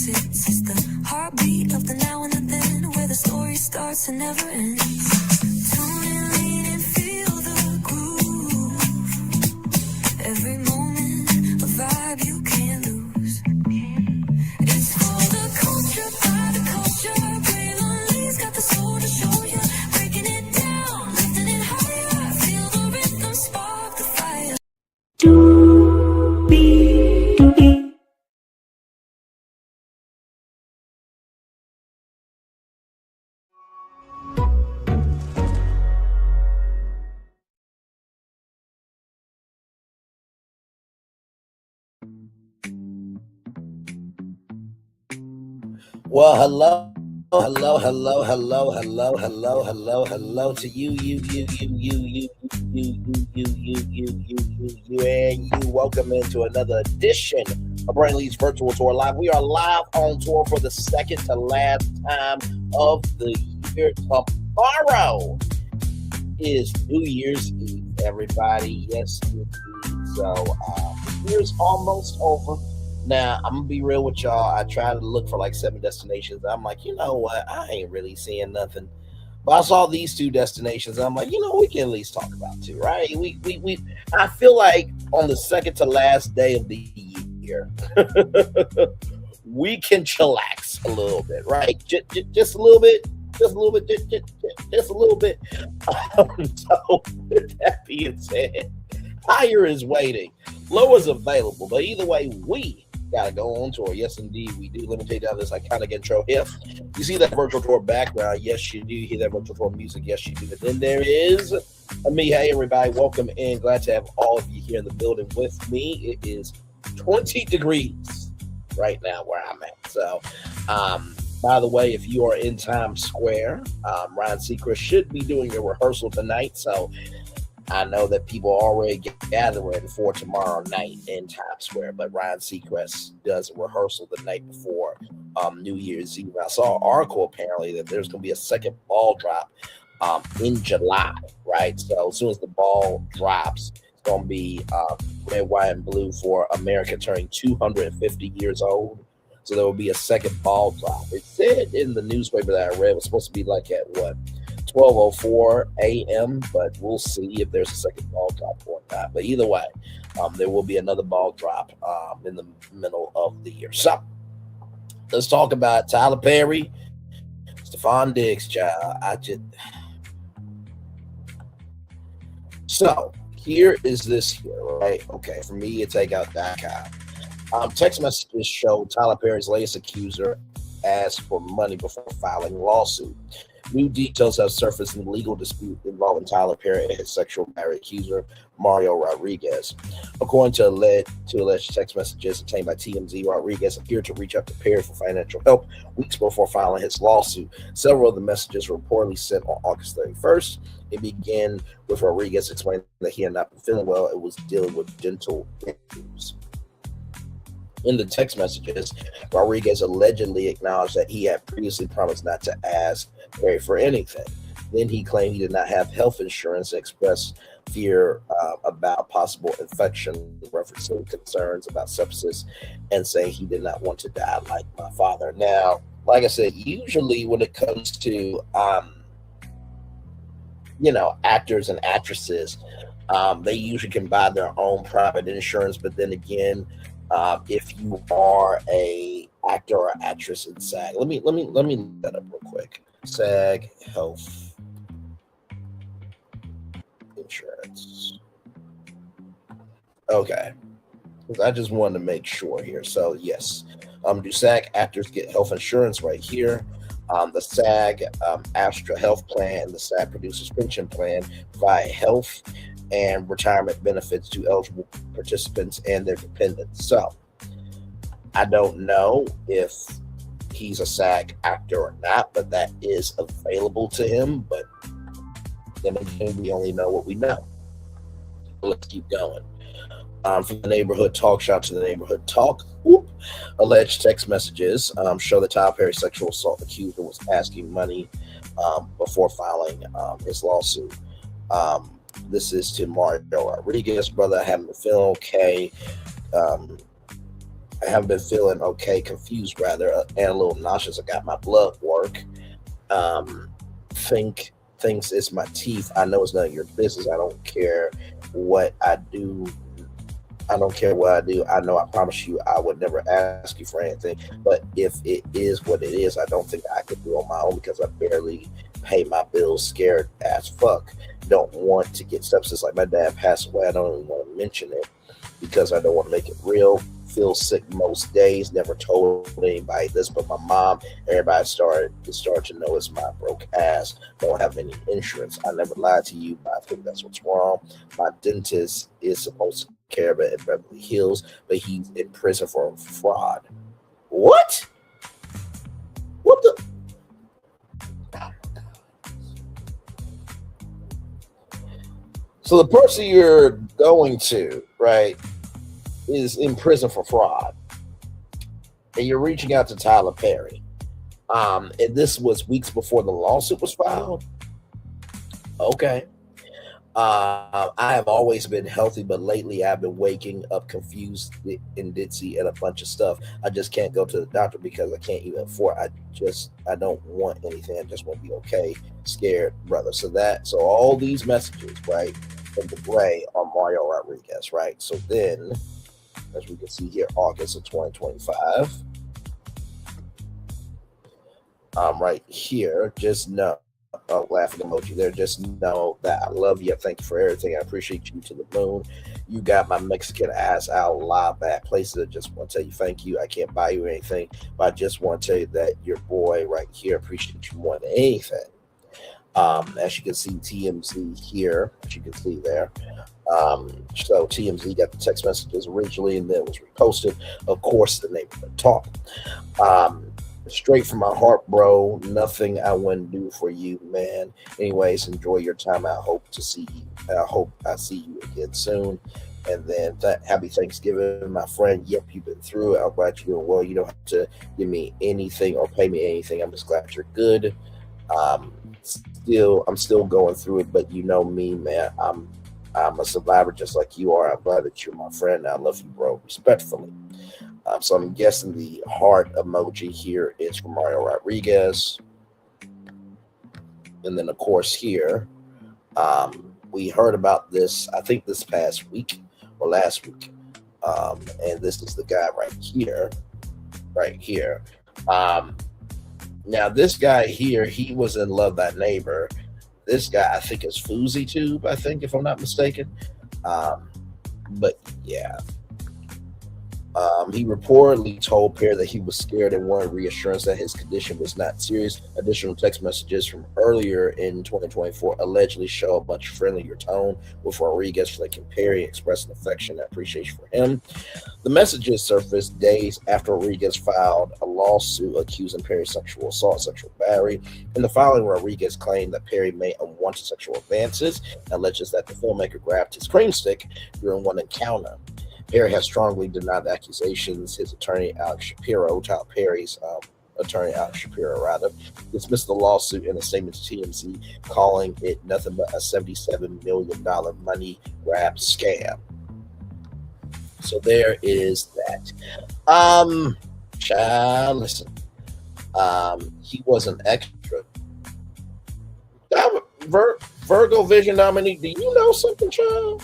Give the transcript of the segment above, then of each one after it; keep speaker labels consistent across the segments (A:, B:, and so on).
A: exits. It's the heartbeat of the now and the then, where the story starts and never ends. Tune in, lean and feel the groove. Every moment, a vibe you can't lose. It's for the culture, by the culture. Braylon Lee's got the soul to show you. Breaking it down, lifting it higher. Feel the rhythm, spark the fire.
B: Well, hello to you, and you. Welcome into another edition of Brainley's Virtual Tour Live. We are live on tour for the second to last time of the year. Tomorrow is New Year's Eve, everybody. Yes, indeed. So, the year's almost over. Now, I'm going to be real with y'all. I tried to look for like 7 destinations. I'm like, you know what? I ain't really seeing nothing. But I saw these 2 destinations. I'm like, we can at least talk about 2, right? I feel like on the second to last day of the year, we can chillax a little bit, right? Just a little bit. Just a little bit. So, with that being said, higher is waiting. Lower is available. But either way, we gotta go on tour. Yes, indeed, we do. Let me take down this iconic intro. If you see that virtual tour background, yes, you do. You hear that virtual tour music, yes, you do. And then there is me. Hey, everybody, welcome in. Glad to have all of you here in the building with me. It is 20 degrees right now where I'm at. So, by the way, if you are in Times Square, Ryan Seacrest should be doing a rehearsal tonight. So, I know that people are already gathering for tomorrow night in Times Square, but Ryan Seacrest does a rehearsal the night before New Year's Eve. I saw an article apparently that there's going to be a second ball drop in July, right? So as soon as the ball drops, it's going to be red, white, and blue for America turning 250 years old. So there will be a second ball drop. It said in the newspaper that I read it was supposed to be like at 12:04 a.m., but we'll see if there's a second ball drop or not. But either way, there will be another ball drop in the middle of the year. So let's talk about Tyler Perry, Stefon Diggs, child. So here is this here, right? Okay, for me, it's takeout.com. Text messages show Tyler Perry's latest accuser asked for money before filing lawsuit. New details have surfaced in the legal dispute involving Tyler Perry and his sexual marriage accuser, Mario Rodriguez. According to alleged text messages obtained by TMZ, Rodriguez appeared to reach out to Perry for financial help weeks before filing his lawsuit. Several of the messages were reportedly sent on August 31st. It began with Rodriguez explaining that he had not been feeling well and was dealing with dental issues. In the text messages, Rodriguez allegedly acknowledged that he had previously promised not to ask Perry for anything. Then he claimed he did not have health insurance and expressed fear about possible infection, referencing concerns about sepsis and saying he did not want to die like my father. Now, like I said, usually when it comes to, actors and actresses, they usually can buy their own private insurance. But then again, if you are a actor or actress in SAG, let me look that up real quick. SAG health insurance. Okay, I just wanted to make sure here. So yes, do SAG actors get health insurance right here? The SAG Astra Health Plan, the SAG Producers Pension Plan provide health and retirement benefits to eligible participants and their dependents. So I don't know if he's a SAG actor or not, but that is available to him. But then again, we only know what we know. Let's keep going. From the neighborhood talk, shout to the neighborhood talk. Whoop. Alleged text messages show that Tyler Perry's sexual assault accuser was asking money before filing his lawsuit. This is to Mario Rodriguez, brother. I haven't been feeling okay. I I haven't been feeling okay, confused rather, and a little nauseous. I got my blood work. Um, thinks it's my teeth. I know it's none of your business. I don't care what I do. I don't care what I do. I know I promise you I would never ask you for anything. But if it is what it is, I don't think I could do on my own because I barely pay my bills, scared as fuck. Don't want to get sepsis like my dad passed away. I don't even want to mention it because I don't want to make it real. Feel sick most days. Never told anybody this, but my mom. Everybody started to know it's my broke ass. Don't have any insurance. I never lied to you, but I think that's what's wrong. My dentist is supposed to care of it in Beverly Hills, but he's in prison for fraud. What? What the? So the person you're going to, right, is in prison for fraud, and you're reaching out to Tyler Perry. And this was weeks before the lawsuit was filed. Okay. I have always been healthy, but lately I've been waking up confused and ditzy and a bunch of stuff. I just can't go to the doctor because I can't even afford. I don't want anything. I just want to be okay. Scared, brother. So all these messages, right, in the gray are Mario Rodriguez, right? So then, as we can see here, August of 2025. Right here, just know, laughing emoji there, just know that I love you. Thank you for everything. I appreciate you to the moon. You got my Mexican ass out live bad places. I just want to tell you thank you. I can't buy you anything, but I just want to tell you that your boy right here appreciate you more than anything. As you can see, TMZ here, as you can see there. So TMZ got the text messages originally and then it was reposted. Of course, the neighborhood talk. Straight from my heart, bro. Nothing I wouldn't do for you, man. Anyways, enjoy your time. I hope I see you again soon. And then happy Thanksgiving, my friend. Yep, you've been through it. I'm glad you're doing well. You don't have to give me anything or pay me anything. I'm just glad you're good. I'm still going through it, but you know me, man. I'm a survivor just like you are. I'm glad that you're my friend. I love you, bro. Respectfully. So I'm guessing the heart emoji here is from Mario Rodriguez. And then, of course, here, we heard about this, I think this past week or last week. And this is the guy right here. Now, this guy here, he was in Love Thy Neighbor. This guy, I think, is FouseyTube, I think, if I'm not mistaken. But, yeah. He reportedly told Perry that he was scared and wanted reassurance that his condition was not serious. Additional text messages from earlier in 2024 allegedly show a much friendlier tone with Rodriguez, flanking Perry, expressing affection and appreciation for him. The messages surfaced days after Rodriguez filed a lawsuit accusing Perry of sexual assault, sexual battery. In the filing, Rodriguez claimed that Perry made unwanted sexual advances and alleges that the filmmaker grabbed his cream stick during one encounter. Perry has strongly denied the accusations. His attorney, Alex Shapiro, Tyler Perry's attorney, Alex Shapiro, rather, dismissed the lawsuit in a statement to TMZ, calling it nothing but a $77 million money grab scam. So there is that. Child, listen. He was an extra. Virgo Vision nominee. Do you know something, child?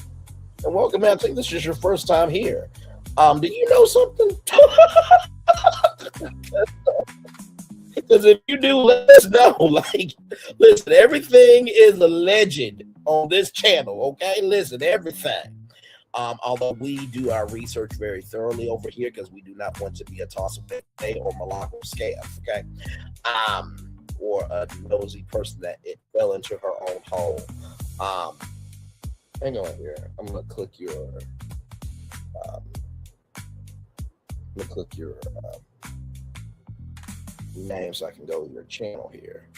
B: And welcome, man. I think this is your first time here. Do you know something? Because if you do, let us know. Like, listen, everything is alleged on this channel, okay? Listen, everything. Although we do our research very thoroughly over here because we do not want to be a toss-away or Malacco scam, okay? Or a nosy person that it fell into her own hole. Hang on here. I'm gonna click your name so I can go to your channel here.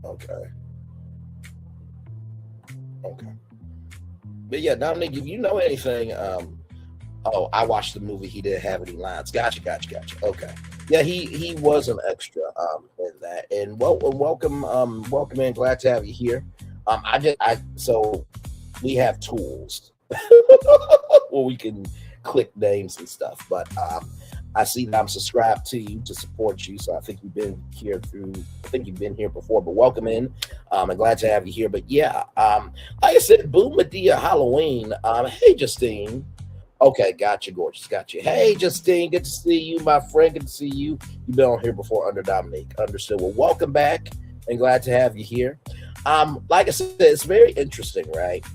B: Okay. But yeah, Dominic, if you know anything, I watched the movie. He didn't have any lines. Gotcha. Okay. Yeah, he was an extra in that. And welcome in. Glad to have you here. So we have tools. where we can click names and stuff. But I see that I'm subscribed to you to support you, so I think you've been here through. I think you've been here before, but welcome in. I'm glad to have you here. But yeah, like I said, Boom Medea Halloween. Hey Justine. Okay, got you, gorgeous, got you. Hey Justine, good to see you, my friend. Good to see you. You've been on here before under Dominique. Understood. Well, welcome back, and glad to have you here. Like I said, it's very interesting, right?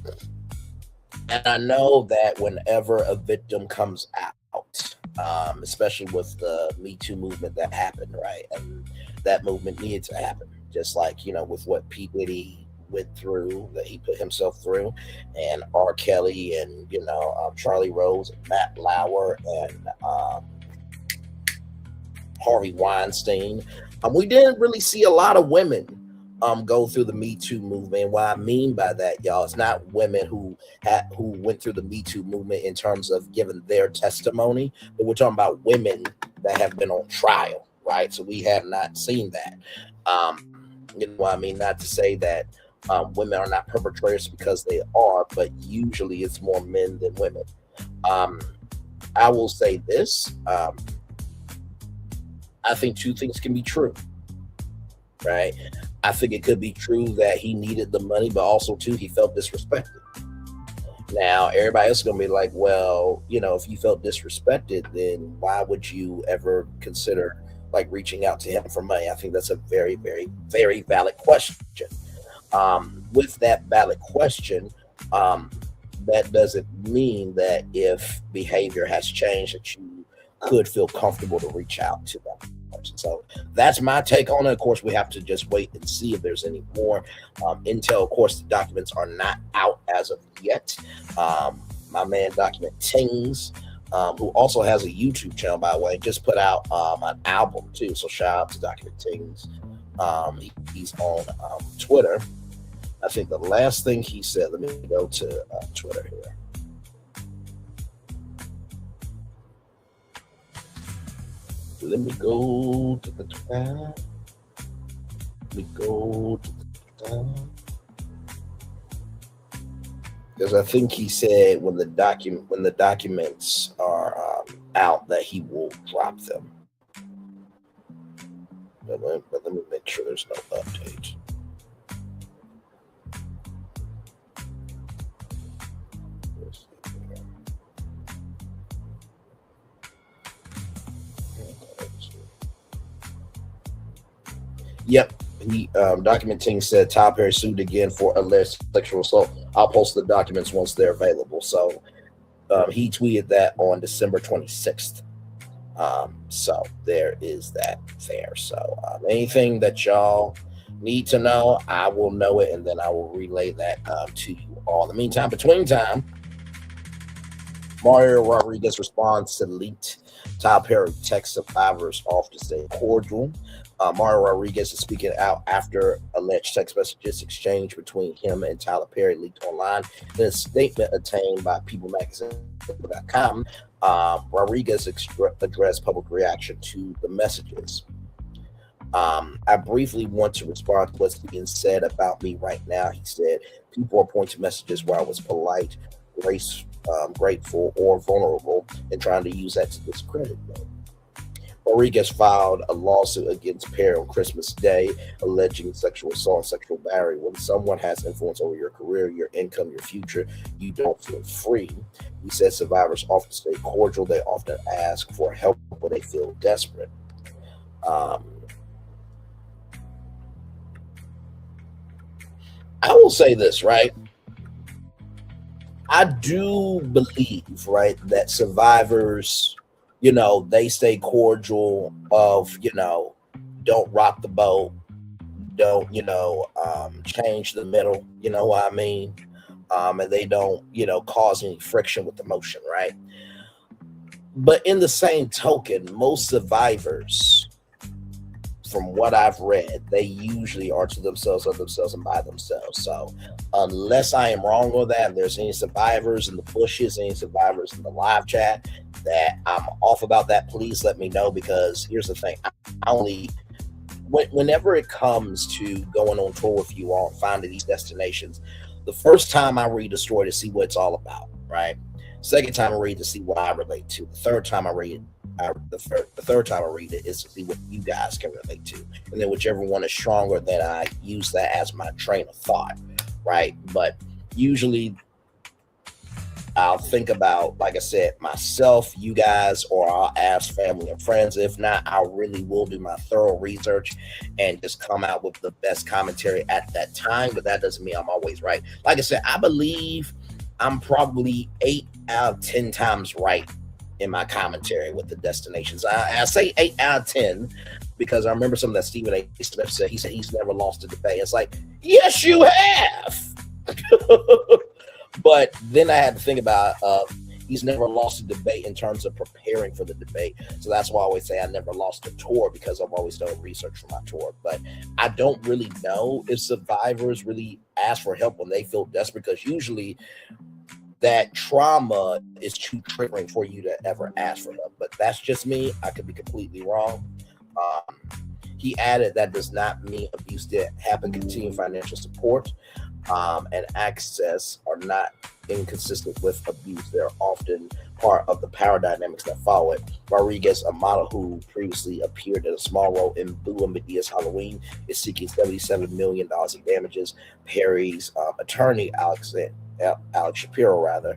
B: And I know that whenever a victim comes out, especially with the Me Too movement that happened, right? And that movement needed to happen, just like, with what P. Diddy went through, that he put himself through, and R. Kelly, and, Charlie Rose, and Matt Lauer, and Harvey Weinstein. We didn't really see a lot of women go through the Me Too movement. And what I mean by that, y'all, it's not women who went through the Me Too movement in terms of giving their testimony, but we're talking about women that have been on trial, right? So we have not seen that. You know what I mean? Not to say that women are not perpetrators, because they are, but usually it's more men than women. I will say this. I think two things can be true, right? I think it could be true that he needed the money, but also too, he felt disrespected. Now, everybody else is going to be like, well, if you felt disrespected, then why would you ever consider like reaching out to him for money? I think that's a very, very, very valid question. With that valid question, that doesn't mean that if behavior has changed, that you could feel comfortable to reach out to them. So that's my take on it. Of course, we have to just wait and see if there's any more intel. Of course, the documents are not out as of yet. My man, Document Tings, who also has a YouTube channel, by the way, just put out an album too. So shout out to Document Tings. He's on Twitter. I think the last thing he said, let me go to Twitter here. Let me go to the tab. Let me go to the tab. Because I think he said when the documents are out that he will drop them. But let me make sure there's no update. Yep. He documenting said Tyler Perry sued again for alleged sexual assault. I'll post the documents once they're available. So he tweeted that on December 26th. So there is that there. So anything that y'all need to know, I will know it, and then I will relay that to you all. In the meantime, between time, Mario Rodriguez responds to leaked Tyler Perry text survivors off to stay cordial. Mario Rodriguez is speaking out after alleged text messages exchanged between him and Tyler Perry leaked online. In a statement obtained by PeopleMagazine.com, Rodriguez addressed public reaction to the messages. I briefly want to respond to what's being said about me right now. He said, people are pointing messages where I was polite, grateful, or vulnerable, and trying to use that to discredit me. Rodriguez filed a lawsuit against Perry on Christmas Day, alleging sexual assault and sexual battery. When someone has influence over your career, your income, your future, you don't feel free. He said survivors often stay cordial. They often ask for help when they feel desperate. I will say this, right? I do believe, right, that survivors, they stay cordial of, don't rock the boat, don't, change the middle, you know what I mean? And they don't, cause any friction with emotion, right? But in the same token, most survivors, from what I've read, they usually are to themselves, of themselves, and by themselves. So unless I am wrong on that, and there's any survivors in the bushes, any survivors in the live chat that I'm off about that, please let me know, because here's the thing. Whenever it comes to going on tour with you all and finding these destinations, the first time I read a story to see what it's all about, right? Second time I read to see what I relate to. The third time I read the third time I read it is to see what you guys can relate to. And then whichever one is stronger, then I use that as my train of thought, right? But usually I'll think about, like I said, myself, you guys, or I'll ask family and friends. If not, I really will do my thorough research and just come out with the best commentary at that time. But that doesn't mean I'm always right. Like I said, I believe I'm probably 8 out of 10 times right in my commentary with the destinations. I say 8 out of 10 because I remember something that Stephen A. Smith said. He said he's never lost a debate. It's like, yes, you have. But then I had to think about he's never lost a debate in terms of preparing for the debate. So that's why I always say I never lost a tour, because I've always done research for my tour. But I don't really know if survivors really ask for help when they feel desperate, because usually that trauma is too triggering for you to ever ask for help. But that's just me. I could be completely wrong. He added that does not mean abuse didn't happen. Continued financial support and access are not inconsistent with abuse. They're often part of the power dynamics that follow it. Rodriguez, a model who previously appeared in a small role in Boo and Medea's Halloween, is seeking $77 million in damages. Perry's attorney, Alex Shapiro,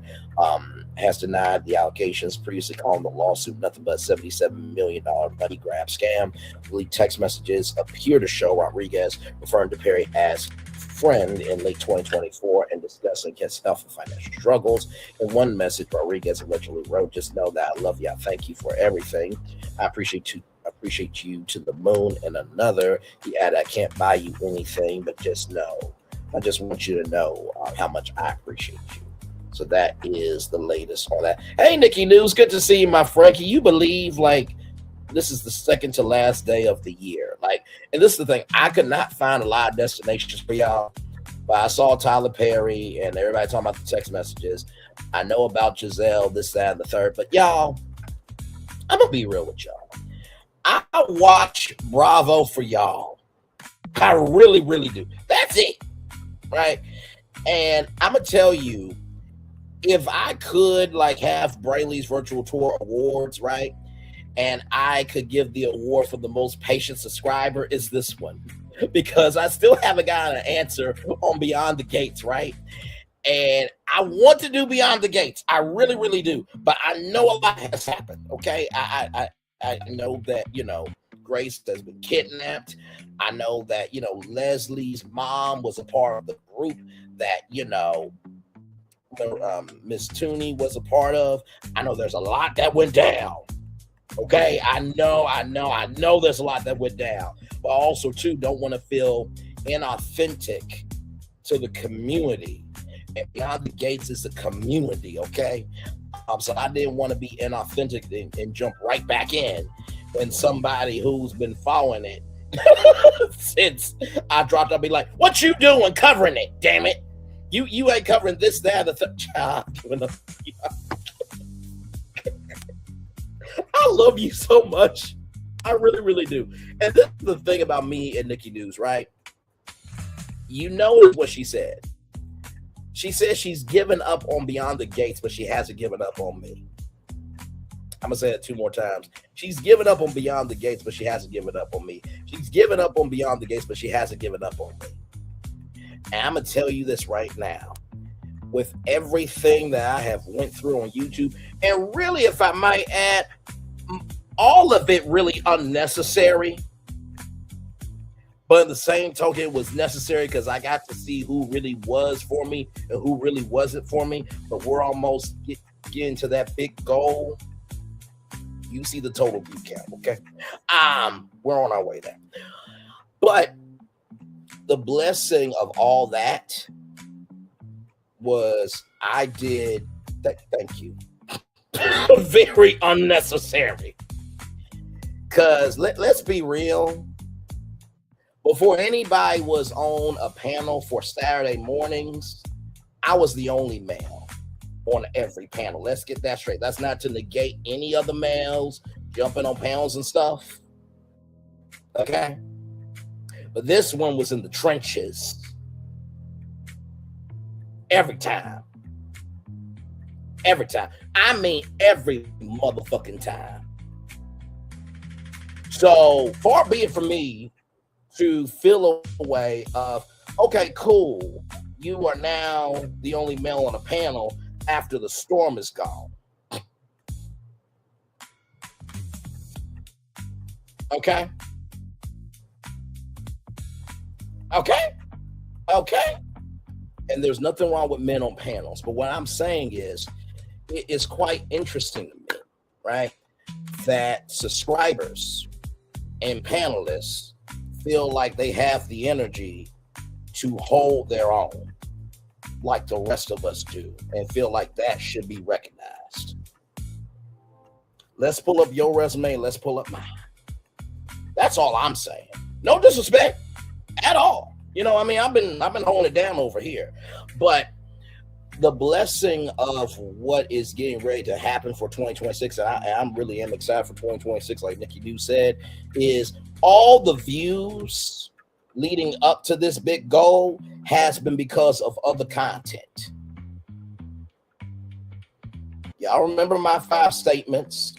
B: has denied the allegations, previously calling the lawsuit nothing but $77 million money grab scam. Leaked text messages appear to show Rodriguez referring to Perry as friend in late 2024 and discussing his health and financial struggles. In one message, Rodriguez allegedly wrote, "Just know that I love you. I thank you for everything. I appreciate you to the moon." And another, he added, "I can't buy you anything, but just know, I just want you to know how much I appreciate you." So that is the latest on that. Hey, Nikki News, good to see you, my friend. Can you believe, like, this is the second to last day of the year? Like, and this is the thing, I could not find a lot of destinations for y'all, but I saw Tyler Perry and everybody talking about the text messages. I know about Giselle, this, that, and the third. But y'all, I'm gonna be real with y'all. I watch Bravo for y'all. I really, really do. That's it, right? And I'm gonna tell you, if I could like have Brayley's virtual tour awards, right, and I could give the award for the most patient subscriber, is this one, because I still haven't gotten an answer on Beyond the Gates, right? And I want to do Beyond the Gates. I really, really do. But I know a lot has happened. Okay, I know that, Grace has been kidnapped. I know that, Leslie's mom was a part of the group that, Miss Tooney was a part of. I know there's a lot that went down. Okay, I know there's a lot that went down. But I also, too, don't want to feel inauthentic to the community. And Beyond the Gates is a community, okay? So I didn't want to be inauthentic and jump right back in when somebody who's been following it since I dropped, I'll be like, "What you doing covering it, damn it? You ain't covering this, that, the third." I love you so much. I really, really do. And this is the thing about me and Nikki News, right? You know what she said. She says she's given up on Beyond the Gates, but she hasn't given up on me. I'm going to say it 2 more times. She's given up on Beyond the Gates, but she hasn't given up on me. She's given up on Beyond the Gates, but she hasn't given up on me. And I'm going to tell you this right now. With everything that I have went through on YouTube, and really, if I might add, all of it really unnecessary. But in the same token, it was necessary because I got to see who really was for me and who really wasn't for me. But we're almost getting to that big goal. You see the total view count, okay? We're on our way there. But the blessing of all that was I did, thank you, very unnecessary. Because let's be real, before anybody was on a panel for Saturday mornings, I was the only male on every panel. Let's get that straight. That's not to negate any other males jumping on panels and stuff. Okay? But this one was in the trenches. Every time. Every time. I mean, every motherfucking time. So far be it from me to feel a way of, okay, cool. You are now the only male on the panel after the storm is gone. Okay. Okay. Okay. And there's nothing wrong with men on panels. But what I'm saying is, it's quite interesting to me, right? That subscribers and panelists feel like they have the energy to hold their own like the rest of us do and feel like that should be recognized. Let's pull up your resume. Let's pull up mine. That's all I'm saying. No disrespect at all. You know, I mean, I've been holding it down over here, but the blessing of what is getting ready to happen for 2026, and I'm really am excited for 2026, like Nikki New said, is all the views leading up to this big goal has been because of other content. Y'all remember my 5 statements?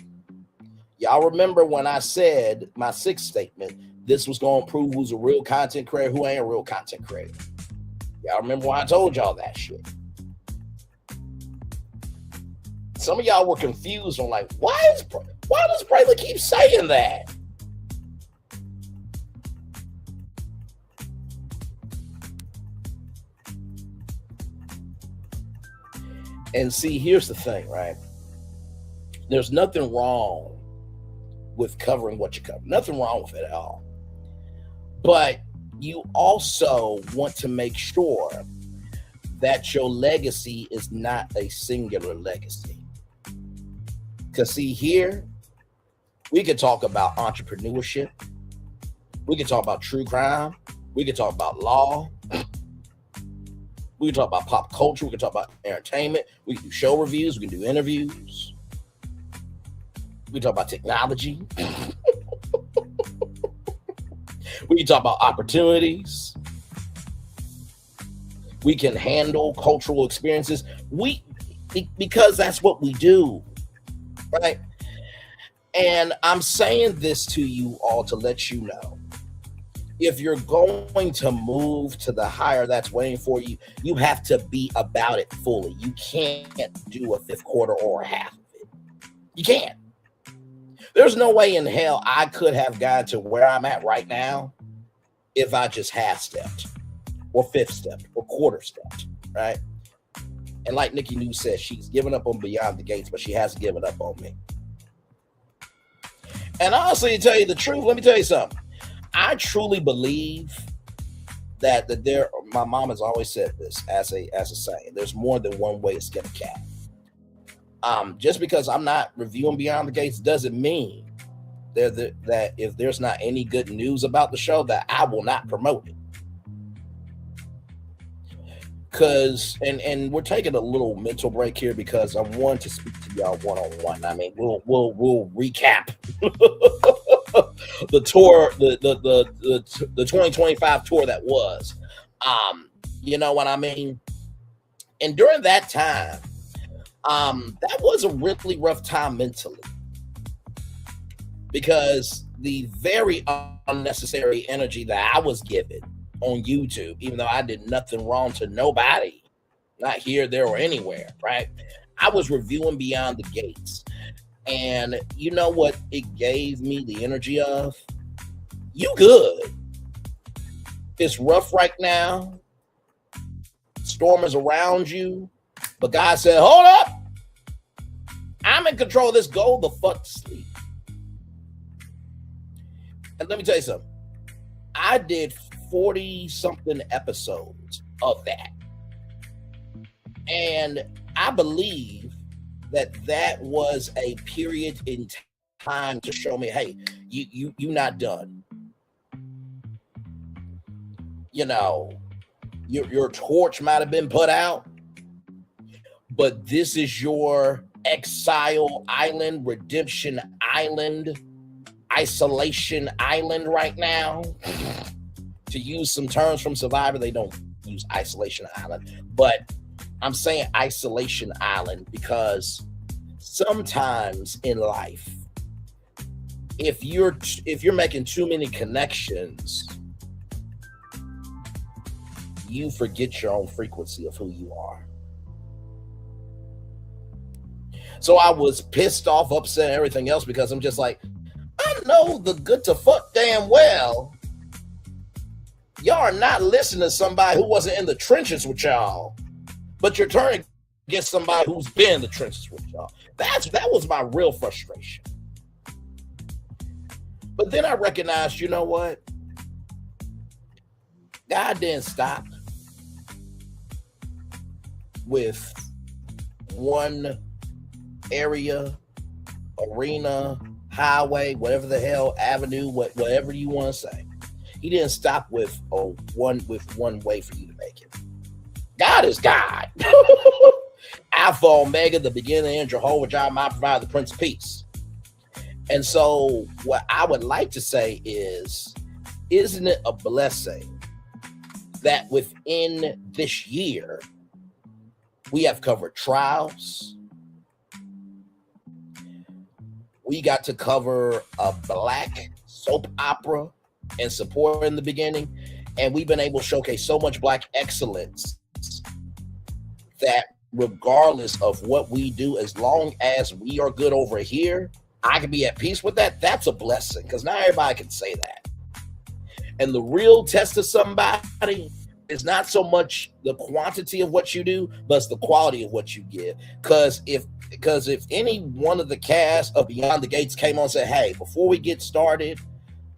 B: Y'all remember when I said my 6th statement, this was going to prove who's a real content creator, who ain't a real content creator? Y'all remember when I told y'all that shit? Some of y'all were confused on like, why does Prayla keep saying that? And see, here's the thing, right? There's nothing wrong with covering what you cover. Nothing wrong with it at all. But you also want to make sure that your legacy is not a singular legacy. Because see, here, we could talk about entrepreneurship. We could talk about true crime. We could talk about law. We can talk about pop culture. We can talk about entertainment. We can do show reviews. We can do interviews. We can talk about technology. We can talk about opportunities. We can handle cultural experiences. Because that's what we do, right? And I'm saying this to you all to let you know, if you're going to move to the higher that's waiting for you, you have to be about it fully. You can't do a 5th quarter or a half of it. You can't. There's no way in hell I could have gotten to where I'm at right now if I just half-stepped or 5th stepped or quarter stepped, right? And like Nikki New said, she's given up on Beyond the Gates, but she hasn't given up on me. And honestly, to tell you the truth, let me tell you something. I truly believe that there. My mom has always said this as a saying. There's more than one way to skin a cat. Just because I'm not reviewing Beyond the Gates doesn't mean that if there's not any good news about the show, that I will not promote it. Because and we're taking a little mental break here because I want to speak to y'all one-on-one. I mean, we'll recap the tour, the 2025 tour that was. You know what I mean? And during that time, that was a really rough time mentally because the very unnecessary energy that I was given on YouTube, even though I did nothing wrong to nobody, not here, there, or anywhere, right? I was reviewing Beyond the Gates. And you know what it gave me the energy of? You good. It's rough right now. Storm is around you. But God said, hold up. I'm in control of this. Go the fuck to sleep. And let me tell you something. I did 40-something episodes of that. And I believe that was a period in time to show me, hey, you not done. You know, your torch might have been put out, but this is your exile island, redemption island, isolation island right now. To use some terms from Survivor, they don't use isolation island, but I'm saying isolation island because sometimes in life, if you're making too many connections, you forget your own frequency of who you are. So I was pissed off, upset, and everything else because I'm just like, I know the good to fuck damn well. Y'all are not listening to somebody who wasn't in the trenches with y'all, but you're turning to get somebody who's been in the trenches with y'all. That was my real frustration. But then I recognized, you know what? God didn't stop with one area, arena, highway, whatever the hell, avenue, whatever you want to say. He didn't stop with one way for you to make it. God is God. Alpha, Omega, the beginning and Jehovah Jireh, my provider, the Prince of Peace. And so what I would like to say is, isn't it a blessing that within this year, we have covered trials, we got to cover a black soap opera and support in the beginning, and we've been able to showcase so much black excellence that regardless of what we do, as long as we are good over here, I can be at peace with that. That's a blessing because not everybody can say that. And the real test of somebody is not so much the quantity of what you do, but it's the quality of what you give. Because if any one of the cast of Beyond the Gates came on and said, hey, before we get started,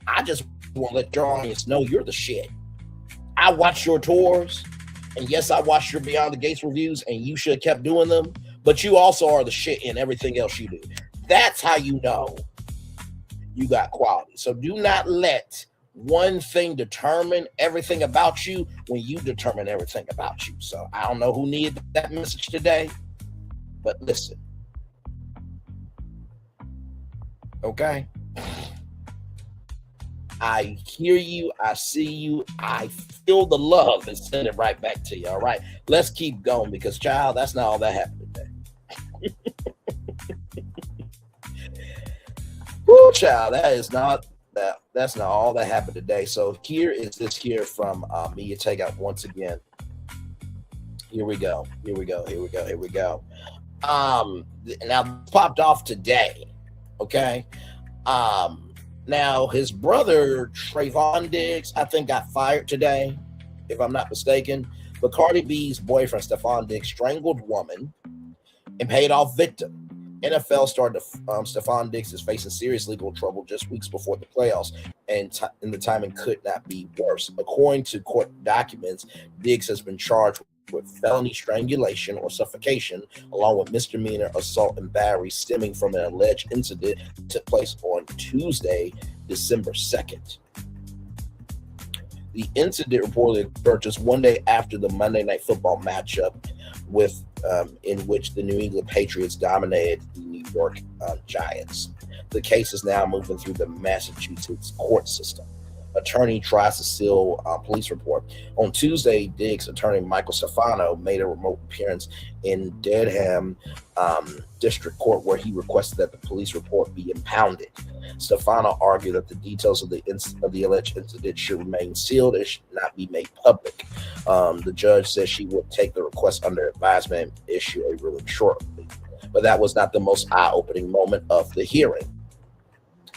B: I just want to let your audience know you're the shit. I watched your tours, and yes, I watched your Beyond the Gates reviews, and you should have kept doing them, but you also are the shit in everything else you do. That's how you know you got quality. So do not let one thing determine everything about you when you determine everything about you. So I don't know who needed that message today, but listen. Okay? I hear you. I see you. I feel the love and send it right back to you. All right? Let's keep going because, child, that's not all that happened today. Woo, child, that's not all that happened today. So here is this here from Media Takeout once again. Here we go. Now popped off today. Okay. Now his brother Stefon Diggs, I think, got fired today, if I'm not mistaken. But Cardi B's boyfriend Stefon Diggs strangled woman and paid off victim. NFL started Stefon Diggs is facing serious legal trouble just weeks before the playoffs, and the timing could not be worse. According to court documents, Diggs has been charged with felony strangulation or suffocation, along with misdemeanor assault and battery stemming from an alleged incident that took place on Tuesday, December 2nd. The incident reportedly occurred just one day after the Monday Night Football matchup in which the New England Patriots dominated the New York Giants. The case is now moving through the Massachusetts court system. Attorney tries to seal police report. On Tuesday, Diggs' attorney Michael Stefano made a remote appearance in Dedham District Court where he requested that the police report be impounded. Stefano argued that the details of the alleged incident should remain sealed and should not be made public. The judge said she would take the request under advisement and issue a ruling shortly. But that was not the most eye-opening moment of the hearing.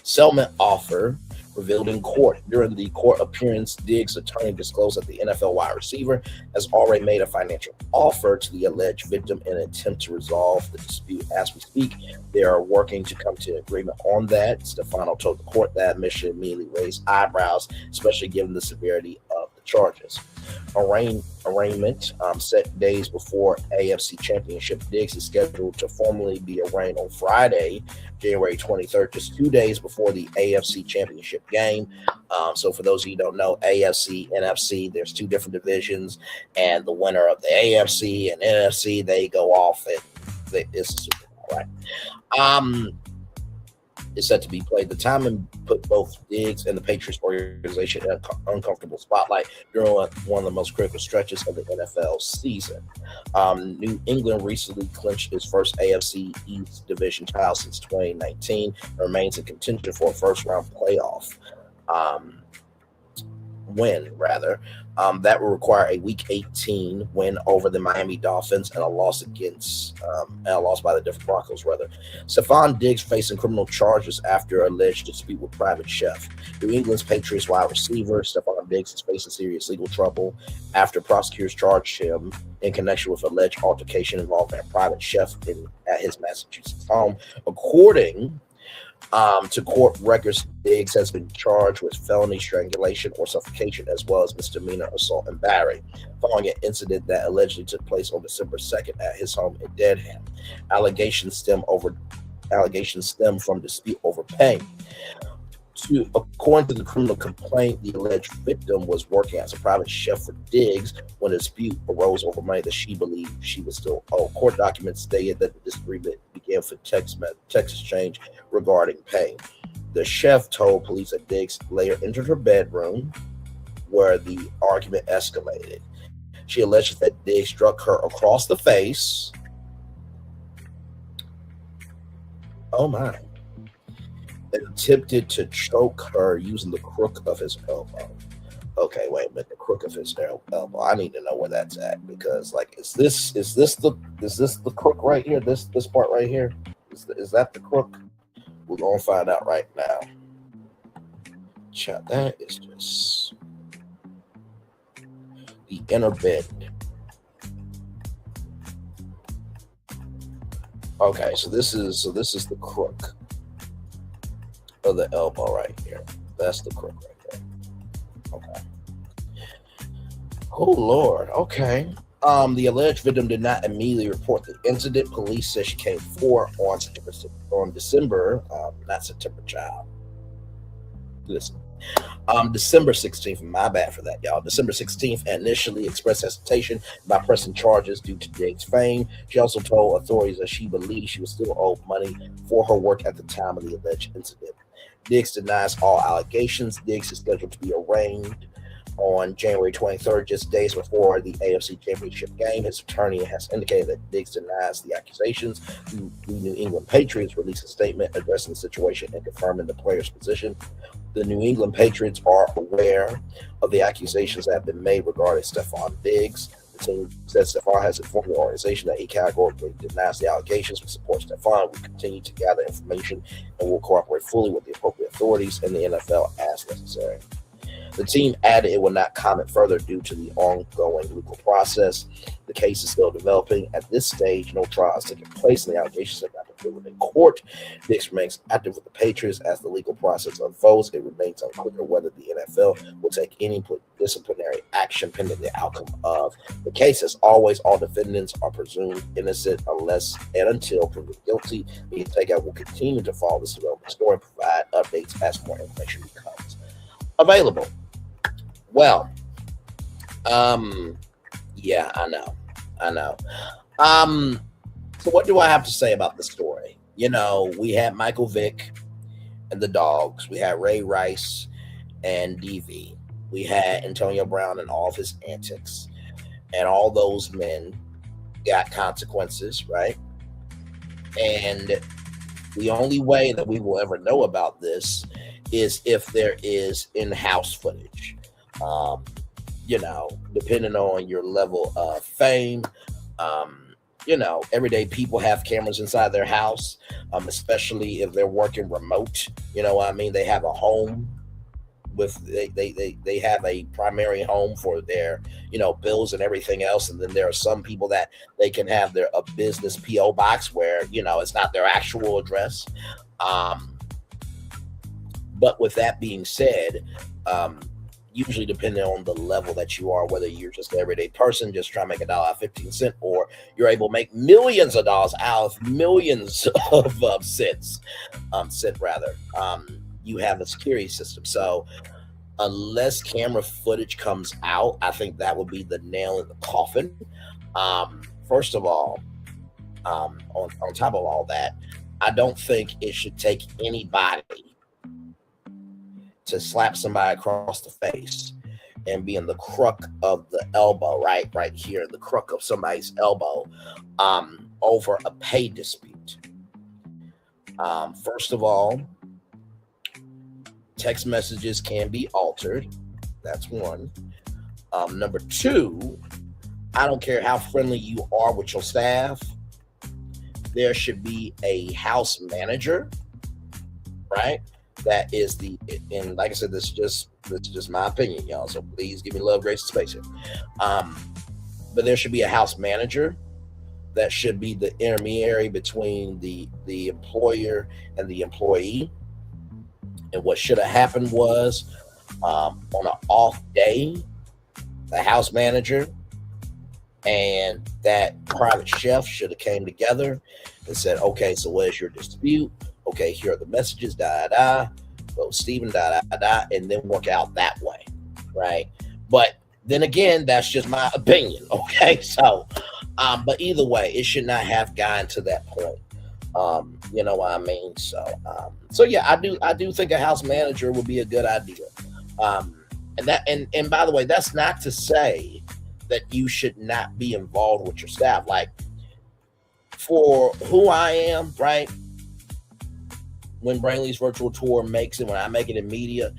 B: Settlement offer revealed in court. During the court appearance, Diggs' attorney disclosed that the NFL wide receiver has already made a financial offer to the alleged victim in an attempt to resolve the dispute. As we speak, they are working to come to an agreement on that. Stefano told the court that admission immediately raised eyebrows, especially given the severity of the charges. Arraignment set days before AFC Championship. Diggs is scheduled to formally be arraigned on Friday, January 23rd, just 2 days before the AFC Championship game. So for those of you who don't know, AFC, NFC, there's two different divisions, and the winner of the AFC and NFC, they go off and it's the Super Bowl, right? is set to be played. The timing put both Diggs and the Patriots organization in an uncomfortable spotlight during one of the most critical stretches of the NFL season. New England recently clinched its first AFC East division title since 2019 and remains in contention for a first-round playoff win, rather. That will require a Week 18 win over the Miami Dolphins and a loss by the Denver Broncos, rather. Stefon Diggs facing criminal charges after alleged dispute with private chef. New England's Patriots wide receiver Stefon Diggs is facing serious legal trouble after prosecutors charged him in connection with alleged altercation involving a private chef at his Massachusetts home. According to court records, Diggs has been charged with felony strangulation or suffocation, as well as misdemeanor assault and battery, following an incident that allegedly took place on December 2nd at his home in Dedham. Allegations stem from dispute over pay. According to the criminal complaint, the alleged victim was working as a private chef for Diggs when a dispute arose over money that she believed she was still owed. Court documents stated that the disagreement began with text exchange regarding pay. The chef told police that Diggs later entered her bedroom where the argument escalated. She alleges that Diggs struck her across the face. Oh my. And attempted to choke her using the crook of his elbow. Okay, wait a minute. The crook of his elbow. I need to know where that's at, because, like, is this the crook right here? This part right here? Is that the crook? We're gonna find out right now. Chat. That is just the inner bend. Okay, so this is the crook of the elbow right here. That's the crook right there. Okay. Oh Lord. Okay. The alleged victim did not immediately report the incident. Police said she came forward on December, not September, child. Listen. December 16th, my bad for that, y'all. December 16th, initially expressed hesitation about pressing charges due to Diggs' fame. She also told authorities that she believed she was still owed money for her work at the time of the alleged incident. Diggs denies all allegations. Diggs is scheduled to be arraigned on January 23rd, just days before the AFC Championship game. His attorney has indicated that Diggs denies the accusations. The New England Patriots released a statement addressing the situation and confirming the player's position. The New England Patriots are aware of the accusations that have been made regarding Stefon Diggs. The team says Stefon has informed the organization that he categorically denies the allegations but supports Stefon. We continue to gather information and will cooperate fully with the appropriate authorities and the NFL as necessary. The team added it will not comment further due to the ongoing legal process. The case is still developing. At this stage, no trial has taken place, and the allegations have not been proven in court. Diggs remains active with the Patriots as the legal process unfolds. It remains unclear whether the NFL will take any disciplinary action pending the outcome of the case. As always, all defendants are presumed innocent unless and until proven guilty. The takeout will continue to follow this development story and provide updates as more information becomes available. Well, yeah, I know. So what do I have to say about the story? You know, we had Michael Vick and the Dogs. We had Ray Rice and DV. We had Antonio Brown and all of his antics. And all those men got consequences, right? And the only way that we will ever know about this is if there is in-house footage. You know, depending on your level of fame, you know, everyday people have cameras inside their house, especially if they're working remote. You know what I mean? They have a home with they have a primary home for their, you know, bills and everything else. And then there are some people that they can have a business PO box where, you know, it's not their actual address. But with that being said, usually depending on the level that you are, whether you're just an everyday person just trying to make $1.15, or you're able to make millions of dollars out of millions of cents, you have a security system. So unless camera footage comes out, I think that would be the nail in the coffin. First of all, on top of all that, I don't think it should take anybody to slap somebody across the face and be in the crook of the elbow, right here, the crook of somebody's elbow, over a pay dispute. First of all, text messages can be altered. That's one. Number two, I don't care how friendly you are with your staff. There should be a house manager, right? That is and like I said, this is just my opinion, y'all. So please give me love, grace, and space here. But there should be a house manager that should be the intermediary between the employer and the employee. And what should have happened was, on an off day, the house manager and that private chef should have came together and said, okay, so what is your dispute? Okay, here are the messages, go Stephen, and then work out that way, right? But then again, that's just my opinion, okay? So, but either way, it should not have gotten to that point. You know what I mean? So yeah, I do think a house manager would be a good idea. And by the way, that's not to say that you should not be involved with your staff. Like, for who I am, right? When Brainley's virtual tour makes it, when I make it in media,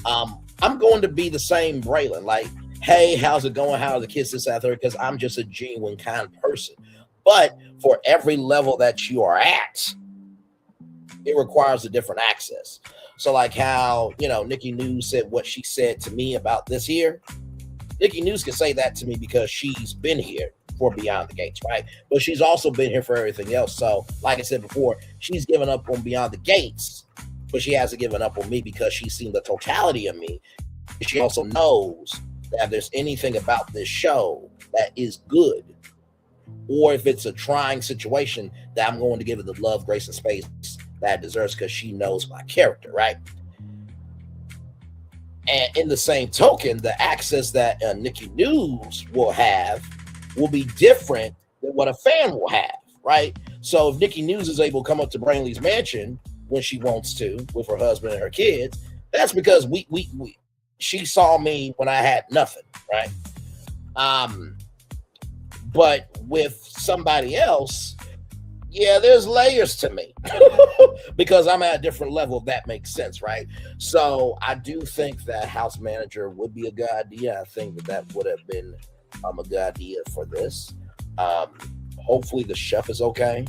B: I'm going to be the same Braylon. Like, hey, how's it going? How are the kids this out there? Because I'm just a genuine kind person. But for every level that you are at, it requires a different access. So like how, Nikki News said what she said to me about this here. Nikki News can say that to me because she's been here for Beyond the Gates, right? But she's also been here for everything else. So like I said before, she's given up on Beyond the Gates, but she hasn't given up on me because she's seen the totality of me. She also knows that if there's anything about this show that is good, or if it's a trying situation, that I'm going to give it the love, grace, and space that it deserves because she knows my character, right? And in the same token, the access that Nikki News will have will be different than what a fan will have, right? So if Nikki News is able to come up to Brainley's mansion when she wants to with her husband and her kids, that's because she saw me when I had nothing, right? But with somebody else, yeah, there's layers to me because I'm at a different level, if that makes sense, right? So I do think that house manager would be a good idea. I think that would have been a good idea for this. Hopefully the chef is okay.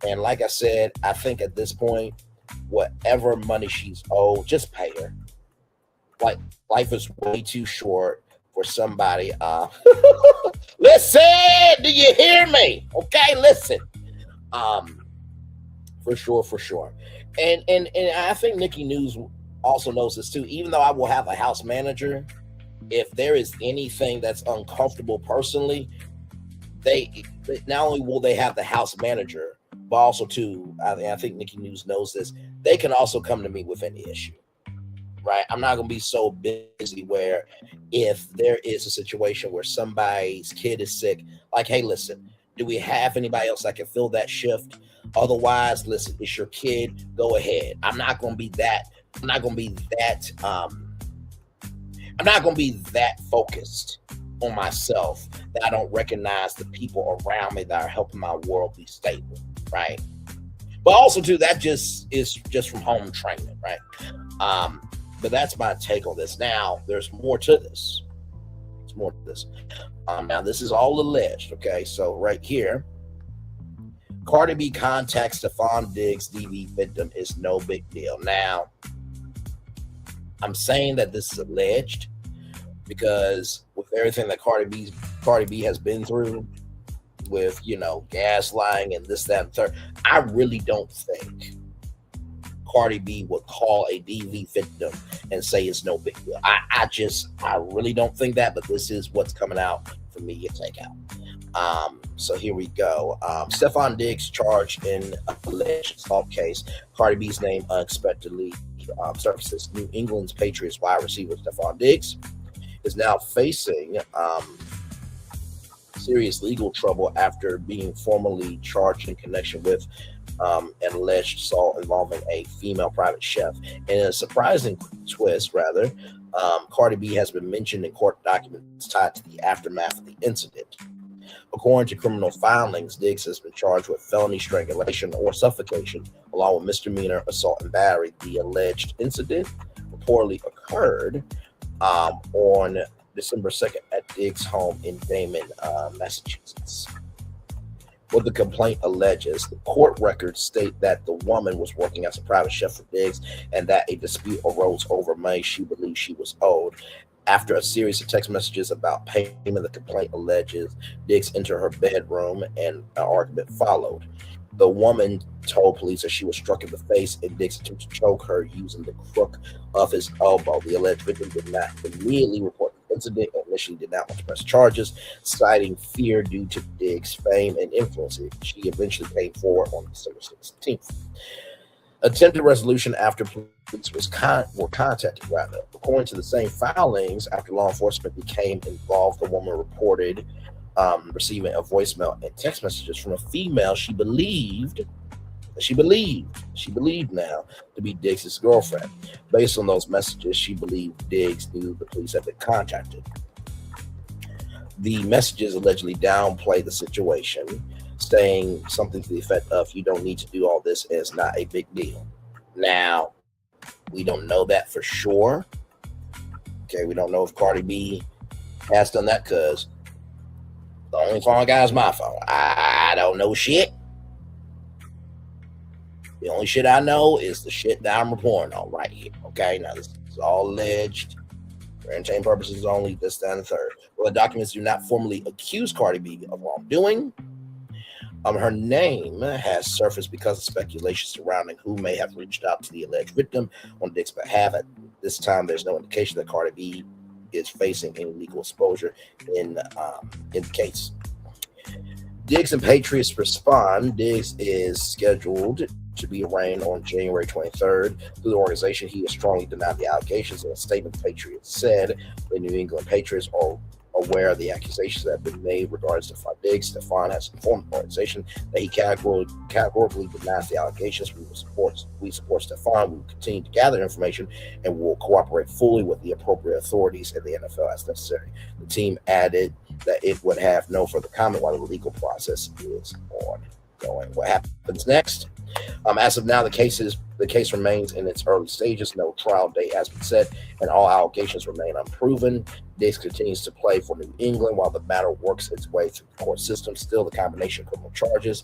B: And like I said, I think at this point, whatever money she's owed, just pay her. Like, life is way too short for somebody. Listen, do you hear me? Okay, listen. For sure. And I think Nikki News also knows this too. Even though I will have a house manager, if there is anything that's uncomfortable personally, they not only will they have the house manager, but also too, I think Nikki News knows this, they can also come to me with any issue. Right? I'm not going to be so busy where if there is a situation where somebody's kid is sick, like, hey, listen, do we have anybody else that can fill that shift? Otherwise, listen, it's your kid, go ahead. I'm not going to be that focused on myself that I don't recognize the people around me that are helping my world be stable, right? But also too, that is just from home training, right? But that's my take on this. Now, there's more to this. Now, this is all alleged, okay? So right here, Cardi B contacts Stefon Diggs, DV victim, is no big deal. Now, I'm saying that this is alleged because with everything that Cardi B has been through with, gaslighting and this, that, and third, I really don't think Cardi B would call a DV victim and say it's no big deal. I really don't think that, but this is what's coming out for media takeout. So here we go. Stefon Diggs charged in alleged assault case. Cardi B's name unexpectedly surfaces. New England's Patriots wide receiver Stefon Diggs is now facing serious legal trouble after being formally charged in connection with an alleged assault involving a female private chef. And in a surprising twist, rather, Cardi B has been mentioned in court documents tied to the aftermath of the incident. According to criminal filings, Diggs has been charged with felony strangulation or suffocation, along with misdemeanor assault and battery. The alleged incident reportedly occurred on December 2nd at Diggs' home in Damon, Massachusetts. What the complaint alleges, the court records state that the woman was working as a private chef for Diggs and that a dispute arose over money she believed she was owed. After a series of text messages about payment, the complaint alleges Diggs entered her bedroom and an argument followed. The woman told police that she was struck in the face and Diggs attempted to choke her using the crook of his elbow. The alleged victim did not immediately report the incident and initially did not want to press charges, citing fear due to Diggs' fame and influence. She eventually came forward on December 16th. Attempted resolution after police were contacted, rather. According to the same filings, after law enforcement became involved, the woman reported receiving a voicemail and text messages from a female she believed now to be Diggs' girlfriend. Based on those messages, she believed Diggs knew the police had been contacted. The messages allegedly downplay the situation, saying something to the effect of, "You don't need to do all this, and it's not a big deal." Now, we don't know that for sure. Okay, we don't know if Cardi B has done that because the only phone I got is my phone. I don't know shit. The only shit I know is the shit that I'm reporting on right here. Okay, now this is all alleged for entertainment purposes only, this, that, and the third. Well, the documents do not formally accuse Cardi B of wrongdoing. Her name has surfaced because of speculation surrounding who may have reached out to the alleged victim on Diggs' behalf. At this time, there's no indication that Cardi B is facing any legal exposure in the case. Diggs and Patriots respond. Diggs is scheduled to be arraigned on January 23rd. Through the organization, he has strongly denied the allegations. In a statement, the Patriots said the New England Patriots are aware of the accusations that have been made regarding Stefon Diggs. Stefon has informed the organization that he categorically denies the allegations. We support Stefon. We will continue to gather information and will cooperate fully with the appropriate authorities in the NFL as necessary. The team added that it would have no further comment while the legal process is ongoing. What happens next? As of now, the case remains in its early stages. No trial date has been set, and all allegations remain unproven. Diggs continues to play for New England while the matter works its way through the court system. Still, the combination of criminal charges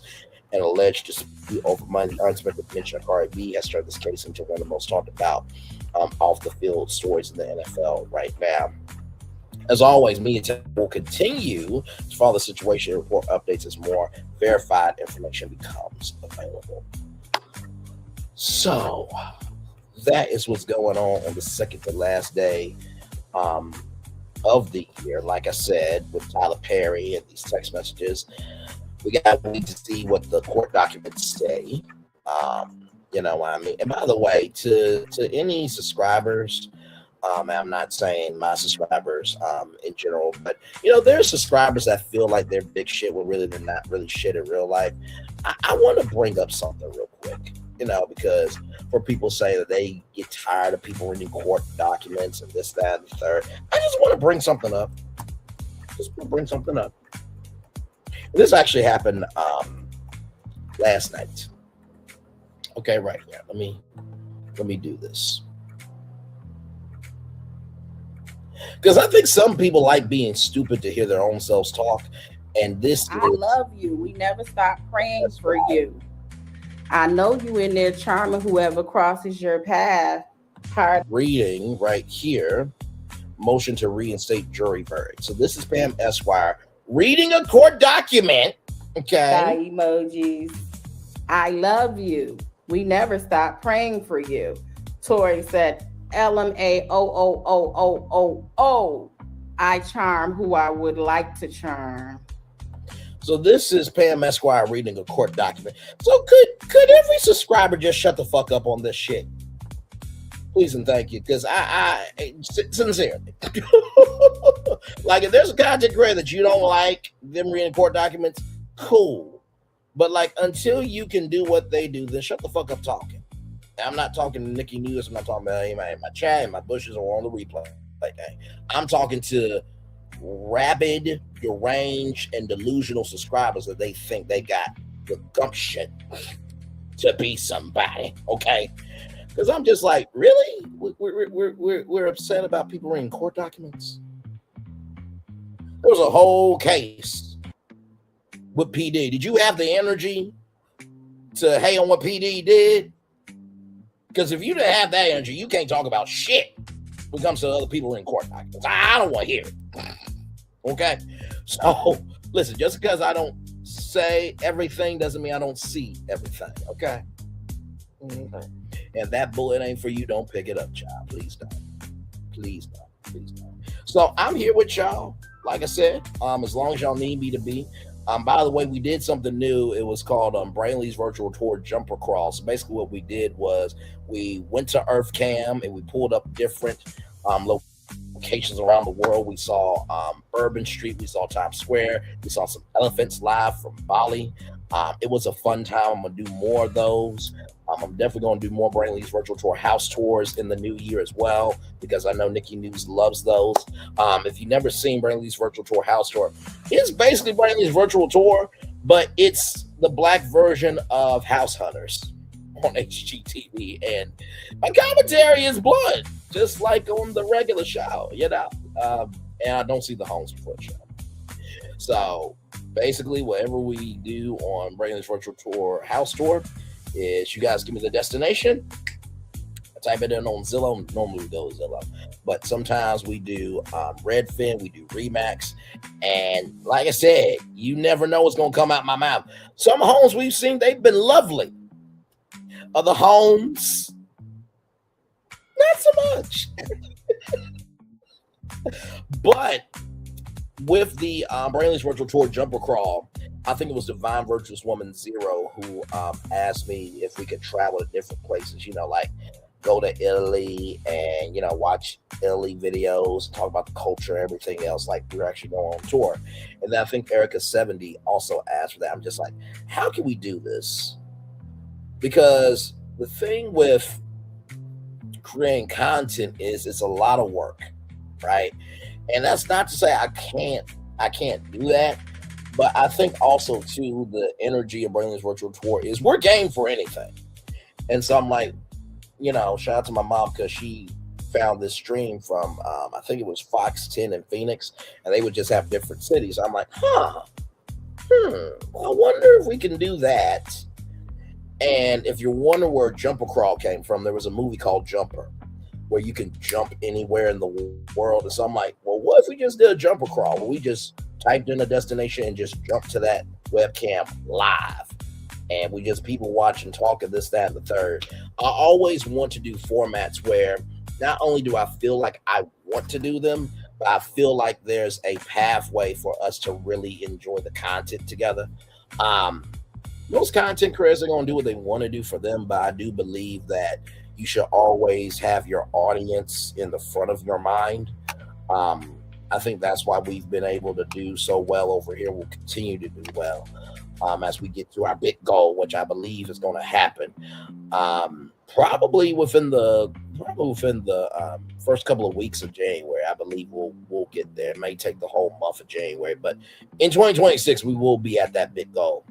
B: and alleged dispute over money, the unexpected mention of Cardi B has turned this case into one of the most talked about off-the-field stories in the NFL right now. As always, Media Tech will continue to follow the situation and report updates as more verified information becomes available. So, that is what's going on the second to last day of the year. Like I said, with Tyler Perry and these text messages, we got to need to see what the court documents say. You know what I mean? And by the way, to any subscribers, I'm not saying my subscribers in general, but there's subscribers that feel like they're big shit when really they're not really shit in real life. I want to bring up something real quick, because for people say that they get tired of people reading court documents and this, that, and the third. I just want to bring something up. This actually happened last night. Okay, right here. Let me do this. Because I think some people like being stupid to hear their own selves talk. And
C: I love you. We never stop praying for you. I know you in there charming whoever crosses your path.
B: Reading right here, motion to reinstate jury verdict. So this is Pam Esquire reading a court document. Okay.
C: Emojis. I love you. We never stop praying for you. Tori said, LMAOOOOO. I charm who I would like to charm.
B: So this is Pam Esquire reading a court document. So could every subscriber just shut the fuck up on this shit? Please and thank you, because I sincerely, like if there's a content creator that you don't like them reading court documents, cool. But like until you can do what they do, then shut the fuck up talking. I'm not talking to Nikki News. I'm not talking about in my chat, in my bushes, or on the replay. I'm talking to rabid, deranged, and delusional subscribers that they think they got the gumption to be somebody. Okay, because I'm just like, really? We're upset about people reading court documents. There was a whole case with PD. Did you have the energy to hate on what PD did? Because if you didn't have that energy, you can't talk about shit when it comes to other people in court documents. I don't want to hear it. Okay? So, listen, just because I don't say everything doesn't mean I don't see everything. Okay? Mm-hmm. And that bullet ain't for you. Don't pick it up, child. Please don't. Please don't. Please don't. So, I'm here with y'all. Like I said, as long as y'all need me to be. By the way, we did something new. It was called Brainley's Virtual Tour Jumper Crawl. So basically what we did was we went to Earth Cam and we pulled up different locations around the world. We saw Bourbon Street. We saw Times Square. We saw some elephants live from Bali. It was a fun time. I'm going to do more of those. I'm definitely going to do more Brainley's Virtual Tour house tours in the new year as well, because I know Nikki News loves those. If you've never seen Brainley's Virtual Tour house tour, it's basically Brainley's Virtual Tour, but it's the black version of House Hunters on HGTV. And my commentary is blunt, just like on the regular show, you know. And I don't see the Homes Before show. So basically, whatever we do on Brainley's Virtual Tour house tour is you guys give me the destination. I type it in on Zillow. Normally we go to Zillow, but sometimes we do Redfin, we do Remax, and like I said, you never know what's gonna come out my mouth. Some homes we've seen, they've been lovely. Other homes, not so much. But with the Brainley's Virtual Tour Jumper Crawl, I think it was Divine Virtuous Woman Zero who asked me if we could travel to different places, you know, like go to Italy and, you know, watch Italy videos, talk about the culture, everything else, like we're actually going on tour. And then I think Erica70 also asked for that. I'm just like, how can we do this? Because the thing with creating content is it's a lot of work, right? And that's not to say I can't do that. But I think also, too, the energy of Brainley's Virtual Tour is we're game for anything. And so I'm like, you know, shout out to my mom because she found this stream from, I think it was Fox 10 in Phoenix, and they would just have different cities. I'm like, I wonder if we can do that. And if you're wondering where Jumper Crawl came from, there was a movie called Jumper where you can jump anywhere in the world. And so I'm like, well, what if we just did a Jumper Crawl where we just typed in a destination and just jump to that webcam live, and we just people watch and talk and this, that, and the third. I always want to do formats where not only do I feel like I want to do them, but I feel like there's a pathway for us to really enjoy the content together. Most content creators are going to do what they want to do for them, but I do believe that you should always have your audience in the front of your mind. I think that's why we've been able to do so well over here. We'll continue to do well as we get to our big goal, which I believe is going to happen probably within the first couple of weeks of January. I believe we'll get there. It may take the whole month of January, but in 2026 we will be at that big goal.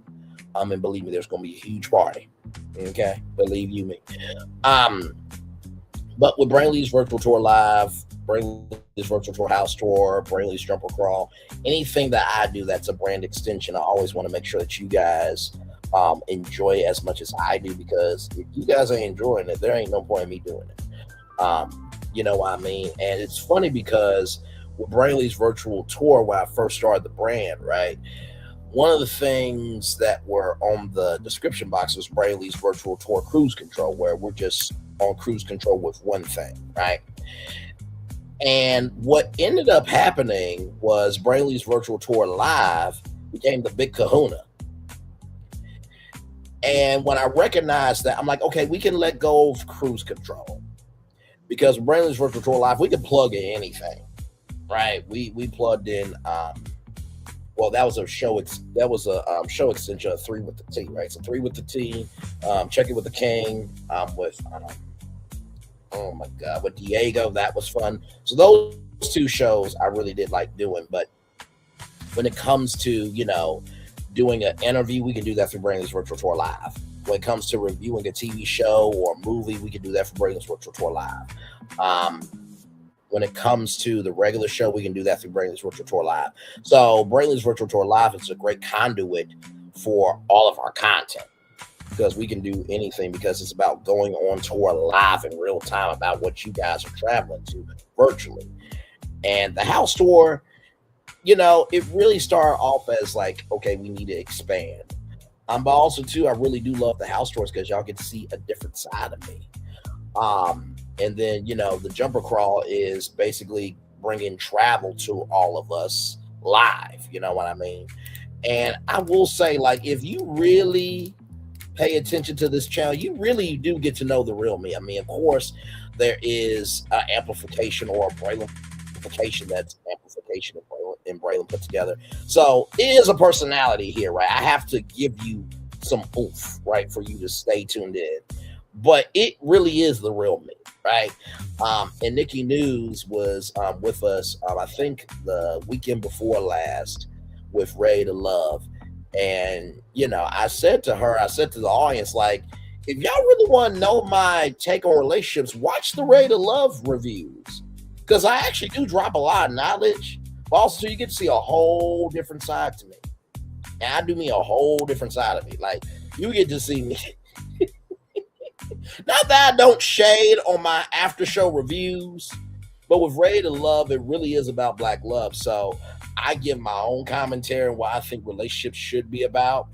B: And believe me, there's going to be a huge party. Okay, believe you me. But with Brainley's Virtual Tour Live, Brainley's Virtual Tour House Tour, Brainley's Jumper Crawl, anything that I do that's a brand extension, I always want to make sure that you guys enjoy it as much as I do, because if you guys ain't enjoying it, there ain't no point in me doing it. You know what I mean? And it's funny because with Brainley's Virtual Tour, when I first started the brand, right, one of the things that were on the description box was Brainley's Virtual Tour Cruise Control, where we're just on cruise control with one thing, right? And what ended up happening was Brainley's Virtual Tour Live became the big kahuna. And when I recognized that, I'm like, okay, we can let go of cruise control, because Brainley's Virtual Tour Live, we can plug in anything, right? We plugged in well, that was a show. That was a show extension of Three with the T, right? So Three with the T, Check It with the King, with oh my God, with Diego, that was fun. So those two shows I really did like doing. But when it comes to doing an interview, we can do that through Brainley's Virtual Tour Live. When it comes to reviewing a TV show or a movie, we can do that for Brainley's Virtual Tour Live. When it comes to the regular show, we can do that through Brainley's Virtual Tour Live. So Brainley's Virtual Tour Live is a great conduit for all of our content because we can do anything because it's about going on tour live in real time about what you guys are traveling to virtually. And the house tour, it really started off as like, okay, we need to expand. But also too, I really do love the house tours because y'all get to see a different side of me. And then, the jumper crawl is basically bringing travel to all of us live. You know what I mean? And I will say, like, if you really pay attention to this channel, you really do get to know the real me. I mean, of course, there is amplification or a Braylon-ification that's amplification and Braylon put together. So it is a personality here, right? I have to give you some oomph, right, for you to stay tuned in. But it really is the real me, right? And Nikki News was with us, I think the weekend before last with Ready to Love. And, I said to the audience, like, if y'all really want to know my take on relationships, watch the Ready to Love reviews. Because I actually do drop a lot of knowledge. But also, you get to see a whole different side to me. And I do me a whole different side of me. Like, you get to see me. Not that I don't shade on my after show reviews, but with Ready to Love, it really is about Black love. So I give my own commentary on what I think relationships should be about.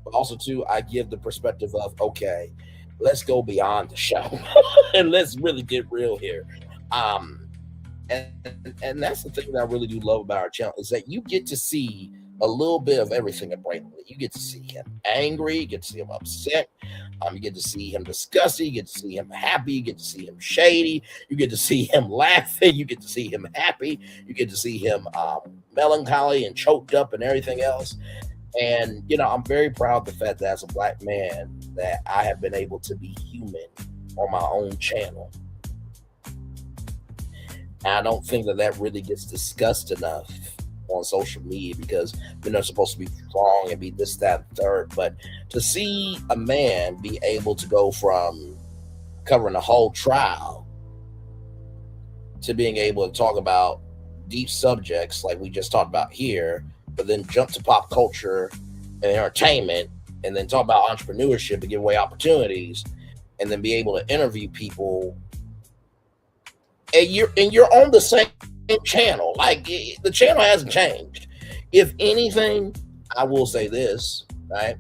B: But also, too, I give the perspective of, okay, let's go beyond the show and let's really get real here. And that's the thing that I really do love about our channel is that you get to see a little bit of everything at Braylon. You get to see him angry, you get to see him upset, you get to see him disgusted, you get to see him happy, you get to see him shady, you get to see him laughing, you get to see him happy, you get to see him melancholy and choked up and everything else. And I'm very proud of the fact that as a Black man that I have been able to be human on my own channel. And I don't think that really gets discussed enough on social media because we're not supposed to be strong and be this, that, and third. But to see a man be able to go from covering the whole trial to being able to talk about deep subjects like we just talked about here, but then jump to pop culture and entertainment and then talk about entrepreneurship and give away opportunities and then be able to interview people and you're on the same channel. Like the channel hasn't changed. If anything, I will say this, right?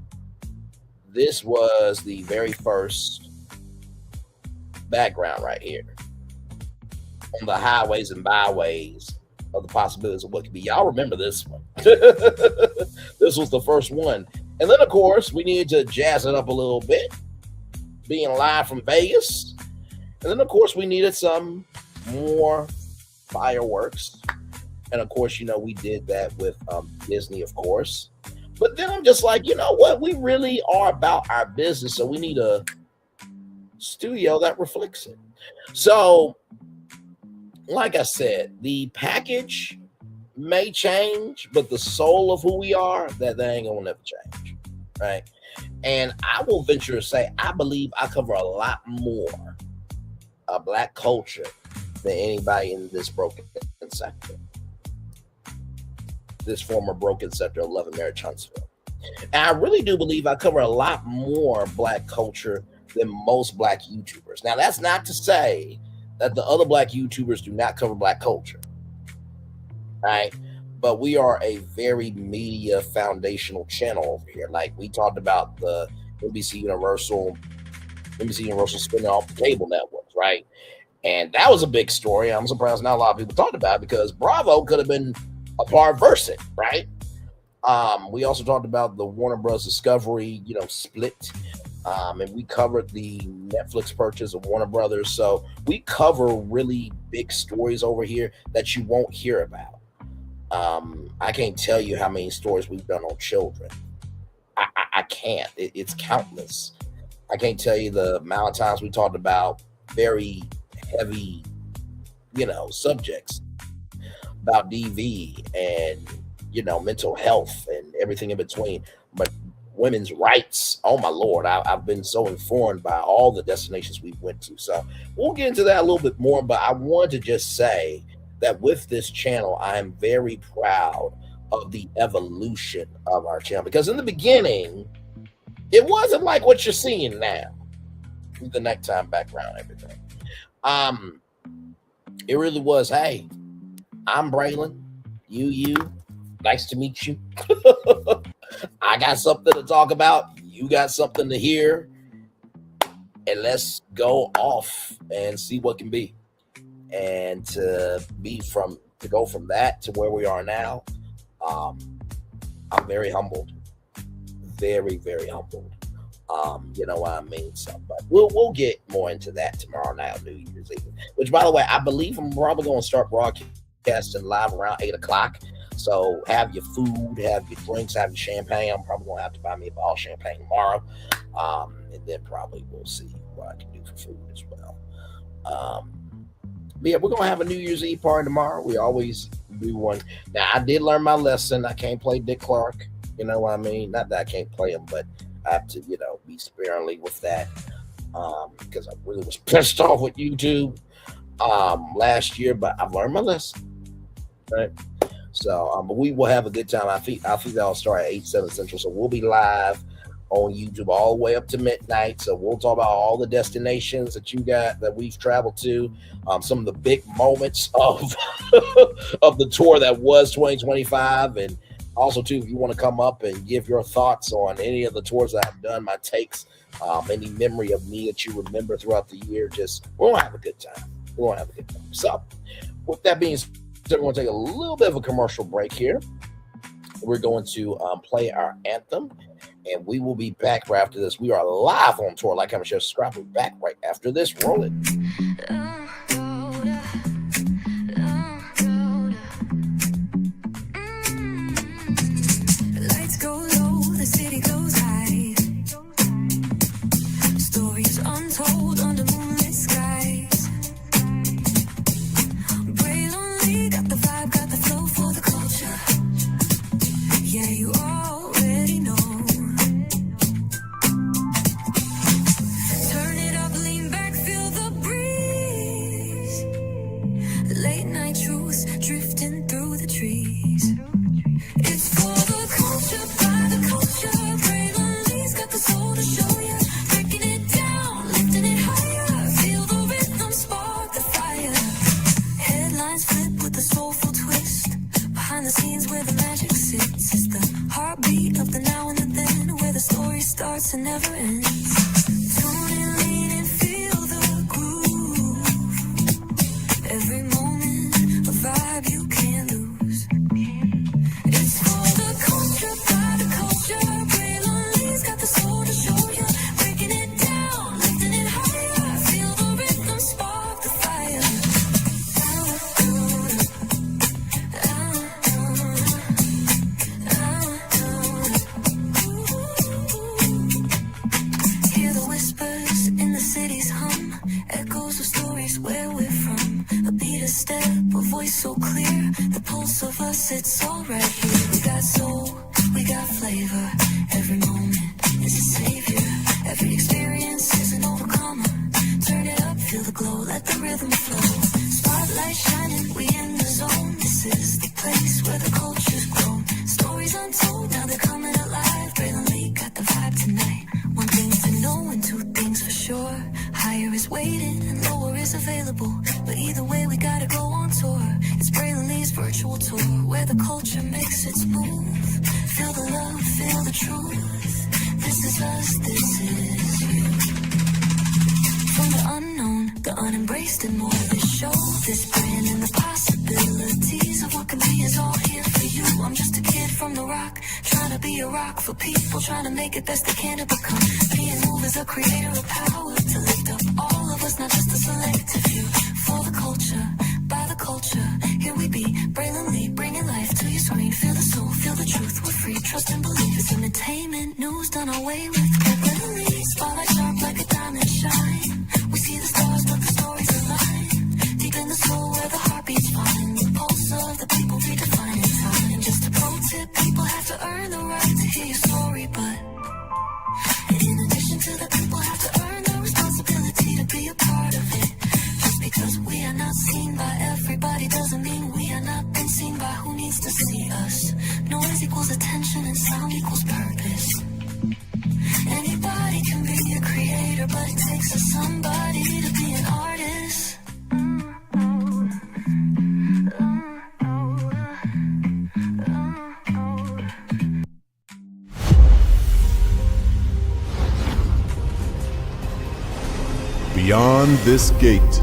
B: This was the very first background right here on the highways and byways of the possibilities of what could be. Y'all remember this one. This was the first one. And then, of course, we needed to jazz it up a little bit, being live from Vegas. And then, of course, we needed some more fireworks. And, of course, we did that with Disney, of course. But then I'm just like, you know what? We really are about our business, so we need a studio that reflects it. So, like I said, the package may change, but the soul of who we are, that ain't gonna never change, right? And I will venture to say, I believe I cover a lot more of Black culture than anybody in this broken sector, this former broken sector of Love and Marriage Huntsville. And I really do believe I cover a lot more Black culture than most Black YouTubers. Now, that's not to say that the other Black YouTubers do not cover Black culture, right? But we are a very media foundational channel over here. Like we talked about the NBC Universal spinning off the cable networks, right? And that was a big story. I'm surprised not a lot of people talked about it because Bravo could have been a part versus it, right? We also talked about the Warner Bros. Discovery, split. And we covered the Netflix purchase of Warner Brothers. So we cover really big stories over here that you won't hear about. I can't tell you how many stories we've done on children. I can't. It's countless. I can't tell you the amount of times we talked about very heavy, subjects about DV and mental health and everything in between. But women's rights, oh my lord, I've been so informed by all the destinations we went to. So we'll get into that a little bit more. But I wanted to just say that with this channel, I am very proud of the evolution of our channel, because in the beginning, it wasn't like what you're seeing now, the nighttime background, everything. It really was, hey, I'm Braylon, you, nice to meet you. I got something to talk about, you got something to hear, and let's go off and see what can be. And to go from that to where we are now, I'm very humbled, very, very humbled. You know what I mean? So, but we'll get more into that tomorrow night on New Year's Eve. Which, by the way, I believe I'm probably going to start broadcasting live around 8:00. So have your food, have your drinks, have your champagne. I'm probably going to have to buy me a bottle of champagne tomorrow, and then probably we'll see what I can do for food as well. But yeah, we're going to have a New Year's Eve party tomorrow. We always do one. Now, I did learn my lesson. I can't play Dick Clark. You know what I mean? Not that I can't play him, but I have to, be sparingly with that, because I really was pissed off with YouTube last year, but I've learned my lesson, right? So, but we will have a good time. I think that'll start at 8/7 Central. So we'll be live on YouTube all the way up to midnight. So we'll talk about all the destinations that we've traveled to, some of the big moments of of the tour that was 2025, and also too, if you want to come up and give your thoughts on any of the tours that I've done, my takes, any memory of me that you remember throughout the year, we're gonna have a good time. So, with that being said, we're going to take a little bit of a commercial break here. We're going to play our anthem, and we will be back right after this. We are live on tour. Like, comment, share, subscribe. We're back right after this. Roll it.
A: Lights go low, the city goes high. Stories untold under moonlit skies. Braylon got the vibe, got the flow for the culture. Yeah, you already know. Turn it up, lean back, feel the breeze. Late night truths drifting through the trees. It's for the culture, by the culture. Braylon's got the soul to show ya. Breaking it down, lifting it higher. Feel the rhythm, spark the fire. Headlines flip with a soulful twist. Behind the scenes where the magic sits. It's the heartbeat of the now and the then, where the story starts and never ends. Tune in, lean and feel the groove. Every moment, a vibe you can't lose. It's for the culture, by the culture. Braylon's got the soul to show ya. Breaking it down, lifting it higher. Feel the rhythm, spark the fire. Hear the whispers in the city's hum. Echoes of stories where we're from. A beat, a step, a voice so clear. The pulse of us, it's all right here. We got soul, we got flavor. Every moment is a savior. Every experience is an overcomer. Turn it up, feel the glow, let the rhythm flow. Spotlight shining, we in the zone. This is the place where the culture's grown. Stories untold, now they're coming alive. Braylon Lee got the vibe tonight. One thing to know and two things for sure. Higher is waiting and lower is available. But either way, we gotta go on tour. It's Braylon Lee's virtual tour, where the culture makes it smooth. Feel the love, feel the truth. This is us, this is you. From the unknown, the unembraced and more. This show, this brand and the possibilities of what can be is all here for you. I'm just a kid from the rock, trying to be a rock for people, trying to make it best they can to become. Being moved is a creator of power to lift up all of us, not just a selective few. For the culture, by the culture, here we be, Braylon Lee, bringing life to trust and belief. It's entertainment, news done away with. Literally, spotlight sharp like a diamond shine. We see the stars, but the stories align. Deep in the soul where the heartbeats find. The pulse of the people redefining time. And just a pro tip, people have to earn the right to hear your story, but in addition to that, people have to earn the responsibility to be a part of it. Just because we are not seen by everybody doesn't mean we are not been seen by who needs to see us. Noise equals attention and sound equals purpose. Anybody can be a creator, but it takes a somebody to be an artist.
D: Beyond this gate,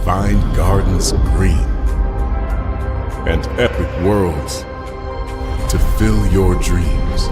D: find gardens green and epic worlds to fill your dreams.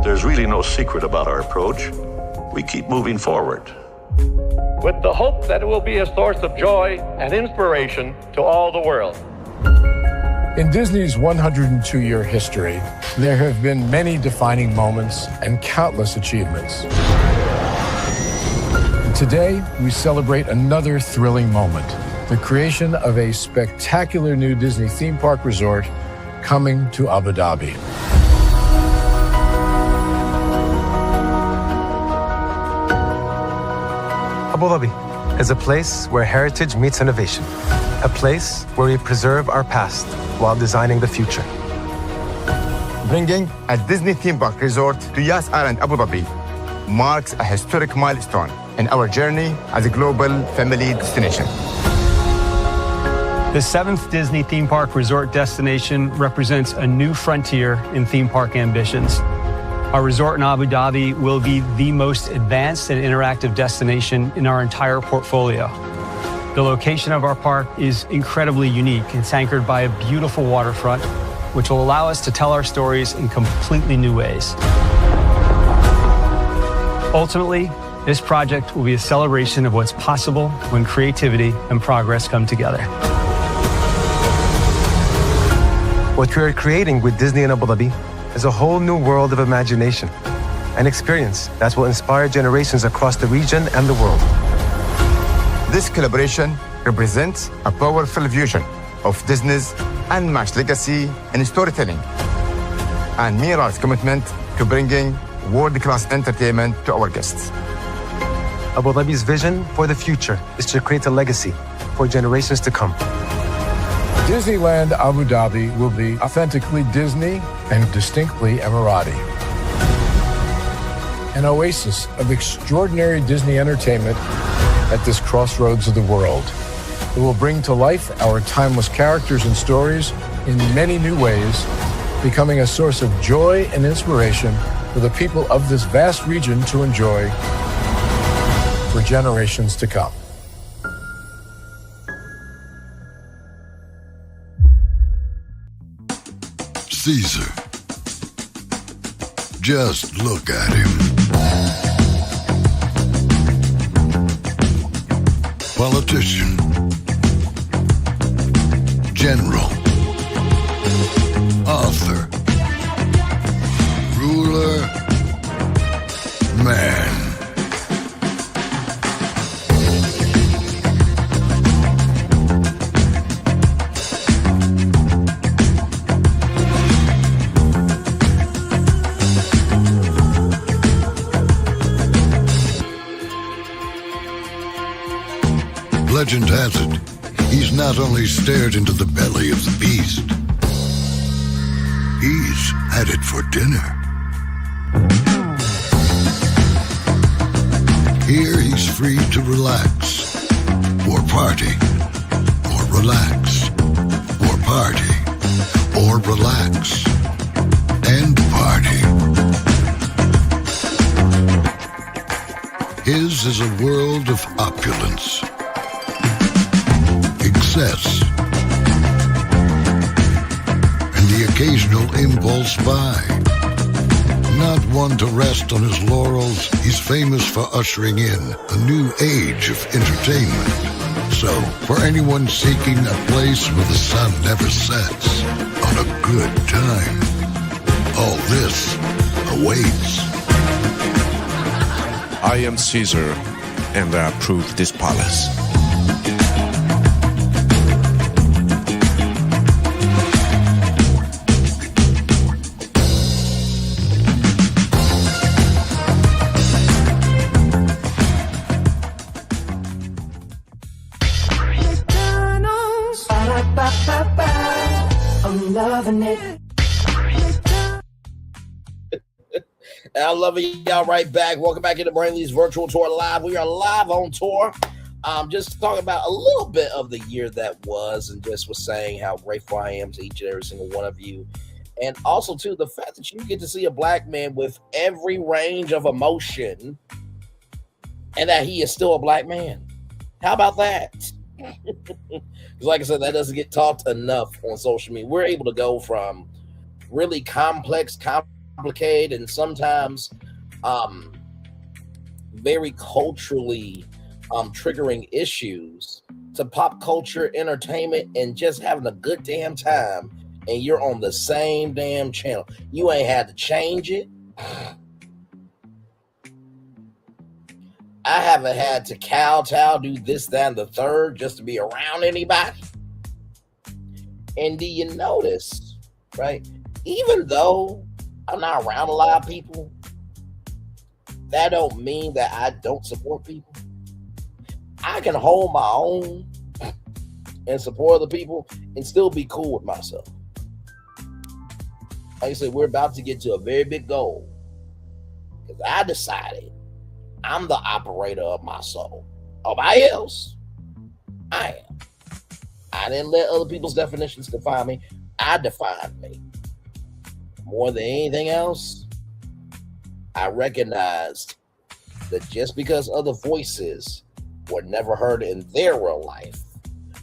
E: There's really no secret about our approach. We keep moving forward.
F: With the hope that it will be a source of joy and inspiration to all the world.
G: In Disney's 102-year history, there have been many defining moments and countless achievements. Today, we celebrate another thrilling moment, the creation of a spectacular new Disney theme park resort coming to Abu Dhabi.
H: Abu Dhabi is a place where heritage meets innovation, a place where we preserve our past while designing the future.
I: Bringing a Disney theme park resort to Yas Island, Abu Dhabi. marks a historic milestone in our journey as a global family destination.
J: The 7th Disney theme park resort destination represents a new frontier in theme park ambitions. Our resort in Abu Dhabi will be the most advanced and interactive destination in our entire portfolio. The location of our park is incredibly unique. It's anchored by a beautiful waterfront, which will allow us to tell our stories in completely new ways. Ultimately, this project will be a celebration of what's possible when creativity and progress come together.
H: What we are creating with Disney in Abu Dhabi is a whole new world of imagination, an experience that will inspire generations across the region and the world.
I: This collaboration represents a powerful fusion of Disney's unmatched legacy in storytelling and Mira's commitment to bringing world-class entertainment to our guests.
H: Abu Dhabi's vision for the future is to create a legacy for generations to come.
G: Disneyland Abu Dhabi will be authentically Disney and distinctly Emirati. An oasis of extraordinary Disney entertainment at this crossroads of the world. It will bring to life our timeless characters and stories in many new ways, becoming a source of joy and inspiration for the people of this vast region to enjoy for generations to come.
K: Caesar. Just look at him. Politician. General. Author. Ruler. Man. Legend has it, he's not only stared into the belly of the beast, he's had it for dinner. Here he's free to relax, or party, or relax, or party, or relax, and party. His is a world of opulence, excess, and the occasional impulse buy. Not one to rest on his laurels, he's famous for ushering in a new age of entertainment. So, for anyone seeking a place where the sun never sets on a good time, all this awaits.
L: I am Caesar, and I approve this palace.
A: I'm loving it.
B: I love it. Y'all right back. Welcome back into Brainley's Virtual Tour Live. We are live on tour. Just talking about a little bit of the year that was, and just was saying how grateful I am to each and every single one of you. And also, too, the fact that you get to see a black man with every range of emotion and that he is still a black man. How about that? Because like I said, that doesn't get taught enough on social media. We're able to go from really complex, complicated, and sometimes very culturally triggering issues to pop culture, entertainment, and just having a good damn time. And you're on the same damn channel. You ain't had to change it. I haven't had to kowtow, do this, that, and the third just to be around anybody. And do you notice, right? Even though I'm not around a lot of people, that don't mean that I don't support people. I can hold my own and support other people and still be cool with myself. Like I said, we're about to get to a very big goal. Because I decided I'm the operator of my soul. Nobody else. I am. I didn't let other people's definitions define me. I defined me. More than anything else, I recognized that just because other voices were never heard in their real life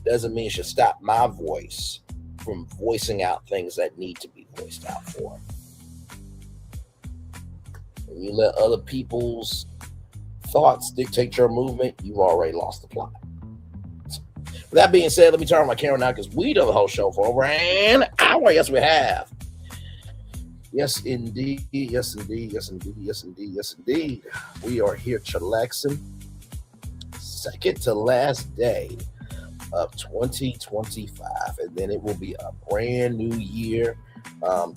B: doesn't mean it should stop my voice from voicing out things that need to be voiced out for. When you let other people's thoughts dictate your movement, you've already lost the plot. With that being said, let me turn on my camera now because we done the whole show for over an hour. Yes, we have. Yes, indeed. Yes, indeed. Yes, indeed. Yes, indeed. Yes, indeed. We are here chillaxing. Second to last day of 2025. And then it will be a brand new year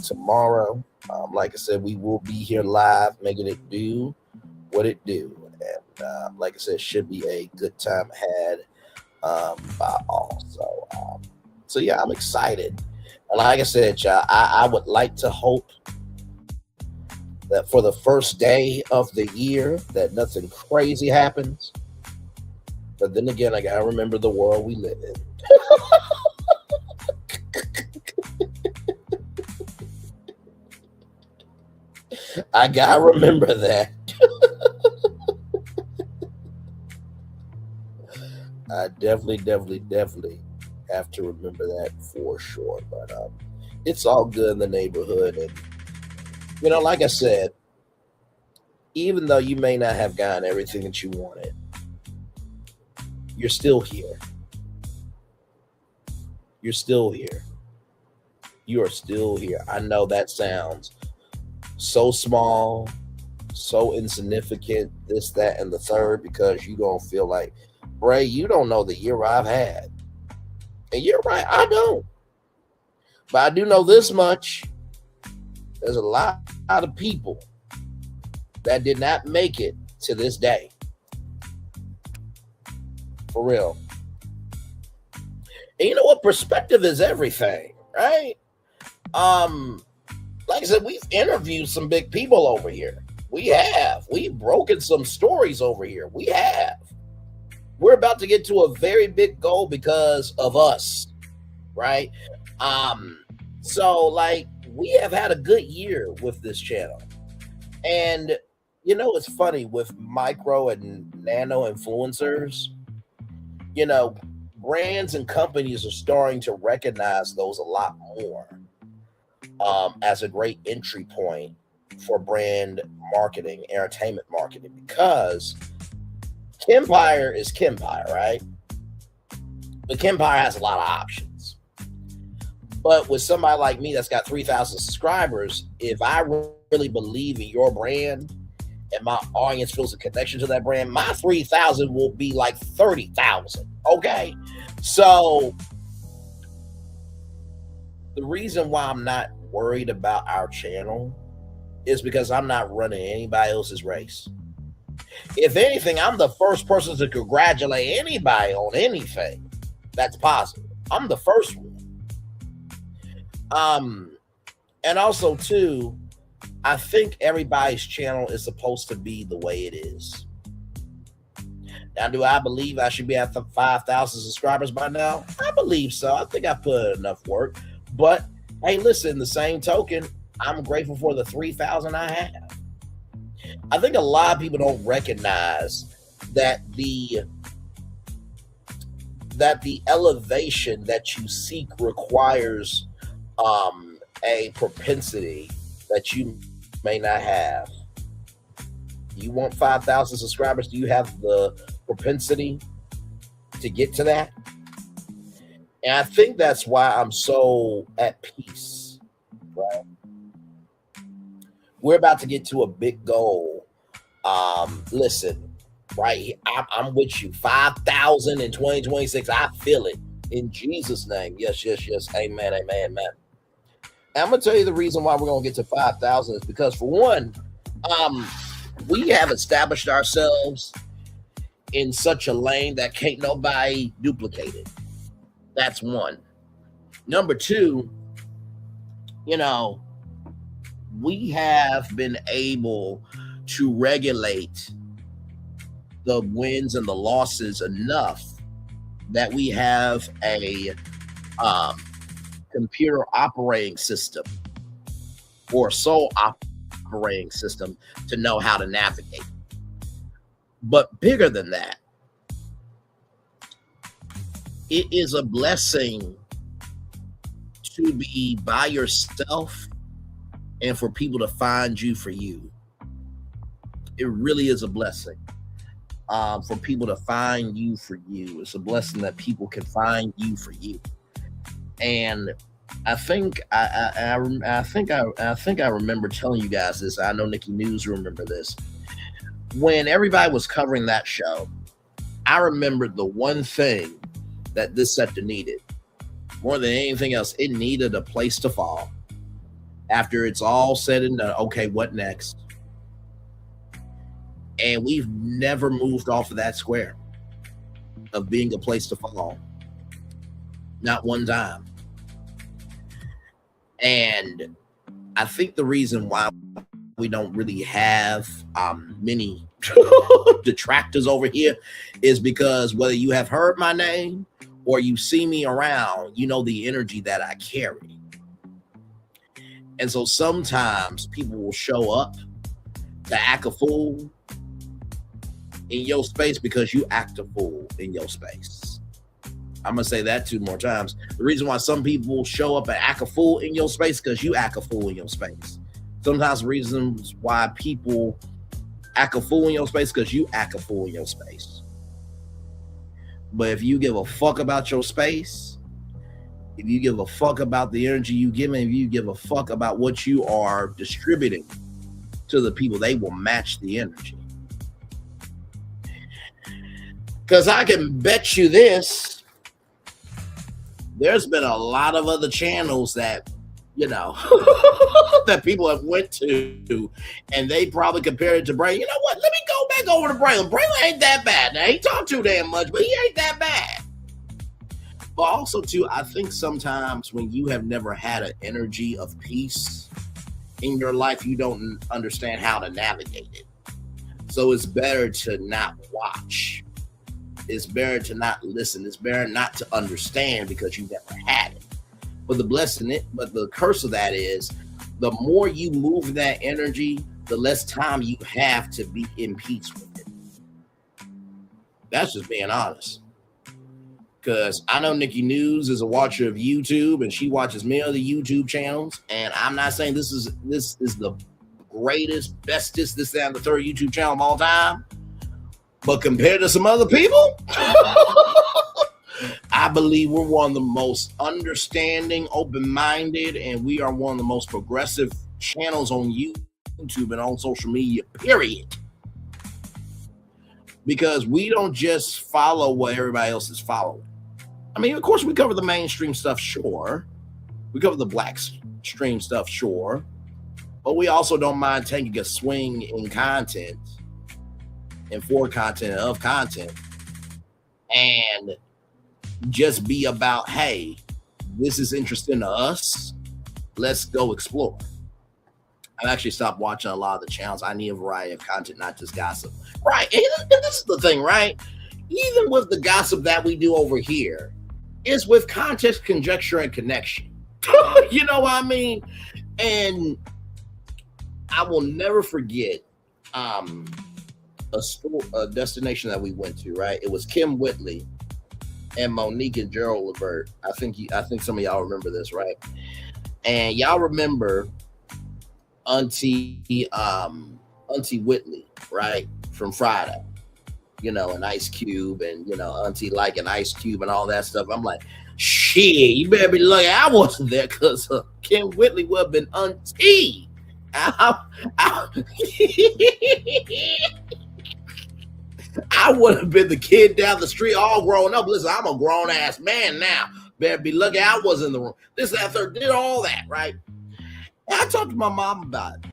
B: tomorrow. Like I said, we will be here live making it do what it do. And like I said, should be a good time had by all. So yeah, I'm excited. And like I said, y'all, I would like to hope that for the first day of the year that nothing crazy happens. But then again, I gotta remember the world we live in. I gotta remember that. I definitely have to remember that for sure. But it's all good in the neighborhood. And, you know, like I said, even though you may not have gotten everything that you wanted, you're still here. You're still here. You are still here. I know that sounds so small, so insignificant, this, that, and the third, because you're going to feel like, Bray, you don't know the year I've had. And you're right, I don't. But I do know this much. There's a lot of people that did not make it to this day. For real. And you know what? Perspective is everything, right? Like I said, we've interviewed some big people over here. We have. We've broken some stories over here. We have. We're about to get to a very big goal because of us, right? So like we have had a good year with this channel. And you know, it's funny with micro and nano influencers, you know, brands and companies are starting to recognize those a lot more as a great entry point for brand marketing, entertainment marketing, because Kempire is Kempire, right? But Kempire has a lot of options. But with somebody like me that's got 3,000 subscribers, if I really believe in your brand and my audience feels a connection to that brand, my 3,000 will be like 30,000. Okay? So the reason why I'm not worried about our channel is because I'm not running anybody else's race. If anything, I'm the first person to congratulate anybody on anything that's positive. I'm the first one. And also too, I think everybody's channel is supposed to be the way it is. Now, do I believe I should be at 5,000 subscribers by now? I believe so. I think I put enough work. But hey, listen, the same token, I'm grateful for the 3,000 I have. I think a lot of people don't recognize that the elevation that you seek requires a propensity that you may not have. You want 5,000 subscribers? Do you have the propensity to get to that? And I think that's why I'm so at peace, right? We're about to get to a big goal. Listen, right? I'm with you. 5,000 in 2026. I feel it in Jesus' name. Yes. Amen. And I'm gonna tell you the reason why we're gonna get to 5,000 is because, for one, we have established ourselves in such a lane that can't nobody duplicate it. That's one. Number two, you know, we have been able to regulate the wins and the losses enough that we have a computer operating system or soul operating system to know how to navigate. But bigger than that, it is a blessing to be by yourself and for people to find you for you. It really is a blessing for people to find you for you. It's a blessing that people can find you for you. And I think I remember telling you guys this. I know Nikki News remember this. When everybody was covering that show, I remembered the one thing that this sector needed more than anything else. It needed a place to fall after it's all said and done. Okay, what next? And we've never moved off of that square of being a place to fall. Not one time. And I think the reason why we don't really have many detractors over here is because whether you have heard my name or you see me around, you know the energy that I carry. And so sometimes people will show up to act a fool in your space because you act a fool in your space. I'm going to say that 2 more times. The reason why some people show up and act a fool in your space because you act a fool in your space. Sometimes the reasons why people act a fool in your space because you act a fool in your space. But if you give a fuck about your space, if you give a fuck about the energy you give, and if you give a fuck about what you are distributing to the people, they will match the energy. Because I can bet you this, there's been a lot of other channels that, you know, that people have went to, and they probably compared it to Braylon. You know what? Let me go back over to Braylon. Braylon ain't that bad. Now, he talked too damn much, but he ain't that bad. But also, too, I think sometimes when you have never had an energy of peace in your life, you don't understand how to navigate it. So it's better to not watch. It's better to not listen. It's better not to understand because you never had it. But the curse of that is the more you move that energy, the less time you have to be in peace with it. That's just being honest. Because I know Nikki News is a watcher of YouTube and she watches many other YouTube channels. And I'm not saying this is the greatest, bestest, this, that, and the third YouTube channel of all time. But compared to some other people, I believe we're one of the most understanding, open-minded, and we are one of the most progressive channels on YouTube and on social media, period. Because we don't just follow what everybody else is following. I mean, of course, we cover the mainstream stuff, sure. We cover the black stream stuff, sure. But we also don't mind taking a swing in content and for content and of content and just be about, hey, this is interesting to us. Let's go explore. I've actually stopped watching a lot of the channels. I need a variety of content, not just gossip. Right. And this is the thing, right? Even with the gossip that we do over here, it's with context, conjecture, and connection. You know what I mean? And I will never forget a destination that we went to, right? It was Kim Whitley and Monique and Gerald Levert. I think some of y'all remember this, right? And y'all remember Auntie Whitley, right? From Friday, you know, an Ice Cube and, you know, Auntie like an Ice Cube and all that stuff. I'm like, shit, you better be lucky I wasn't there because Kim Whitley would have been Auntie. I would have been the kid down the street all grown up. Listen, I'm a grown ass man now. Better be lucky I was in the room. This, that, third, did all that, right? And I talked to my mom about it.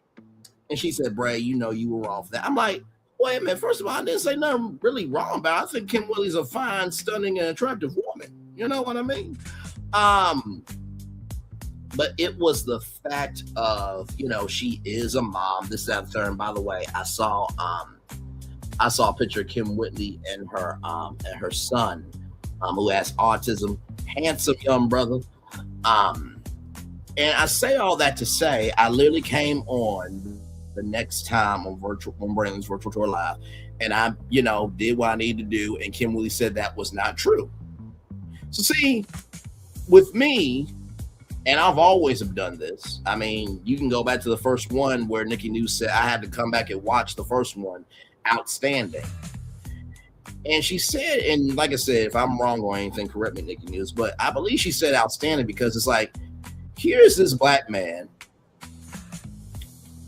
B: And she said, Bray, you know you were wrong for that. I'm like, wait a minute. First of all, I didn't say nothing really wrong about it. I think Kim Whitley's a fine, stunning, and attractive woman. You know what I mean? But it was the fact of, she is a mom, this, that, third. And by the way, I saw a picture of Kim Whitley and her son, who has autism, handsome young brother. And I say all that to say, I literally came on the next time on Brandon's Virtual Tour Live, and I, did what I needed to do, and Kim Whitley said that was not true. So see, with me, and I've always have done this. I mean, you can go back to the first one where Nikki News said I had to come back and watch the first one. Outstanding. And she said, and like I said, if I'm wrong or anything, correct me, Nikki News, but I believe she said outstanding because it's like, here's this black man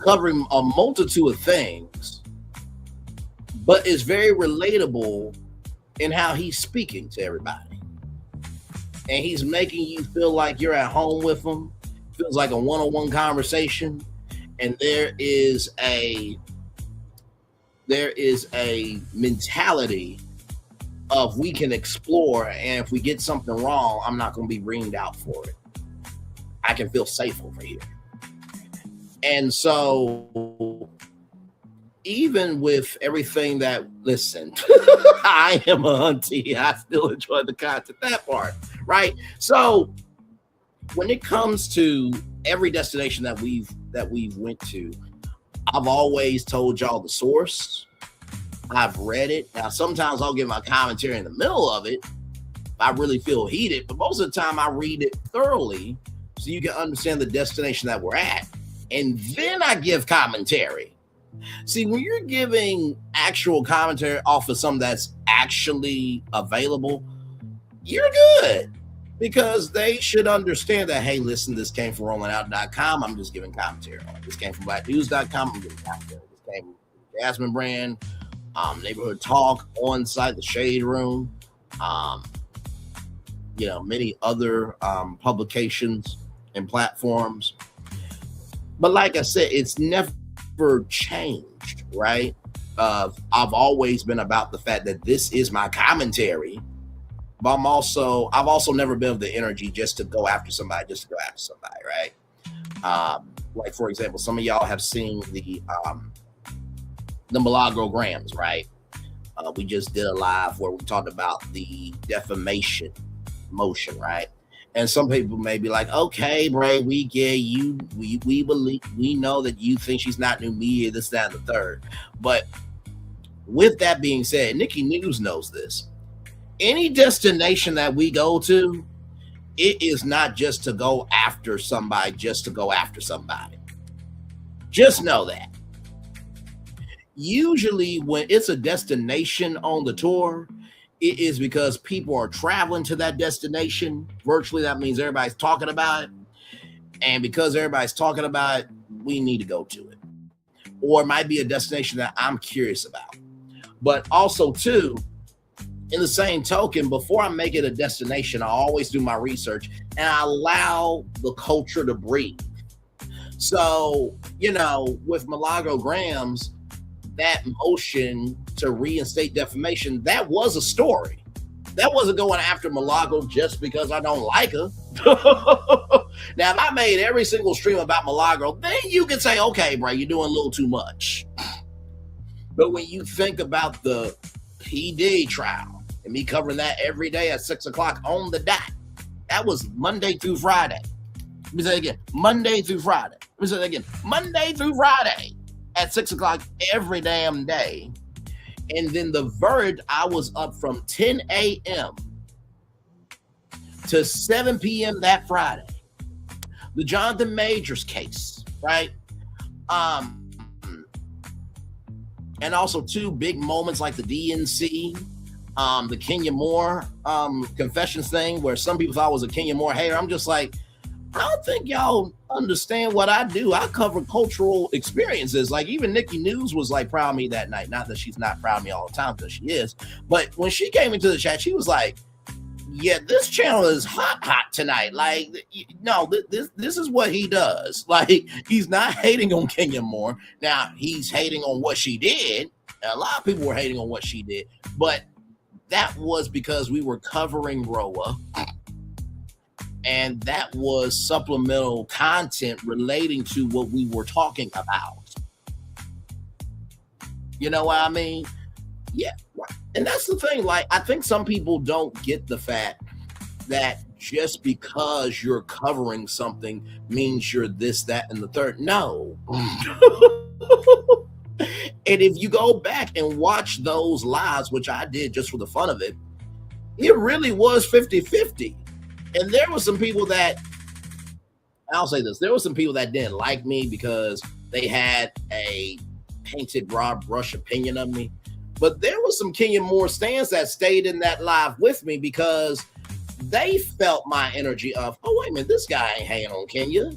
B: covering a multitude of things, but is very relatable in how he's speaking to everybody. And he's making you feel like you're at home with him. Feels like a one-on-one conversation. And there is a mentality of we can explore, and if we get something wrong, I'm not going to be reamed out for it. I can feel safe over here. And so even with everything that, listen, I am a hunty. I still enjoy the content, that part, right? So when it comes to every destination that we've went to, I've always told y'all the source. I've read it. Now, sometimes I'll give my commentary in the middle of it if I really feel heated, but most of the time I read it thoroughly so you can understand the destination that we're at. And then I give commentary. See, when you're giving actual commentary off of something that's actually available, you're good. Because they should understand that, hey, listen, this came from rollingout.com. I'm just giving commentary on it. This came from blacknews.com. I'm giving commentary. This came from Jasmine Brand, Neighborhood Talk, On Site, The Shade Room, many other publications and platforms. But like I said, it's never changed, right? I've always been about the fact that this is my commentary. But I've also never been of the energy just to go after somebody, right? Like, for example, some of y'all have seen the Milagro-grams, right? We just did a live where we talked about the defamation motion, right? And some people may be like, okay, Bray, we get you. We believe, we know that you think she's not new media, this, that, and the third. But with that being said, Nikki News knows this. Any destination that we go to, it is not just to go after somebody, just to go after somebody. Just know that. Usually when it's a destination on the tour, it is because people are traveling to that destination. Virtually, that means everybody's talking about it. And because everybody's talking about it, we need to go to it. Or it might be a destination that I'm curious about. But also, too, in the same token, before I make it a destination, I always do my research and I allow the culture to breathe. So, with Milagro-grams, that motion to reinstate defamation, that was a story. That wasn't going after Milagro just because I don't like her. Now, if I made every single stream about Milagro, then you can say, okay, bro, you're doing a little too much. But when you think about the PD trial and me covering that every day at 6 o'clock on the dot, that was Monday through Friday. Let me say it again, Monday through Friday. Let me say it again, Monday through Friday at 6 o'clock every damn day. And then the verdict, I was up from 10 a.m. to 7 p.m. that Friday. The Jonathan Majors case, right? And also two big moments like the DNC, the Kenya Moore confessions thing, where some people thought I was a Kenya Moore hater. I'm just like, I don't think y'all understand what I do. I cover cultural experiences. Like even Nikki News was like proud of me that night. Not that she's not proud of me all the time, because she is. But when she came into the chat, she was like, yeah, this channel is hot tonight. Like, no, this is what he does. Like, he's not hating on Kenya Moore. Now, he's hating on what she did. A lot of people were hating on what she did. But that was because we were covering Roa. and that was supplemental content relating to what we were talking about. You know what I mean? Yeah. And that's the thing. Like, I think some people don't get the fact that just because you're covering something means you're this, that, and the third. No. And if you go back and watch those lives, which I did just for the fun of it, it really was 50-50. And there were some people that, I'll say this, there were some people that didn't like me because they had a painted broad brush opinion of me. But there were some Kenyon Moore stands that stayed in that live with me because they felt my energy of, oh, wait a minute, this guy ain't hanging on Kenya.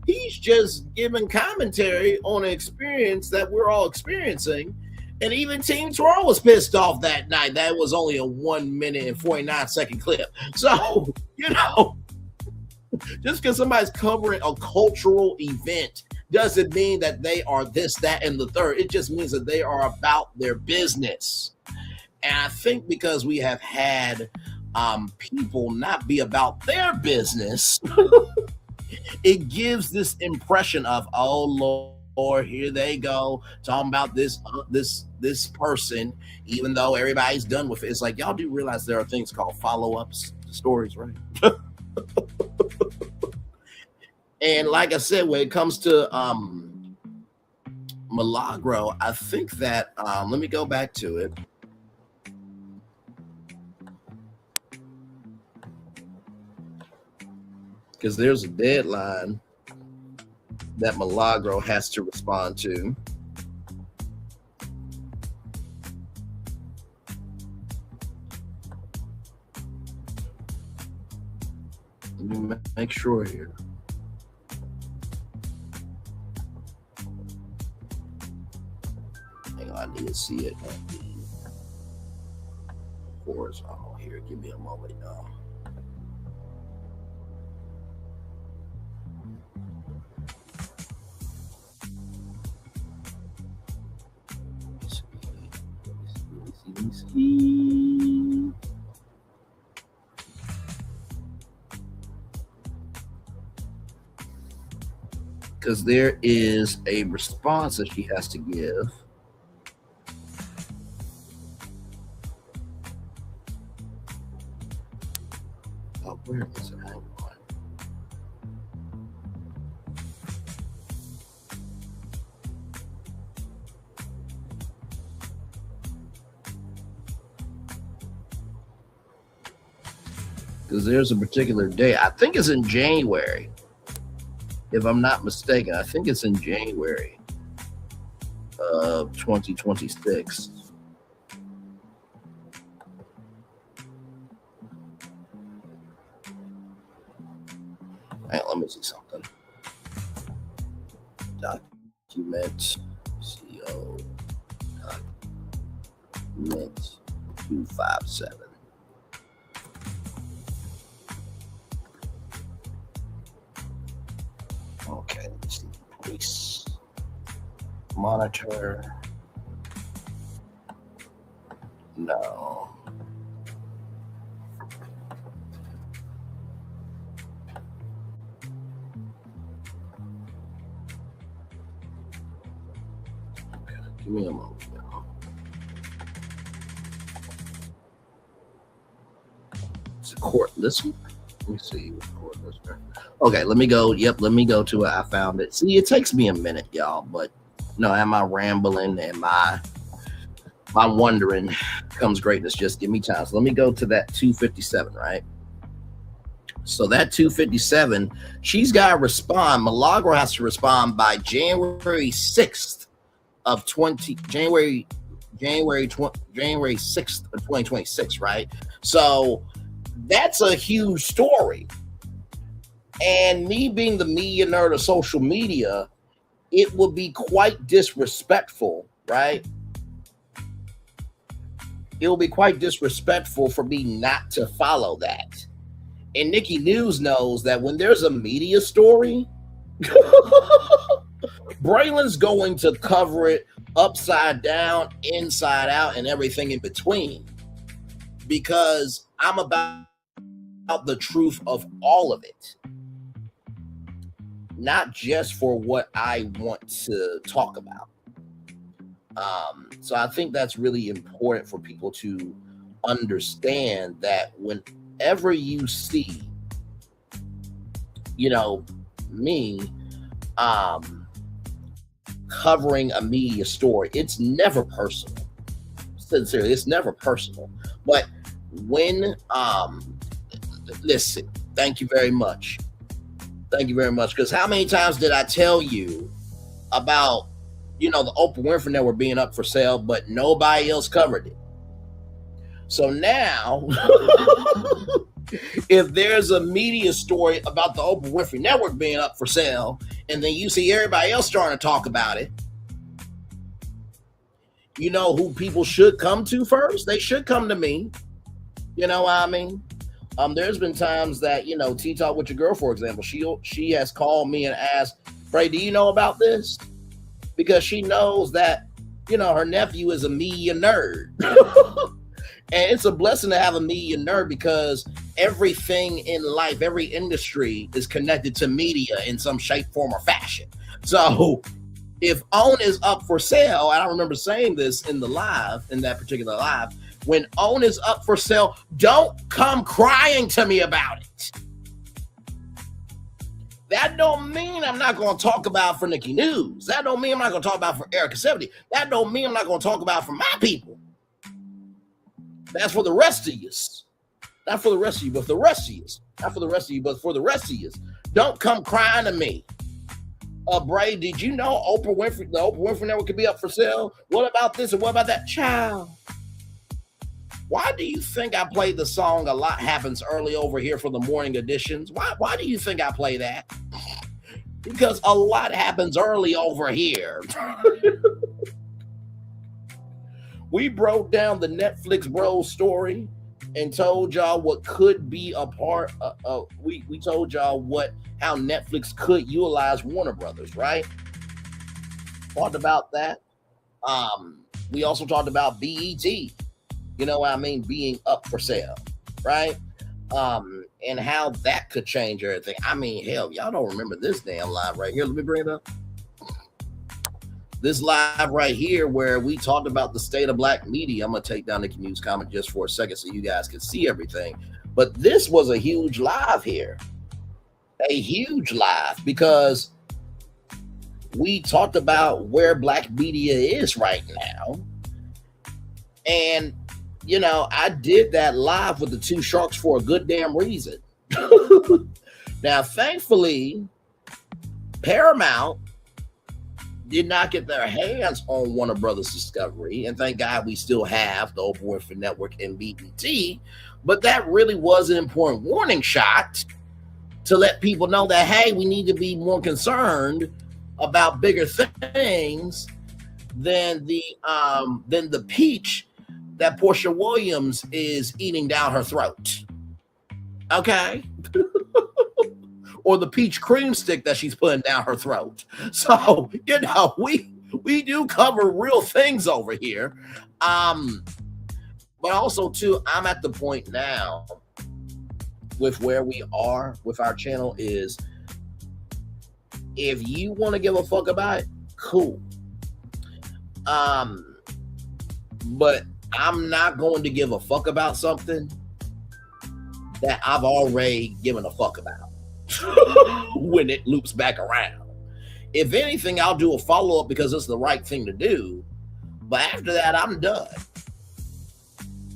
B: He's just giving commentary on an experience that we're all experiencing. And even Team Twirl was pissed off that night. That was only a 1 minute and 49-second clip. So, you know, just because somebody's covering a cultural event doesn't mean that they are this, that, and the third. It just means that they are about their business. And I think because we have had people not be about their business, it gives this impression of, oh Lord, here they go talking about this person, even though everybody's done with it. It's like, y'all do realize there are things called follow-ups stories, right? And like I said, when it comes to Milagro, I think that let me go back to it. Because there's a deadline that Milagro has to respond to. Let me make sure here. Hang on, I need to see it on the horizontal here. Give me a moment now. Let me see. Because there is a response that she has to give. Oh, where is it? Hang on. Because there's a particular day. I think it's in January. If I'm not mistaken, I think it's in January of 2026. Hey, let me see something. Document CO document 257. Okay, let's see. Police monitor. No. Okay, give me a moment now. It's a court listener. Let me see what court listener. Okay, let me go. Yep, let me go to it. I found it. See, it takes me a minute, y'all, but no, am I rambling? Am I wondering? Comes greatness. Just give me time. So let me go to that 257, right? So that 257, she's got to respond. Milagro has to respond by January 6th of 2026, right? So that's a huge story. And me being the media nerd of social media, it would be quite disrespectful, right? It will be quite disrespectful for me not to follow that. And Nikki News knows that when there's a media story, Braylon's going to cover it upside down, inside out, and everything in between. Because I'm about the truth of all of it, not just for what I want to talk about. So I think that's really important for people to understand that whenever you see, me covering a media story, it's never personal. Sincerely, it's never personal. But when listen, thank you very much. Because how many times did I tell you about the Oprah Winfrey Network being up for sale, but nobody else covered it? So now if there's a media story about the Oprah Winfrey Network being up for sale, and then you see everybody else starting to talk about it, you know who people should come to first? They should come to me. You know what I mean? There's been times that, Tea Talk with Your Girl, for example, she has called me and asked, Bray, do you know about this? Because she knows that, her nephew is a media nerd. And it's a blessing to have a media nerd, because everything in life, every industry is connected to media in some shape, form, or fashion. So if OWN is up for sale, and I remember saying this in that particular live, when OWN is up for sale, don't come crying to me about it. That don't mean I'm not going to talk about for Nikki News. That don't mean I'm not going to talk about for Erica 70. That don't mean I'm not going to talk about for my people. That's for the rest of you. Not for the rest of you, but for the rest of you. Not for the rest of you, but for the rest of you. Don't come crying to me. Bray, did you know the Oprah Winfrey Network could be up for sale? What about this and what about that? Child. Why do you think I played the song A Lot Happens Early over here for the morning editions? Why do you think I play that? Because a lot happens early over here. We broke down the Netflix Bros story and told y'all what could be a part of, we told y'all how Netflix could utilize Warner Brothers, right? Talked about that. We also talked about BET, being up for sale, right? And how that could change everything. I mean, hell, y'all don't remember this damn live right here. Let me bring it up. This live right here where we talked about the state of black media. I'm going to take down the news comment just for a second so you guys can see everything. But this was a huge live here. A huge live, because we talked about where black media is right now. And, I did that live with the two sharks for a good damn reason. Now, thankfully, Paramount did not get their hands on Warner Brothers Discovery, and thank God we still have the Oprah Winfrey Network and BET. But that really was an important warning shot to let people know that, hey, we need to be more concerned about bigger things than the peach that Portia Williams is eating down her throat. Okay. Or the peach cream stick that she's putting down her throat. So, we do cover real things over here. But also, too, I'm at the point now with where we are with our channel is, if you want to give a fuck about it, cool. But I'm not going to give a fuck about something that I've already given a fuck about. When it loops back around. If anything, I'll do a follow-up because it's the right thing to do. But after that, I'm done.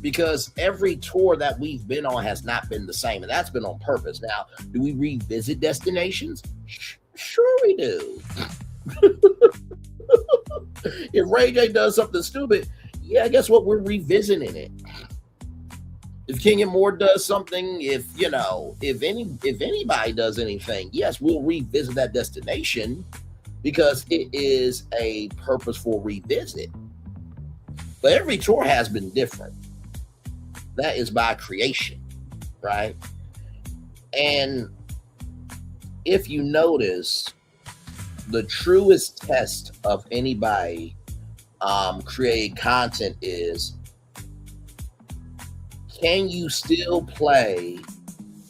B: Because every tour that we've been on has not been the same, and that's been on purpose. Now, do we revisit destinations? Sure we do. If Ray J does something stupid, yeah, guess what? We're revisiting it. If King and Moore does something, if anybody does anything, yes, we'll revisit that destination because it is a purposeful revisit. But every tour has been different. That is by creation, right? And if you notice, the truest test of anybody creating content is, can you still play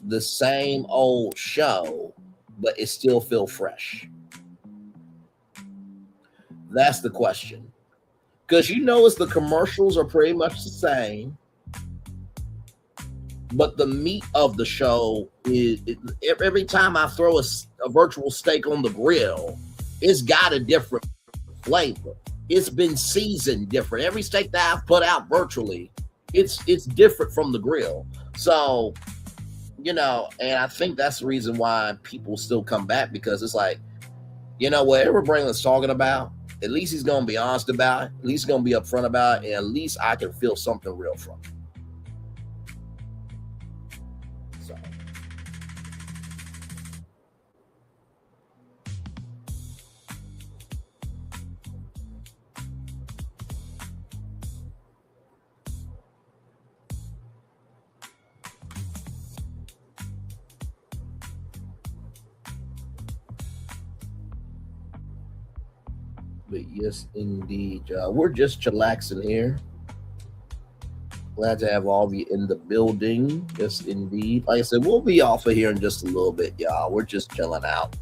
B: the same old show, but it still feel fresh? That's the question. Because you notice the commercials are pretty much the same, but the meat of the show is every time I throw a virtual steak on the grill, it's got a different flavor. It's been seasoned different. Every steak that I've put out virtually, it's different from the grill. So, and I think that's the reason why people still come back, because it's like, whatever Braylon's talking about, at least he's going to be honest about it. At least he's going to be upfront about it. And at least I can feel something real from it. So. But yes, indeed. We're just chillaxing here. Glad to have all of you in the building. Yes, indeed. Like I said, we'll be off of here in just a little bit, y'all. We're just chilling out.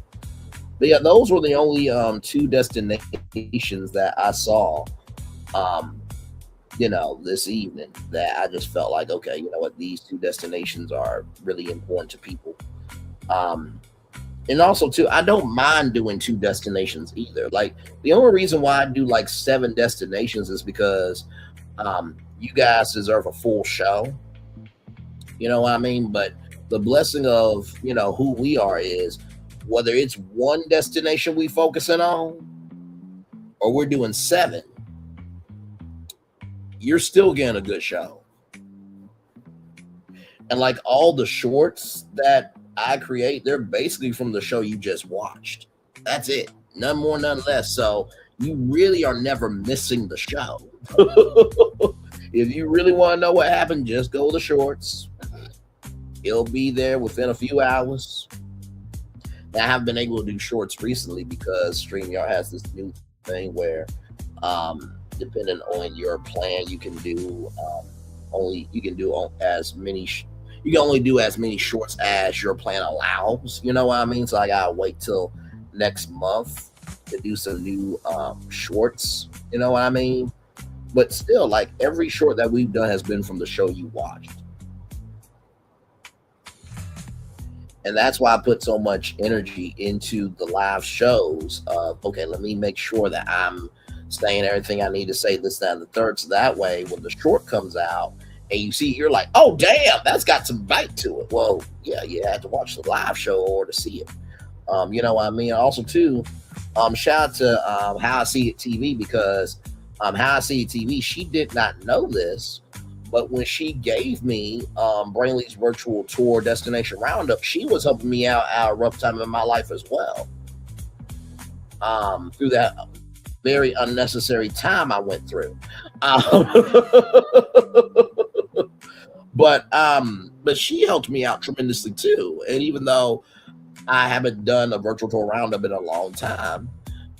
B: But yeah, those were the only 2 destinations that I saw, this evening, that I just felt like, okay, you know what? These 2 destinations are really important to people. And also, too, I don't mind doing 2 destinations either. Like, the only reason why I do like 7 destinations is because you guys deserve a full show. You know what I mean? But the blessing of, who we are is whether it's 1 destination we focusing on or we're doing 7, you're still getting a good show. And like all the shorts that I create, they're basically from the show you just watched. That's it. None more, none less. So you really are never missing the show. If you really want to know what happened, just go to shorts. It'll be there within a few hours. Now, I haven't been able to do shorts recently because StreamYard has this new thing where, depending on your plan, you can do as many. You can only do as many shorts as your plan allows. You know what I mean? So I gotta wait till next month to do some new shorts. You know what I mean? But still, like, every short that we've done has been from the show you watched. And that's why I put so much energy into the live shows of, okay, let me make sure that I'm saying everything I need to say, this, that, and the third. So that way, when the short comes out and you see, you're like, oh, damn, that's got some bite to it. Well, yeah, you had to watch the live show or to see it. You know what I mean? Also, too, shout out to How I See It TV, because How I See It TV, she did not know this, but when she gave me Brainley's virtual tour destination roundup, she was helping me out at a rough time in my life as well. Through that very unnecessary time I went through. But she helped me out tremendously too. And even though I haven't done a virtual tour roundup in a long time,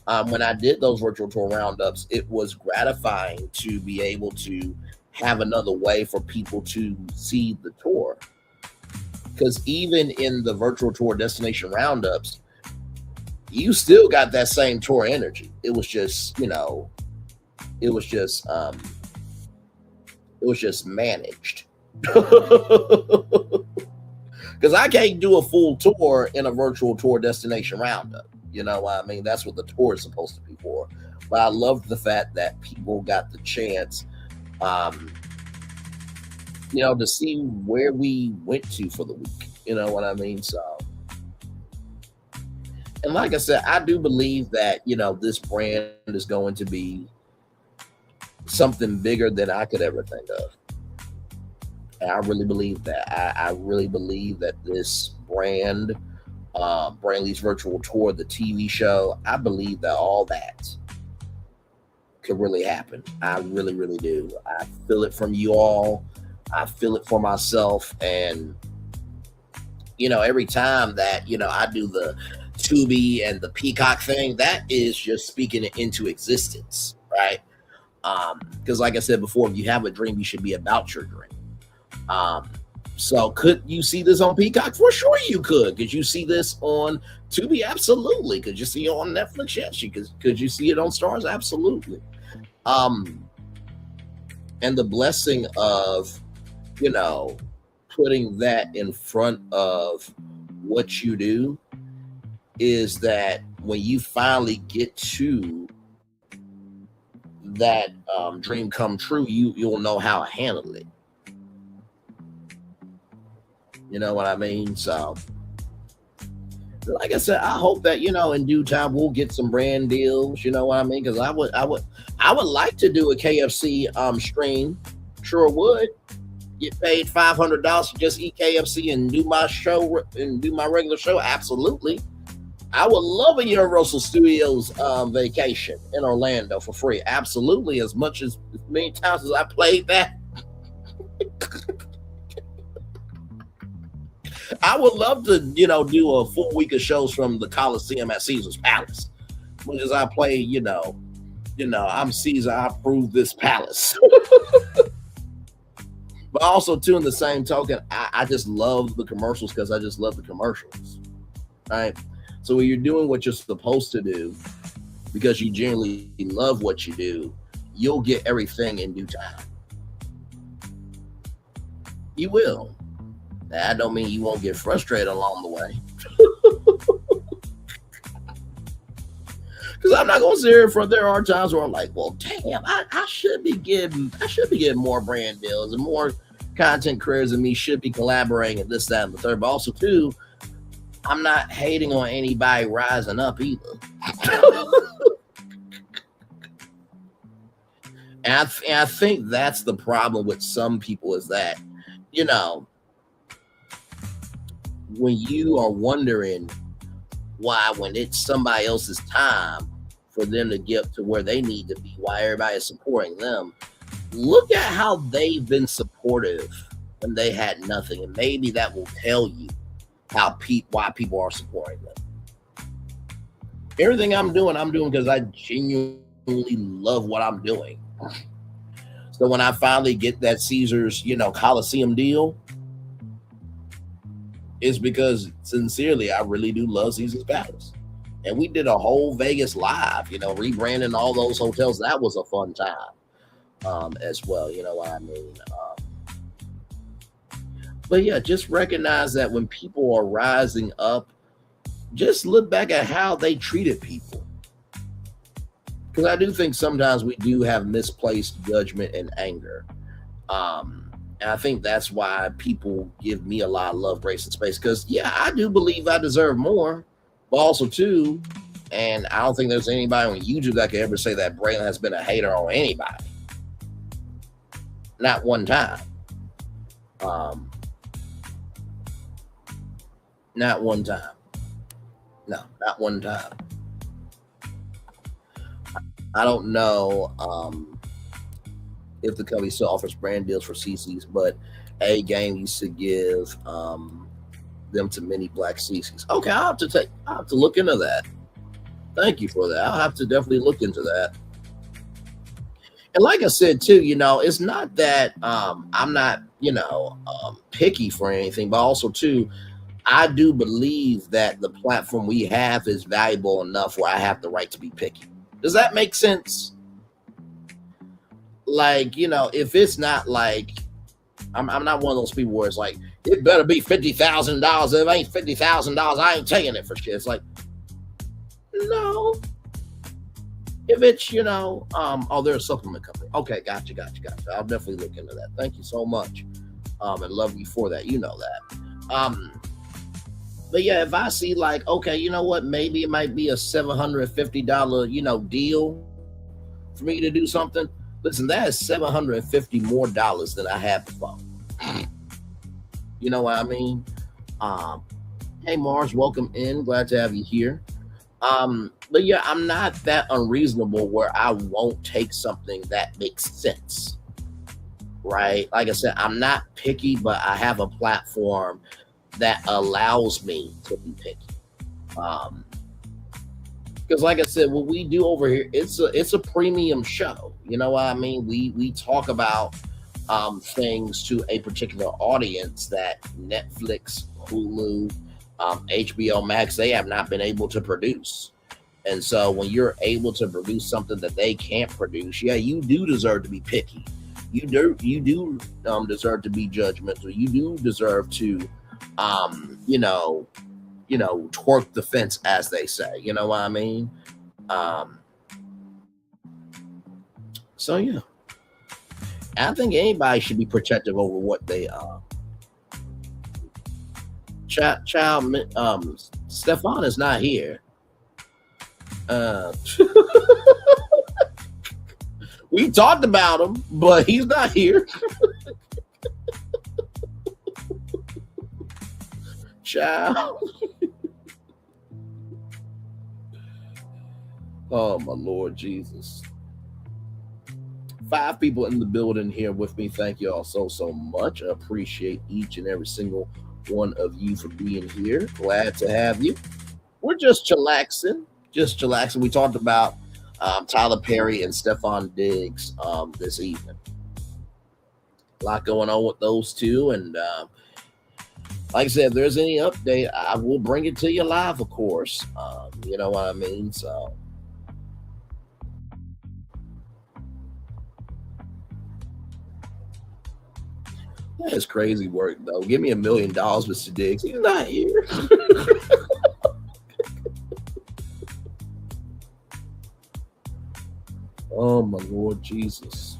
B: when I did those virtual tour roundups, it was gratifying to be able to have another way for people to see the tour. Because even in the virtual tour destination roundups, you still got that same tour energy. It was just, it was just managed. Because I can't do a full tour in a virtual tour destination roundup. You know what I mean? That's what the tour is supposed to be for. But I love the fact that people got the chance, to see where we went to for the week. You know what I mean? So, and like I said, I do believe that, this brand is going to be something bigger than I could ever think of. And I really believe that. I really believe that this brand, Brainley's Virtual Tour, the TV show, I believe that all that could really happen. I really, really do. I feel it from you all. I feel it for myself. And, every time that, I do the Tubi and the Peacock thing, that is just speaking it into existence, right? Because like I said before, if you have a dream, you should be about your dream. So could you see this on Peacock? For sure you could. Could you see this on Tubi? Absolutely. Could you see it on Netflix? Yes. Could you see it on Stars? Absolutely. And the blessing of, putting that in front of what you do is that when you finally get to that dream come true, you'll know how to handle it. You know what I mean? So, like I said, I hope that in due time we'll get some brand deals. You know what I mean? Because I would like to do a KFC stream. Sure would. Get paid $500 to just eat KFC and do my show and do my regular show. Absolutely. I would love a Universal Studios vacation in Orlando for free. Absolutely. As many times as I played that. I would love to, do a full week of shows from the Coliseum at Caesar's Palace. Much as I play, I'm Caesar, I approve this palace. But also, too, in the same token, I just love the commercials because I just love the commercials. Right? So when you're doing what you're supposed to do, because you genuinely love what you do, you'll get everything in due time. You will. That don't mean you won't get frustrated along the way. Because I'm not gonna sit here in front. There are times where I'm like, well, damn, I should be getting more brand deals and more content creators and me should be collaborating and this, that, and the third. But also too, I'm not hating on anybody rising up either. And I think that's the problem with some people is that, when you are wondering why, when it's somebody else's time for them to get to where they need to be, why everybody is supporting them, look at how they've been supportive when they had nothing. And maybe that will tell you why people are supporting them. Everything I'm doing because I genuinely love what I'm doing. So when I finally get that Caesars, Coliseum deal, it's because sincerely, I really do love Caesar's Palace. And we did a whole Vegas live, rebranding all those hotels. That was a fun time as well. You know what I mean? But yeah, just recognize that when people are rising up, just look back at how they treated people. Because I do think sometimes we do have misplaced judgment and anger. And I think that's why people give me a lot of love, grace, and space. Because, yeah, I do believe I deserve more. But also, too, and I don't think there's anybody on YouTube that could ever say that Braylon has been a hater on anybody. Not one time. Not one time. No, not one time. I don't know if the company still offers brand deals for CCs, but A Game used to give them to many black CCs. Okay, I'll have to look into that. Thank you for that. I'll have to definitely look into that. And like I said too, it's not that I'm not, picky for anything, but also too, I do believe that the platform we have is valuable enough where I have the right to be picky. Does that make sense? Like, if it's not like, I'm not one of those people where it's like, it better be $50,000. If it ain't $50,000, I ain't taking it for shit. It's like, no. If it's, they're a supplement company. Okay, gotcha. I'll definitely look into that. Thank you so much. And love you for that. You know that. But yeah, if I see like, okay, you know what? Maybe it might be a $750, deal for me to do something. Listen, that is $750 more than I had before. You know what I mean? Hey, Mars, welcome in. Glad to have you here. But yeah, I'm not that unreasonable where I won't take something that makes sense. Right? Like I said, I'm not picky, but I have a platform that allows me to be picky. Because like I said, what we do over here, it's a premium show. You know what I mean? We talk about things to a particular audience that Netflix, Hulu, HBO Max, they have not been able to produce. And so when you're able to produce something that they can't produce, yeah, you do deserve to be picky. You do deserve to be judgmental. You do deserve to, twerk the fence, as they say. You know what I mean? So yeah, I think anybody should be protective over what they Stefon is not here. We talked about him, but he's not here. Child. Oh my Lord Jesus. 5 people in the building here with me. Thank you all so much. I appreciate each and every single one of you for being here. Glad to have you. We're just chillaxing. We talked about Tyler Perry and Stefon Diggs this evening. A lot going on with those two. And like I said, if there's any update, I will bring it to you live, of course. You know what I mean? So that's crazy work, though. Give me $1 million, Mr. Diggs. He's not here. Oh, my Lord Jesus.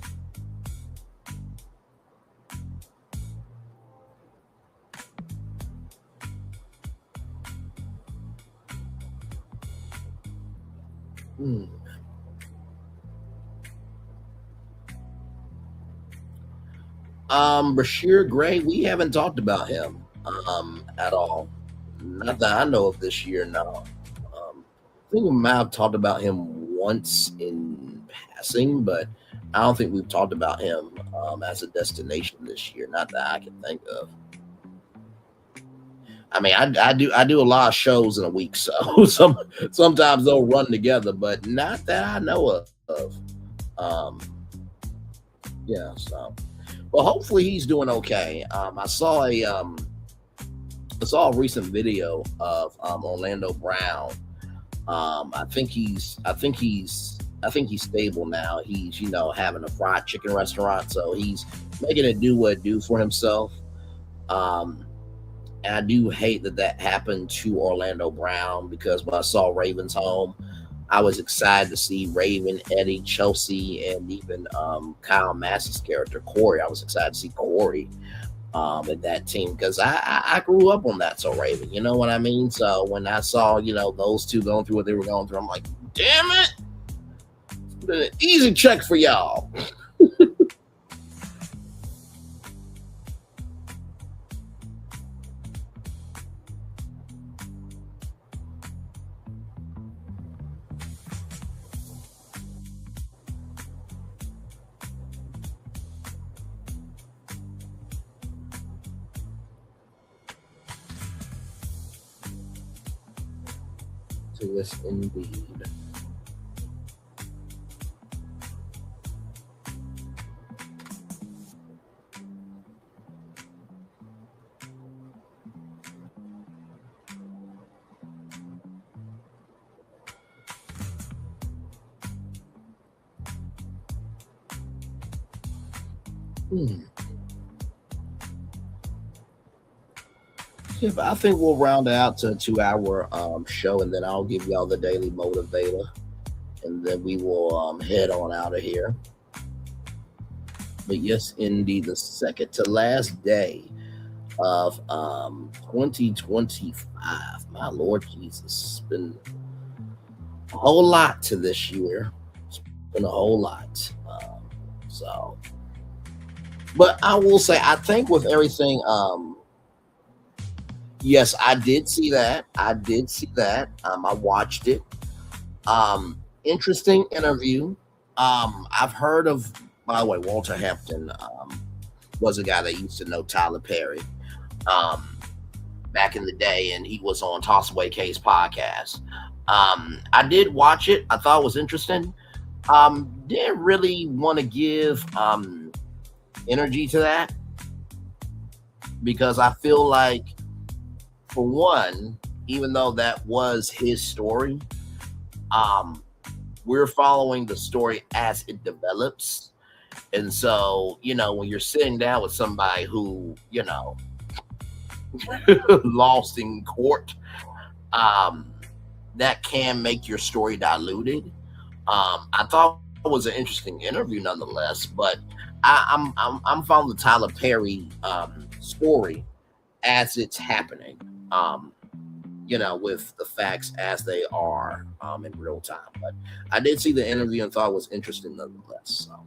B: Bashir Gray, we haven't talked about him at all. Not that I know of this year, no. I think we might have talked about him once in passing, but I don't think we've talked about him as a destination this year. Not that I can think of. I mean, I do a lot of shows in a week, so sometimes they'll run together, but not that I know of. Yeah, so. Well, hopefully he's doing okay. I saw a recent video of Orlando Brown. I think he's stable now. He's having a fried chicken restaurant, so he's making it do what it do for himself. And I do hate that happened to Orlando Brown, because when I saw Raven's home, I was excited to see Raven, Eddie, Chelsea, and even Kyle Massey's character, Corey. I was excited to see Corey in that team, because I grew up on That's So Raven. You know what I mean? So when I saw, those two going through what they were going through, I'm like, damn it. It's been an easy check for y'all. Yes, indeed. Yeah, but I think we'll round it out to a 2-hour show, and then I'll give y'all the daily motivator, and then we will head on out of here. But yes, indeed, the second to last day of 2025. My Lord Jesus, it's been a whole lot to this year. It's been a whole lot. But I will say, I think with everything, yes, I did see that. I watched it. Interesting interview. I've heard of, by the way, Walter Hampton was a guy that used to know Tyler Perry back in the day, and he was on Toss Away K's podcast. I did watch it. I thought it was interesting. Didn't really want to give energy to that, because I feel like, for one, even though that was his story, we're following the story as it develops. And so, when you're sitting down with somebody who, lost in court, that can make your story diluted. I thought it was an interesting interview nonetheless, but I'm following the Tyler Perry story as it's happening. With the facts as they are in real time. But I did see the interview and thought it was interesting nonetheless. So.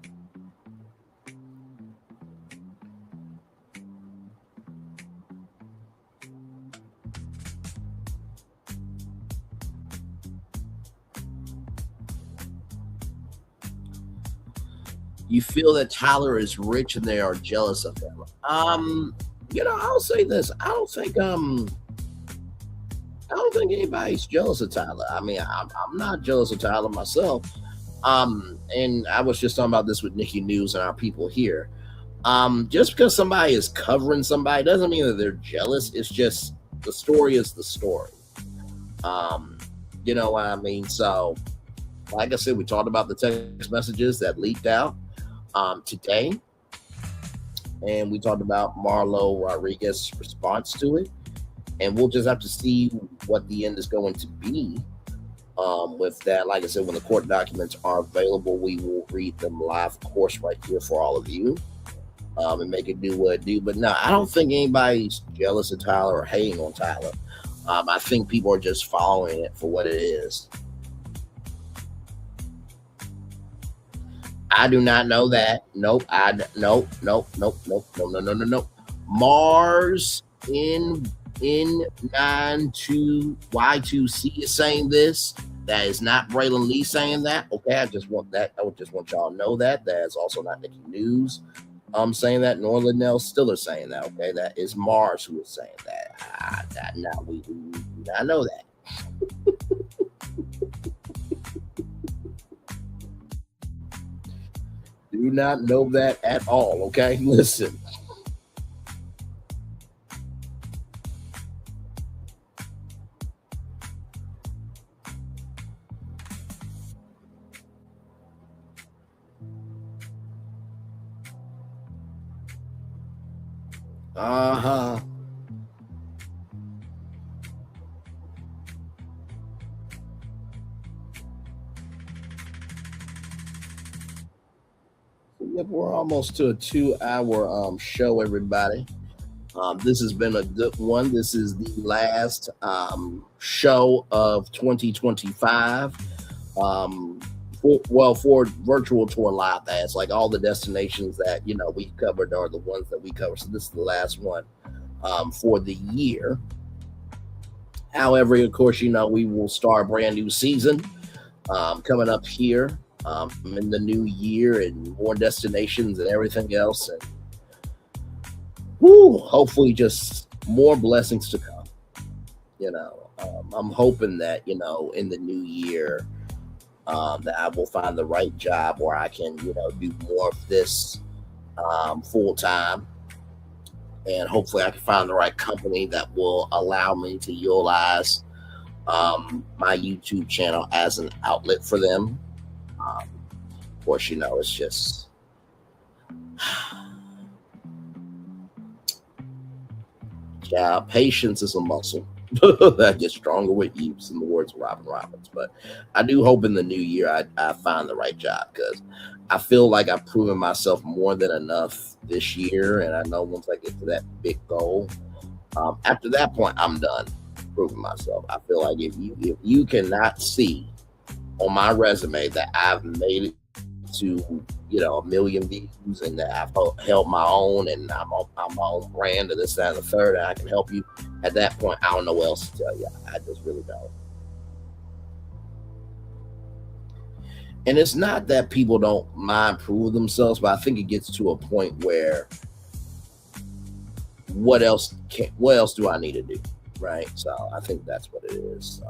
B: You feel that Tyler is rich and they are jealous of him. I'll say this. I don't think anybody's jealous of Tyler. I mean, I'm not jealous of Tyler myself. And I was just talking about this with Nikki News and our people here. Just because somebody is covering somebody doesn't mean that they're jealous. It's just the story is the story. You know what I mean? So, like I said, we talked about the text messages that leaked out today. And we talked about Marlo Rodriguez's response to it. And we'll just have to see what the end is going to be with that. Like I said, when the court documents are available, we will read them live, of course, right here for all of you, and make it do what it do. But no, I don't think anybody's jealous of Tyler or hating on Tyler. I think people are just following it for what it is. I do not know that. Nope. Nope. Mars in N92Y2C is saying this. That is not Braylon Lee saying that. Okay, I just want y'all to know that. That is also not Nikki News saying that, nor Linnell Stiller saying that. Okay, that is Mars who is saying that. We do not know that. Do not know that at all. Okay, listen. Uh-huh. Yep, we're almost to a 2-hour show, everybody. This has been a good one. This is the last show of 2025. For virtual tour live, that's like all the destinations that we covered are the ones that we covered. So this is the last one for the year. However, of course, we will start a brand new season coming up here in the new year, and more destinations and everything else, and hopefully just more blessings to come. I'm hoping that in the new year that I will find the right job where I can do more of this full time, and hopefully I can find the right company that will allow me to utilize my YouTube channel as an outlet for them. Of course, it's just patience is a muscle that gets stronger with use, in the words of Robin Roberts. But I do hope in the new year I find the right job, because I feel like I've proven myself more than enough this year, and I know once I get to that big goal, after that point, I'm done proving myself. I feel like if you cannot see on my resume that I've made it to 1 million views, and that I've held my own, and I'm my own brand, and this, that, and the third, and I can help you, at that point, I don't know what else to tell you. I just really don't. And it's not that people don't mind proving themselves, but I think it gets to a point where what else do I need to do, right? So I think that's what it is. So.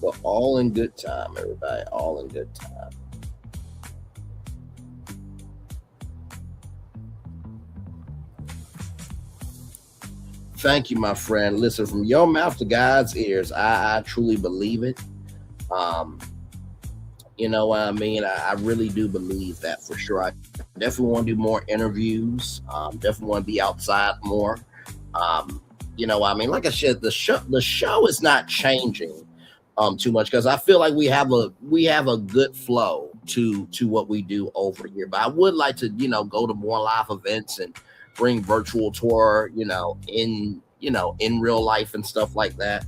B: But all in good time, everybody. All in good time. Thank you, my friend. Listen, from your mouth to God's ears, I truly believe it. You know what I mean? I really do believe that for sure. I definitely want to do more interviews. Definitely want to be outside more. You know what I mean? Like I said, the show is not changing too much because I feel like we have a good flow to what we do over here. But I would like to, go to more live events and bring virtual tour, in real life and stuff like that.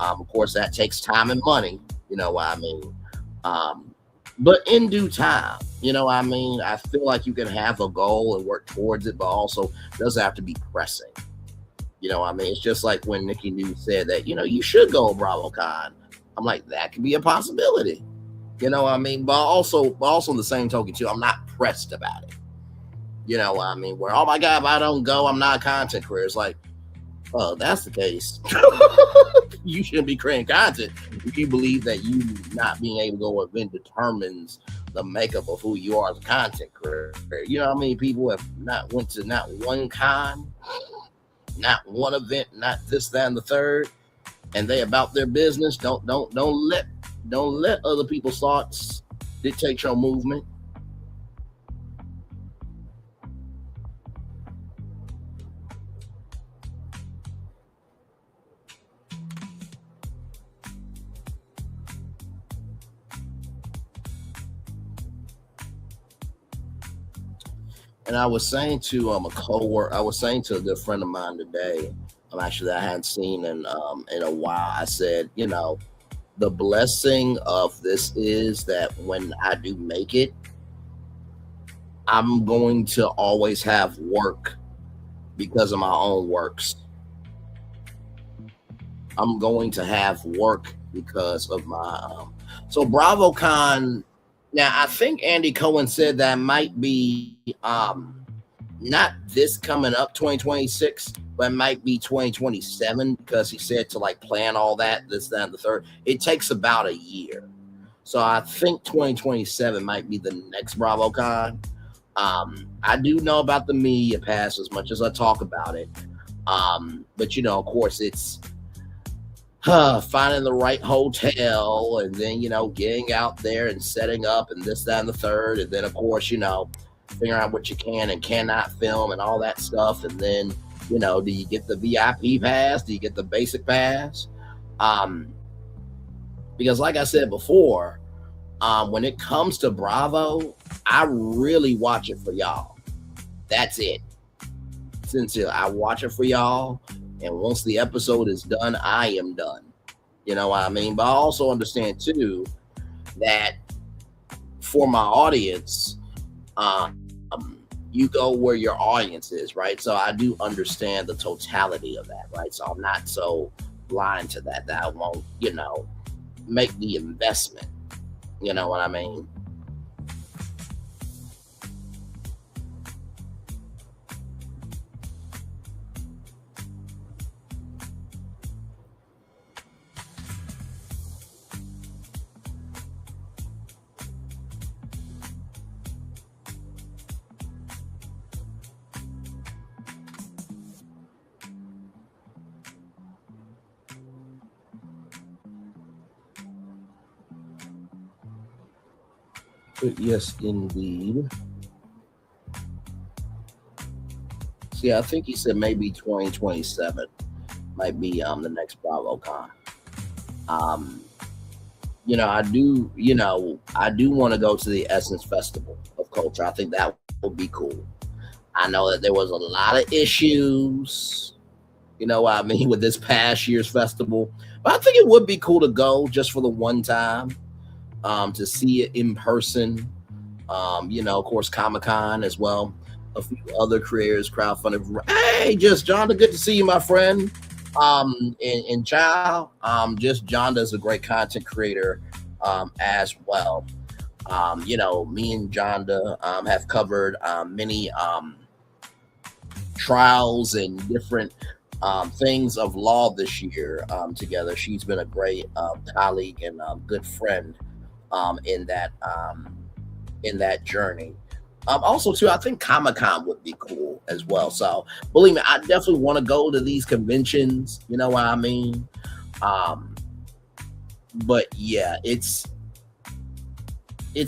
B: Of course, that takes time and money. You know what I mean? But in due time, you know what I mean? I feel like you can have a goal and work towards it, but also doesn't have to be pressing. You know what I mean? It's just like when Nikki News said that, you should go BravoCon. I'm like, that could be a possibility. You know what I mean? But also on the same token too, I'm not pressed about it. You know what I mean? Where, oh my God, if I don't go, I'm not a content creator. It's like, oh, that's the case. You shouldn't be creating content if you believe that you not being able to go to an event determines the makeup of who you are as a content creator. You know how many people have not went to not one con, not one event, not this, that, and the third, and they about their business. Don't let other people's thoughts dictate your movement. And I was saying to a coworker, I was saying to a good friend of mine today, actually that I hadn't seen in a while. I said, the blessing of this is that when I do make it, I'm going to always have work because of my own works. I'm going to have work because of my so BravoCon. Now, I think Andy Cohen said that might be not this coming up 2026, but it might be 2027 because he said to like plan all that, this, that, and the third. It takes about a year. So I think 2027 might be the next BravoCon. I do know about the media pass as much as I talk about it. But of course, it's finding the right hotel and then, getting out there and setting up and this, that, and the third. And then, of course, figuring out what you can and cannot film and all that stuff. And then, do you get the VIP pass? Do you get the basic pass? Because like I said before, when it comes to Bravo, I really watch it for y'all. That's it. Sincerely, I watch it for y'all. And once the episode is done, I am done. You know what I mean? But I also understand too that for my audience, you go where your audience is, right? So I do understand the totality of that, right? So I'm not so blind to that I won't, make the investment. You know what I mean? Yes, indeed. See, I think he said maybe 2027 might be the next BravoCon. I do want to go to the Essence Festival of Culture. I think that would be cool. I know that there was a lot of issues, with this past year's festival, but I think it would be cool to go just for the one time. To see it in person, of course, Comic-Con as well. A few other creators crowdfunded. Hey, just Jonda, good to see you, my friend. And Chow, just Jonda is a great content creator as well. Me and Jonda have covered many trials and different things of law this year together. She's been a great colleague and good friend in that journey. Also, too, I think Comic-Con would be cool as well. So, believe me, I definitely want to go to these conventions. You know what I mean? But yeah, it's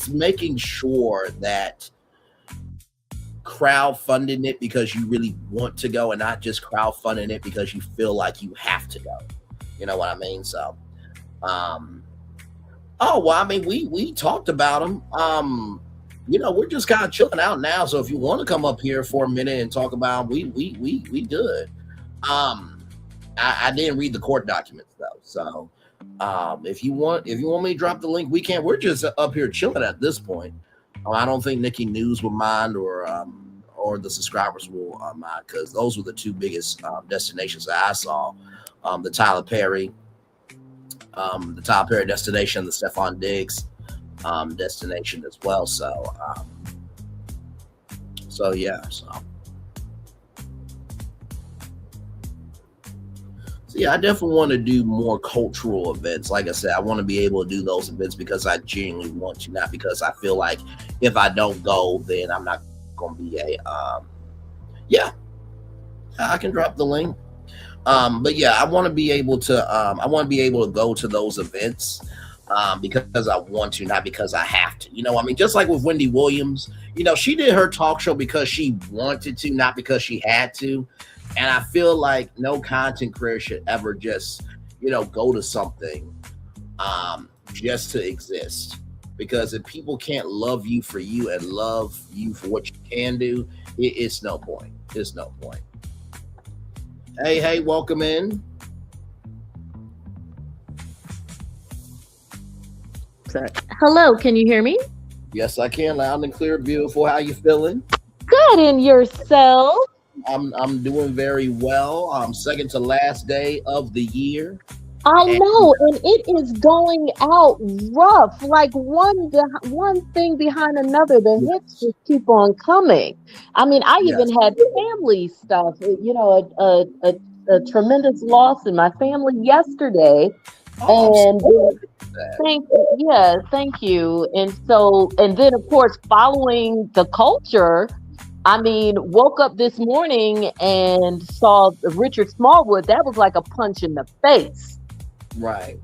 B: making sure that crowdfunding it because you really want to go and not just crowdfunding it because you feel like you have to go. You know what I mean? So, oh, well, I mean, we talked about them. You know, we're just kind of chilling out now. So if you want to come up here for a minute and talk about them, we good. I didn't read the court documents though. So if you want me to drop the link, we can. We're just up here chilling at this point. I don't think Nikki News will mind or the subscribers will mind because those were the two biggest destinations that I saw. The Tyler Perry destination, the Stefon Diggs destination as well. So yeah. So yeah, I definitely want to do more cultural events. Like I said, I want to be able to do those events because I genuinely want to, not because I feel like if I don't go, then I'm not going to be yeah, I can drop the link. But yeah, I want to be able to go to those events because I want to, not because I have to. You know, I mean, just like with Wendy Williams, you know, she did her talk show because she wanted to, not because she had to. And I feel like no content creator should ever just, you know, go to something just to exist. Because if people can't love you for you and love you for what you can do, it's no point. It's no point. Hey, welcome in.
M: Sorry. Hello, can you hear me?
B: Yes, I can. Loud and clear, beautiful. How you feeling?
M: Good, and yourself?
B: I'm doing very well. Second to last day of the year.
M: I know, and it is going out rough. Like one thing behind another. The hits just keep on coming. I mean, I even had family stuff. You know, a tremendous loss in my family yesterday. And thank you. And then of course, following the culture. I mean, woke up this morning and saw Richard Smallwood. That was like a punch in the face.
B: Right.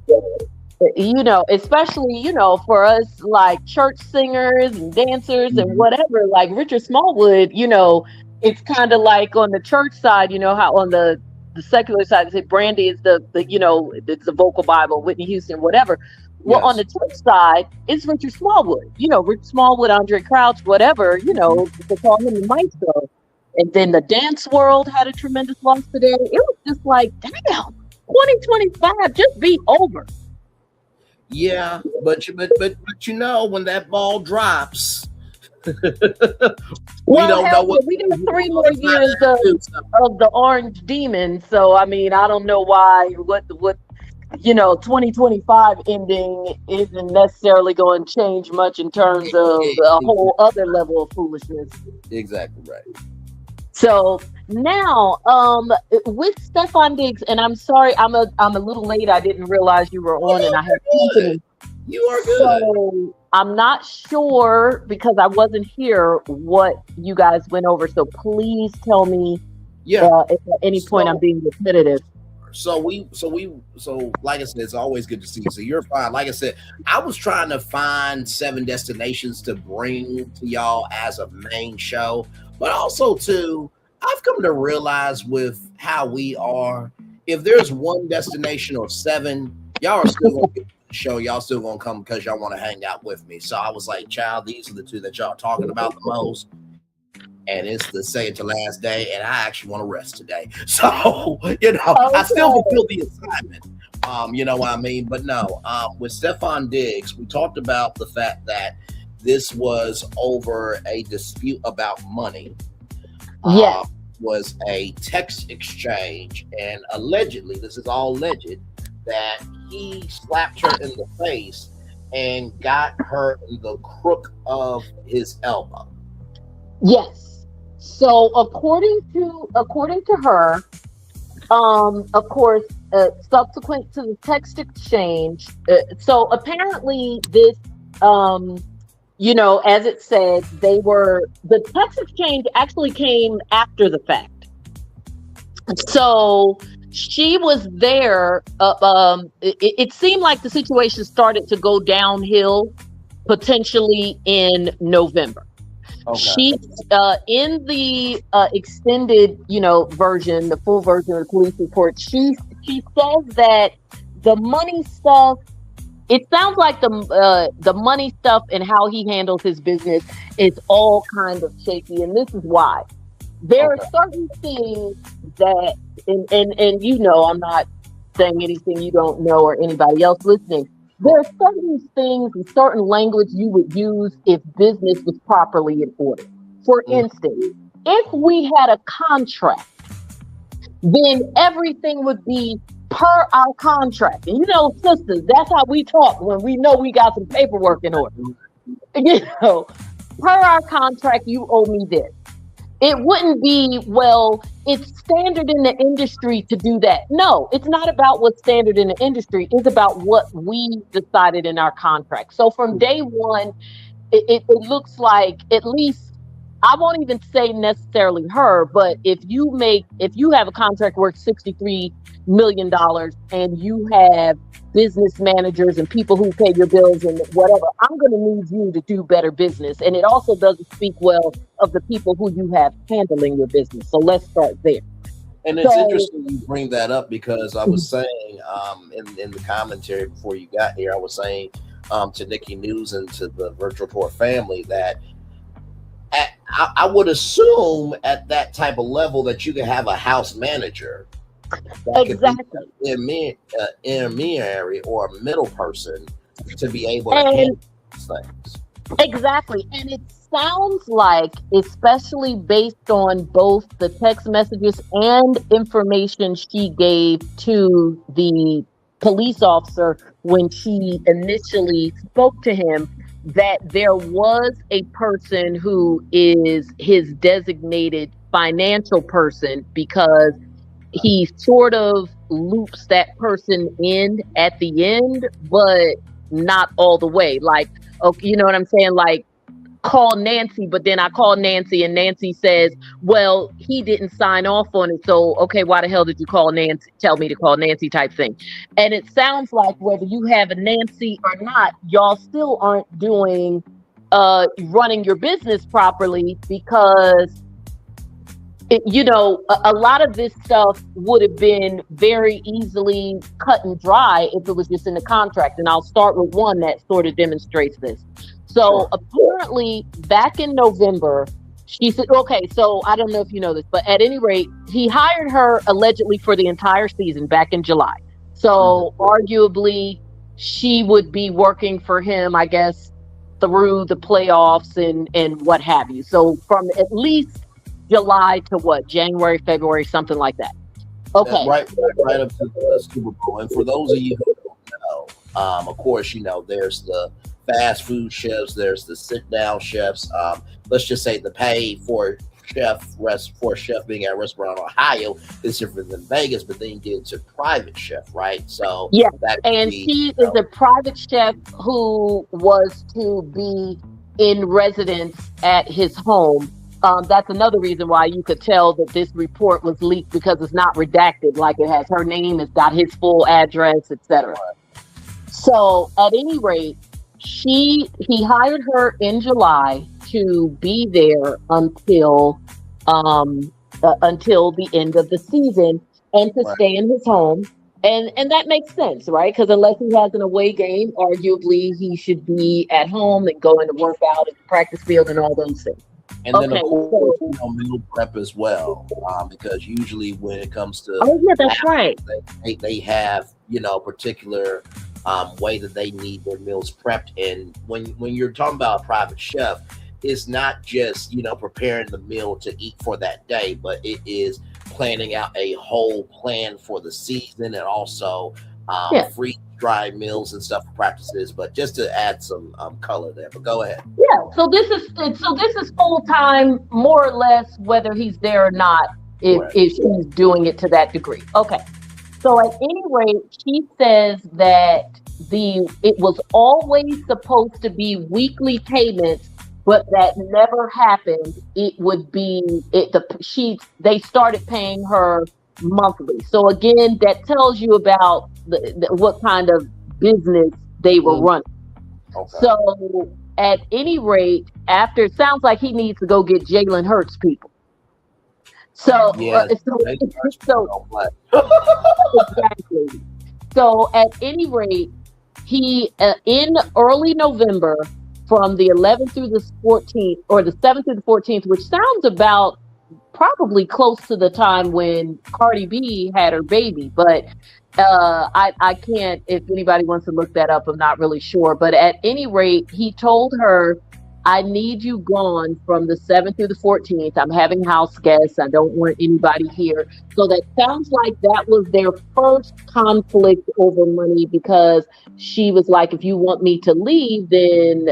M: You know, especially, you know, for us like church singers and dancers and whatever, like Richard Smallwood, you know, it's kind of like on the church side, you know, how on the secular side, say Brandy is the you know, it's the vocal Bible, Whitney Houston, whatever. Well, on the church side, it's Richard Smallwood. You know, Richard Smallwood, Andre Crouch, whatever, you know, they call him the maestro. And then the dance world had a tremendous loss today. It was just like, damn, 2025 just be over.
B: Yeah, but you know, when that ball drops, we don't know what
M: we got 3 more years of the Orange Demon. So I mean, I don't know why what you know, 2025 ending isn't necessarily going to change much in terms of a whole other level of foolishness.
B: Exactly right.
M: So now, with Stefon Diggs, and I'm sorry, I'm a little late. I didn't realize you were on, and I had company.
B: You are good.
M: So I'm not sure because I wasn't here what you guys went over. So please tell me, if at any point I'm being repetitive.
B: So like I said, it's always good to see you. So you're fine. Like I said, I was trying to find 7 destinations to bring to y'all as a main show, but also too, I've come to realize with how we are, if there's one destination or 7, y'all are still gonna get the show. Y'all still gonna come because y'all want to hang out with me. So I was like, child, these are the 2 that y'all are talking about the most. And it's the second to last day, and I actually want to rest today. So, you know, I still fulfill the assignment. You know what I mean? But no, with Stefon Diggs, we talked about the fact that this was over a dispute about money. Was a text exchange, and allegedly, this is all alleged, that he slapped her in the face and got her in the crook of his elbow.
M: Yes. So according to her, Of course, subsequent to the text exchange, so apparently this, as it said, the text exchange actually came after the fact. So she was there. It seemed like the situation started to go downhill potentially in November.
B: Okay.
M: She, in the extended, version, the full version of the police report, she says that the money stuff. It sounds like the money stuff and how he handles his business is all kind of shaky, and this is why. There are certain things that, and I'm not saying anything you don't know or anybody else listening. There are certain things and certain language you would use if business was properly in order. For instance, if we had a contract, then everything would be per our contract. And sisters, that's how we talk when we know we got some paperwork in order. Per our contract, you owe me this. It wouldn't be, well, it's standard in the industry to do that. No, it's not about what's standard in the industry. It's about what we decided in our contract. So from day one, it looks like, at least, I won't even say necessarily her, but if you have a contract worth $63 million and you have business managers and people who pay your bills and whatever, I'm going to need you to do better business. And it also doesn't speak well of the people who you have handling your business. So let's start there.
B: And it's interesting you bring that up, because I was saying in the commentary before you got here, I was saying to Nikki News and to the Virtual Tour family that I would assume at that type of level that you can have a house manager.
M: Exactly.
B: Intermediary or a middle person to be able to handle these things.
M: Exactly. And it sounds like, especially based on both the text messages and information she gave to the police officer when she initially spoke to him, that there was a person who is his designated financial person, because he sort of loops that person in at the end, but not all the way. Like, okay, you know what I'm saying? Like, call Nancy, but then I call Nancy and Nancy says, well, he didn't sign off on it. So, okay, why the hell did you call Nancy? Tell me to call Nancy type thing. And it sounds like whether you have a Nancy or not, y'all still aren't doing, running your business properly, because a lot of this stuff would have been very easily cut and dry if it was just in the contract. And I'll start with one that sort of demonstrates this. So apparently back in November, she said, okay, so I don't know if you know this, but at any rate, he hired her allegedly for the entire season back in July. So arguably she would be working for him, I guess, through the playoffs and what have you. So from at least July to what, January, February, something like that. Okay.
B: Right up to the Super Bowl. And for those of you who don't know, of course, there's the fast food chefs, there's the sit down chefs. Let's just say the pay for a chef being at a restaurant in Ohio is different than Vegas, but then you get into private chef, right? So
M: yeah, and she is a private chef who was to be in residence at his home. That's another reason why you could tell that this report was leaked, because it's not redacted. Like, it has her name, it's got his full address, etc. So at any rate, he hired her in July to be there until the end of the season, and to stay in his home. And that makes sense, right? Because unless he has an away game, arguably he should be at home and going to work out at the practice field and all those things.
B: And then, of course, meal prep as well, because usually when it comes to
M: that's right,
B: they have particular way that they need their meals prepped. And when you're talking about a private chef, it's not just preparing the meal to eat for that day, but it is planning out a whole plan for the season, and also freeze dry meals and stuff for practices. But just to add some color there, but go ahead.
M: Yeah, so this is full time, more or less, whether he's there or not. if she's doing it to that degree. Okay. So at any rate, she says that it was always supposed to be weekly payments, but that never happened. It would be they started paying her monthly. So again, that tells you about what kind of business they were running.
B: Okay.
M: So at any rate, after it sounds like he needs to go get Jalen Hurts people. So
B: yeah,
M: exactly. So at any rate, he in early November, from the 11th through the 14th, or the 7th through the 14th, which sounds about probably close to the time when Cardi B had her baby, but I can't, if anybody wants to look that up, I'm not really sure. But at any rate, he told her, I need you gone from the 7th through the 14th. I'm having house guests. I don't want anybody here. So that sounds like that was their first conflict over money, because she was like, if you want me to leave, then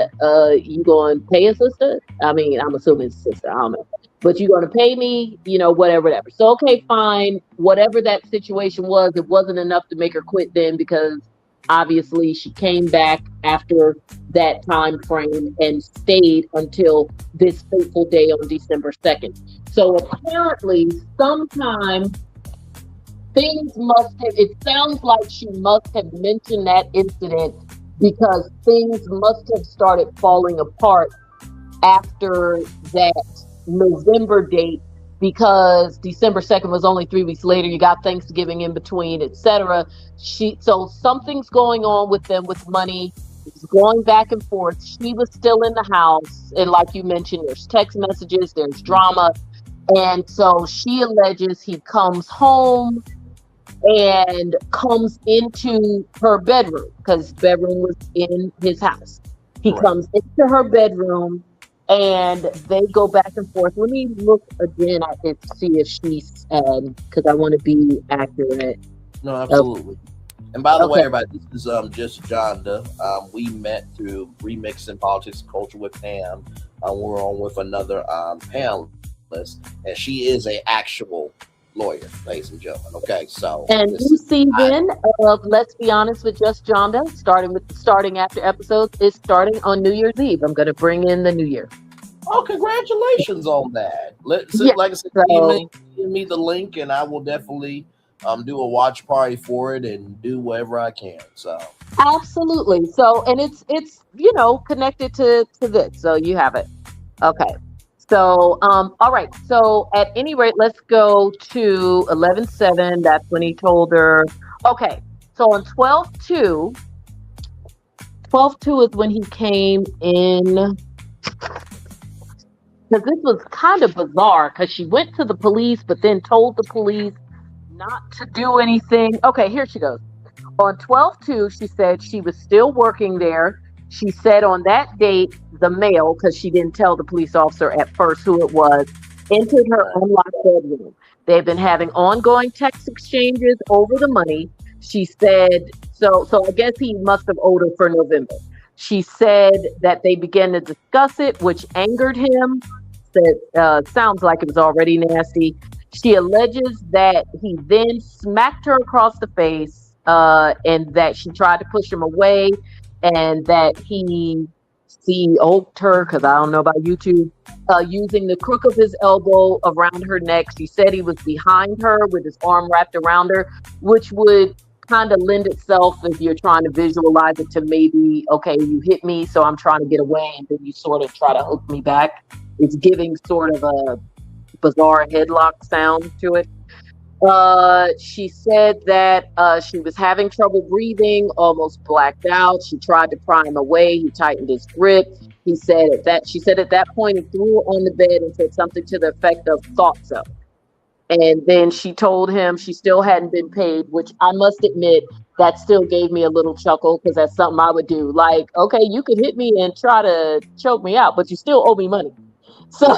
M: you going to pay a sister? I mean, I'm assuming it's a sister. I don't know. But you're going to pay me, whatever. So, okay, fine. Whatever that situation was, it wasn't enough to make her quit then, because obviously she came back after that time frame and stayed until this fateful day on December 2nd. So apparently sometime it sounds like she must have mentioned that incident, because things must have started falling apart after that November date, because December 2nd was only 3 weeks later. You got Thanksgiving in between, etc. So something's going on with them with money. It's going back and forth. She was still in the house, and like you mentioned, there's text messages, there's drama, and so she alleges he comes home and comes into her bedroom, because bedroom was in his house. He comes into her bedroom, and they go back and forth. Let me look again at it to see if she's, because I want to be accurate.
B: No, absolutely. And by the way, everybody, this is just Jonda. We met through Remixing Politics and Culture with Pam. We're on with another panelist, and she is an actual lawyer, ladies and gentlemen. Okay, so
M: new season of Let's Be Honest with Just Jonda, starting after episodes, is starting on New Year's Eve. I'm going to bring in the new year.
B: Oh, congratulations on that! Like I said, give me the link, and I will definitely do a watch party for it and do whatever I can. So
M: absolutely. So, and it's connected to this, so you have it. Okay. So, all right. So at any rate, let's go to 11/7. That's when he told her. Okay. So on 12/2 is when he came in. Because this was kind of bizarre, because she went to the police, but then told the police not to do anything. Okay, here she goes. On 12/2, she said she was still working there. She said on that date, the male, because she didn't tell the police officer at first who it was, entered her unlocked bedroom. They've been having ongoing text exchanges over the money. She said, so I guess he must have owed her for November. She said that they began to discuss it, which angered him. Said, sounds like it was already nasty. She alleges that he then smacked her across the face, and that she tried to push him away, and that he CO'd her, because I don't know about YouTube, using the crook of his elbow around her neck. She said he was behind her with his arm wrapped around her, which would kind of lend itself, if you're trying to visualize it, to maybe, okay, you hit me, so I'm trying to get away, and then you sort of try to hook me back. It's giving sort of a bizarre headlock sound to it. She said that she was having trouble breathing, almost blacked out. She tried to pry him away. He tightened his grip. She said at that point, he threw her on the bed and said something to the effect of "thought so." And then she told him she still hadn't been paid, which I must admit, that still gave me a little chuckle, because that's something I would do. Like, okay, you could hit me and try to choke me out, but you still owe me money. So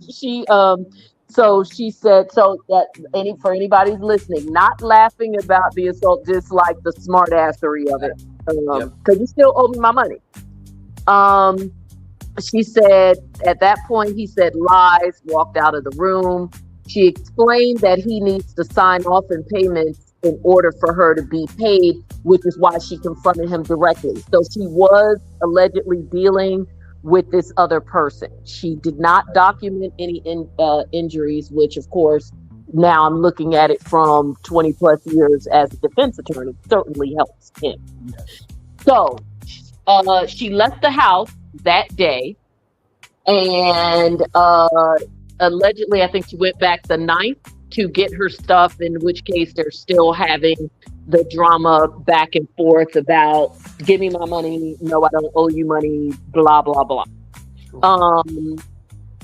M: she said, so that for anybody who's listening, not laughing about the assault, just like the smart assery of it, because you still owe me my money. She said at that point, he said lies, walked out of the room. She explained that he needs to sign off in payments in order for her to be paid, which is why she confronted him directly. So she was allegedly dealing with this other person. She did not document any injuries, which of course, now I'm looking at it from 20 plus years as a defense attorney, certainly helps him. So she left the house that day, and allegedly, I think she went back the 9th to get her stuff, in which case they're still having the drama back and forth about, give me my money, no, I don't owe you money, blah, blah, blah.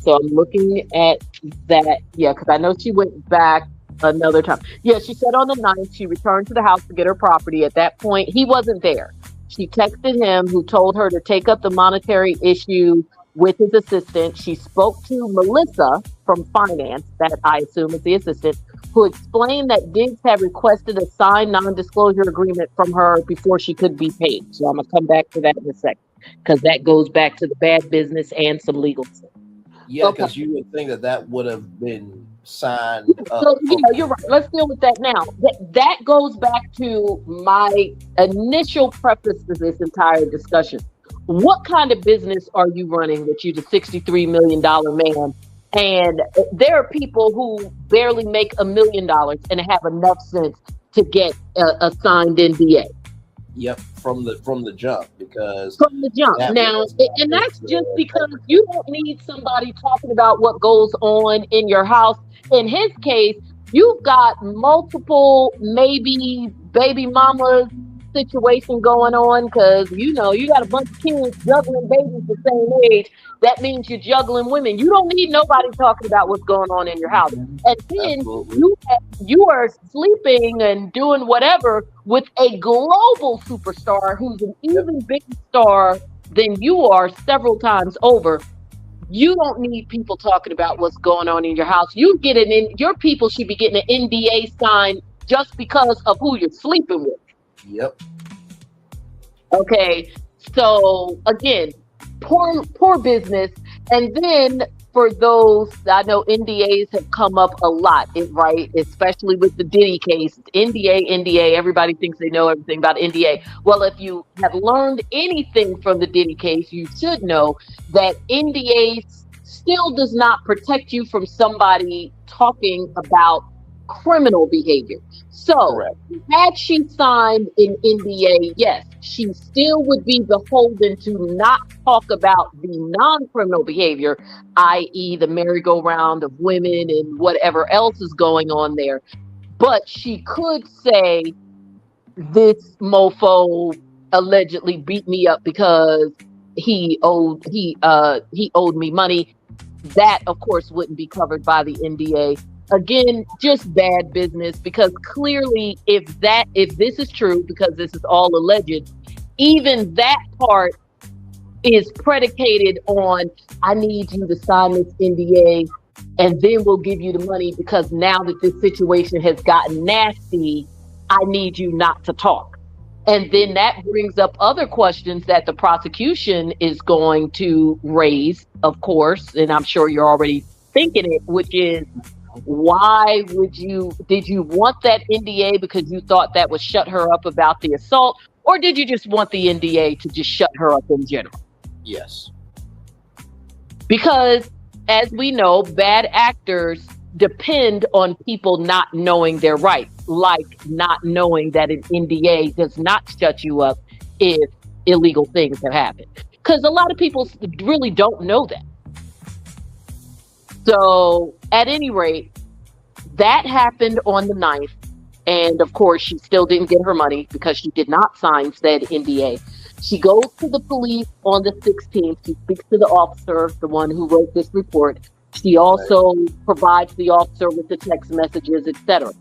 M: So I'm looking at that, yeah, because I know she went back another time. Yeah, she said on the 9th, she returned to the house to get her property. At that point, he wasn't there. She texted him, who told her to take up the monetary issue with his assistant. She spoke to Melissa from finance, that I assume is the assistant, who explained that Diggs had requested a signed non-disclosure agreement from her before she could be paid. So I'm going to come back to that in a second, because that goes back to the bad business and some legal stuff.
B: Yeah, because you would think that would have been signed up.
M: So, you're right. Let's deal with that now. That goes back to my initial preface to this entire discussion. What kind of business are you running that you're the $63 million man? And there are people who barely make $1 million and have enough sense to get a signed NDA.
B: Yep, from the jump, because
M: from the jump. Now, and that's just because you don't need somebody talking about what goes on in your house. In his case, you've got multiple maybe baby mamas situation going on, because you got a bunch of kids juggling babies the same age. That means you're juggling women. You don't need nobody talking about what's going on in your house. And then you are sleeping and doing whatever with a global superstar who's an even bigger star than you are several times over. You don't need people talking about what's going on in your house. Your people should be getting an NDA signed just because of who you're sleeping with.
B: Yep.
M: Okay. So again, poor business. And then for those, I know NDAs have come up a lot, right? Especially with the Diddy case. NDA, everybody thinks they know everything about NDA. Well, if you have learned anything from the Diddy case, you should know that NDA still does not protect you from somebody talking about criminal behavior. So had she signed an NDA, yes, she still would be beholden to not talk about the non-criminal behavior, i.e. the merry-go-round of women and whatever else is going on there. But she could say, this mofo allegedly beat me up because he owed me money. That, of course, wouldn't be covered by the NDA. Again, just bad business, because clearly if this is true, because this is all alleged, even that part is predicated on, I need you to sign this NDA and then we'll give you the money, because now that this situation has gotten nasty, I need you not to talk. And then that brings up other questions that the prosecution is going to raise, of course, and I'm sure you're already thinking it, which is, why did you want that NDA because you thought that would shut her up about the assault, or did you just want the NDA to just shut her up in general?
B: Yes.
M: Because as we know, bad actors depend on people not knowing their rights, like not knowing that an NDA does not shut you up if illegal things have happened. Because a lot of people really don't know that. So at any rate, that happened on the 9th. And of course, she still didn't get her money because she did not sign said NDA. She goes to the police on the 16th. She speaks to the officer, the one who wrote this report. She also provides the officer with the text messages, etc.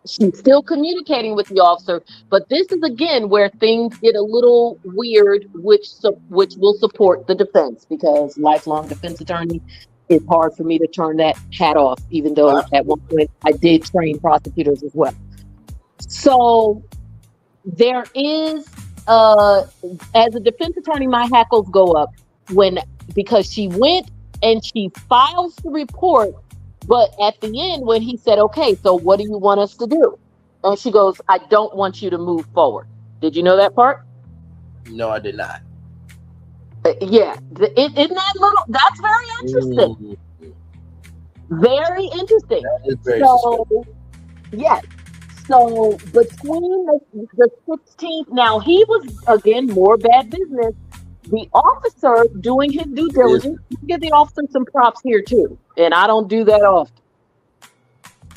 M: She's still communicating with the officer, but this is again where things get a little weird, which will support the defense, because lifelong defense attorney, it's hard for me to turn that hat off, even though at one point I did train prosecutors as well. So there is, as a defense attorney, my hackles go up because she went and she files the report But at the end, when he said, okay, so what do you want us to do? And she goes, I don't want you to move forward. Did you know that part?
B: No, I did not.
M: Yeah. Isn't that little? That's very interesting. Very interesting.
B: That is very
M: So,
B: suspicious.
M: yes. So between the 16th, now he was again more bad business. The officer doing his due diligence, give the officer some props here too, and I don't do that often.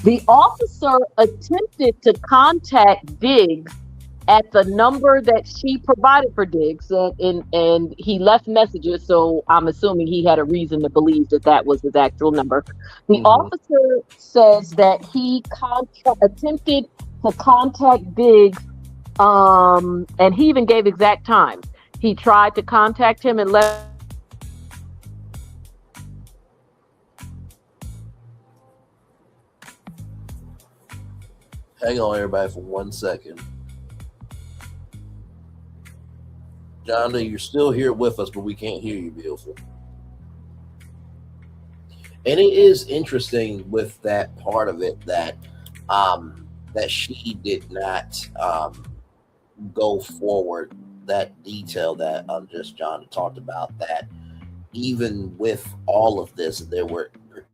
M: The officer attempted to contact Diggs at the number that she provided for Diggs, and he left messages. So I'm assuming he had a reason to believe that that was his actual number. The officer says that he attempted to contact Diggs, and he even gave exact times. He tried to contact him and left.
B: Hang on, everybody, for 1 second. Jonda, you're still here with us, but we can't hear you, beautiful. And it is interesting with that part of it that that she did not go forward that detail that just John talked about, that even with all of this, there were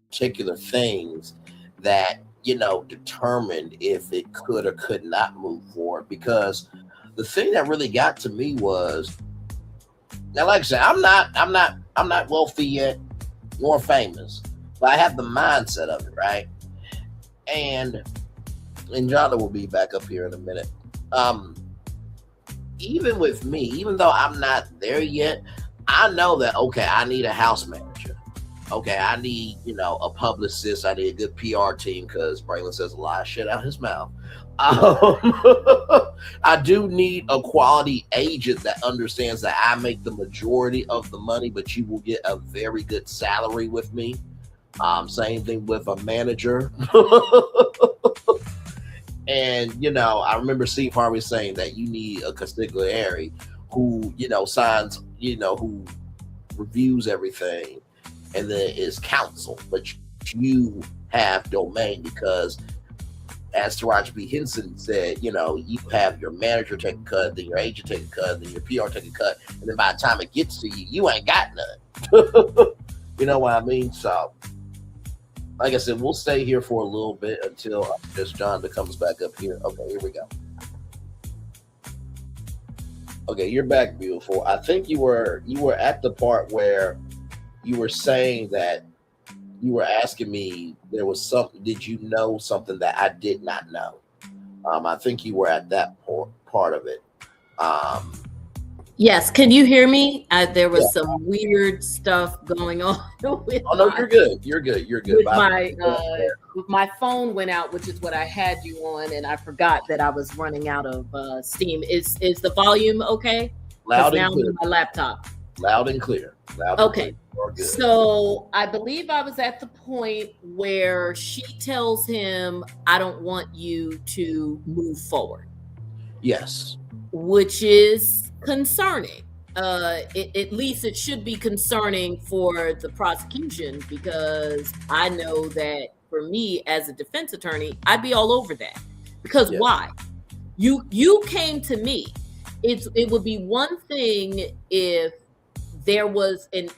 B: particular things that, determined if it could or could not move forward. Because the thing that really got to me was, now, like I said, I'm not wealthy yet, nor famous, but I have the mindset of it, right? And John will be back up here in a minute. Even with me, even though I'm not there yet, I know that, okay, I need a house manager. Okay, I need, a publicist. I need a good PR team, because Braylon says a lot of shit out his mouth. I do need a quality agent that understands that I make the majority of the money, but you will get a very good salary with me. Same thing with a manager. And, I remember Steve Harvey saying that you need a consigliere who, signs, who reviews everything, and then is counsel, but you have domain, because as Taraji B. Henson said, you have your manager take a cut, then your agent take a cut, then your PR take a cut, and then by the time it gets to you, you ain't got none. You know what I mean? So, like I said, we'll stay here for a little bit until just John comes back up here. Okay, here we go. Okay, you're back, beautiful. I think you were at the part where you were saying that you were asking me, there was something, did you know something that I did not know? I think you were at that part of it.
N: Yes, can you hear me? There was some weird stuff going on.
B: You're good. You're good.
N: With my phone went out, which is what I had you on, and I forgot that I was running out of steam. Is the volume okay?
B: Loud and clear.
N: I'm on my laptop.
B: Loud and clear.
N: Okay. So I believe I was at the point where she tells him, I don't want you to move forward.
B: Yes.
N: Which is concerning. At least it should be concerning for the prosecution, because I know that for me as a defense attorney, I'd be all over that. Because why? You came to me. It would be one thing if there was an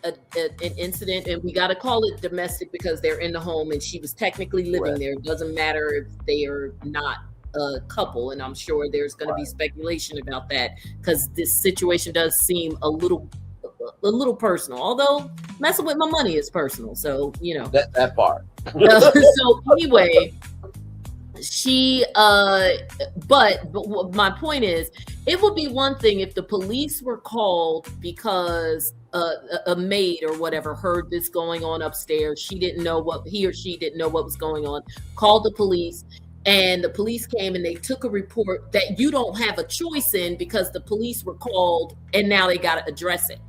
N: incident, and we got to call it domestic because they're in the home and she was technically living there. It doesn't matter if they are not a couple, and I'm sure there's going to be speculation about that, because this situation does seem a little personal, although messing with my money is personal, so
B: that part.
N: So anyway, she but my point is, it would be one thing if the police were called because a maid or whatever heard this going on upstairs. He or she didn't know what was going on, called the police, and the police came and they took a report that you don't have a choice in, because the police were called and now they got to address it.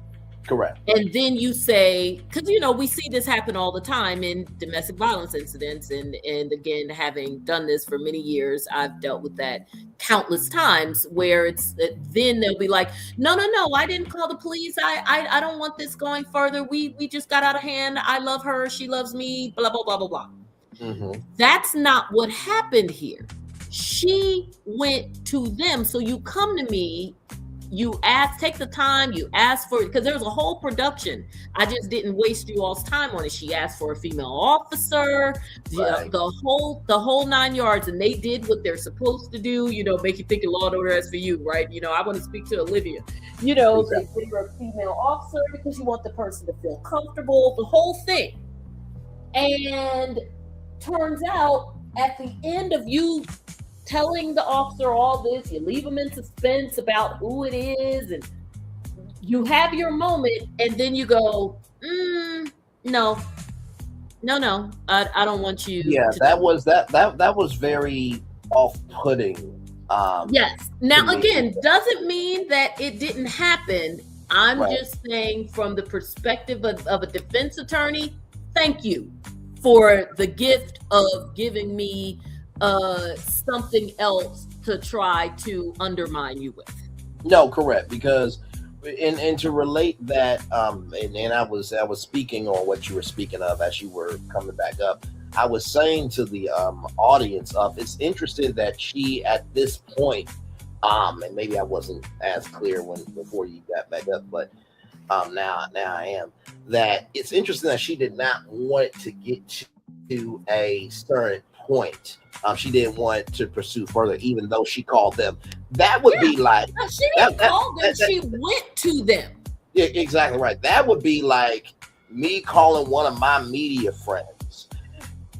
B: Correct.
N: And then you say, because we see this happen all the time in domestic violence incidents, and again, having done this for many years, I've dealt with that countless times, where then they'll be like, no, I didn't call the police. I don't want this going further. We just got out of hand. I love her. She loves me. Blah blah blah blah blah. That's not what happened here. She went to them. So you come to me, you ask, take the time, you ask for it, because there's a whole production. I just didn't waste you all's time on it. She asked for a female officer, the whole 9 yards, and they did what they're supposed to do, make you think of Law and Order SVU, right? I want to speak to Olivia. They give her a female officer because you want the person to feel comfortable, the whole thing. And turns out at the end of you telling the officer all this, you leave them in suspense about who it is, and you have your moment, and then you go, no, I don't want you.
B: Yeah, that was very off-putting.
N: Yes. Now, again, doesn't mean that it didn't happen. I'm just saying, from the perspective of a defense attorney, thank you for the gift of giving me something else to try to undermine you with.
B: No, correct. Because and to relate that, and I was speaking on what you were speaking of as you were coming back up. I was saying to the audience it's interesting that she at this point, and maybe I wasn't as clear before you got back up, but now I am, that it's interesting that she did not want to get to a certain point. She didn't want to pursue further, even though she called them. That would be like,
N: no, she didn't call them. She went to them.
B: Yeah, exactly right. That would be like me calling one of my media friends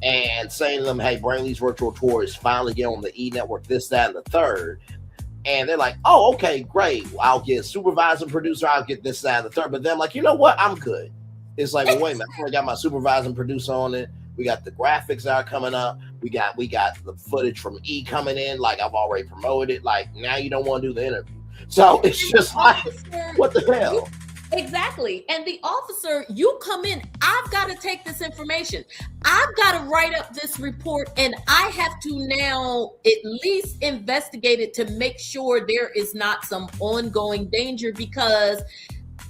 B: and saying to them, "Hey, bring these virtual tours. Finally get on the E network. This, that, and the third." And they're like, "Oh, okay, great. I'll get supervising producer. I'll get this, that, and the third." But then I'm like, you know what? I'm good. It's like, well, wait a minute. I got my supervising producer on it. We got the graphics that are coming up. We got the footage from E coming in. Like, I've already promoted it. Like, now you don't want to do the interview. So it's just like, what the hell?
N: Exactly. And the officer, you come in, I've got to take this information. I've got to write up this report, and I have to now at least investigate it to make sure there is not some ongoing danger, because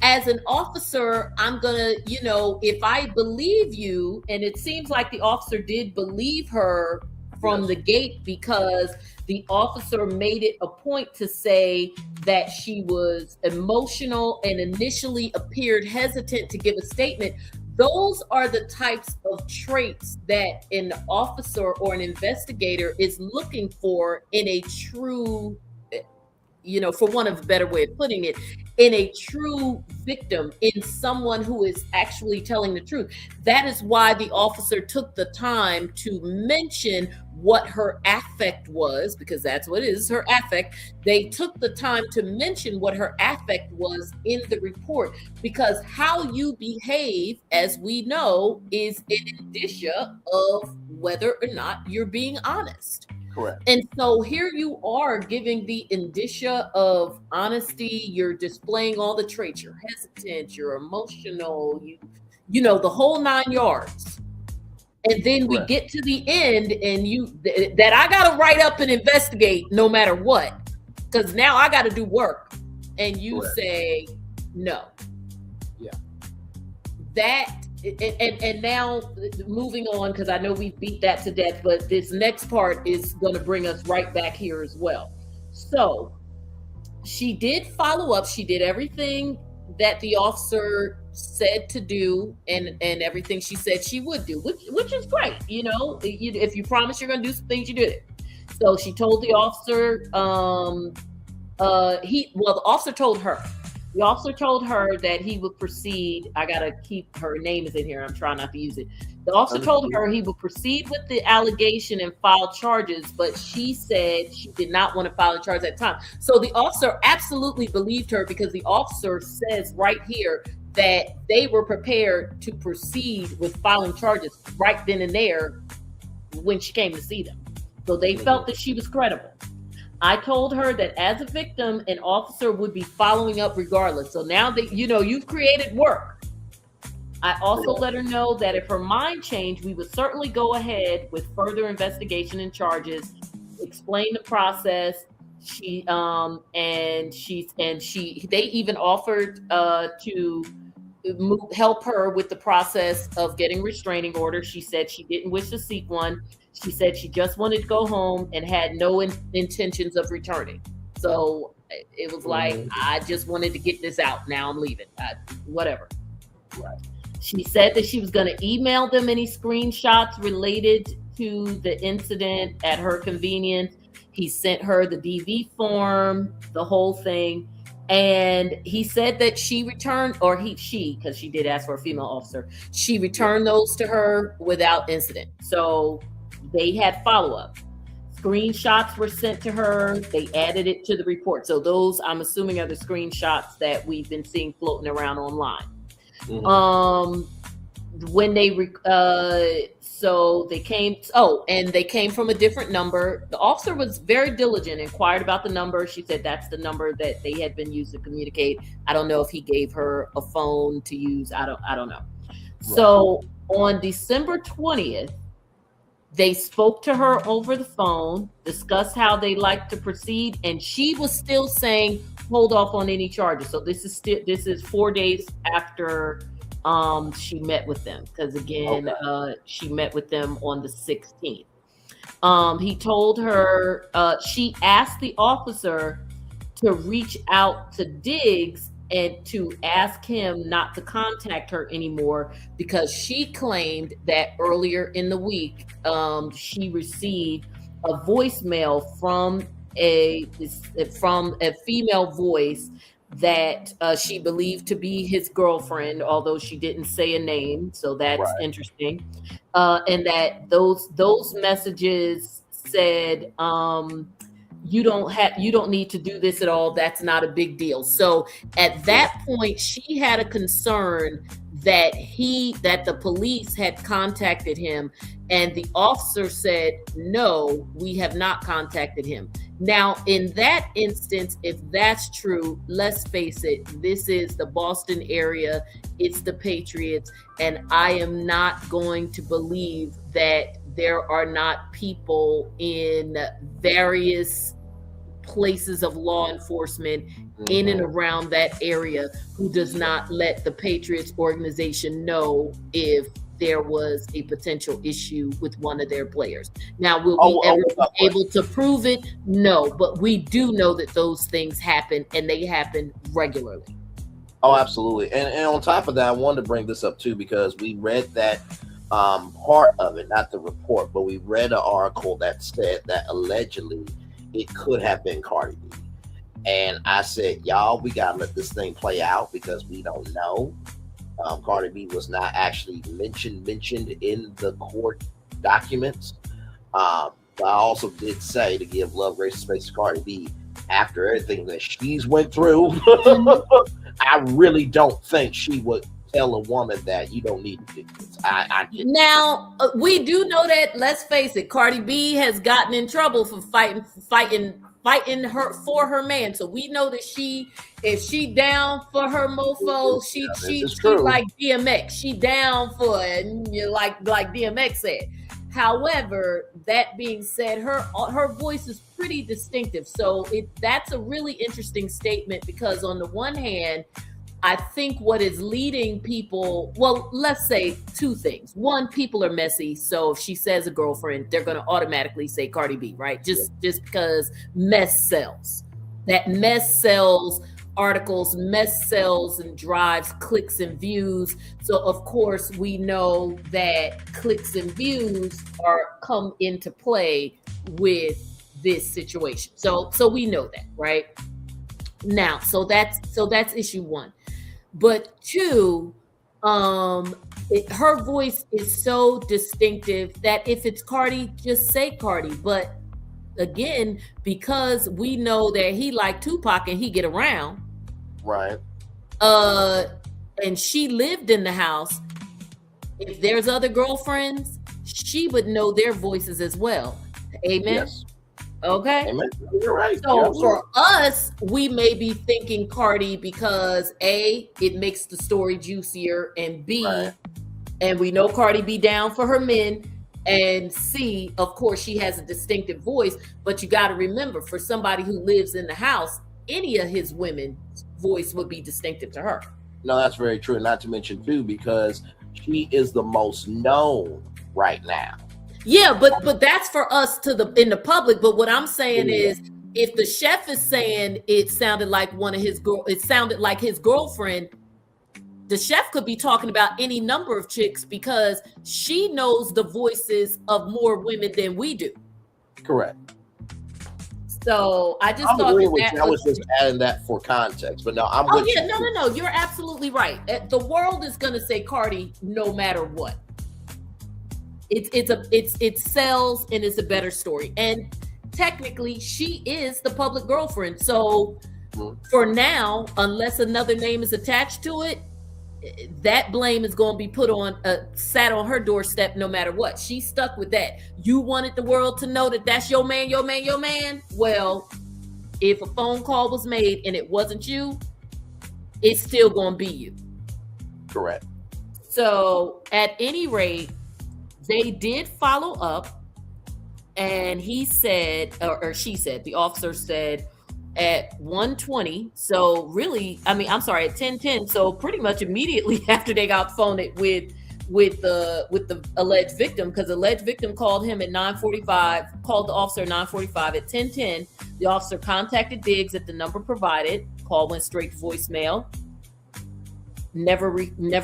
N: as an officer, I'm going to, if I believe you, and it seems like the officer did believe her from the gate, because the officer made it a point to say that she was emotional and initially appeared hesitant to give a statement. Those are the types of traits that an officer or an investigator is looking for in a true, for one of a better way of putting it, in a true victim, in someone who is actually telling the truth. That is why the officer took the time to mention what her affect was, because that's what it is, her affect. They took the time to mention what her affect was in the report, because how you behave, as we know, is an indicia of whether or not you're being honest.
B: Correct.
N: And so here you are giving the indicia of honesty. You're displaying all the traits. You're hesitant, you're emotional, you know, the whole 9 yards. And then we get to the end, and that I got to write up and investigate no matter what, because now I got to do work. And you say no.
B: Yeah.
N: That and now moving on, because I know we beat that to death, but this next part is going to bring us right back here as well. So she did follow up. She did everything that the officer said to do, and everything she said she would do, which is great. If you promise you're going to do some things, you do it. So she told the officer, the officer told her. The officer told her that he would proceed. I got to keep her name is in here. I'm trying not to use it. The officer told her he would proceed with the allegation and file charges, but she said she did not want to file a charge at the time. So the officer absolutely believed her, because the officer says right here that they were prepared to proceed with filing charges right then and there when she came to see them. So they felt that she was credible. I told her that as a victim, an officer would be following up regardless. So now that you've created work. I also let her know that if her mind changed, we would certainly go ahead with further investigation and charges, explain the process. They even offered to help her with the process of getting restraining orders. She said she didn't wish to seek one. She said she just wanted to go home and had no intentions of returning. So it was like, I just wanted to get this out. Now I'm leaving. Whatever.
B: Right.
N: She said that she was going to email them any screenshots related to the incident at her convenience. He sent her the DV form, the whole thing. And he said that she returned, or she, because she did ask for a female officer, she returned those to her without incident. So they had follow-up. Screenshots were sent to her. They added it to the report. So those, I'm assuming, are the screenshots that we've been seeing floating around online. When they so they came, and they came from a different number. The officer was very diligent, inquired about the number. She said that's the number that they had been used to communicate. I don't know if he gave her a phone to use. I don't know. Right. So on December 20th, they spoke to her over the phone, discussed how they like to proceed, and she was still saying hold off on any charges. So this is 4 days after she met with them, because again, she met with them on the 16th. He told her, she asked the officer to reach out to Diggs and to ask him not to contact her anymore, because she claimed that earlier in the week, she received a voicemail from a female voice that she believed to be his girlfriend, although she didn't say a name. So that's interesting. And that those messages said, you don't need to do this at all. That's not a big deal. So at that point, she had a concern that the police had contacted him, and the officer said, no, we have not contacted him. Now, in that instance, if that's true, let's face it, this is the Boston area, it's the Patriots, and I am not going to believe that there are not people in various places of law enforcement in and around that area who does not let the Patriots organization know if there was a potential issue with one of their players. Now, will we ever be able to prove it? No, but we do know that those things happen, and they happen regularly.
B: Oh, absolutely. And on top of that, I wanted to bring this up too, because we read that part of it, not the report, but we read an article that said that allegedly it could have been Cardi B. And I said, y'all, we got to let this thing play out, because we don't know. Cardi B was not actually mentioned in the court documents. But I also did say to give love, grace, and space to Cardi B after everything that she's went through. I really don't think she would tell a woman that you don't need to do this.
N: Now, we do know that, let's face it, Cardi B has gotten in trouble for fighting her for her man. So we know that if she down for her mofo, she like DMX. She down for it, like DMX said. However, that being said, her voice is pretty distinctive. So that's a really interesting statement, because on the one hand, I think what is leading people, well, let's say two things. One, people are messy. So if she says a girlfriend, they're going to automatically say Cardi B, right? Just because mess sells. That mess sells articles, mess sells and drives clicks and views. So of course we know that clicks and views come into play with this situation. So we know that, right? Now, so that's issue one. But two, her voice is so distinctive that if it's Cardi, just say Cardi. But again, because we know that he like Tupac and he get around,
B: right?
N: And she lived in the house. If there's other girlfriends, she would know their voices as well. Amen. Yes. Okay.
B: Amen. You're right.
N: So for us, we may be thinking Cardi because A, it makes the story juicier, and B, and we know Cardi be down for her men, and C, of course, she has a distinctive voice. But you got to remember, for somebody who lives in the house, any of his women's voice would be distinctive to her.
B: No, that's very true. Not to mention too, because she is the most known right now.
N: Yeah, but that's for us in the public. But what I'm saying is, if the chef is saying it sounded like it sounded like his girlfriend, the chef could be talking about any number of chicks because she knows the voices of more women than we do.
B: Correct.
N: So I just
B: I'm
N: thought
B: agreeing with you. I was just adding that for context, but no, I'm with you.
N: No. You're absolutely right. The world is going to say Cardi no matter what. It sells and it's a better story. And technically, she is the public girlfriend. So for now, unless another name is attached to it, that blame is going to be sat on her doorstep no matter what. She's stuck with that. You wanted the world to know that that's your man. Well, if a phone call was made and it wasn't you, it's still going to be you.
B: Correct.
N: So at any rate, they did follow up, and he said, or she said, the officer said, at 1:20, so really, at 10:10, so pretty much immediately after they got phoned with the alleged victim, because the alleged victim called him at 9:45, called the officer at 9:45. At 10:10, the officer contacted Diggs at the number provided. Call went straight to voicemail. Never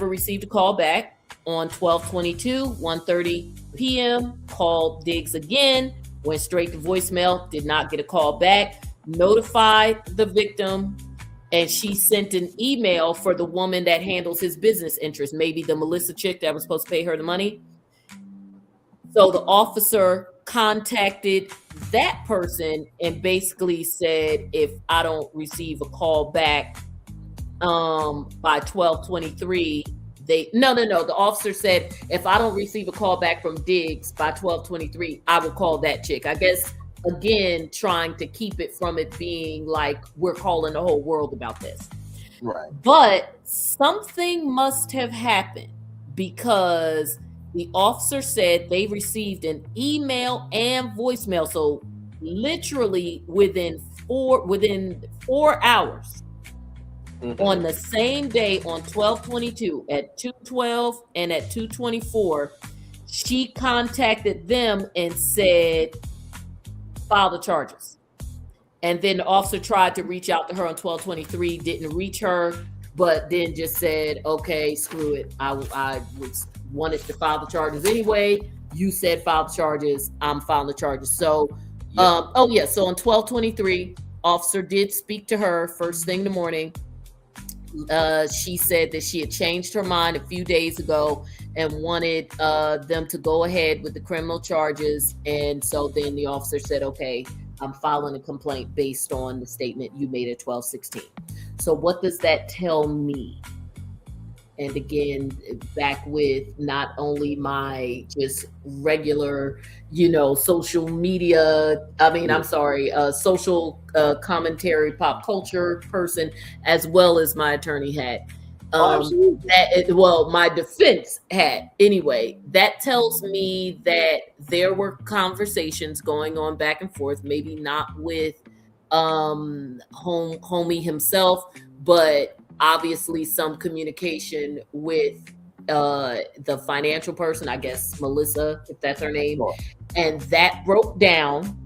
N: received a call back. On 12:22, 1:30 p.m., called Diggs again, went straight to voicemail, did not get a call back. Notified the victim, and she sent an email for the woman that handles his business interests, maybe the Melissa chick that was supposed to pay her the money. So the officer contacted that person and basically said, if I don't receive a call back by 12:23, the officer said, if I don't receive a call back from Diggs by 12:23, I will call that chick. I guess, again, trying to keep it from it being like we're calling the whole world about this.
B: Right.
N: But something must have happened, because the officer said they received an email and voicemail. So literally within 4 hours, on the same day, on 12:22, at 2:12 and at 2:24, she contacted them and said, file the charges. And then the officer tried to reach out to her on 12:23, didn't reach her, but then just said, okay, screw it. I wanted to file the charges anyway. You said file the charges. I'm filing the charges. So, so on 12:23, officer did speak to her first thing in the morning. She said that she had changed her mind a few days ago and wanted them to go ahead with the criminal charges. And so then the officer said, okay, I'm filing a complaint based on the statement you made at 12:16. So what does that tell me? And again, back with not only my just regular, social media, social commentary, pop culture person, as well as my attorney hat. My defense hat. Anyway, that tells me that there were conversations going on back and forth, maybe not with homie himself, but obviously some communication with the financial person, I guess Melissa, if that's her name.
B: Sure.
N: And that broke down,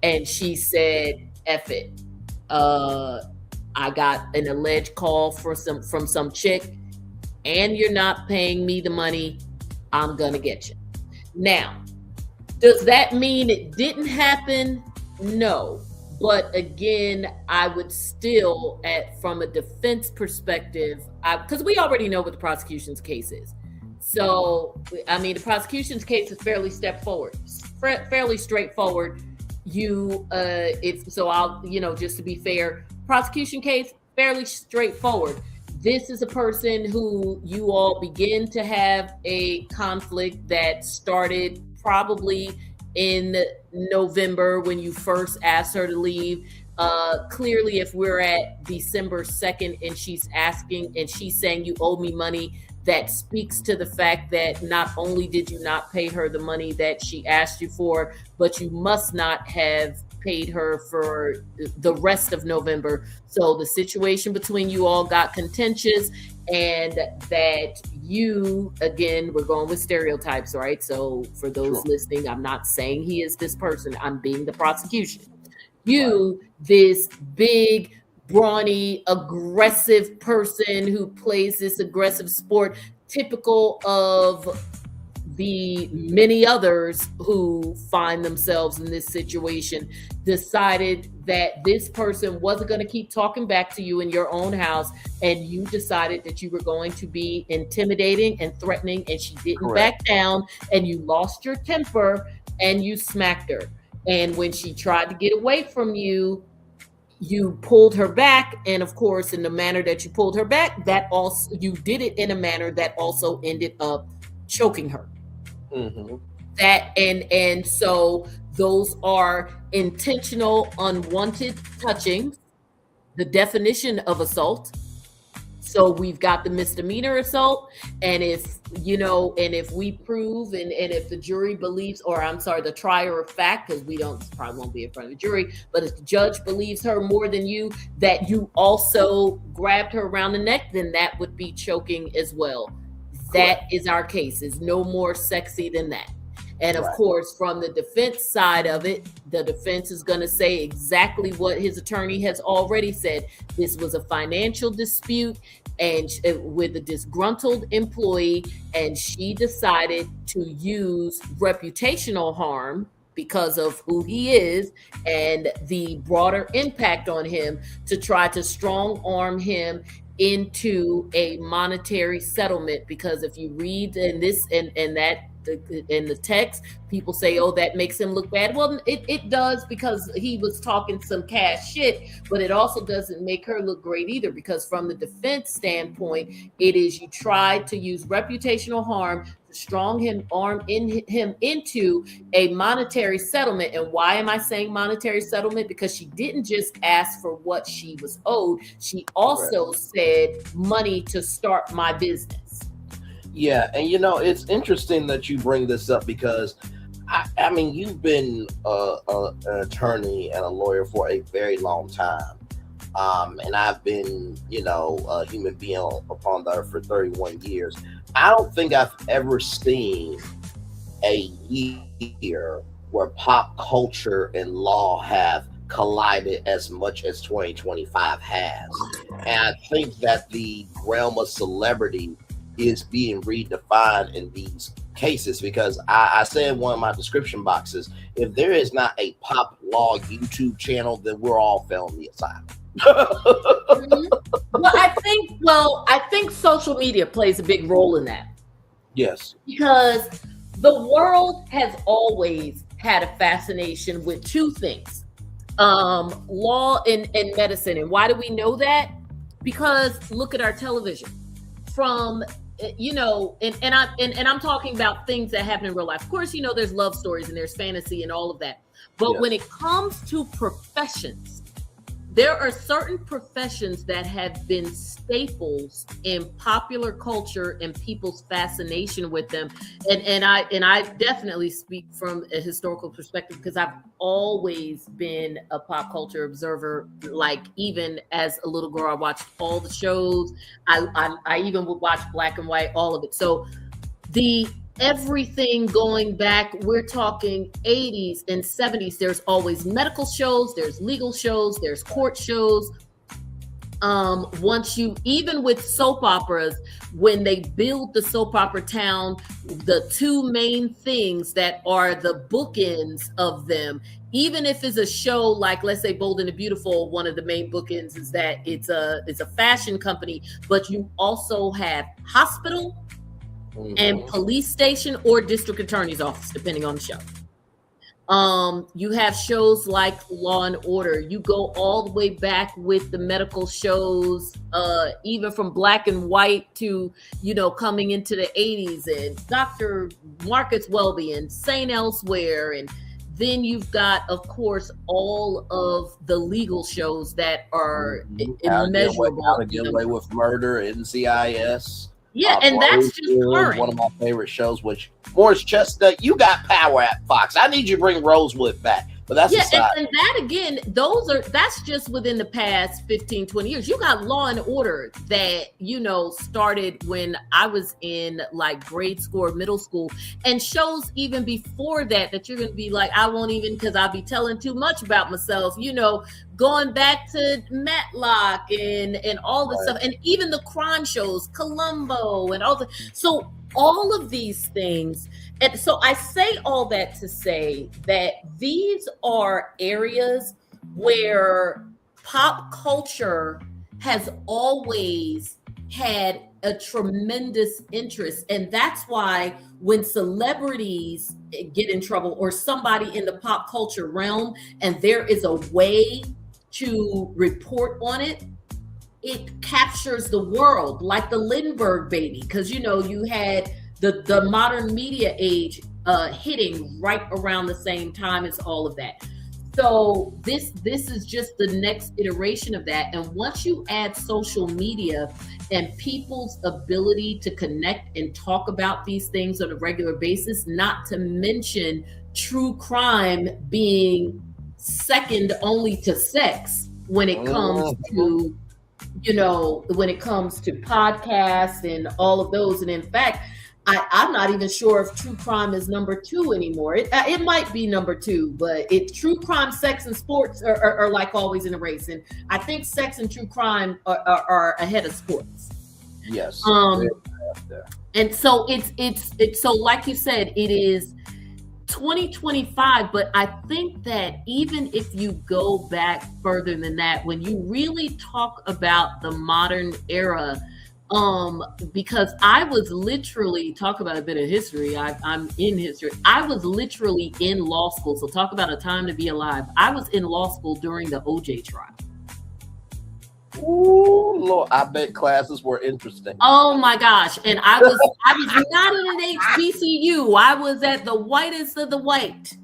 N: and she said, F it. I got an alleged call from some chick, and you're not paying me the money. I'm gonna get you. Now, does that mean it didn't happen? No. But again, I would still, from a defense perspective, because we already know what the prosecution's case is. So, the prosecution's case is fairly fairly straightforward. Just to be fair, prosecution case, fairly straightforward. This is a person who you all begin to have a conflict that started probably in November when you first asked her to leave. Clearly, if we're at December 2nd and she's saying you owe me money, that speaks to the fact that not only did you not pay her the money that she asked you for, but you must not have paid her for the rest of November. So the situation between you all got contentious, and that you, again, we're going with stereotypes, right? So for those listening, I'm not saying he is this person. I'm being the prosecution. You, this big, brawny, aggressive person who plays this aggressive sport, typical of the many others who find themselves in this situation, decided that this person wasn't going to keep talking back to you in your own house, and you decided that you were going to be intimidating and threatening, and she didn't back down, and you lost your temper and you smacked her. And when she tried to get away from you, you pulled her back, and of course, in the manner that you pulled her back, that also, you did it in a manner that also ended up choking her. That and so those are intentional unwanted touchings, the definition of assault. So we've got the misdemeanor assault, and if we prove and if the jury believes, or I'm sorry, the trier of fact, because probably won't be in front of the jury, but if the judge believes her more than you, that you also grabbed her around the neck, then that would be choking as well. That is our case. It's no more sexy than that. And of course, from the defense side of it, the defense is going to say exactly what his attorney has already said. This was a financial dispute and with a disgruntled employee, and she decided to use reputational harm because of who he is and the broader impact on him to try to strong arm him into a monetary settlement. Because if you read in this and that in the text, people say, oh, that makes him look bad. Well, it does, because he was talking some cash shit, but it also doesn't make her look great either, because from the defense standpoint, it is you tried to use reputational harm to strong arm him into a monetary settlement. And why am I saying monetary settlement? Because she didn't just ask for what she was owed. She also said money to start my business.
B: Yeah, and it's interesting that you bring this up, because I mean, you've been an attorney and a lawyer for a very long time, and I've been, a human being upon the earth for 31 years. I don't think I've ever seen a year where pop culture and law have collided as much as 2025 has, and I think that the realm of celebrity is being redefined in these cases, because I said in one of my description boxes, if there is not a pop law YouTube channel, then we're all failing the asylum.
N: Well, I think social media plays a big role in that.
B: Yes.
N: Because the world has always had a fascination with two things, law and medicine. And why do we know that? Because look at our television. From and I'm talking about things that happen in real life. Of course, there's love stories and there's fantasy and all of that. But when it comes to professions, there are certain professions that have been staples in popular culture and people's fascination with them. And I definitely speak from a historical perspective, because I've always been a pop culture observer. Like, even as a little girl, I watched all the shows. I even would watch black and white, all of it. So everything going back, we're talking 80s and 70s, there's always medical shows, there's legal shows, there's court shows. Even with soap operas, when they build the soap opera town, the two main things that are the bookends of them, even if it's a show like, let's say, Bold and the Beautiful, one of the main bookends is that it's a fashion company, but you also have hospital and police station or district attorney's office, depending on the show. You have shows like Law and Order. You go all the way back with the medical shows, even from black and white to, coming into the 80s, and Dr. Marcus Welby and St. Elsewhere. And then you've got, of course, all of the legal shows that are immeasurable.
B: How to Get Away with Murder, NCIS.
N: Yeah, and that's just current.
B: One of my favorite shows, which Morris Chestnut, you got power at Fox. I need you to bring Rosewood back. But that's
N: and that again, that's just within the past 15, 20 years. You got Law and Order that, started when I was in like grade school or middle school, and shows even before that you're going to be like, I won't even, because I'll be telling too much about myself, going back to Matlock and all this stuff. And even the crime shows, Columbo and all so all of these things. And so I say all that to say that these are areas where pop culture has always had a tremendous interest. And that's why when celebrities get in trouble, or somebody in the pop culture realm, and there is a way to report on it, it captures the world, like the Lindbergh baby, because you had the modern media age hitting right around the same time as all of that. So this is just the next iteration of that. And once you add social media and people's ability to connect and talk about these things on a regular basis, not to mention true crime being second only to sex when it comes to when it comes to podcasts and all of those. And in fact, I'm not even sure if true crime is number 2 anymore. It might be number 2, but true crime, sex, and sports are like always in a race. And I think sex and true crime are ahead of sports.
B: Yes.
N: And so it's so like you said, it is 2025, but I think that even if you go back further than that, when you really talk about the modern era, because I was literally, talk about a bit of history. I'm in history. I was literally in law school. So talk about a time to be alive. I was in law school during the OJ trial.
B: Ooh, Lord, I bet classes were interesting.
N: Oh my gosh. And I was not in an HBCU. I was at the whitest of the white.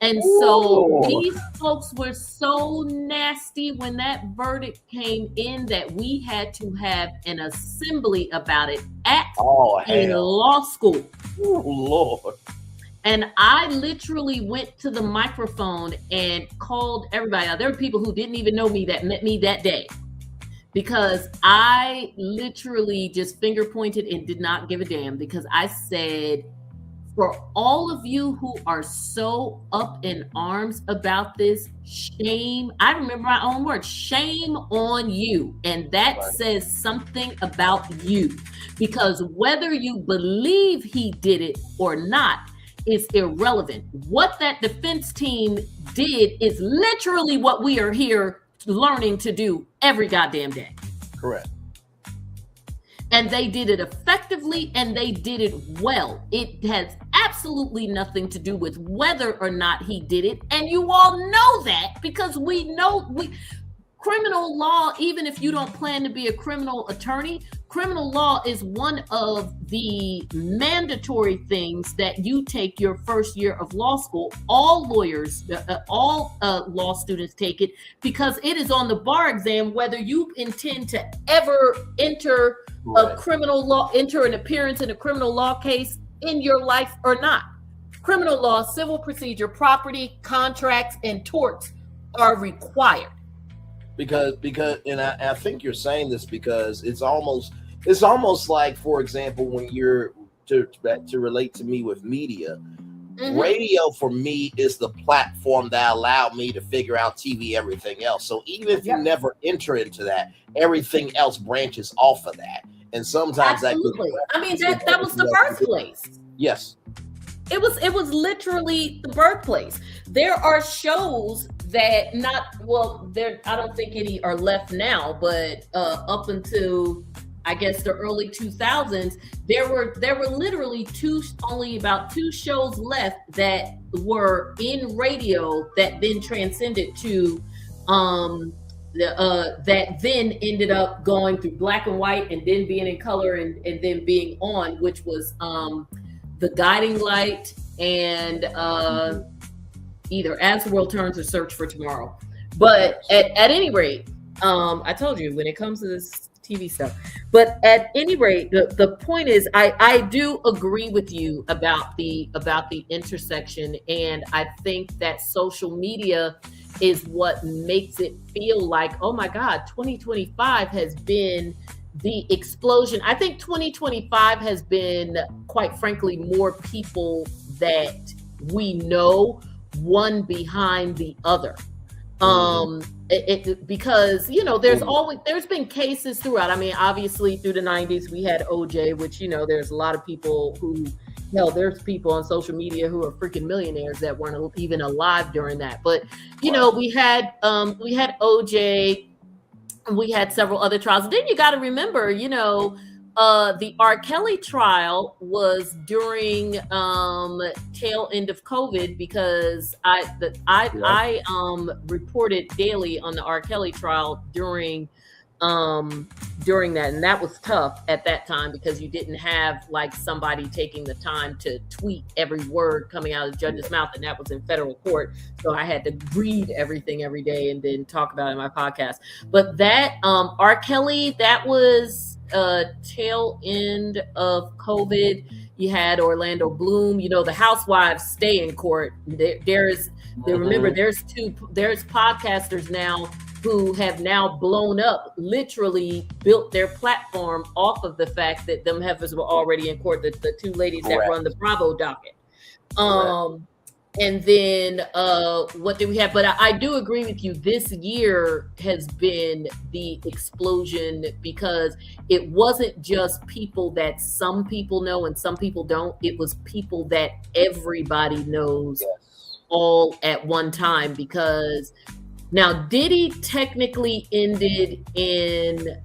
N: And so these folks were so nasty when that verdict came in that we had to have an assembly about it at a law school.
B: Oh, Lord.
N: And I literally went to the microphone and called everybody out. There were people who didn't even know me that met me that day, because I literally just finger pointed and did not give a damn, because I said, for all of you who are so up in arms about this, shame. I remember my own words, shame on you. And that says something about you, because whether you believe he did it or not is irrelevant. What that defense team did is literally what we are here learning to do every goddamn day.
B: Correct.
N: And they did it effectively, and they did it well. It has absolutely nothing to do with whether or not he did it. And you all know that, because criminal law, even if you don't plan to be a criminal attorney, criminal law is one of the mandatory things that you take your first year of law school. All lawyers, all law students take it, because it is on the bar exam whether you intend to ever enter a criminal law, enter an appearance in a criminal law case in your life or not. Criminal law, civil procedure, property, contracts, and torts are required.
B: Because and I think you're saying this because it's almost like, for example, when you're to relate to me with media, radio for me is the platform that allowed me to figure out TV, everything else. So even if you never enter into that, everything else branches off of that. And sometimes that
N: was the birthplace.
B: Yes.
N: It was literally the birthplace. There are shows that I don't think any are left now, but up until I guess the early 2000s, there were literally only about 2 shows left that were in radio that then transcended to that then ended up going through black and white and then being in color and then being on, which was The Guiding Light and either As the World Turns or Search for Tomorrow. But at any rate, I told you, when it comes to this TV stuff. But at any rate, the point is, I do agree with you about the intersection, and I think that social media is what makes it feel like, oh my God, 2025 has been the explosion. I think 2025 has been, quite frankly, more people that we know, one behind the other. Because there's been cases throughout. I mean, obviously through the 90s we had OJ, which there's a lot of people who, there's people on social media who are freaking millionaires that weren't even alive during that. But we had OJ, and we had several other trials. And then you got to remember, the R. Kelly trial was during tail end of COVID, because I reported daily on the R. Kelly trial during that, and that was tough at that time because you didn't have like somebody taking the time to tweet every word coming out of the judge's mouth, and that was in federal court, so I had to read everything every day and then talk about it in my podcast. But that R. Kelly, that was tail end of COVID. You had Orlando Bloom. The housewives stay in court. Remember, there's podcasters now who have now blown up, literally built their platform off of the fact that them heifers were already in court, the two ladies that run the Bravo docket. And then what do we have? But I do agree with you. This year has been the explosion because it wasn't just people that some people know and some people don't. It was people that everybody knows all at one time. Because now Diddy technically ended in,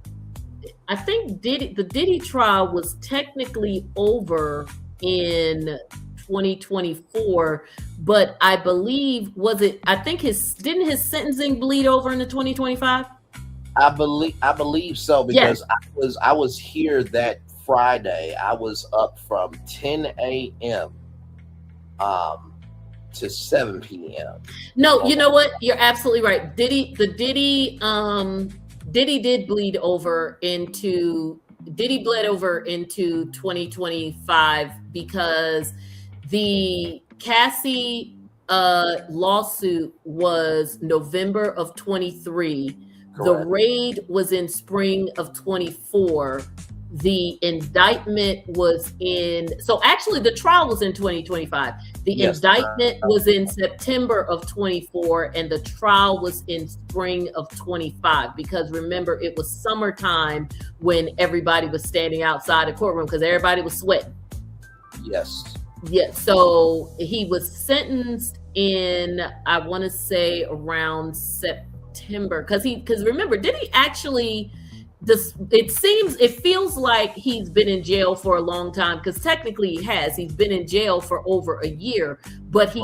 N: I think the Diddy trial was technically over in 2024, but I believe didn't his sentencing bleed over into 2025?
B: I believe so, because I was here that Friday. I was up from 10 a.m. To 7 p.m.
N: No, you know what? You're absolutely right. Diddy bled over into 2025 because the Cassie lawsuit was November of 23. The raid was in spring of 24. The indictment was actually the trial was in 2025. The indictment was in September of 24, and the trial was in spring of 25, because remember, it was summertime when everybody was standing outside the courtroom because everybody was sweating.
B: Yes.
N: Yeah, so he was sentenced in, I want to say around September, because remember, did he actually? It feels like he's been in jail for a long time, because technically he has. He's been in jail for over a year, but he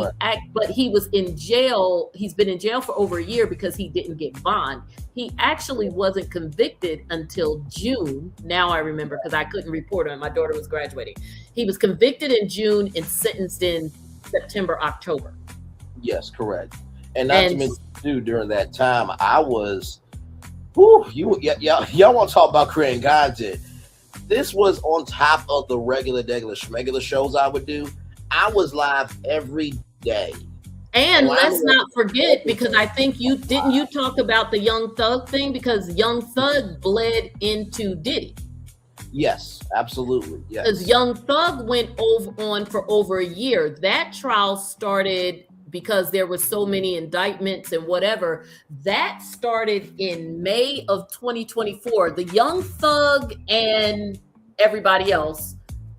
N: was in jail. He's been in jail for over a year because he didn't get bond. He actually wasn't convicted until June. Now I remember, because I couldn't report on it. My daughter was graduating. He was convicted in June and sentenced in September, October.
B: Yes, correct. And not to mention, too, during that time, I was. Y'all want to talk about creating content? This was on top of the regular schmegular shows I would do. I was live every day.
N: And let's not forget, because I think you talk about the Young Thug thing, because Young Thug bled into Diddy.
B: Yes, absolutely. Yes.
N: Because Young Thug went on for over a year. That trial started because there were so many indictments and whatever. That started in May of 2024. The Young Thug and everybody else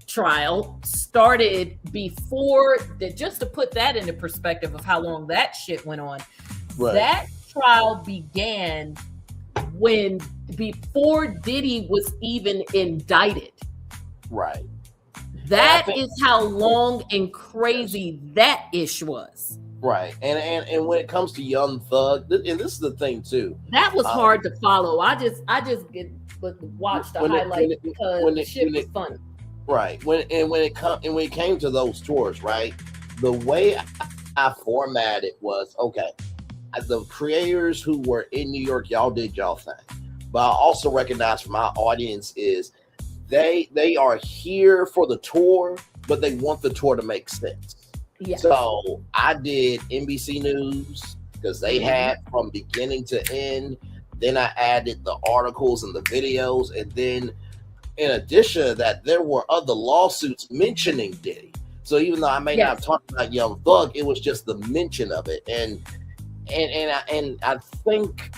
N: trial started before that. Just to put that into perspective of how long that shit went on. Right. That trial began before Diddy was even indicted.
B: Right.
N: That is how long and crazy that ish was.
B: Right. And when it comes to Young Thug, and this is the thing too.
N: That was hard to follow. I just watched the highlights because the shit was funny.
B: Right. When it came to those tours, right? The way I formatted was, okay, the creators who were in New York, y'all did y'all thing. but I also recognize from my audience is they are here for the tour, but they want the tour to make sense.
N: Yes.
B: So I did NBC News because they had from beginning to end. Then I added the articles and the videos, and then in addition to that, there were other lawsuits mentioning Diddy. So even though I may not have talked about Young Thug, it was just the mention of it, and I think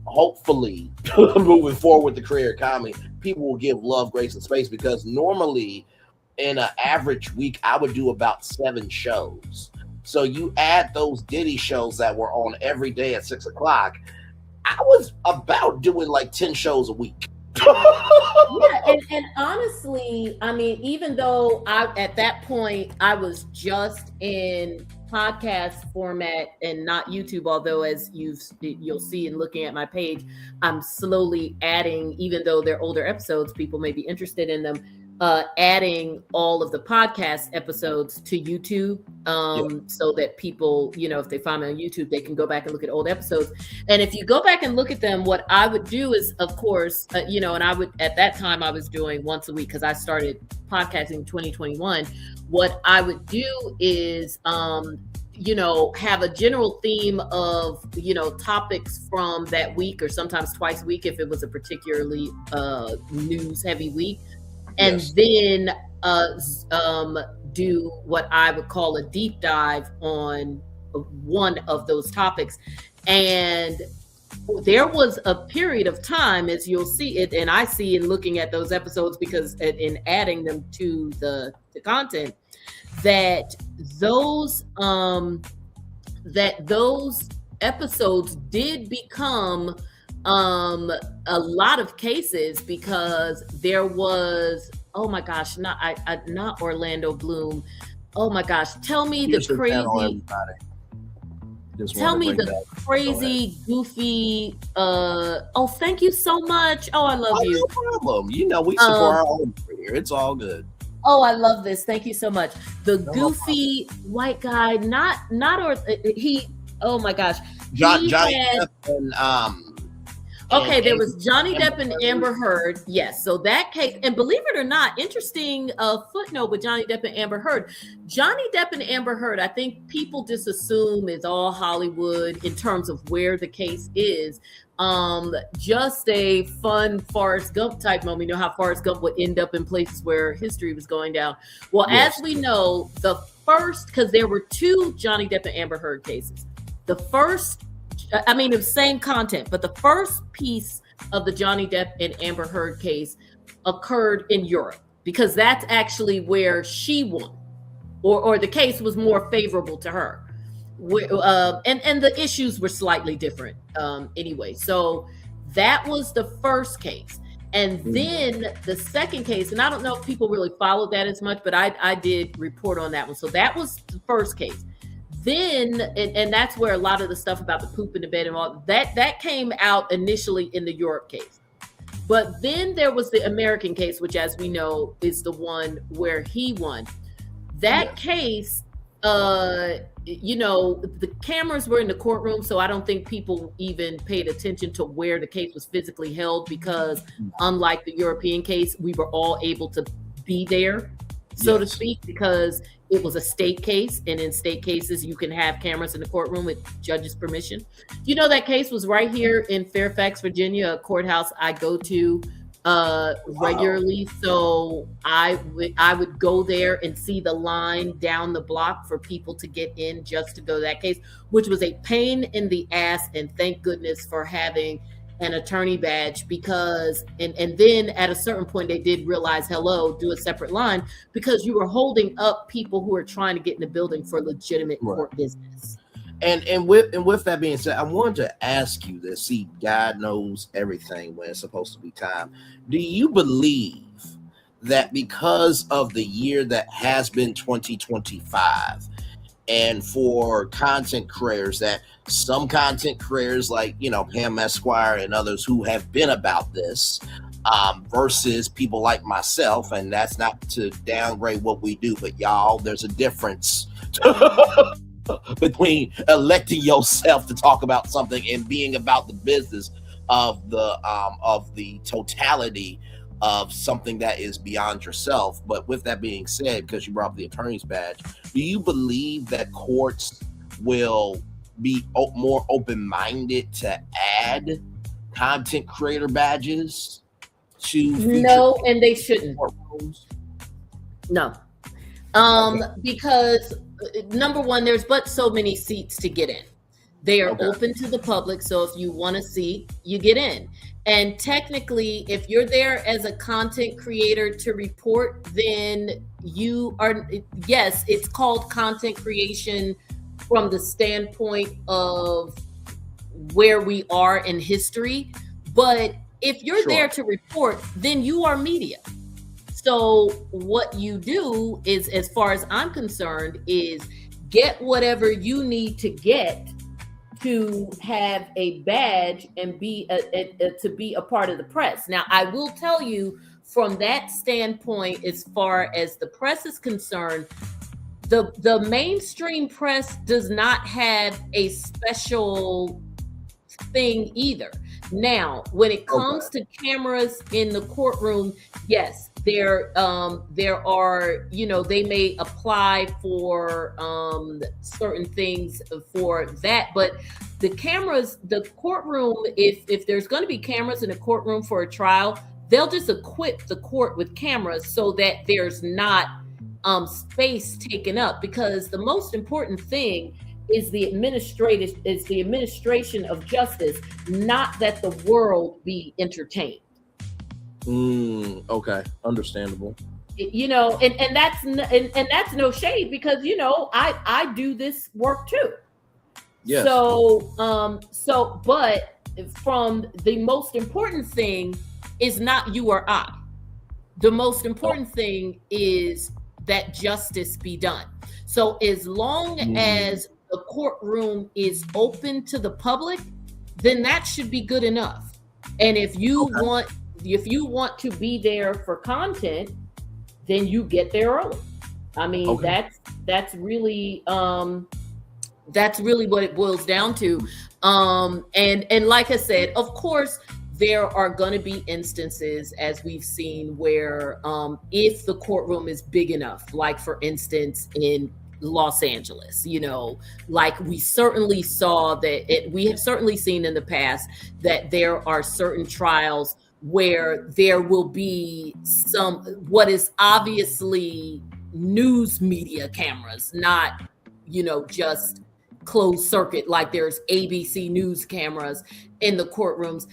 B: hopefully moving forward with the career economy, people will give love, grace, and space, because normally in an average week I would do about 7 shows. So you add those Diddy shows that were on every day at 6 o'clock, I was about doing like 10 shows a week.
N: And honestly, I mean, even though at that point I was just in podcast format and not YouTube, although as you'll see in looking at my page, I'm slowly adding, even though they're older episodes, people may be interested in them, adding all of the podcast episodes to YouTube, so that people, if they find me on YouTube, they can go back and look at old episodes. And if you go back and look at them, what I would do is, of course, and I would, at that time I was doing once a week because I started podcasting in 2021. What I would do is, have a general theme of, topics from that week, or sometimes twice a week if it was a particularly news heavy week. And then do what I would call a deep dive on one of those topics. And there was a period of time, as you'll see it, and I see in looking at those episodes, because in adding them to the content, that those episodes did become a lot of cases, because there was, oh my gosh, not Orlando Bloom. Oh my gosh, tell me the crazy, goofy, oh, thank you so much. Oh, I love you.
B: No problem. We support our own here. It's all good.
N: Oh, I love this. Thank you so much. The goofy white guy, oh my gosh.
B: Johnny Depp and
N: okay, there was Johnny Depp and Amber Heard. Yes, so that case, and believe it or not, interesting footnote with Johnny Depp and Amber Heard. Johnny Depp and Amber Heard, I think people just assume is all Hollywood in terms of where the case is. Just a fun Forrest Gump type moment. You know how Forrest Gump would end up in places where history was going down. Well, as we know, the first, because there were 2 Johnny Depp and Amber Heard cases. The first, the same content, but the first piece of the Johnny Depp and Amber Heard case occurred in Europe, because that's actually where she won, or the case was more favorable to her. And the issues were slightly different anyway. So that was the first case. And then the second case, and I don't know if people really followed that as much, but I did report on that one. So that was the first case. Then, and that's where a lot of the stuff about the poop in the bed and all that came out initially in the Europe case. But then there was the American case, which, as we know, is the one where he won. That case, the cameras were in the courtroom, so I don't think people even paid attention to where the case was physically held, because unlike the European case, we were all able to be there, so to speak, because it was a state case, and in state cases, you can have cameras in the courtroom with judge's permission. That case was right here in Fairfax, Virginia, a courthouse I go to regularly. So I would go there and see the line down the block for people to get in just to go to that case, which was a pain in the ass. And thank goodness for having an attorney badge, because and then at a certain point they did realize, do a separate line, because you were holding up people who are trying to get in the building for legitimate court business.
B: And with that being said, I wanted to ask you this. See, God knows everything when it's supposed to be time. Do you believe that because of the year that has been 2025, and for content creators, that some content creators like, Pam Esquire and others who have been about this, versus people like myself, and that's not to downgrade what we do, but y'all, there's a difference between electing yourself to talk about something and being about the business. of the totality of something that is beyond yourself. But with that being said, because you brought up the attorney's badge, do you believe that courts will be more open-minded to add content creator badges to
N: No, and they shouldn't. No. Because number one, there's but so many seats to get in. They are open to the public, so if you want a seat, you get in. And technically, if you're there as a content creator to report, then you are, yes, it's called content creation from the standpoint of where we are in history. But if you're there to report, then you are media. So what you do is, as far as I'm concerned, is get whatever you need to get to have a badge and be to be a part of the press. Now, I will tell you from that standpoint, as far as the press is concerned, the mainstream press does not have a special thing either. Now, when it comes to cameras in the courtroom, yes, there are, you know, they may apply for certain things for that, but the cameras, the courtroom, if there's going to be cameras in a courtroom for a trial, they'll just equip the court with cameras so that there's not space taken up, because the most important thing is the administration of justice, not that the world be entertained.
B: Okay, understandable.
N: You know, and that's no shade, because, you know, I do this work too. Yes. So but from the most important thing is not you or I. The most important thing is that justice be done. So as long as the courtroom is open to the public, then that should be good enough. And if you want to be there for content, then you get there early. I mean, that's really what it boils down to. And like I said, of course, there are going to be instances, as we've seen, where if the courtroom is big enough, like for instance in Los Angeles, you know, like we certainly saw that we have certainly seen in the past that there are certain trials where there will be some what is obviously news media cameras, not, you know, just closed circuit, like there's ABC News cameras in the courtrooms.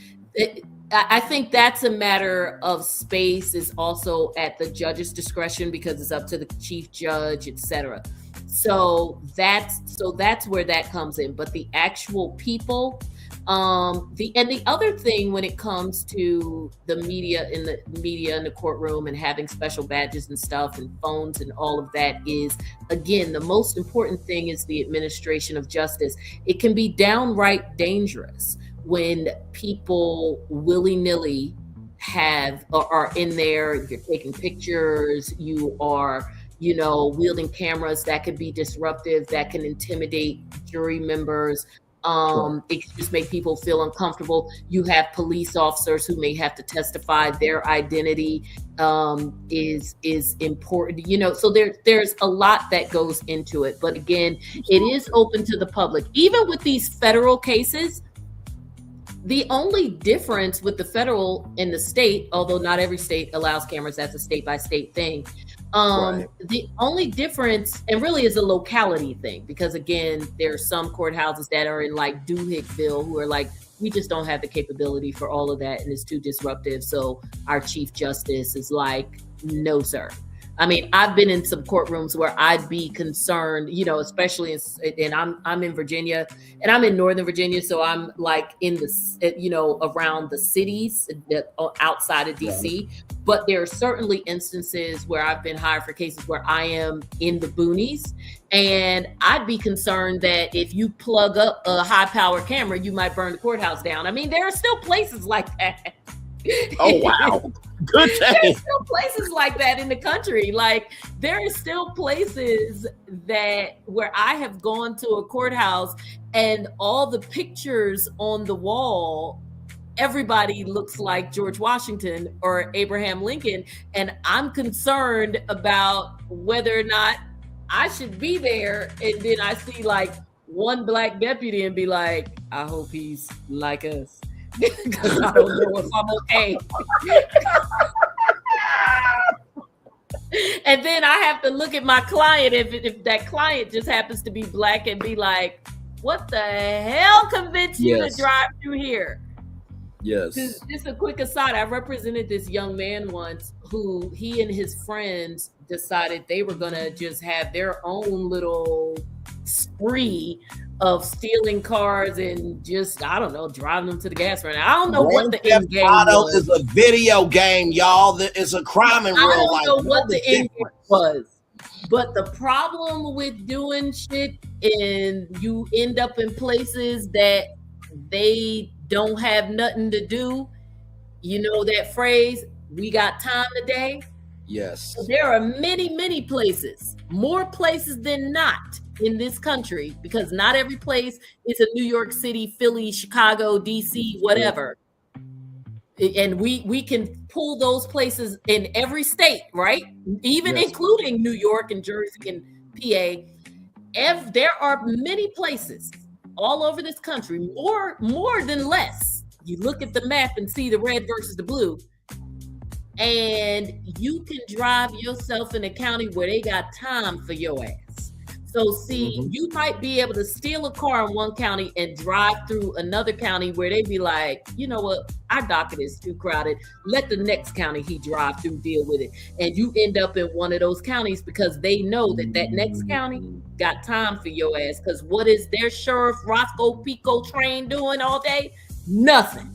N: I think that's a matter of space, is also at the judge's discretion, because it's up to the chief judge, etc. So that's where that comes in. But the actual people, the other thing when it comes to the media in the courtroom and having special badges and stuff and phones and all of that, is, again, the most important thing is the administration of justice. It can be downright dangerous when people willy-nilly are in there, you're taking pictures, you are, you know, wielding cameras that could be disruptive, that can intimidate jury members. It can just make people feel uncomfortable. You have police officers who may have to testify. Their identity is important, you know, so there's a lot that goes into it. But again, it is open to the public. Even with these federal cases, the only difference with the federal and the state, although not every state allows cameras, that's a state by state thing. The only difference, and really is a locality thing, because again, there are some courthouses that are in like Doohickville who are like, we just don't have the capability for all of that and it's too disruptive. So our chief justice is like, no, sir. I mean, I've been in some courtrooms where I'd be concerned, you know, especially and I'm in Virginia, and I'm in Northern Virginia. So I'm like in the, you know, around the cities outside of DC. But there are certainly instances where I've been hired for cases where I am in the boonies, and I'd be concerned that if you plug up a high power camera, you might burn the courthouse down. I mean, there are still places like that.
B: Oh, wow. Good thing.
N: There's still places like that in the country. Like, there are still places that where I have gone to a courthouse and all the pictures on the wall everybody looks like George Washington or Abraham Lincoln, and I'm concerned about whether or not I should be there. And then I see like one black deputy and be like, I hope he's like us. Because I don't know if I'm okay. And then I have to look at my client if that client just happens to be black and be like, what the hell convinced you to drive through here?
B: Yes.
N: Just a quick aside, I represented this young man once who he and his friends decided they were going to just have their own little spree of stealing cars and just, I don't know, driving them to the gas run. I don't know what the end game was.
B: Is a video game, y'all. It's a crime in real life.
N: I don't know what the end game was. But the problem with doing shit and you end up in places that they don't have nothing to do, you know that phrase, we got time today?
B: Yes.
N: So there are many, many places, more places than not in this country, because not every place is a New York City, Philly, Chicago, DC, whatever. And we can pull those places in every state, right? Even including New York and Jersey and PA. There are many places all over this country, more than less. You look at the map and see the red versus the blue, and you can drive yourself in a county where they got time for your ass. So see, you might be able to steal a car in one county and drive through another county where they be like, you know what, our docket is too crowded. Let the next county he drive through deal with it. And you end up in one of those counties because they know that next county got time for your ass. Because what is their sheriff Roscoe Pico train doing all day? Nothing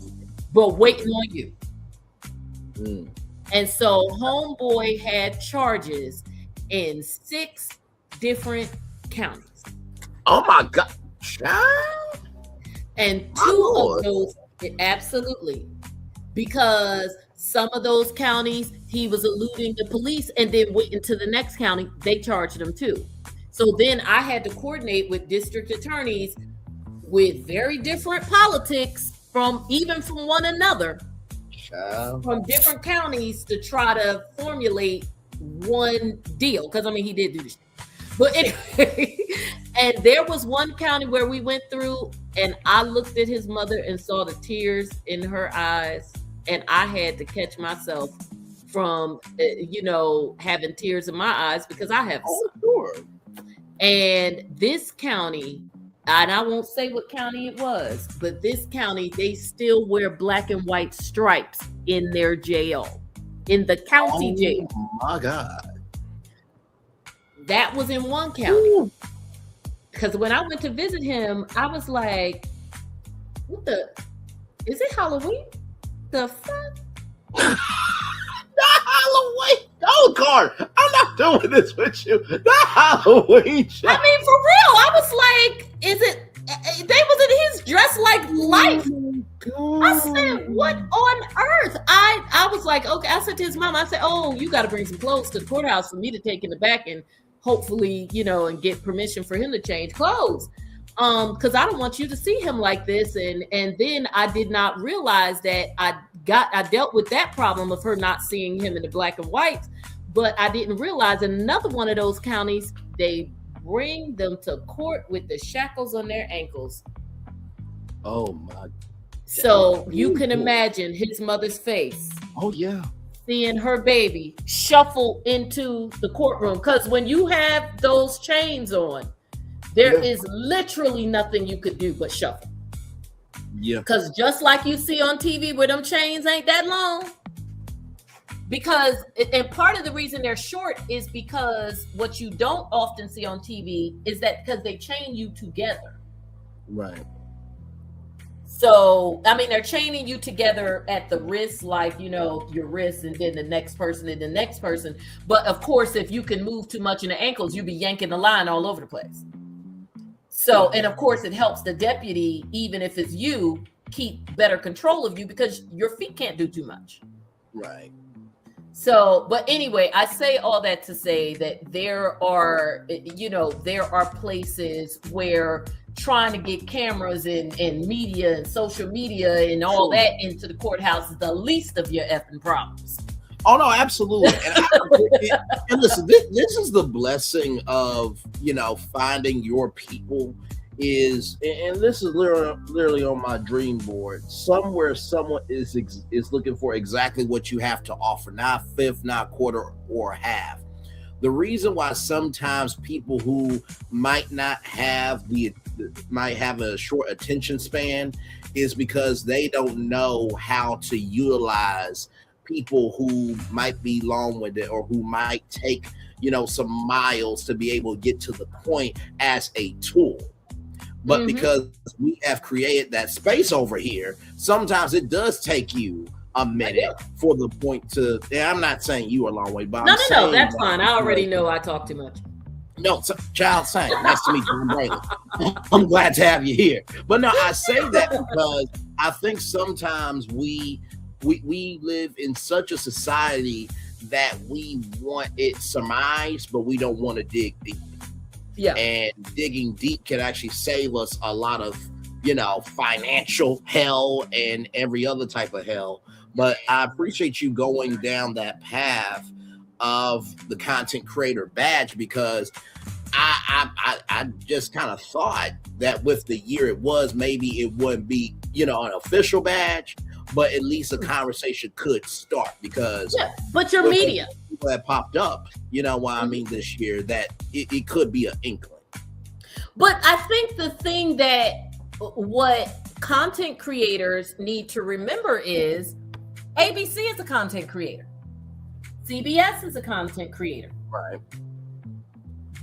N: but waiting on you. And so homeboy had charges in 6 different counties.
B: Oh my God, child.
N: And 2 of those, absolutely, because some of those counties he was eluding the police and then went into the next county, they charged him too. So then I had to coordinate with district attorneys with very different politics from one another, from different counties, to try to formulate one deal. Because I mean, he did do this. But anyway, and there was one county where we went through and I looked at his mother and saw the tears in her eyes, and I had to catch myself from, having tears in my eyes because I have.
B: Oh, sure.
N: And this county, and I won't say what county it was, but this county, they still wear black and white stripes in their jail, in the county jail.
B: Oh my God.
N: That was in one county. Because when I went to visit him, I was like, is it Halloween? The fuck?
B: Not Halloween. Go, Card. I'm not doing this with you. Not Halloween.
N: I mean, for real. I was like, they was in his dress like life. I said, what on earth? I was like, okay. I said to his mom, I said, oh, you got to bring some clothes to the courthouse for me to take in the back and hopefully, and get permission for him to change clothes. Because I don't want you to see him like this. And then I did not realize that I dealt with that problem of her not seeing him in the black and white, but I didn't realize in another one of those counties, they bring them to court with the shackles on their ankles.
B: Oh my.
N: So you can imagine his mother's face.
B: Oh yeah.
N: Seeing her baby shuffle into the courtroom. Because when you have those chains on, there is literally nothing you could do but shuffle.
B: Yeah.
N: Because just like you see on TV where them chains ain't that long. And part of the reason they're short is because what you don't often see on TV is that because they chain you together.
B: Right.
N: So, I mean, they're chaining you together at the wrist, like, your wrist, and then the next person and the next person. But of course, if you can move too much in the ankles, you'll be yanking the line all over the place. So, and of course, it helps the deputy, even if it's you, keep better control of you because your feet can't do too much.
B: Right.
N: So, but anyway, I say all that to say that there are places where trying to get cameras and media and social media and all that into the courthouse is the least of your effing problems.
B: Oh no, absolutely. And listen, this is the blessing of finding your people. And this is literally on my dream board. Somewhere, someone is looking for exactly what you have to offer, not fifth, not quarter, or half. The reason why sometimes people who might have a short attention span is because they don't know how to utilize people who might be long-winded or who might take some miles to be able to get to the point as a tool. But because we have created that space over here, sometimes it does take you a minute for the point to. And I'm not saying you are a long way, but
N: no, that's fine. I already know I talk too much.
B: No, child, same. Nice to meet you, Brandon. I'm glad to have you here. But no, I say that because I think sometimes we live in such a society that we want it surmised, but we don't want to dig deep.
N: Yeah.
B: And digging deep can actually save us a lot of, financial hell and every other type of hell. But I appreciate you going down that path of the content creator badge, because I just kind of thought that with the year it was, maybe it wouldn't be, an official badge, but at least a conversation could start, because
N: but your media
B: that popped up, this year, that it could be an inkling.
N: But I think the thing that what content creators need to remember is ABC is a content creator. CBS is a content creator.
B: Right.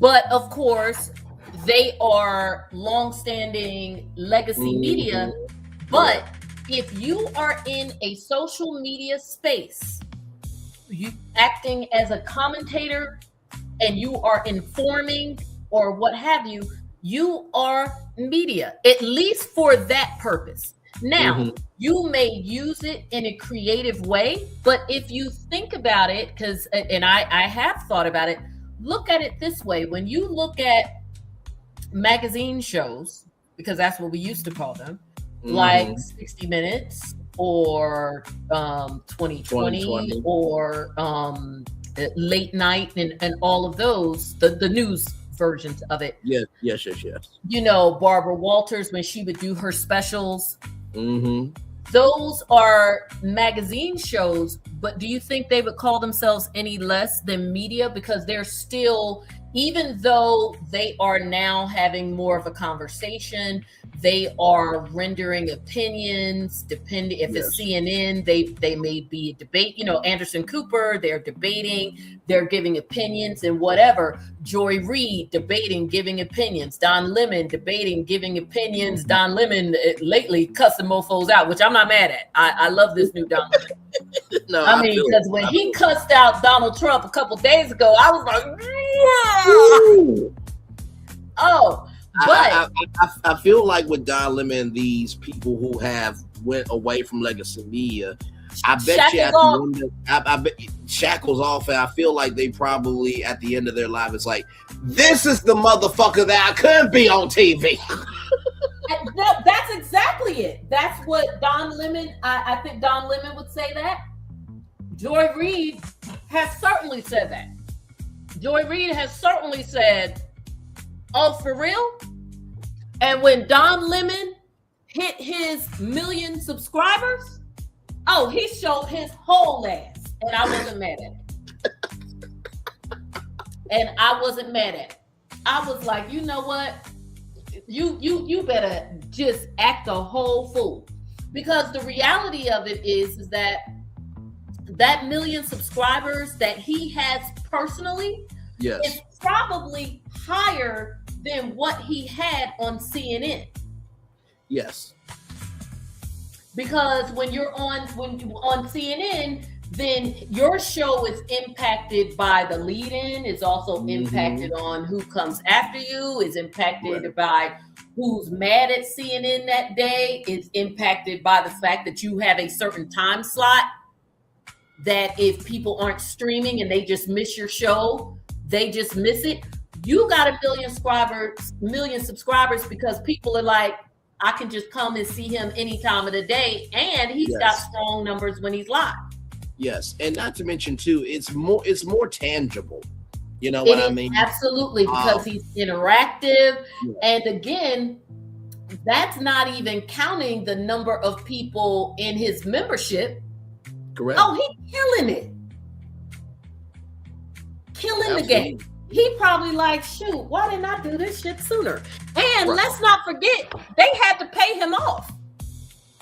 N: But of course, they are long-standing legacy media. But if you are in a social media space, you acting as a commentator and you are informing or what have you, you are media, at least for that purpose. Now, you may use it in a creative way, but if you think about it, and I have thought about it, look at it this way. When you look at magazine shows, because that's what we used to call them, like 60 Minutes or 2020 or Late Night and all of those, the news versions of it.
B: Yes.
N: Barbara Walters, when she would do her specials, those are magazine shows, but do you think they would call themselves any less than media? Because they're still, even though they are now having more of a conversation, they are rendering opinions. Depending if it's CNN, they may be a debate. Anderson Cooper, they're debating, they're giving opinions and whatever. Joy Reid debating, giving opinions. Don Lemon debating, giving opinions. Don Lemon lately cussing mofos out, which I'm not mad at. I love this new Don Lemon.
B: No,
N: I mean, because when he cussed out Donald Trump a couple days ago, I was like, yeah. Oh. But
B: I feel like with Don Lemon, these people who have went away from legacy media, I bet you at the end I bet shackles off, and I feel like they probably at the end of their life is like, this is the motherfucker that I couldn't be on TV.
N: That's exactly it. That's what Don Lemon. I think Don Lemon would say that. Joy Reid has certainly said that. Joy Reid has certainly said, "Oh, for real?" And when Don Lemon hit his 1 million subscribers, oh, he showed his whole ass, and I wasn't mad at it. I was like, you know what? You better just act a whole fool, because the reality of it is that 1 million subscribers that he has personally is probably higher than what he had on CNN.
B: Yes.
N: Because when you're on CNN, then your show is impacted by the lead-in, is also impacted on who comes after you, is impacted by who's mad at CNN that day, is impacted by the fact that you have a certain time slot. that if people aren't streaming and they just miss your show, they just miss it. You got a million subscribers because people are like, I can just come and see him any time of the day, and he's got strong numbers when he's live.
B: Yes, and not to mention too, it's more tangible. You know what I mean?
N: Absolutely, because he's interactive, and again, that's not even counting the number of people in his membership.
B: Correct.
N: Oh, he's killing it. Killing the game. He probably like, shoot, why didn't I do this shit sooner? And let's not forget, they had to pay him off.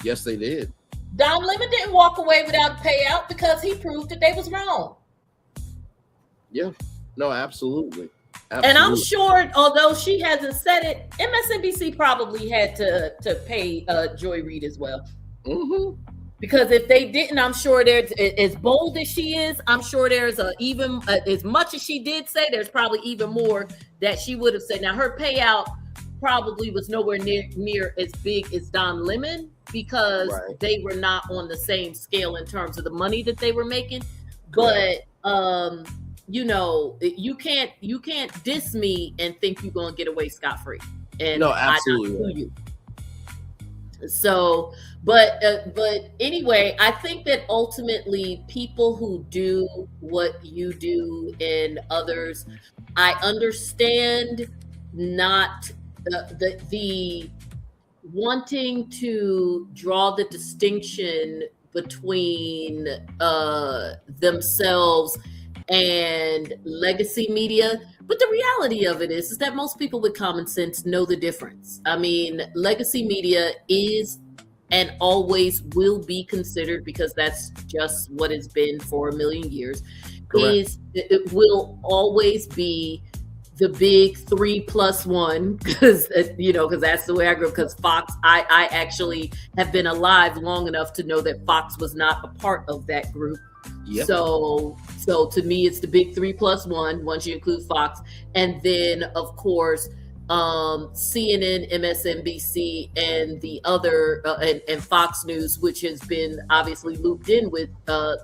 B: Yes, they did.
N: Don Lemon didn't walk away without a payout because he proved that they was wrong.
B: Yeah. No, absolutely.
N: And I'm sure, although she hasn't said it, MSNBC probably had to pay Joy Reid as well.
B: Mm-hmm.
N: Because if they didn't, I'm sure there's, as bold as she is, I'm sure there's even as much as she did say, there's probably even more that she would have said. Now, her payout probably was nowhere near as big as Don Lemon because they were not on the same scale in terms of the money that they were making. But you know, you can't diss me and think you're gonna get away scot-free. And
B: no, absolutely.
N: You. So, but anyway, I think that ultimately people who do what you do and others, I understand not the wanting to draw the distinction between themselves and legacy media. But the reality of it is that most people with common sense know the difference. I mean, legacy media is and always will be considered, because that's just what it's been for a million years. It will always be the big 3+1, because that's the way I grew up. Because Fox, I actually have been alive long enough to know that Fox was not a part of that group. Yep. So to me, it's the big 3+1 once you include Fox, and then of course CNN, MSNBC, and the other and Fox News, which has been obviously looped in with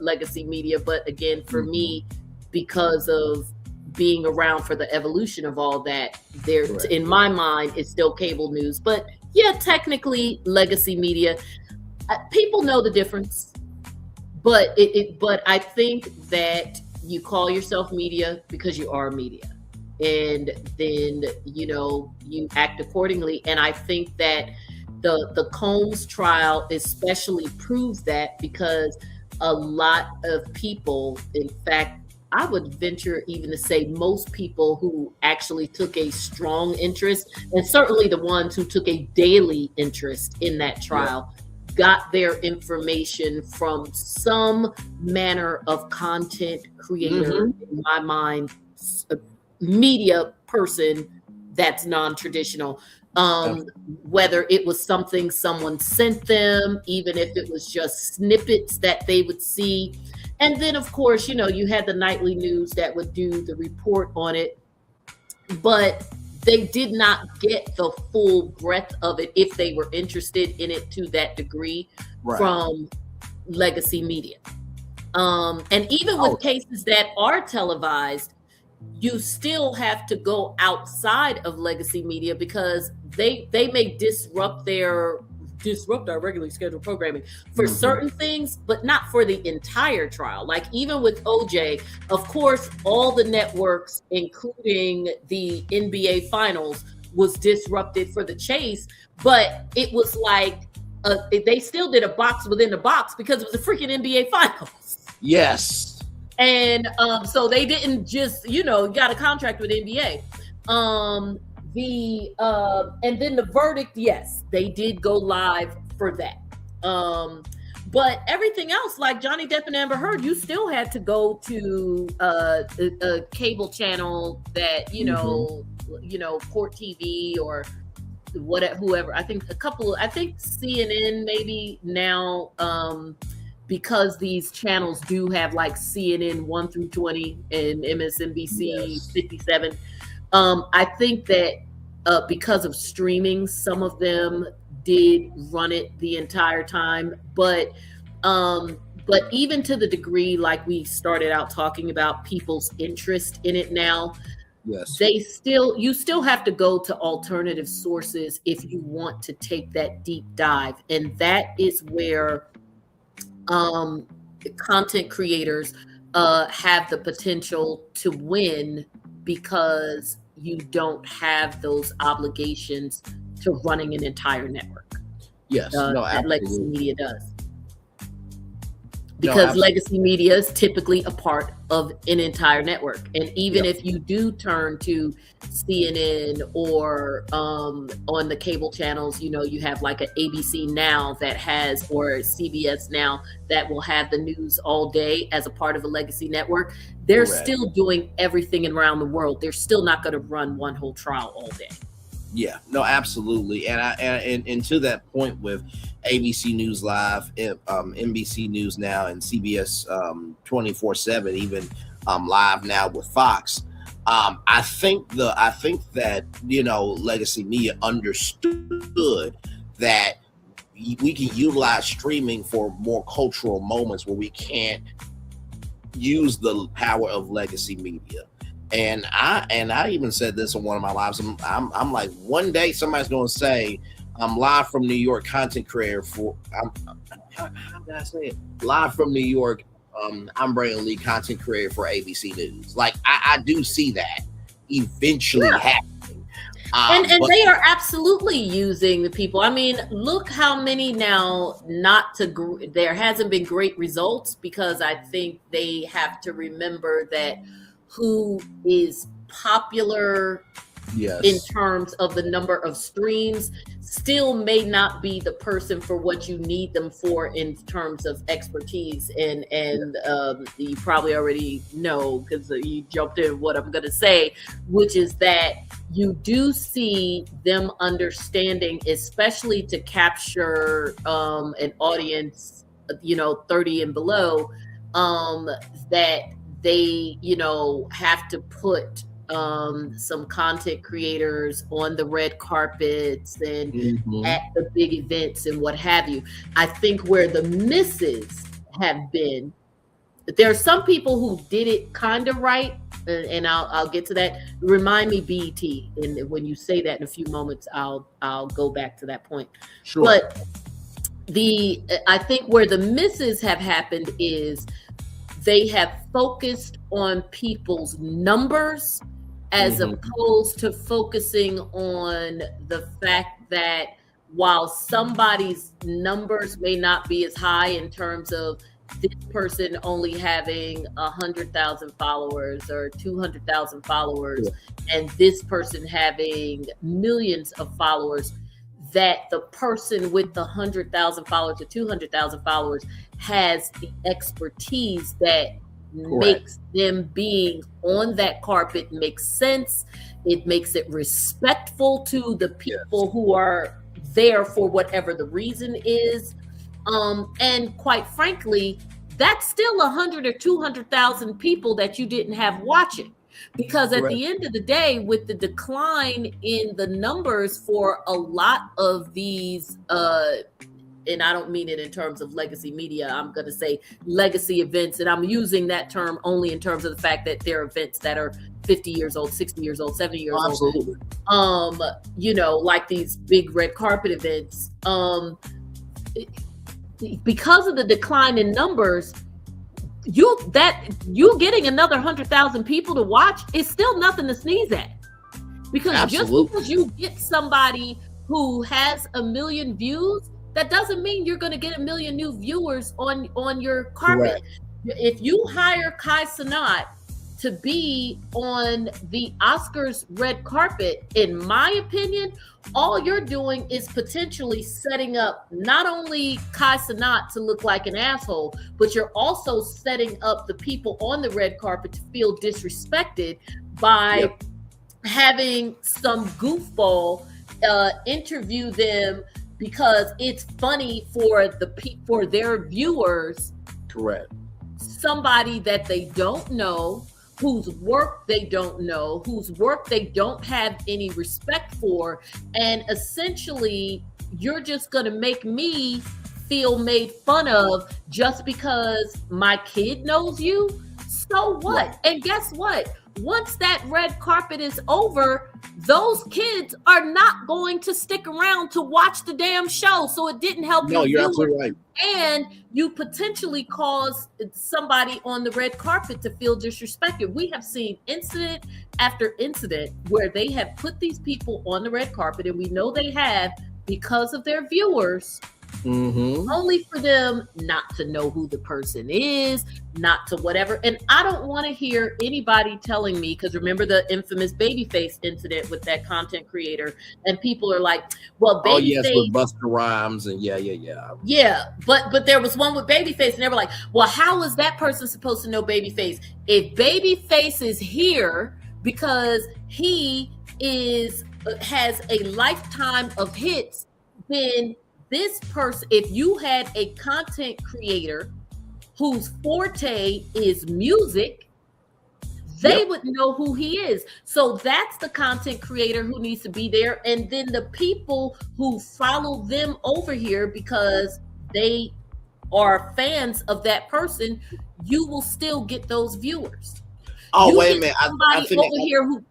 N: legacy media. But again, for me, because of being around for the evolution of all that, there in my mind, it's still cable news. But yeah, technically legacy media. People know the difference. But but I think that you call yourself media because you are media, and then you act accordingly. And I think that the Combs trial especially proves that, because a lot of people, in fact, I would venture even to say most people who actually took a strong interest, and certainly the ones who took a daily interest in that trial, got their information from some manner of content creator, in my mind, a media person that's non-traditional. Whether it was something someone sent them, even if it was just snippets that they would see. And then, of course, you had the nightly news that would do the report on it. But they did not get the full breadth of it, if they were interested in it to that degree, from legacy media. And even with cases that are televised, you still have to go outside of legacy media, because they may disrupt our regularly scheduled programming for certain things, but not for the entire trial. Like even with OJ, of course, all the networks, including the NBA finals, was disrupted for the chase, but it was like they still did a box within the box, because it was the freaking NBA finals.
B: Yes.
N: And so they didn't just, got a contract with NBA. And then the verdict, yes, they did go live for that. But everything else, like Johnny Depp and Amber Heard, you still had to go to a cable channel that, Court TV or whoever. I think CNN maybe now, because these channels do have like CNN 1 through 20 and MSNBC 57. I think that because of streaming, some of them did run it the entire time, but But even to the degree, like we started out talking about people's interest in it now,
B: Yes.
N: you still have to go to alternative sources if you want to take that deep dive. And that is where content creators have the potential to win, because you don't have those obligations to running an entire network.
B: Yes, no,
N: that legacy
B: absolutely.
N: media does. Because legacy media is typically a part of an entire network. And even if you do turn to CNN or on the cable channels, you know, you have like an ABC Now that has, or CBS Now that will have the news all day as a part of a legacy network. They're still doing everything around the world. They're still not going to run one whole trial all day.
B: Yeah, no, absolutely. And to that point with ABC News Live, NBC News Now, and CBS 24/7, even live now with Fox. I think that, you know, legacy media understood that we can utilize streaming for more cultural moments where we can't use the power of legacy media. And I even said this on one of my lives. I'm like, one day somebody's going to say, I'm live from New York, content creator for, how did I say it? Live from New York, I'm Brandon Lee, content creator for ABC News. Like, I do see that eventually happening.
N: And they are absolutely using the people. I mean, look how many now, there hasn't been great results, because I think they have to remember that who is popular in terms of the number of streams still may not be the person for what you need them for in terms of expertise. And you probably already know, because you jumped in what I'm going to say, which is that you do see them understanding, especially to capture an audience, you know, 30 and below, that they, you know, have to put some content creators on the red carpets and at the big events and what have you. I think where the misses have been, there are some people who did it kind of right, and I'll get to that. Remind me, BET, and when you say that in a few moments, I'll go back to that point. Sure. But I think where the misses have happened is they have focused on people's numbers as opposed to focusing on the fact that while somebody's numbers may not be as high in terms of this person only having 100,000 followers or 200,000 followers, and this person having millions of followers, that the person with the 100,000 followers or 200,000 followers has the expertise that makes them being on that carpet makes sense. It makes it respectful to the people who are there for whatever the reason is. And quite frankly, that's still 100 or 200,000 people that you didn't have watching. Because at the end of the day, with the decline in the numbers for a lot of these, and I don't mean it in terms of legacy media, I'm going to say legacy events. And I'm using that term only in terms of the fact that there are events that are 50 years old, 60 years old, 70 years old. You know, like these big red carpet events. Because of the decline in numbers, you getting another 100,000 people to watch is still nothing to sneeze at. Because just because you get somebody who has 1 million views, that doesn't mean you're going to get 1 million new viewers on your carpet. If you hire Kai Cenat to be on the Oscars red carpet, in my opinion, all you're doing is potentially setting up not only Kai Cenat to look like an asshole, but you're also setting up the people on the red carpet to feel disrespected by having some goofball interview them because it's funny for their viewers.
B: Correct.
N: Somebody that they don't know, whose work they don't know, whose work they don't have any respect for, and essentially you're just going to make me feel made fun of just because my kid knows you, so what?
B: Right.
N: And guess what? Once that red carpet is over, those kids are not going to stick around to watch the damn show. So it didn't help
B: No,
N: your
B: you're
N: viewers.
B: absolutely right.
N: And you potentially cause somebody on the red carpet to feel disrespected. We have seen incident after incident where they have put these people on the red carpet, and we know they have because of their viewers, only for them not to know who the person is, not to whatever. And I don't want to hear anybody telling me, because remember the infamous Babyface incident with that content creator, and people are like, well, Babyface.
B: Oh, yes, with Busta Rhymes and yeah.
N: Yeah, but there was one with Babyface, and they were like, well, how is that person supposed to know Babyface? If Babyface is here because he has a lifetime of hits, then this person, if you had a content creator whose forte is music, they would know who he is. So that's the content creator who needs to be there. And then the people who follow them over here because they are fans of that person, you will still get those viewers.
B: Oh,
N: You
B: wait a
N: get
B: minute.
N: somebody
B: I think
N: over here who,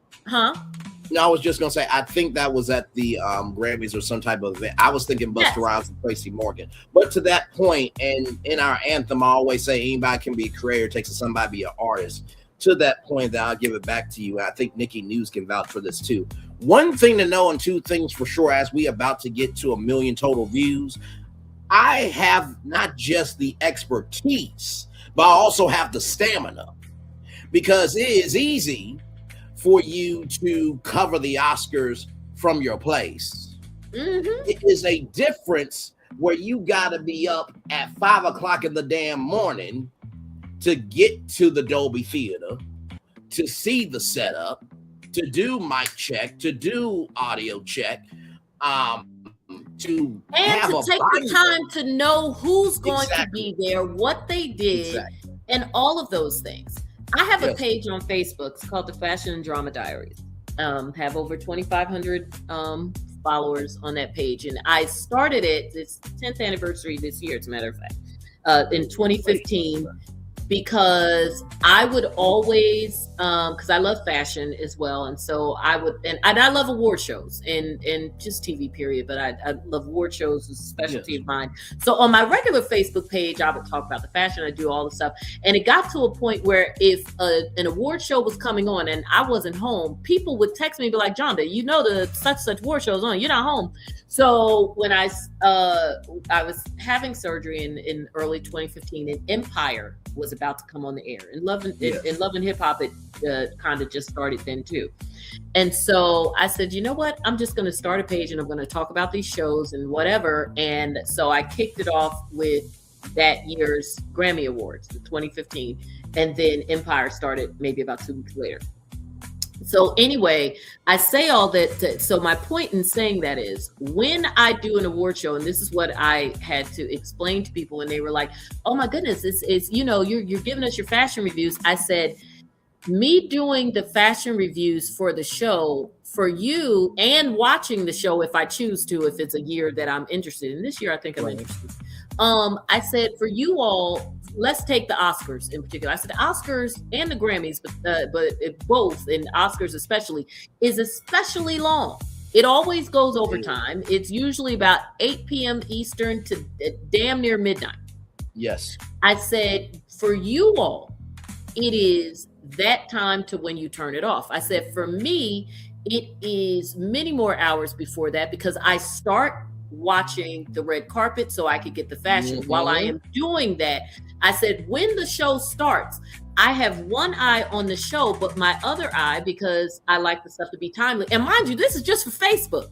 B: No, I was just gonna say I think that was at the Grammys or some type of event. I was thinking Busta Rhymes and Tracy Morgan. But to that point, and in our anthem, I always say anybody can be a creator, it takes somebody to be an artist. To that point, that I'll give it back to you. I think Nikki News can vouch for this too. One thing to know and two things for sure, as we about to get to 1 million total views, I have not just the expertise, but I also have the stamina, because it is easy for you to cover the Oscars from your place. It is a difference where you got to be up at 5 o'clock in the damn morning to get to the Dolby Theater, to see the setup, to do mic check, to do audio check, to have
N: to
B: a
N: take the time to know who's going to be there, what they did, and all of those things. I have a page on Facebook. It's called the Fashion and Drama Diaries. Have over 2,500 followers on that page. And I started it, it's 10th anniversary this year, as a matter of fact, in 2015, because I would always, because I love fashion as well. And so I would, and I love award shows and just TV period, but I love award shows, it's a specialty of mine. So on my regular Facebook page, I would talk about the fashion, I do all the stuff. And it got to a point where if an award show was coming on and I wasn't home, people would text me and be like, Jonda, you know the such award show's on, you're not home. So when I was having surgery in early 2015, and Empire was about to come on the air, and Love and Hip Hop, it kind of just started then too. And so I said, you know what, I'm just going to start a page and I'm going to talk about these shows and whatever. And so I kicked it off with that year's Grammy Awards, the 2015, and then Empire started maybe about 2 weeks later. So anyway, I say all that. So my point in saying that is, when I do an award show, and this is what I had to explain to people, and they were like, "Oh my goodness, it's you're giving us your fashion reviews." I said, me doing the fashion reviews for the show for you, and watching the show if I choose to, if it's a year that I'm interested in. This year, I think I'm interested. I said, for you all, let's take the Oscars in particular. I said the Oscars and the Grammys, but both, and Oscars especially, is especially long. It always goes overtime. It's usually about 8 p.m. Eastern to damn near midnight.
B: Yes.
N: I said, for you all, it is that time to when you turn it off. I said, for me, it is many more hours before that, because I start watching the red carpet so I could get the fashion. While I am doing that, I said, when the show starts, I have one eye on the show, but my other eye, because I like the stuff to be timely. And mind you, this is just for Facebook.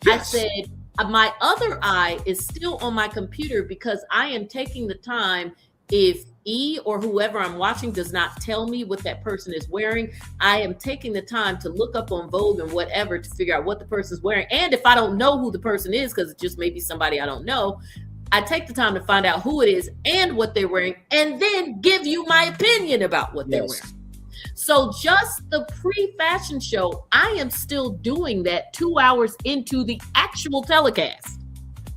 N: Yes. I said, my other eye is still on my computer, because I am taking the time. If E or whoever I'm watching does not tell me what that person is wearing, I am taking the time to look up on Vogue and whatever to figure out what the person's wearing. And if I don't know who the person is, because it just may be somebody I don't know, I take the time to find out who it is and what they're wearing, and then give you my opinion about what they're wearing. So just the pre-fashion show, I am still doing that 2 hours into the actual telecast.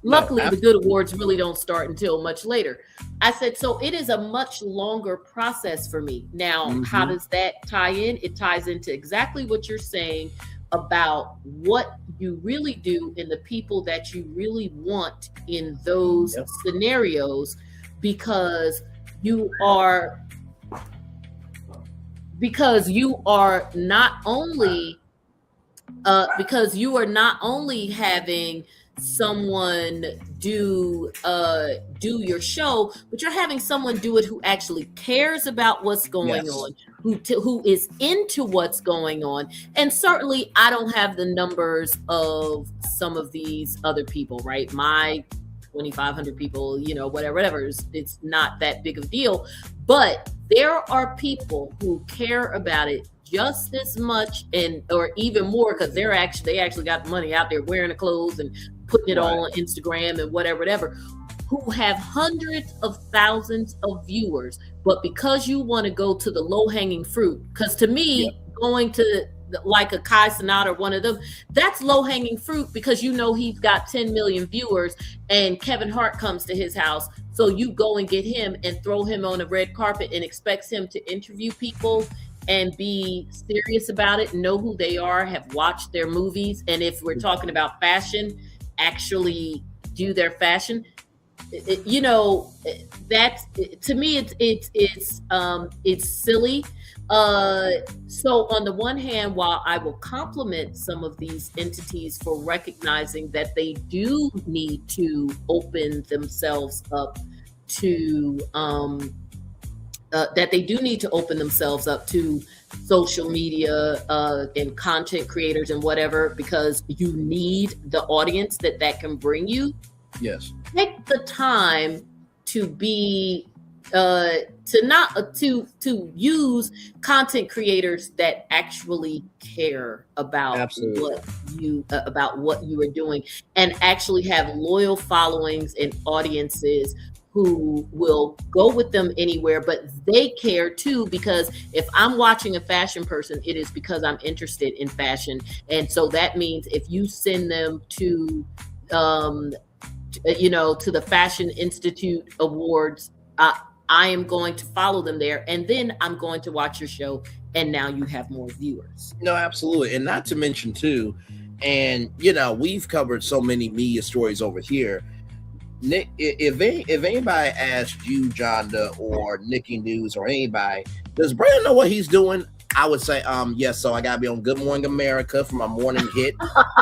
N: Luckily, the good awards really don't start until much later. I said, so it is a much longer process for me. Now, how does that tie in? It ties into exactly what you're saying about what you really do and the people that you really want in those scenarios, because you are not only having someone do your show, but you're having someone do it who actually cares about what's going on, who is into what's going on. And certainly I don't have the numbers of some of these other people, right? My 2,500 people, whatever, it's not that big of a deal, but there are people who care about it just as much or even more, because they actually got the money out there wearing the clothes and putting it all on Instagram and whatever, who have hundreds of thousands of viewers. But because you want to go to the low-hanging fruit, because to me, going to like a Kai Cenat or one of them, that's low-hanging fruit, because he's got 10 million viewers and Kevin Hart comes to his house. So you go and get him and throw him on a red carpet and expects him to interview people and be serious about it, know who they are, have watched their movies. And if we're talking about fashion, actually do their fashion. That's, to me, it's silly. So on the one hand, while I will compliment some of these entities for recognizing that they do need to open themselves up to social media and content creators and whatever, because you need the audience that can bring you.
B: Yes.
N: Take the time to be to use content creators that actually care about what you are doing, and actually have loyal followings and audiences who will go with them anywhere, but they care too, because if I'm watching a fashion person, it is because I'm interested in fashion. And so that means if you send them to the Fashion Institute Awards, I am going to follow them there, and then I'm going to watch your show, and now you have more viewers.
B: No, absolutely. And not to mention too, and we've covered so many media stories over here. Nick, if anybody asked you, Jonda, or Nikki News, or anybody, does Brandon know what he's doing? I would say, yes. So I gotta be on Good Morning America for my morning hit.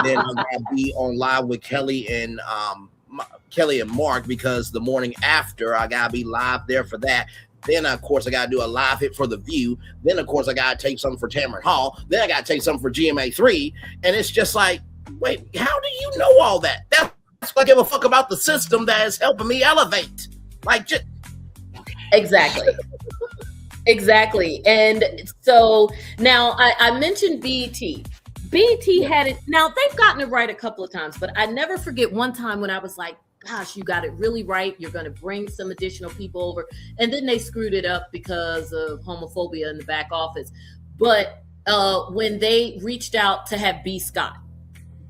B: Then I gotta be on live with Kelly and Mark, because the morning after I gotta be live there for that. Then of course I gotta do a live hit for The View. Then of course I gotta take something for Tamron Hall. Then I gotta take something for GMA3. And it's just like, wait, how do you know all that? That's what I give a fuck about the system that is helping me elevate. Like, just
N: Exactly. And so now I mentioned BET. BET had it. Now they've gotten it right a couple of times, but I never forget one time when I was like, gosh, you got it really right. You're going to bring some additional people over. And then they screwed it up because of homophobia in the back office. But when they reached out to have B. Scott,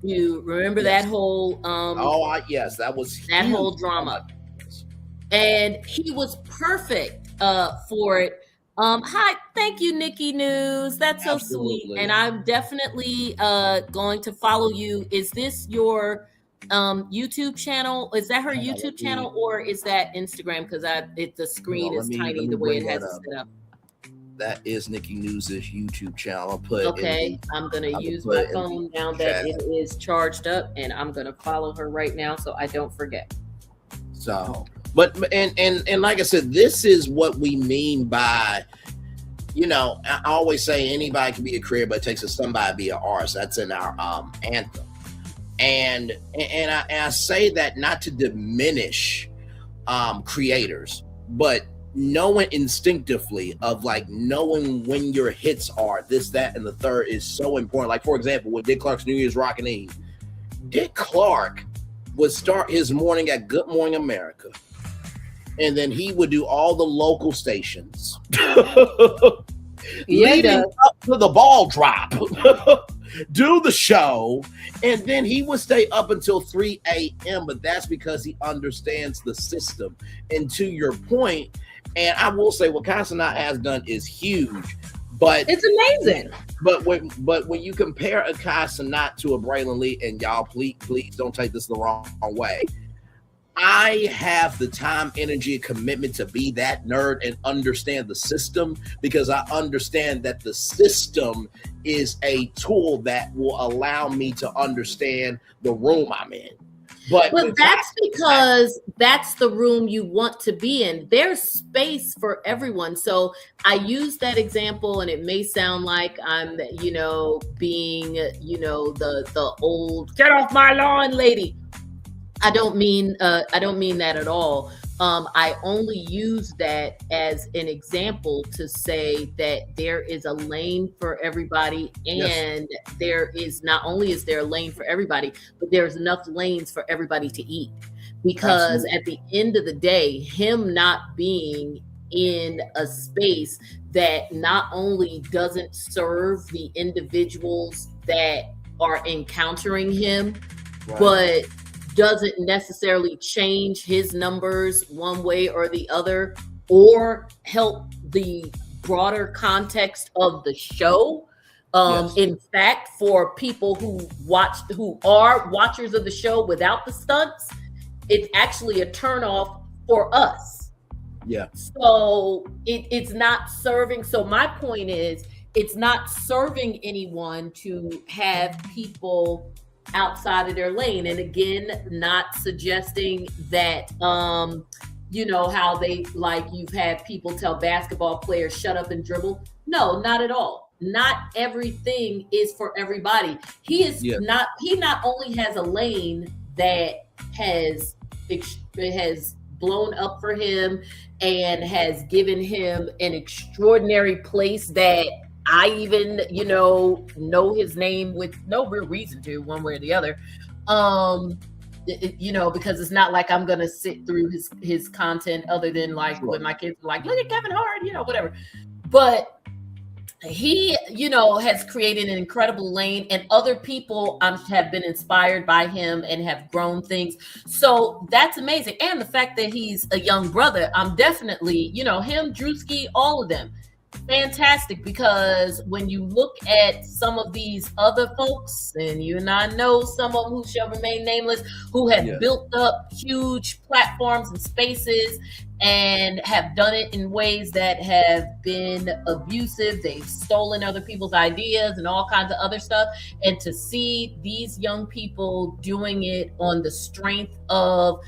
N: you remember that whole
B: yes, that was
N: that whole drama. And he was perfect for it. Hi, thank you, Nikki News. That's so sweet. And I'm definitely going to follow you. Is this your YouTube channel? Is that her YouTube channel, or is that Instagram? Because the screen is tiny the way it has it set up.
B: That is Nikki News's YouTube channel. I'll put
N: I'm gonna use my phone now that it is charged up, and I'm gonna follow her right now so I don't forget.
B: So, but and like I said, this is what we mean by, I always say anybody can be a creator, but it takes somebody to be an artist. That's in our anthem. And I say that not to diminish creators, but knowing instinctively of like knowing when your hits are, this, that, and the third is so important. Like, for example, with Dick Clark's New Year's Rockin' Eve, Dick Clark would start his morning at Good Morning America, and then he would do all the local stations leading up to the ball drop. do the show, and then he would stay up until 3 a.m. But that's because he understands the system. And to your point, and I will say what Casanat has done is huge, but
N: it's amazing.
B: But when you compare a Casanat to a Braylon Lee, and y'all please don't take this the wrong way, I have the time, energy, and commitment to be that nerd and understand the system, because I understand that the system is a tool that will allow me to understand the room I'm in. But
N: that's because that's the room you want to be in. There's space for everyone. So I use that example, and it may sound like I'm, being, the old get off my lawn lady. I don't mean that at all. I only use that as an example to say that there is a lane for everybody, and there is not only is there a lane for everybody, but there's enough lanes for everybody to eat. Because Absolutely. At the end of the day, him not being in a space that not only doesn't serve the individuals that are encountering him, but doesn't necessarily change his numbers one way or the other, or help the broader context of the show. In fact, for people who are watchers of the show without the stunts, it's actually a turnoff for us.
B: Yeah.
N: So it's not serving. So my point is, it's not serving anyone to have people outside of their lane. And again, not suggesting that how they, like, you've had people tell basketball players shut up and dribble. No, not at all. Not everything is for everybody. He not only has a lane that has blown up for him and has given him an extraordinary place that I even, know his name with no real reason to, one way or the other. Because it's not like I'm going to sit through his content other than like when my kids are like, look at Kevin Hart, whatever. But he, has created an incredible lane, and other people have been inspired by him and have grown things. So that's amazing. And the fact that he's a young brother, I'm definitely, him, Drewski, all of them. Fantastic, because when you look at some of these other folks, and you and I know some of them who shall remain nameless, who have built up huge platforms and spaces and have done it in ways that have been abusive. They've stolen other people's ideas and all kinds of other stuff. And to see these young people doing it on the strength of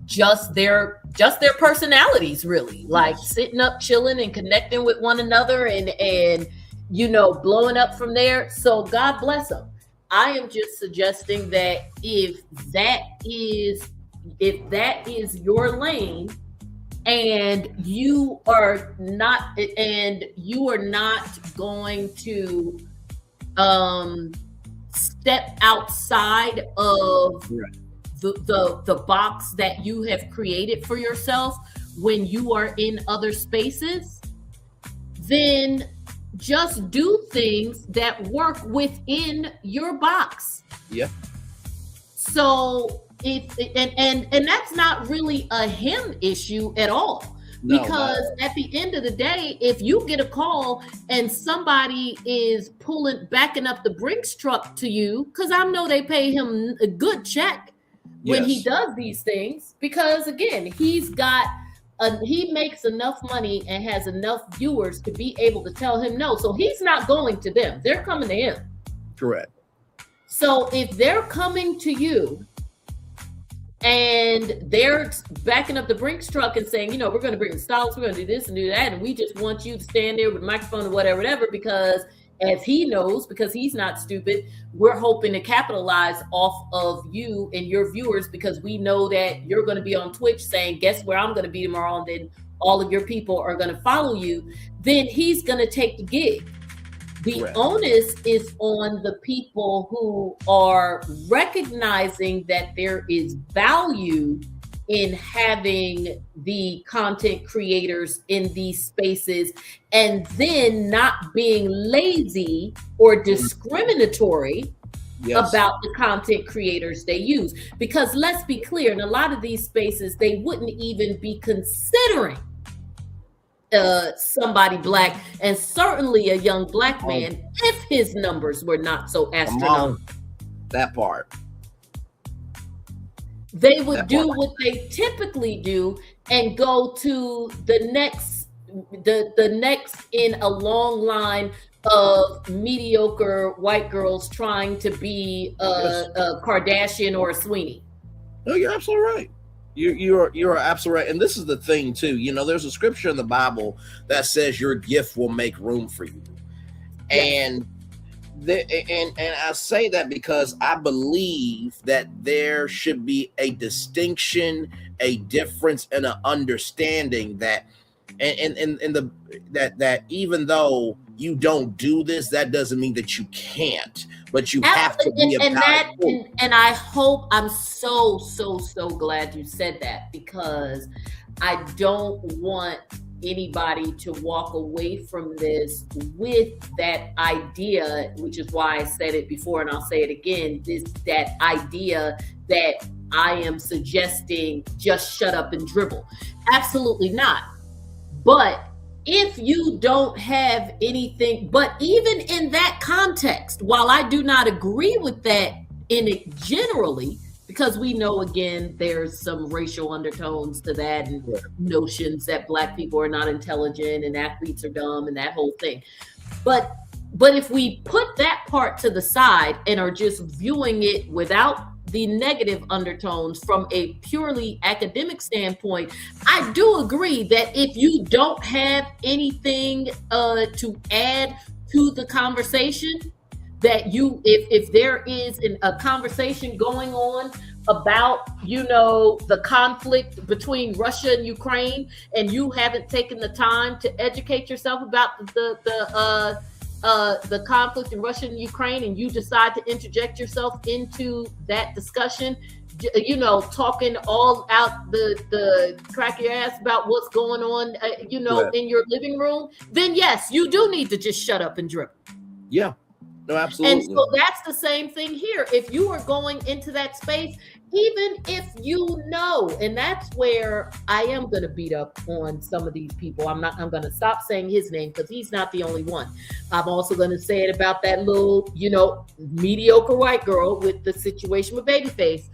N: just their personalities, really, like sitting up, chilling and connecting with one another and blowing up from there. So God bless them. I am just suggesting that if that is your lane, and you are not going to step outside of the box that you have created for yourself when you are in other spaces, then just do things that work within your box.
B: Yeah.
N: So and that's not really a him issue at all. Because at the end of the day, if you get a call and somebody is backing up the Brinks truck to you, because I know they pay him a good check when he does these things, because again, he makes enough money and has enough viewers to be able to tell him no. So he's not going to them. They're coming to him.
B: Correct.
N: So if they're coming to you and they're backing up the Brinks truck and saying, we're going to bring the stalls, we're going to do this and do that, and we just want you to stand there with a microphone or whatever, because as he knows, because he's not stupid, we're hoping to capitalize off of you and your viewers, because we know that you're going to be on Twitch saying, guess where I'm going to be tomorrow, and then all of your people are going to follow you, then he's going to take the gig. The onus is on the people who are recognizing that there is value in having the content creators in these spaces and then not being lazy or discriminatory about the content creators they use. Because let's be clear, in a lot of these spaces, they wouldn't even be considering somebody Black, and certainly a young Black man, if his numbers were not so astronomical.
B: That part.
N: They would do what they typically do and go to the next in a long line of mediocre white girls trying to be a Kardashian or a Sweeney.
B: No, you're absolutely right. You're absolutely right. And this is the thing too. You know, there's a scripture in the Bible that says your gift will make room for you. Yes. And I say that because I believe that there should be a distinction, a difference, and an understanding that that even though you don't do this, that doesn't mean that you can't, but you have to be
N: and I hope, I'm so glad you said that, because I don't want anybody to walk away from this with that idea, which is why I said it before and I'll say it again, that idea that I am suggesting just shut up and dribble. Absolutely not. But if you don't have anything, but even in that context, while I do not agree with that in it generally, because we know, again, there's some racial undertones to that and notions that Black people are not intelligent and athletes are dumb and that whole thing. But if we put that part to the side and are just viewing it without the negative undertones from a purely academic standpoint, I do agree that if you don't have anything to add to the conversation, that if there is a conversation going on about, the conflict between Russia and Ukraine, and you haven't taken the time to educate yourself about the conflict in Russia and Ukraine, and you decide to interject yourself into that discussion, talking all out the crack your ass about what's going on, in your living room, then yes, you do need to just shut up and dribble.
B: Yeah. No, absolutely.
N: And so that's the same thing here. If you are going into that space, even if and that's where I am going to beat up on some of these people. I'm going to stop saying his name because he's not the only one. I'm also going to say it about that little, mediocre white girl with the situation with Babyface.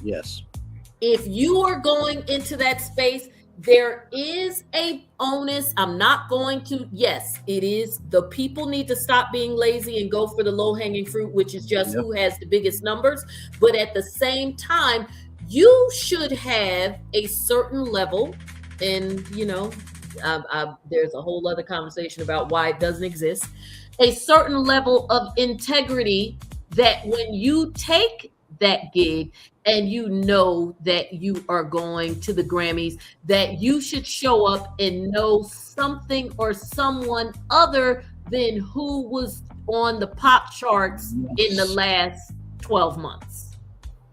B: Yes.
N: If you are going into that space, there is a onus. I'm not going to, yes, it is. The people need to stop being lazy and go for the low-hanging fruit, which is just who has the biggest numbers. But at the same time, you should have a certain level, and, there's a whole other conversation about why it doesn't exist, a certain level of integrity that when you take that gig and that you are going to the Grammys, that you should show up and know something or someone other than who was on the pop charts in the last 12 months.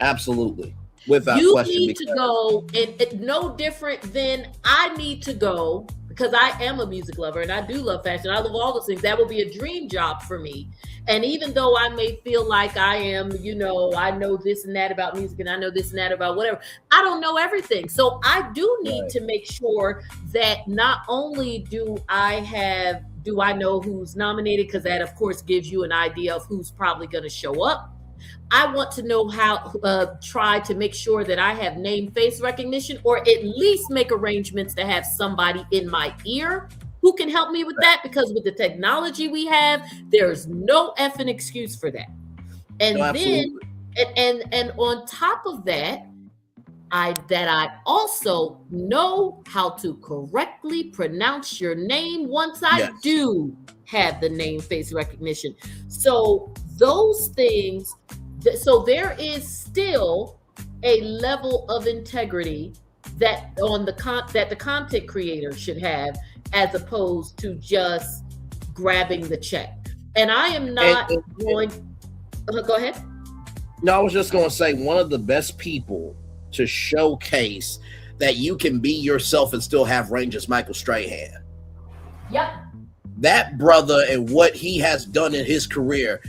B: Absolutely. Without question.
N: You need to go, and no different than I need to go, because I am a music lover and I do love fashion. I love all those things. That would be a dream job for me. And even though I may feel like I am, I know this and that about music and I know this and that about whatever, I don't know everything. So I do need to make sure that not only do I know who's nominated, because that of course gives you an idea of who's probably going to show up. I want to know how, try to make sure that I have name face recognition, or at least make arrangements to have somebody in my ear who can help me with that, because with the technology we have, there's no effing excuse for that. And then, and on top of that, I also know how to correctly pronounce your name once I do have the name face recognition. So those things, so there is still a level of integrity that the content creator should have, as opposed to just grabbing the check. And I am not going. Go ahead.
B: No, I was just going to say, one of the best people to showcase that you can be yourself and still have range as Michael Strahan.
N: Yep.
B: That brother and what he has done in his career.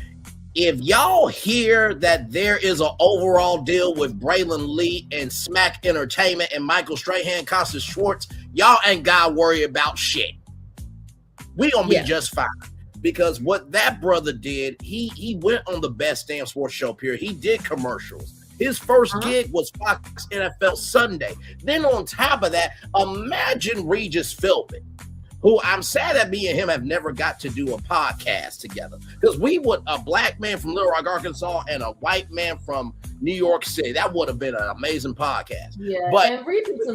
B: If y'all hear that there is an overall deal with Braylon Lee and Smack Entertainment and Michael Strahan, Constance Schwartz, y'all ain't gotta worry about shit. We gonna be just fine. Because what that brother did, he went on the best damn sports show, period. He did commercials. His first gig was Fox NFL Sunday. Then on top of that, imagine Regis Philbin, who I'm sad that me and him have never got to do a podcast together. Because we would, a black man from Little Rock, Arkansas, and a white man from New York City. That would have been an amazing podcast.
N: Yeah,
B: but
N: and Regis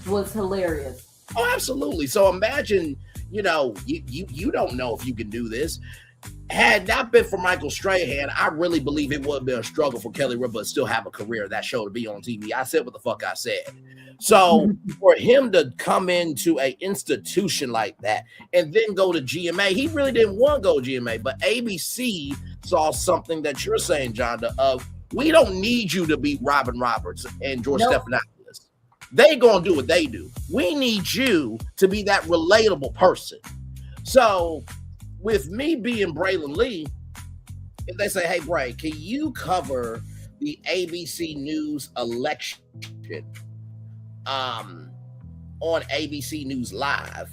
N: was hilarious.
B: Oh, absolutely. So imagine, you don't know if you can do this. Had not been for Michael Strahan, I really believe it would have been a struggle for Kelly Ripa to still have a career, that show to be on TV. I said what the fuck I said. So for him to come into an institution like that and then go to GMA, he really didn't want to go to GMA, but ABC saw something that you're saying, Jonda, of we don't need you to be Robin Roberts and George Stephanopoulos. They gonna do what they do. We need you to be that relatable person. So with me being Braylon Lee, if they say, hey, Bray, can you cover the ABC News election on ABC News Live?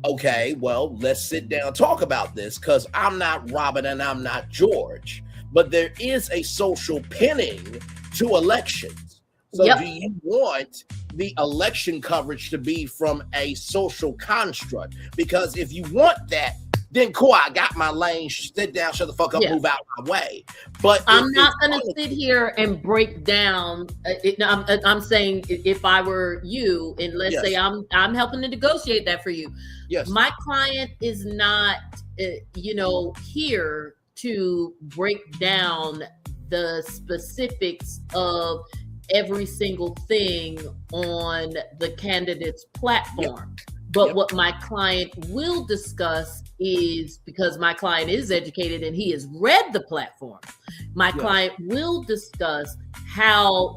B: Okay, well, let's sit down and talk about this, because I'm not Robin and I'm not George. But there is a social pinning to elections. So do you want the election coverage to be from a social construct? Because if you want that, then cool, I got my lane, sit down, shut the fuck up, move out my way. But
N: I'm not going to sit here and break down. I'm saying if I were you, and let's say I'm helping to negotiate that for you.
B: Yes.
N: My client is not, here to break down the specifics of every single thing on the candidate's platform. But what my client will discuss is, because my client is educated and he has read the platform, my client will discuss how,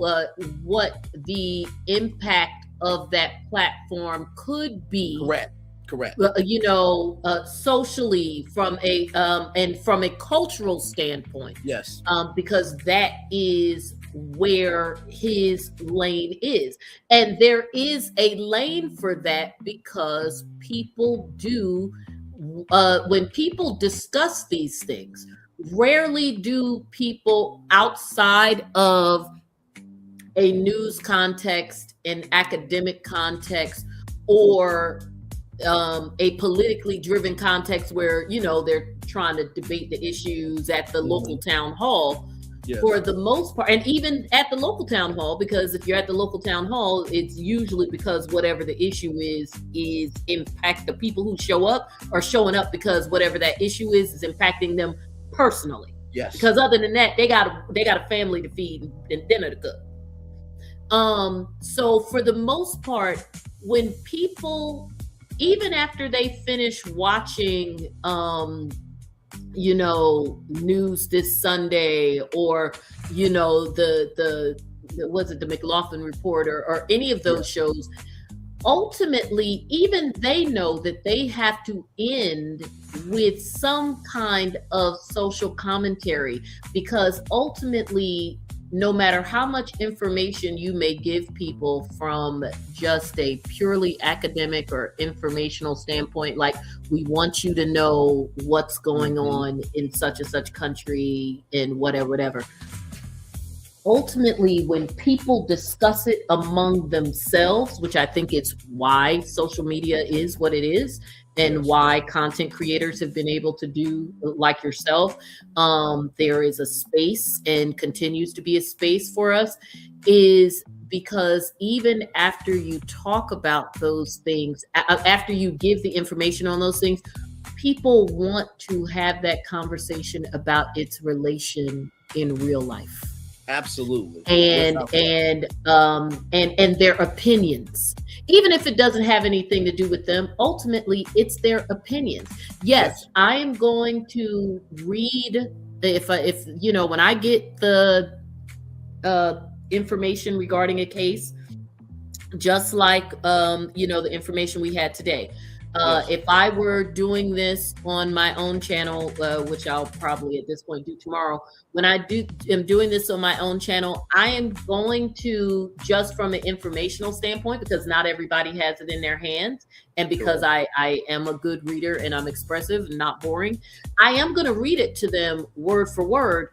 N: what the impact of that platform could be.
B: Correct.
N: Socially, from a and from a cultural standpoint.
B: Yes.
N: Because that is where his lane is. And there is a lane for that, because people do, when people discuss these things, rarely do people outside of a news context, an academic context, or a politically driven context where, they're trying to debate the issues at the local town hall. For the most part, and even at the local town hall, because if you're at the local town hall, it's usually because whatever the issue is impact the people who show up are showing up because whatever that issue is impacting them personally.
B: Yes.
N: Because other than that, they got a family to feed and dinner to cook. So for the most part, when people, even after they finish watching, News This Sunday, or the McLaughlin Report, or any of those shows, ultimately even they know that they have to end with some kind of social commentary, because ultimately, no matter how much information you may give people from just a purely academic or informational standpoint, like we want you to know what's going on in such and such country and whatever. Ultimately, when people discuss it among themselves, which I think is why social media is what it is, and why content creators have been able to do, like yourself, there is a space and continues to be a space for us, is because even after you talk about those things, after you give the information on those things, people want to have that conversation about its relation in real life.
B: Absolutely.
N: And their opinions, even if it doesn't have anything to do with them, ultimately it's their opinions. Yes. I am going to read, if when I get the information regarding a case, just like the information we had today. If I were doing this on my own channel, which I'll probably at this point do tomorrow, when I am doing this on my own channel, I am going to, just from an informational standpoint, because not everybody has it in their hands, and because I am a good reader and I'm expressive and not boring, I am going to read it to them word for word,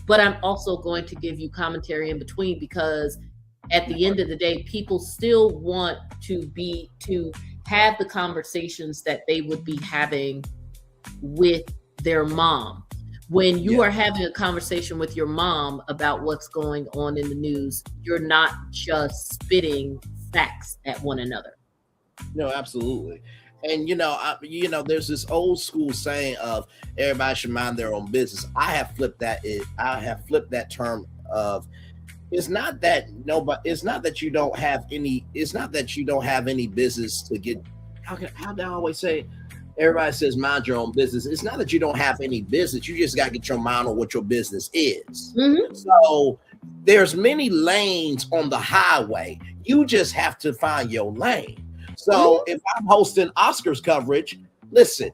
N: but I'm also going to give you commentary in between, because at the end of the day, people still want to have the conversations that they would be having with their mom. When you are having a conversation with your mom about what's going on in the news, you're not just spitting facts at one another.
B: No, absolutely. And there's this old school saying of everybody should mind their own business. I have flipped that term of, it's not that you don't have any business to get. How do I always say? Everybody says mind your own business. It's not that you don't have any business. You just got to get your mind on what your business is.
N: Mm-hmm.
B: So there's many lanes on the highway. You just have to find your lane. So if I'm hosting Oscars coverage, listen,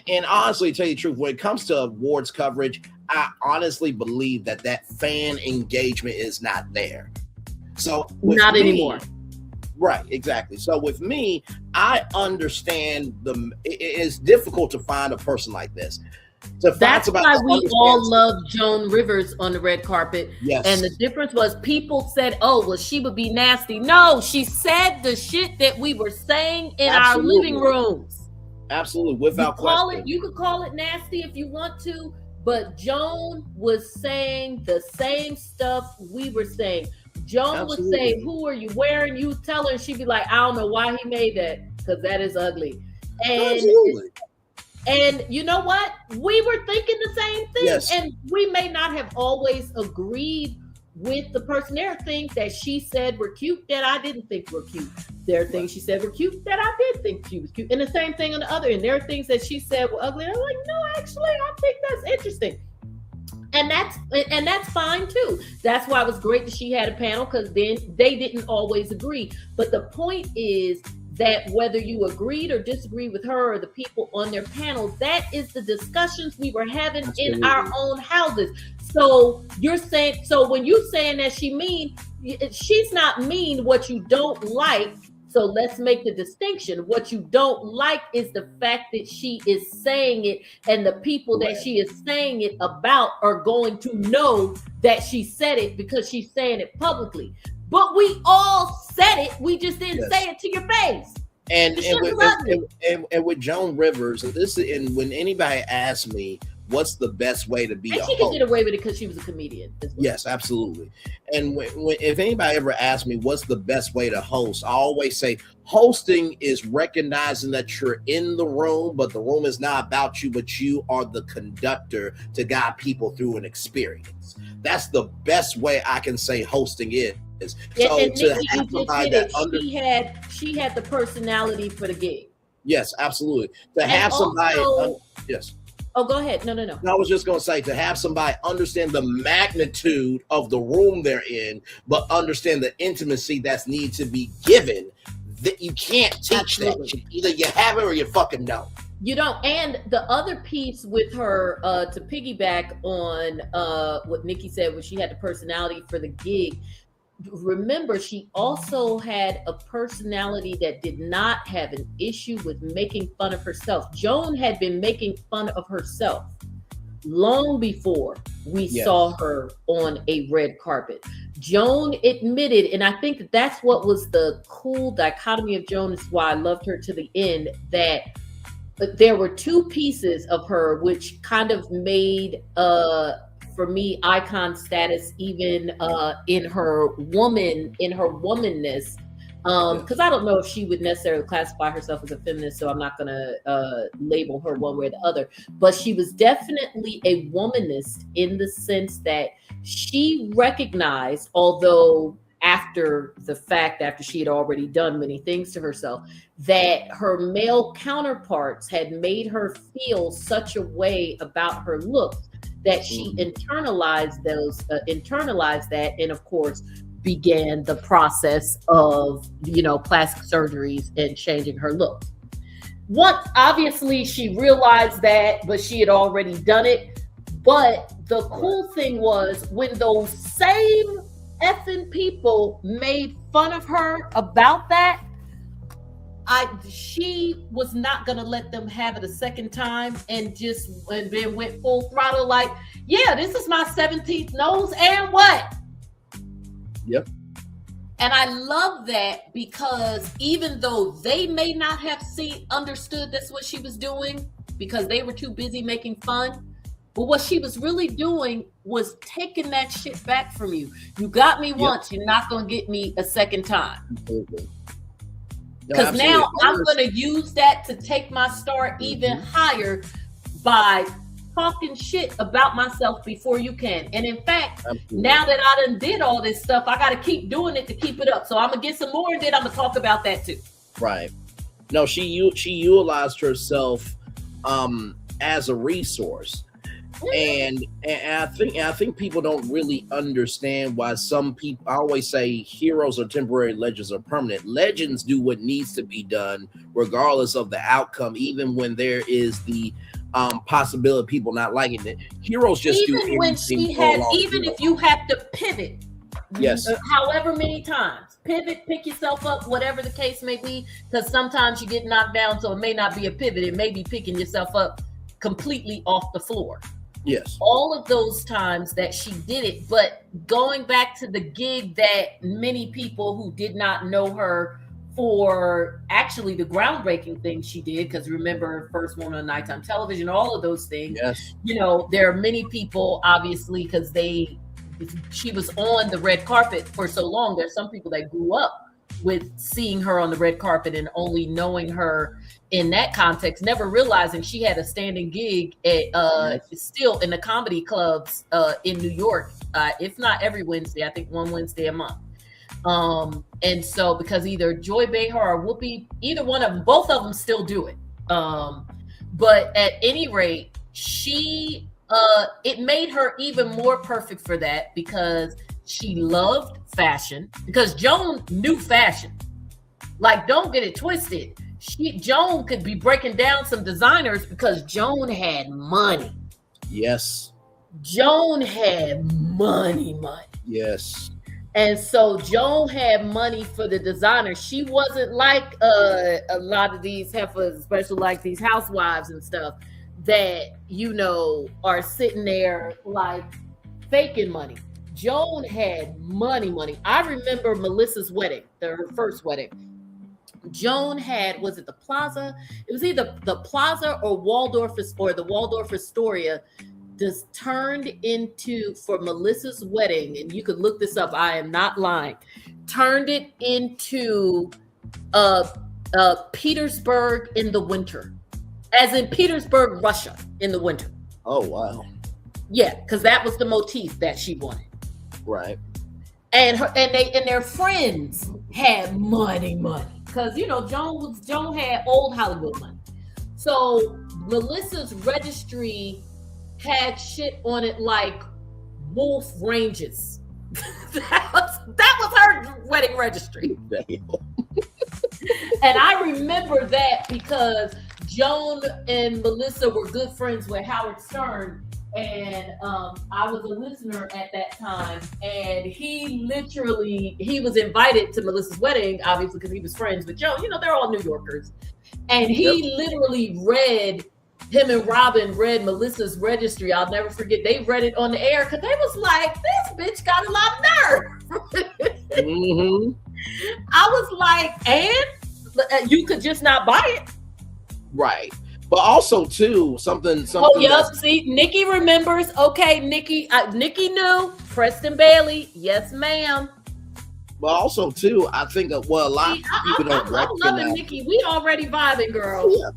B: and honestly, tell you the truth, when it comes to awards coverage, I honestly believe that fan engagement is not there. So
N: not anymore.
B: Right, exactly. So with me, I understand it is difficult to find a person like this.
N: That's why we all love Joan Rivers on the red carpet.
B: Yes.
N: And the difference was people said, oh, well, she would be nasty. No, she said the shit that we were saying in our living rooms.
B: Absolutely, without question.
N: You could call it nasty if you want to, but Joan was saying the same stuff we were saying. Joan would say, who are you wearing? You tell her, and she'd be like, I don't know why he made that, because that is ugly. And you know what? We were thinking the same thing.
B: Yes.
N: And we may not have always agreed with the person. There are things that she said were cute that I didn't think were cute. There are things she said were cute that I did think she was cute. And the same thing on the other end. There are things that she said were ugly. And I'm like, no, actually, I think that's interesting. And that's fine too. That's why it was great that she had a panel, because then they didn't always agree. But the point is that whether you agreed or disagreed with her or the people on their panel, that is the discussions we were having in our own houses. So when you're saying that she's not mean. What you don't like, so let's make the distinction. What you don't like is the fact that she is saying it, and the people that she is saying it about are going to know that she said it because she's saying it publicly. But we all said it. We just didn't say it to your face.
B: And with Joan Rivers, when anybody asks me what's the best way to be a host,
N: she could get away with it because she was a comedian as well.
B: Yes, absolutely. And if anybody ever asks me what's the best way to host, I always say hosting is recognizing that you're in the room, but the room is not about you, but you are the conductor to guide people through an experience. That's the best way I can say hosting is. So
N: and
B: to
N: Nikki,
B: have somebody that
N: she had the personality for the gig.
B: Yes, absolutely. To have somebody, yes.
N: Oh, go ahead. No.
B: I was just going to say, to have somebody understand the magnitude of the room they're in, but understand the intimacy that's need to be given, that you can't teach that. Either you have it or you fucking don't.
N: You don't. And the other piece with her, to piggyback on what Nikki said, when she had the personality for the gig, remember, she also had a personality that did not have an issue with making fun of herself. Joan had been making fun of herself long before we saw her on a red carpet. Joan admitted, and I think that's what was the cool dichotomy of Joan, is why I loved her to the end, that there were two pieces of her which kind of made for me icon status, even in her womanness, because I don't know if she would necessarily classify herself as a feminist, so I'm not gonna label her one way or the other, but she was definitely a womanist in the sense that she recognized, although after the fact, after she had already done many things to herself, that her male counterparts had made her feel such a way about her looks that she internalized that, and of course began the process of, you know, plastic surgeries and changing her look. Once, obviously, she realized that, but she had already done it. But the cool thing was when those same effing people made fun of her about that, she was not gonna let them have it a second time, and then went full throttle like, yeah, this is my 17th nose, and what?
B: Yep.
N: And I love that, because even though they may not have understood that's what she was doing, because they were too busy making fun, but what she was really doing was taking that shit back from you. You got me once, you're not going to get me a second time. Because now I'm going to use that to take my star even higher by talking shit about myself before you can. And in fact, now that I done did all this stuff, I got to keep doing it to keep it up. So I'm going to get some more, and then I'm going to talk about that too.
B: Right. No, she utilized herself as a resource. And I think people don't really understand why some people, I always say heroes are temporary, legends are permanent. Legends do what needs to be done regardless of the outcome, even when there is the possibility of people not liking it. Heroes just
N: even when she had, even if you have to pivot, however many times, pivot, pick yourself up, whatever the case may be, because sometimes you get knocked down, so it may not be a pivot, it may be picking yourself up completely off the floor.
B: Yes.
N: All of those times that she did it. But going back to the gig that many people who did not know her for actually the groundbreaking thing she did, because remember, first woman on nighttime television, all of those things.
B: Yes.
N: You know, there are many people, obviously, because she was on the red carpet for so long. There's some people that grew up with seeing her on the red carpet and only knowing her in that context, never realizing she had a standing gig at still in the comedy clubs in New York, if not every Wednesday, I think one Wednesday a month. And so because either Joy Behar or Whoopi, either one of them, both of them still do it. But at any rate, she it made her even more perfect for that, because she loved fashion, because Joan knew fashion. Like, don't get it twisted. Joan could be breaking down some designers because Joan had money.
B: Yes.
N: Joan had money.
B: Yes.
N: And so Joan had money for the designers. She wasn't like a lot of these heifers, especially like these housewives and stuff, that, you know, are sitting there like faking money. Joan had money. I remember Melissa's wedding, her first wedding. Joan had, was it the Plaza? It was either the Plaza or the Waldorf Astoria just turned into, for Melissa's wedding, and you could look this up, I am not lying, turned it into Petersburg in the winter. As in Petersburg, Russia in the winter.
B: Oh, wow.
N: Yeah, because that was the motif that she wanted.
B: Right.
N: And their friends had money. Because, you know, Joan had old Hollywood money. So Melissa's registry had shit on it like Wolf Ranges. that was her wedding registry. And I remember that because Joan and Melissa were good friends with Howard Stern. And I was a listener at that time, and he was invited to Melissa's wedding, obviously, because he was friends with Joan. You know, they're all New Yorkers. And he literally him and Robin read Melissa's registry. I'll never forget. They read it on the air because they was like, this bitch got a lot of nerve.
B: Mm-hmm.
N: I was like, and you could just not buy it.
B: Right. But also, too, something.
N: Oh, yep. See, Nikki remembers. Okay, Nikki knew. Preston Bailey. Yes, ma'am.
B: But also, too, I think a lot of people don't recognize.
N: I'm loving Nikki. We already vibing, girl.
B: Yeah.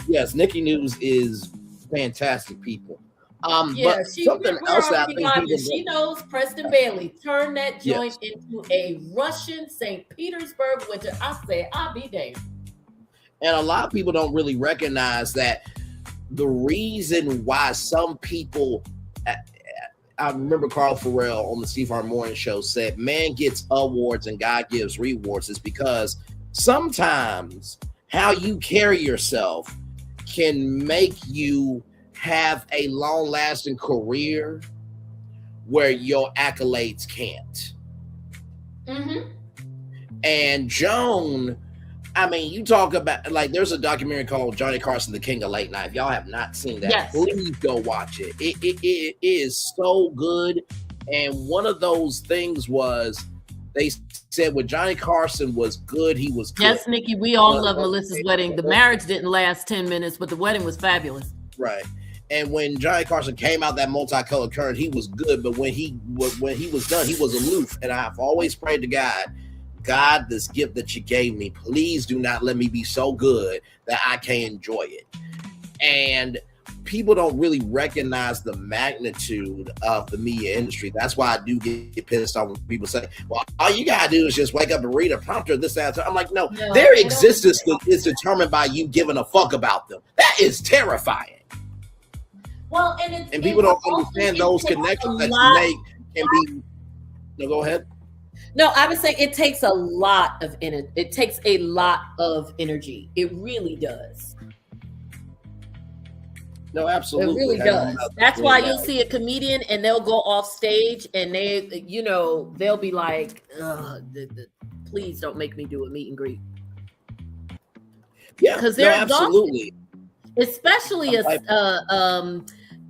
B: Yes, Nikki News is fantastic people.
N: Yeah,
B: but something else that I think people
N: she knows Preston Bailey turned that joint into a Russian St. Petersburg winter. I said, I'll be damned.
B: And a lot of people don't really recognize that the reason why some people I remember Carl Farrell on the Steve Harvey Morning Show said, man gets awards and God gives rewards is because sometimes how you carry yourself can make you have a long-lasting career where your accolades can't.
N: Mm-hmm.
B: And Joan, I mean, you talk about, like, there's a documentary called Johnny Carson, the King of Late Night. If y'all have not seen that,
N: Yes.
B: please go watch it. It is so good. And one of those things was they said when Johnny Carson was good, he was good.
N: Yes, Nikki, we all love Melissa's wedding. The marriage didn't last 10 minutes, but the wedding was fabulous.
B: Right. And when Johnny Carson came out that multicolored current, he was good. But when he was done, he was aloof. And I've always prayed to God, this gift that you gave me, please do not let me be so good that I can't enjoy it. And people don't really recognize the magnitude of the media industry. That's why I do get pissed off when people say, well, all you gotta do is just wake up and read a prompter, this, that. I'm like, no, their existence is determined by you giving a fuck about them. That is terrifying.
N: Well,
B: and people don't understand those connections that you make can be. No, go ahead.
N: No, I would say it takes a lot of energy. It takes a lot of energy. It really does.
B: No, absolutely.
N: It really does. That's why you'll see a comedian and they'll go off stage and they, you know, they'll be like, please don't make me do a meet and greet.
B: Yeah,
N: because they're
B: absolutely.
N: Especially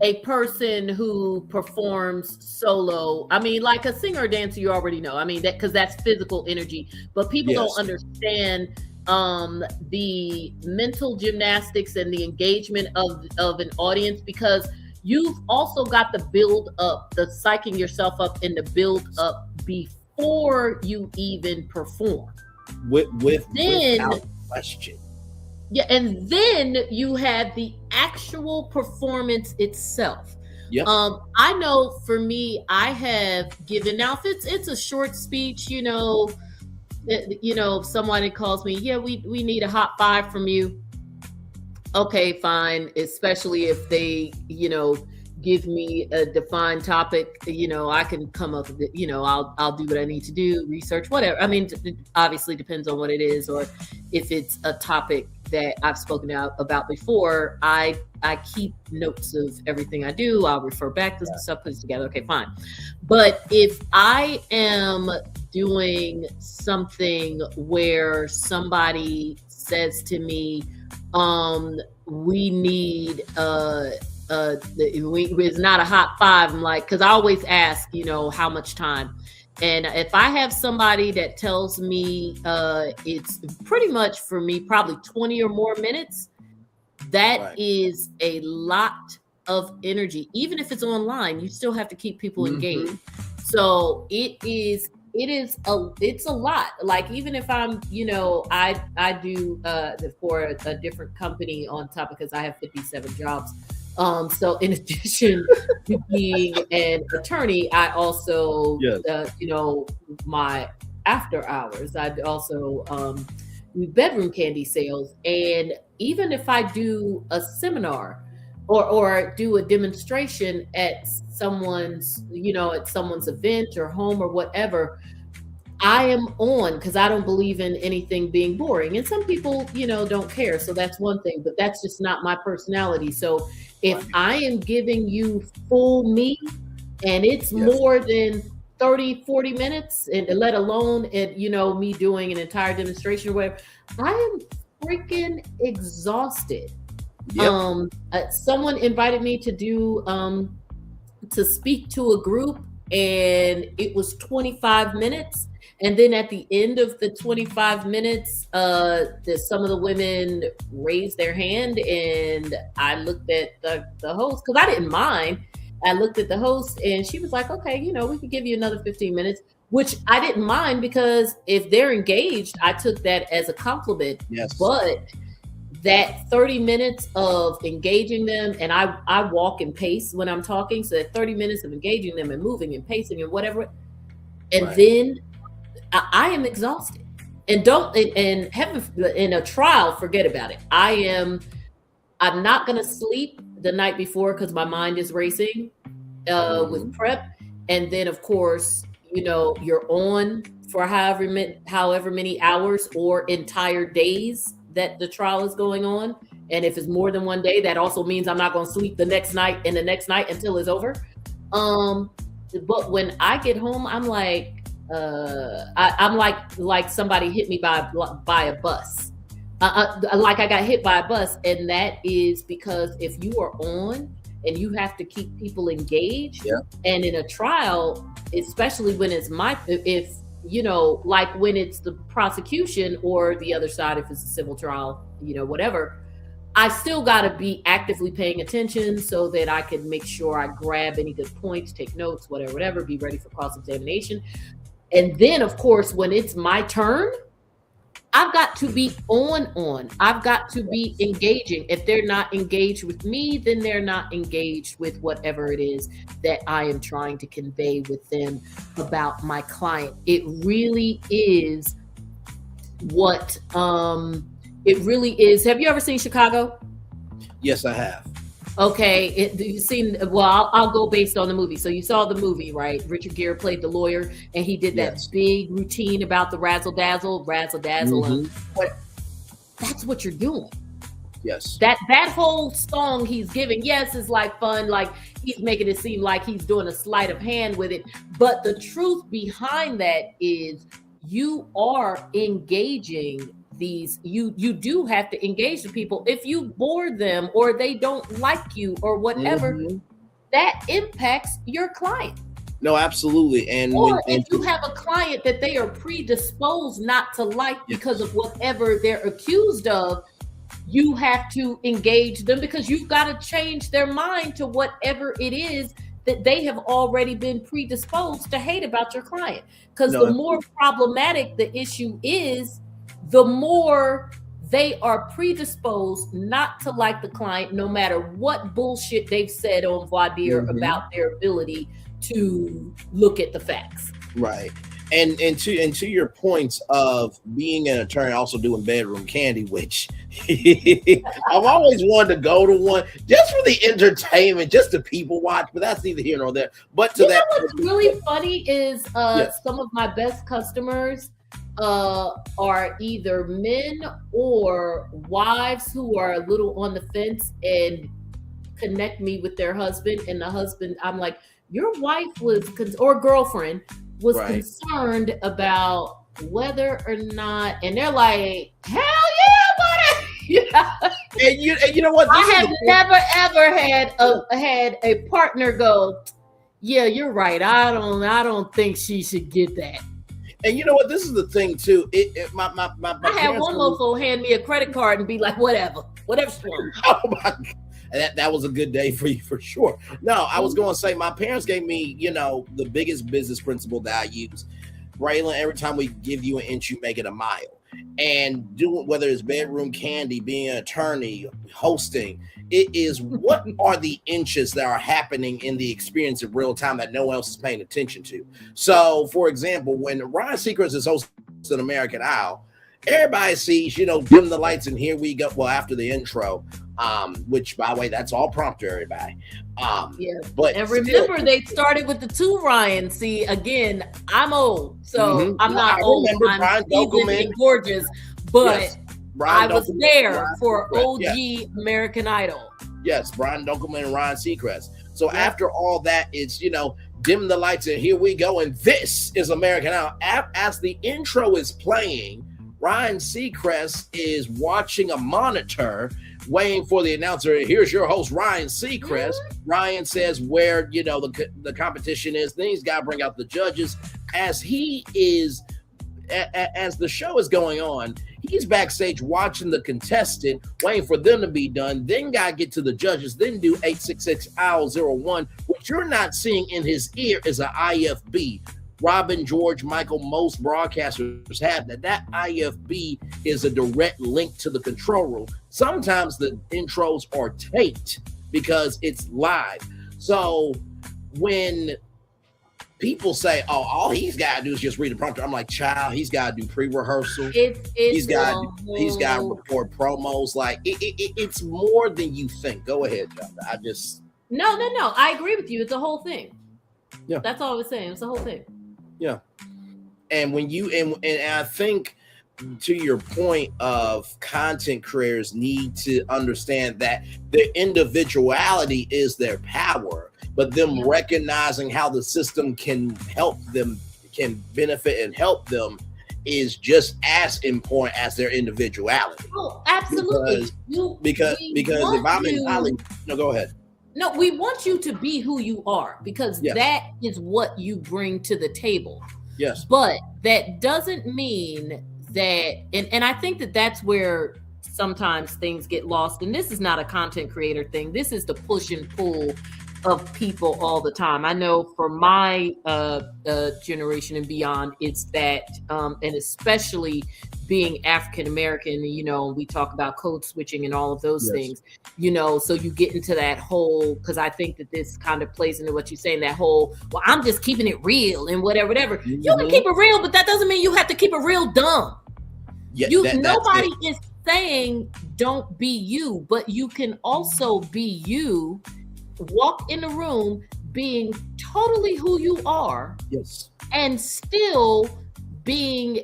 N: a person who performs solo. I mean, like a singer or dancer, you already know. I mean, that because that's physical energy, but people don't understand the mental gymnastics and the engagement of an audience, because you've also got the build up, the psyching yourself up and the build up before you even perform.
B: Without question.
N: Yeah, and then you have the actual performance itself.
B: Yep.
N: I know for me, I have given, now if it's a short speech, you know, if someone calls me, yeah, we need a hot 5 from you. Okay, fine. Especially if they, give me a defined topic, I can come up with it, I'll do what I need to do, research, whatever. I mean, it obviously depends on what it is, or if it's a topic that I've spoken about before, I keep notes of everything I do. I'll refer back to some stuff, put it together. Okay, fine. But if I am doing something where somebody says to me, we need it's not a hot 5. I'm like, because I always ask, how much time. And if I have somebody that tells me it's pretty much for me, probably 20 or more minutes, that is a lot of energy. Even if it's online, you still have to keep people engaged. So it's a lot. Like, even if I'm, I do for a different company on top, because I have 57 jobs. So in addition to being an attorney, I also, my after hours, I also do bedroom candy sales. And even if I do a seminar or do a demonstration at someone's, at someone's event or home or whatever, I am on, because I don't believe in anything being boring. And some people, don't care. So that's one thing, but that's just not my personality. So if I am giving you full me and it's more than 30, 40 minutes, and let alone me doing an entire demonstration or whatever, I am freaking exhausted. Someone invited me to do to speak to a group, and it was 25 minutes. And then at the end of the 25 minutes, some of the women raised their hand, and I looked at the host, because I didn't mind. I looked at the host, and she was like, okay, we could give you another 15 minutes, which I didn't mind, because if they're engaged, I took that as a compliment.
B: Yes.
N: But that 30 minutes of engaging them, and I walk and pace when I'm talking, so that 30 minutes of engaging them and moving and pacing and whatever, and then I am exhausted. And in a trial, forget about it. I'm not going to sleep the night before, because my mind is racing. with prep. And then, of course, you know, you're on for however many hours or entire days that the trial is going on. And if it's more than one day, that also means I'm not going to sleep the next night and the next night until it's over. But when I get home, I'm like, I'm like somebody hit me by a bus. Like I got hit by a bus. And that is because if you are on and you have to keep people engaged, and in a trial, especially when it's if you know, like when it's the prosecution or the other side, if it's a civil trial, you know, whatever, I still got to be actively paying attention so that I can make sure I grab any good points, take notes, whatever, be ready for cross-examination. And then, of course, when it's my turn, I've got to be on. I've got to be engaging. If they're not engaged with me, then they're not engaged with whatever it is that I am trying to convey with them about my client. It really is what it really is. Have you ever seen Chicago?
B: Yes, I have.
N: Okay, you've seen. Well, I'll go based on the movie. So you saw the movie, right? Richard Gere played the lawyer, and he did that big routine about the razzle dazzle. But that's what you're doing.
B: Yes.
N: That whole song he's giving, yes, is like fun. Like he's making it seem like he's doing a sleight of hand with it. But the truth behind that is you are engaging these, you do have to engage the people. If you bore them or they don't like you or whatever, that impacts your client.
B: No, absolutely. And
N: if you have a client that they are predisposed not to like because of whatever they're accused of, you have to engage them because you've got to change their mind to whatever it is that they have already been predisposed to hate about your client. Because the more problematic the issue is, the more they are predisposed not to like the client, no matter what bullshit they've said on voir dire about their ability to look at the facts.
B: Right. And to your points of being an attorney, also doing bedroom candy, which I've always wanted to go to one just for the entertainment, just to people watch, but that's neither here nor there. But to that,
N: what's really funny is some of my best customers are either men or wives who are a little on the fence and connect me with their husband, and the husband, I'm like, your wife was or girlfriend was concerned about whether or not, and they're like, hell yeah, buddy.
B: And you know what?
N: I have never ever had a partner go, yeah, you're right. I don't think she should get that.
B: And you know what? This is the thing too. My
N: I had one mofo hand me a credit card and be like, whatever she wants.
B: Oh my God. That was a good day for you for sure. No, I was going to say my parents gave me, you know, the biggest business principle that I use. Braylon, every time we give you an inch, you make it a mile. And doing, whether it's bedroom candy, being an attorney, hosting, it is what are the inches that are happening in the experience in real time that no one else is paying attention to. So, for example, when Ryan Seacrest is hosting American Idol, everybody sees, you know, dim the lights and here we go. Well, after the intro, which by the way, that's all prompter, everybody. But
N: and remember, they started with the two Ryan. See, again, I'm old, so I'm not old. I'm seasoned and gorgeous, but I was there for OG American Idol.
B: Yes, Brian Dunkelman and Ryan Seacrest. So after all that, it's, you know, dim the lights and here we go. And this is American Idol. As the intro is playing, Ryan Seacrest is watching a monitor, waiting for the announcer. Here's your host, Ryan Seacrest. Ryan says where, you know, the competition is. Then he's got to bring out the judges. As he is, as the show is going on, he's backstage watching the contestant, waiting for them to be done. Then got to get to the judges. Then do 866-01. What you're not seeing in his ear is an IFB. Robin, George, Michael, most broadcasters have that. That IFB is a direct link to the control room. Sometimes the intros are taped because it's live. So when people say, "Oh, all he's got to do is just read the prompter," I'm like, "Child, he's got to do pre-rehearsal. He's got to record promos. Like it's more than you think." Go ahead, John.
N: No. I agree with you. It's a whole thing.
B: Yeah.
N: That's all I was saying. It's the whole thing.
B: Yeah. And when you and I think to your point of content creators need to understand that their individuality is their power, but them recognizing how the system can help them, can benefit and help them, is just as important as their individuality.
N: Oh, absolutely.
B: Because if I'm in Hollywood, no, go ahead.
N: No, we want you to be who you are, because that is what you bring to the table.
B: Yes.
N: But that doesn't mean that, and I think that that's where sometimes things get lost. And this is not a content creator thing. This is the push and pull of people all the time. I know for my generation and beyond, it's that, and especially being African American, you know, we talk about code switching and all of those things, you know, so you get into that whole, because I think that this kind of plays into what you're saying, that whole, well, I'm just keeping it real and whatever. You can keep it real, but that doesn't mean you have to keep it real dumb. Nobody is saying don't be you, but you can also be you. Walk in a room being totally who you are, and still being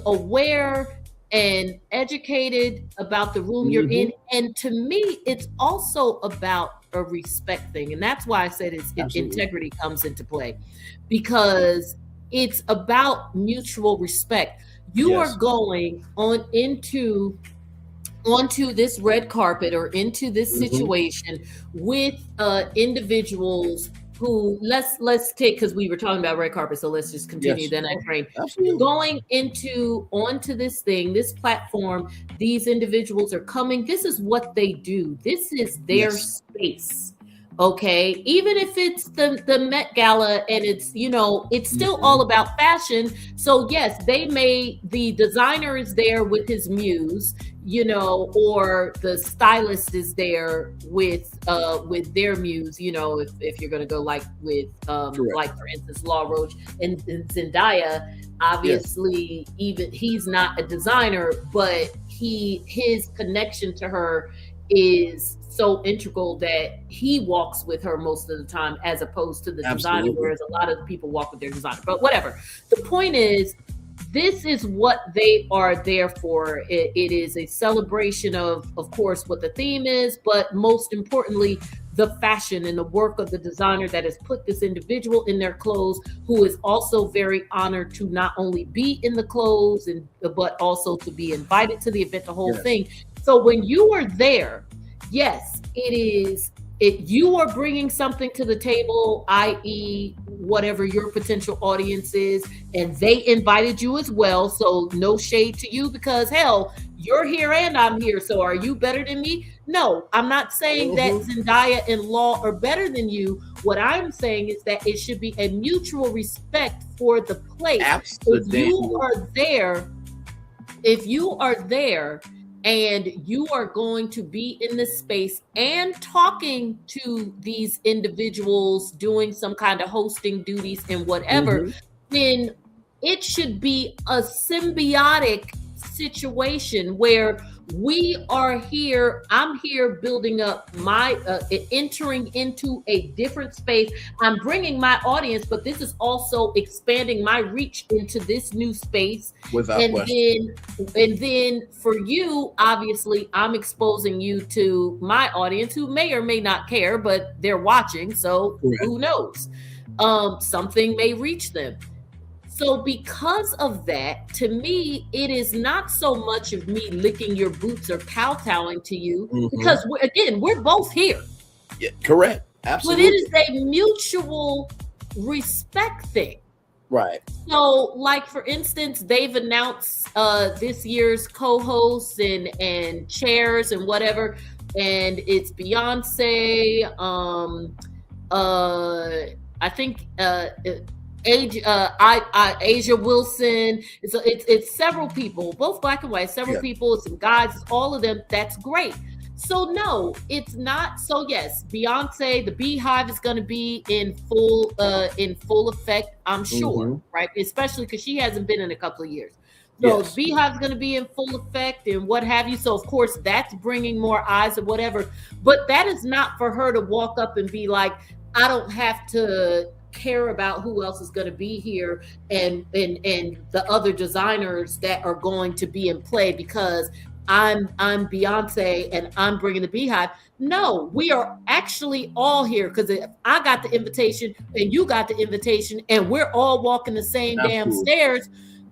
N: aware and educated about the room you're in. And to me, it's also about a respect thing, and that's why I said integrity comes into play, because it's about mutual respect. You are going onto this red carpet or into this situation with individuals who, let's take, because we were talking about red carpet, so let's just continue then I train. Going onto this thing, this platform, these individuals are coming, this is what they do, this is their space. Okay, even if it's the Met Gala and it's, you know, it's still all about fashion. So yes, the designer is there with his muse, you know, or the stylist is there with their muse, you know, if you're gonna go like with like for instance Law Roach and Zendaya, obviously even he's not a designer, but his connection to her is so integral that he walks with her most of the time, as opposed to the designer, whereas a lot of the people walk with their designer. But whatever. The point is, this is what they are there for. It is a celebration of course, what the theme is, but most importantly, the fashion and the work of the designer that has put this individual in their clothes, who is also very honored to not only be in the clothes but also to be invited to the event, the whole thing. So when you are there, yes, you are bringing something to the table, i.e. whatever your potential audience is, and they invited you as well. So no shade to you, because hell, you're here and I'm here. So are you better than me? No, I'm not saying that Zendaya and Law are better than you. What I'm saying is that it should be a mutual respect for the place.
B: Absolutely.
N: If you are there and you are going to be in this space and talking to these individuals, doing some kind of hosting duties and whatever, then it should be a symbiotic situation where we are here, I'm here building up my, entering into a different space. I'm bringing my audience, but this is also expanding my reach into this new space.
B: Without question.
N: And then for you, obviously, I'm exposing you to my audience who may or may not care, but they're watching. So who knows? Something may reach them. So because of that, to me, it is not so much of me licking your boots or kowtowing to you, because we're both here.
B: Yeah, correct. Absolutely.
N: But it is a mutual respect thing.
B: Right.
N: So, like for instance, they've announced this year's co-hosts and chairs and whatever, and it's Beyonce. I think Asia Wilson. It's several people, both black and white. Several people, some guys, all of them. That's great. So no, it's not. So yes, Beyonce, the Beehive is going to be in full effect, I'm sure, right? Especially because she hasn't been in a couple of years. So the Beehive's going to be in full effect and what have you. So of course that's bringing more eyes or whatever. But that is not for her to walk up and be like, I don't have to care about who else is going to be here and the other designers that are going to be in play because I'm Beyonce and I'm bringing the Beehive. No, we are actually all here because if I got the invitation and you got the invitation and we're all walking the same damn stairs,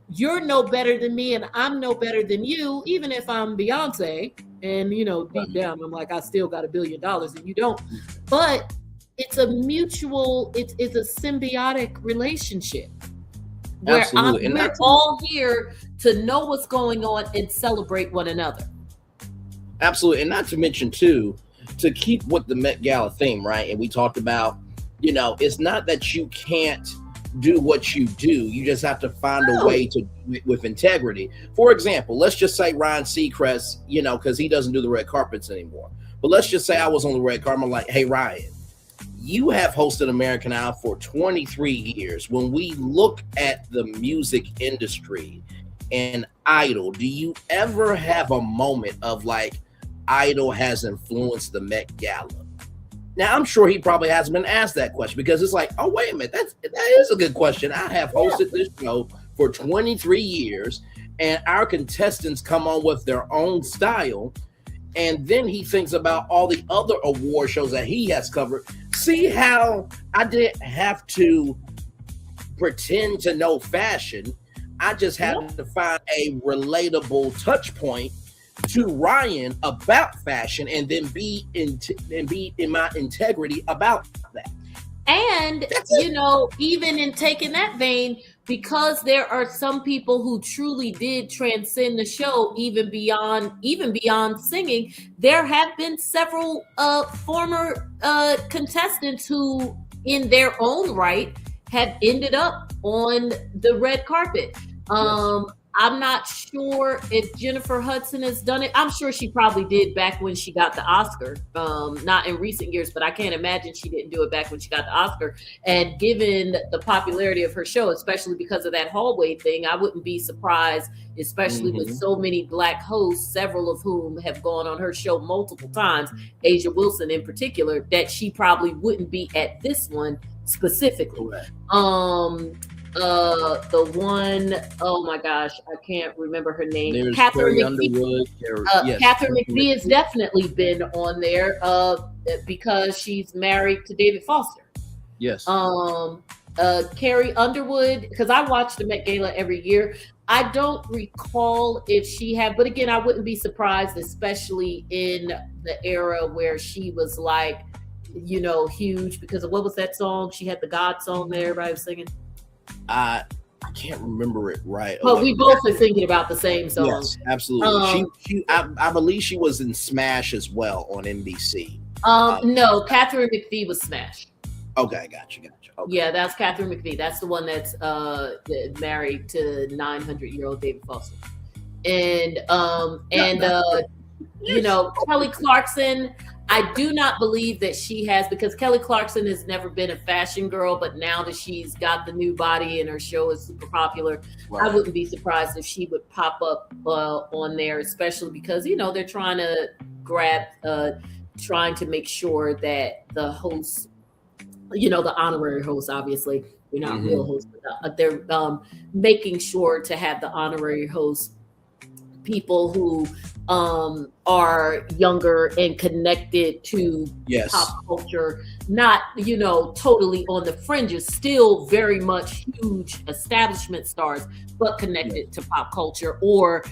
N: you're no better than me and I'm no better than you, even if I'm Beyonce. And, you know, deep down, I'm like, I still got $1 billion and you don't. But it's a mutual, it's a symbiotic relationship where we're all here to know what's going on and celebrate one another.
B: Absolutely. And not to mention, too, to keep with the Met Gala theme, right? And we talked about, you know, it's not that you can't do what you do. You just have to find a way to do it with integrity. For example, let's just say Ryan Seacrest, you know, because he doesn't do the red carpets anymore. But let's just say I was on the red carpet. I'm like, hey, Ryan, you have hosted American Idol for 23 years. When we look at the music industry and Idol, do you ever have a moment of like Idol has influenced the Met Gala? Now, I'm sure he probably hasn't been asked that question because it's like, oh, wait a minute, that is a good question. I have hosted this show for 23 years and our contestants come on with their own style. And then he thinks about all the other award shows that he has covered. See how I didn't have to pretend to know fashion. I just had to find a relatable touch point to Ryan about fashion and then be in my integrity about that.
N: And, you know, even in taking that vein, because there are some people who truly did transcend the show, even beyond singing, there have been several former contestants who, in their own right, have ended up on the red carpet. I'm not sure if Jennifer Hudson has done it. I'm sure she probably did back when she got the Oscar. Not in recent years, but I can't imagine she didn't do it back when she got the Oscar. And given the popularity of her show, especially because of that hallway thing, I wouldn't be surprised, especially with so many Black hosts, several of whom have gone on her show multiple times, Asia Wilson in particular, that she probably wouldn't be at this one specifically. The one, oh my gosh, I can't remember her name.
B: There's
N: Catherine
B: Carrie
N: McPhee.
B: Underwood.
N: Catherine McPhee has definitely been on there because she's married to David Foster.
B: Yes.
N: Carrie Underwood, because I watch the Met Gala every year. I don't recall if she had, but again, I wouldn't be surprised, especially in the era where she was like, you know, huge because of what was that song? She had the God song that everybody was singing.
B: I can't remember it right.
N: But we both are thinking about the same song.
B: Yes, absolutely. I believe she was in Smash as well on NBC.
N: No, Catherine McPhee was Smash.
B: Okay, gotcha. Okay.
N: Yeah, that's Catherine McPhee. That's the one that's married to 900-year-old David Foster. And you know, Kelly Clarkson, I do not believe that she has, because Kelly Clarkson has never been a fashion girl, but now that she's got the new body and her show is super popular, I wouldn't be surprised if she would pop up on there, especially because, you know, they're trying to make sure that the hosts, you know, the honorary hosts, obviously, they're not real hosts, but they're making sure to have the honorary hosts people who are younger and connected to pop culture, not, you know, totally on the fringes, still very much huge establishment stars, but connected to pop culture, or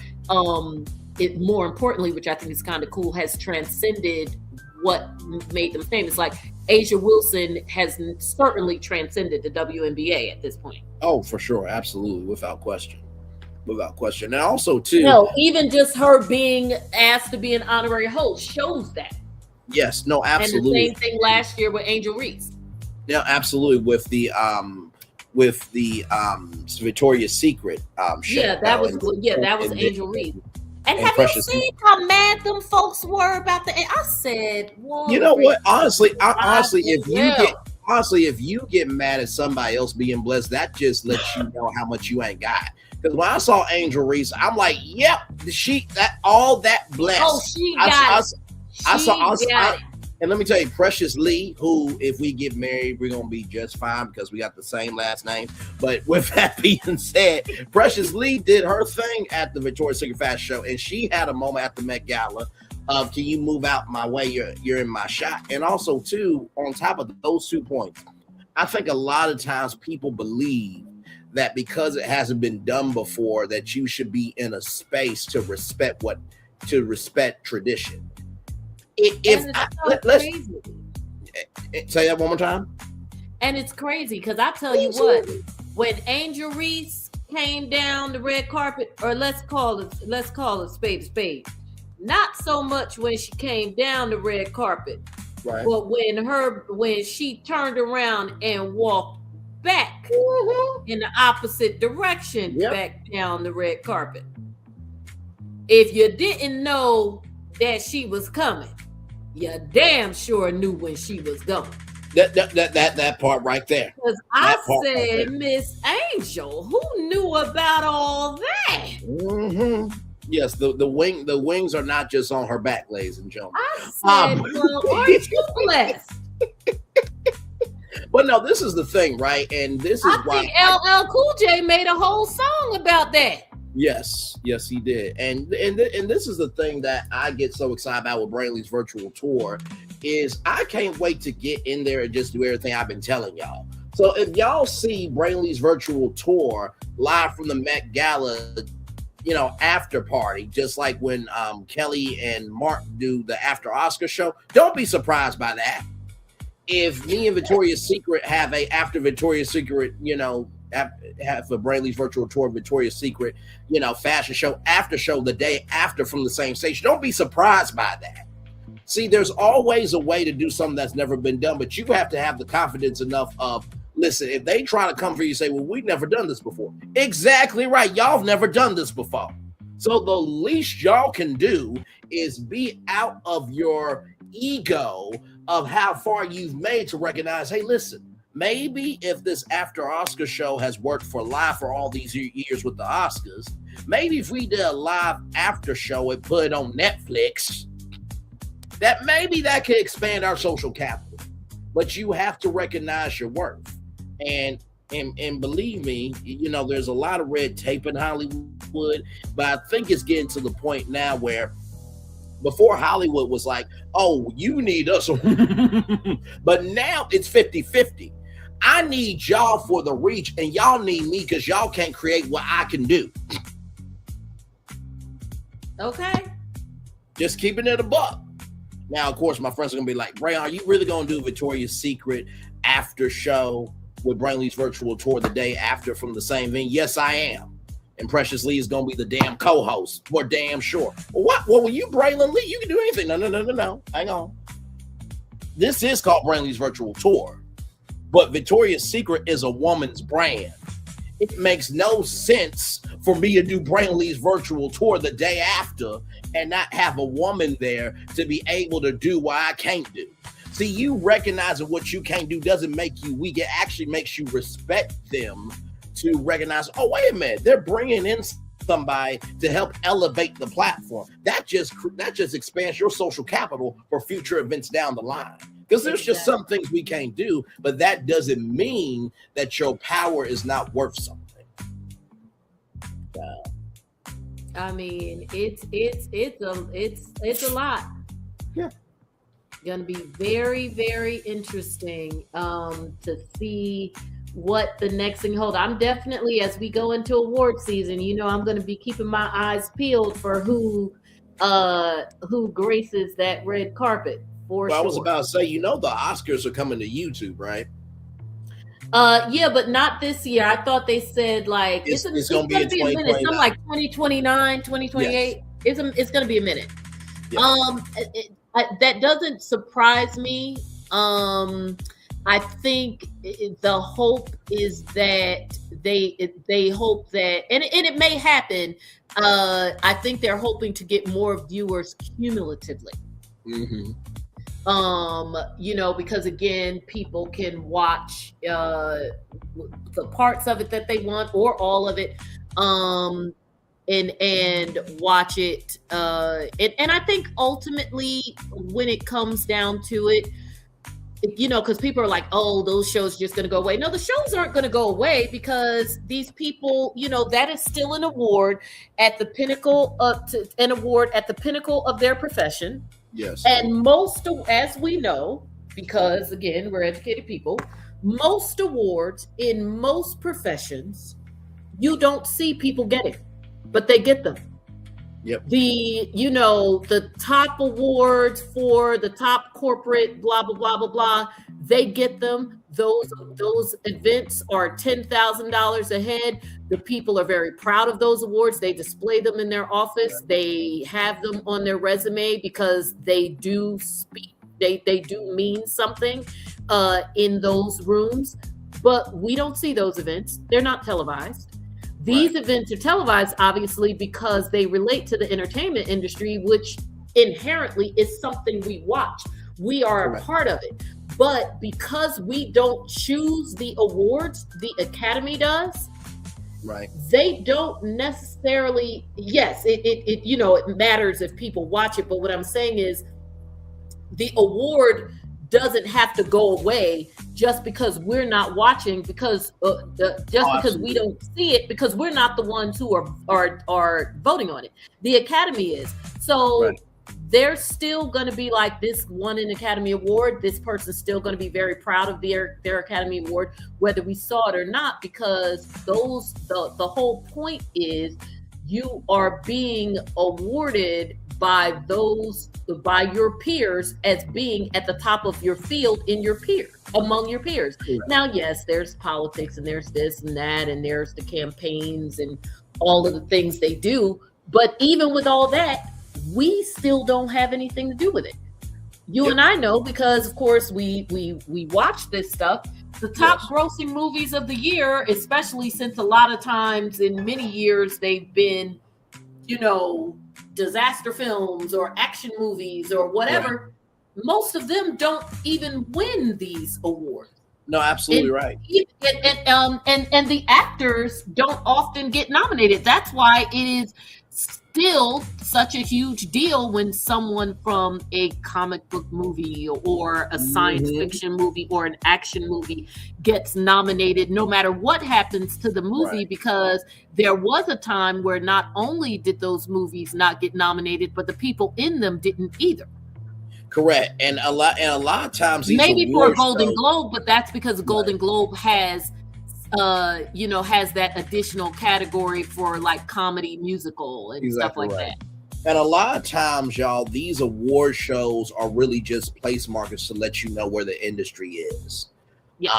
N: it more importantly, which I think is kind of cool, has transcended what made them famous. Like Asia Wilson has certainly transcended the WNBA at this point.
B: Oh, for sure. Absolutely. Without question. And also, too.
N: No, even just her being asked to be an honorary host shows that.
B: Yes. No, absolutely.
N: And the same thing last year with Angel Reese.
B: Yeah, absolutely. With the Victoria's Secret show.
N: Yeah, that was Angel Reese. And have you seen how mad them folks were about the? I said, whoa.
B: You know what? Honestly, if you get mad at somebody else being blessed, that just lets you know how much you ain't got. Because when I saw Angel Reese, I'm like, yep, all that blessed.
N: Oh, she got it.
B: I saw. And let me tell you, Precious Lee, who, if we get married, we're gonna be just fine because we got the same last name. But with that being said, Precious Lee did her thing at the Victoria's Secret Fashion Show, and she had a moment at the Met Gala of, "Can you move out my way? You're in my shot." And also, too, on top of those 2 points, I think a lot of times people believe that because it hasn't been done before, that you should be in a space to respect tradition. Let's say that one more time.
N: And it's crazy because I tell you what, when Angel Reese came down the red carpet, or let's call it spade. Not so much when she came down the red carpet,
B: right?
N: But when she turned around and walked back in the opposite direction, back down the red carpet. If you didn't know that she was coming, you damn sure knew when she was going.
B: That part right there.
N: Because I said, Miss Angel, who knew about all that?
B: Mm-hmm. Yes, the wings are not just on her back, ladies and gentlemen.
N: I said, well, aren't you blessed?
B: But no, this is the thing, right? And this is why
N: LL Cool J made a whole song about that.
B: Yes, he did. And this is the thing that I get so excited about with Brainley's virtual tour is I can't wait to get in there and just do everything I've been telling y'all. So if y'all see Brainley's virtual tour live from the Met Gala, after party, just like when Kelly and Mark do the after Oscar show, don't be surprised by that. If me and Victoria's Secret have a after Victoria's Secret, have a Brainley's virtual tour, Victoria's Secret, fashion show, after show the day after from the same station, don't be surprised by that. See, there's always a way to do something that's never been done, but you have to have the confidence enough of, listen, if they try to come for you and say, well, we've never done this before. Exactly right. Y'all have never done this before. So the least y'all can do is be out of your ego of how far you've made to recognize, hey, listen, maybe if this after Oscar show has worked for live for all these years with the Oscars, maybe if we did a live after show and put it on Netflix, that maybe that could expand our social capital. But you have to recognize your worth. And believe me, there's a lot of red tape in Hollywood, but I think it's getting to the point now where before Hollywood was like, oh, you need us. But now it's 50-50. I need y'all for the reach, and y'all need me because y'all can't create what I can do.
N: Okay.
B: Just keeping it a buck. Now, of course, my friends are going to be like, Bray, are you really going to do Victoria's Secret after show with Brainley's virtual tour the day after from the same venue? Yes, I am. And Precious Lee is going to be the damn co-host. For damn sure. Well, what? Well, when you Braylon Lee, you can do anything. No. Hang on. This is called Brainley's virtual tour. But Victoria's Secret is a woman's brand. It makes no sense for me to do Brainley's virtual tour the day after and not have a woman there to be able to do what I can't do. See, you recognizing what you can't do doesn't make you weak. It actually makes you respect them to recognize, oh, wait a minute, they're bringing in somebody to help elevate the platform. That just expands your social capital for future events down the line. Because there's just some things we can't do, but that doesn't mean that your power is not worth something.
N: I mean, it's a lot.
B: Yeah.
N: Going to be very, very interesting to see what the next thing holds. I'm definitely, as we go into award season, I'm going to be keeping my eyes peeled for who graces that red carpet. Well,
B: I was about to say, the Oscars are coming to YouTube, right?
N: Yeah, but not this year. I thought they said like it's going to be a minute. Something like 2029, 2028. Yes. It's going to be a minute. Yeah. That doesn't surprise me. I think the hope is that they hope that, and it may happen. I think they're hoping to get more viewers cumulatively.
B: Mm-hmm.
N: Because again, people can watch the parts of it that they want or all of it. and watch it. And I think ultimately, when it comes down to it, because people are like, oh, those shows are just going to go away. No, the shows aren't going to go away, because these people, that is still an award at the pinnacle of their profession.
B: Yes.
N: And most, as we know, because again, we're educated people, most awards in most professions, you don't see people getting, but they get them.
B: Yep.
N: The top awards for the top corporate blah blah blah blah blah, they get them. Those events are $10,000 a head. The people are very proud of those awards. They display them in their office. They have them on their resume because they do speak. They do mean something in those rooms. But we don't see those events. They're not televised. These events are televised, obviously, because they relate to the entertainment industry, which inherently is something we watch. We are a part of it. But because we don't choose the awards, the Academy does.
B: Right.
N: They don't necessarily, yes, it matters if people watch it. But what I'm saying is the award doesn't have to go away just because we're not watching, because because we don't see it, because we're not the ones who are voting on it. The Academy is. So they're still going to be like, this won an Academy Award. This person's still going to be very proud of their Academy Award, whether we saw it or not, because the whole point is you are being awarded by your peers as being at the top of your field among your peers. Right. Now, yes, there's politics and there's this and that, and there's the campaigns and all of the things they do. But even with all that, we still don't have anything to do with it. You and I know, because of course we watch this stuff. The top grossing movies of the year, especially since a lot of times in many years they've been, disaster films or action movies or whatever, most of them don't even win these awards.
B: No, absolutely right.
N: And the actors don't often get nominated. That's why it is still such a huge deal when someone from a comic book movie or a science fiction movie or an action movie gets nominated, no matter what happens to the movie, because there was a time where not only did those movies not get nominated, but the people in them didn't either.
B: Correct. And a lot of times,
N: maybe for a Golden Globe, but that's because the Golden Globe has has that additional category for like comedy, musical, and stuff like that.
B: And a lot of times, y'all, these award shows are really just place markers to let you know where the industry is. Yeah.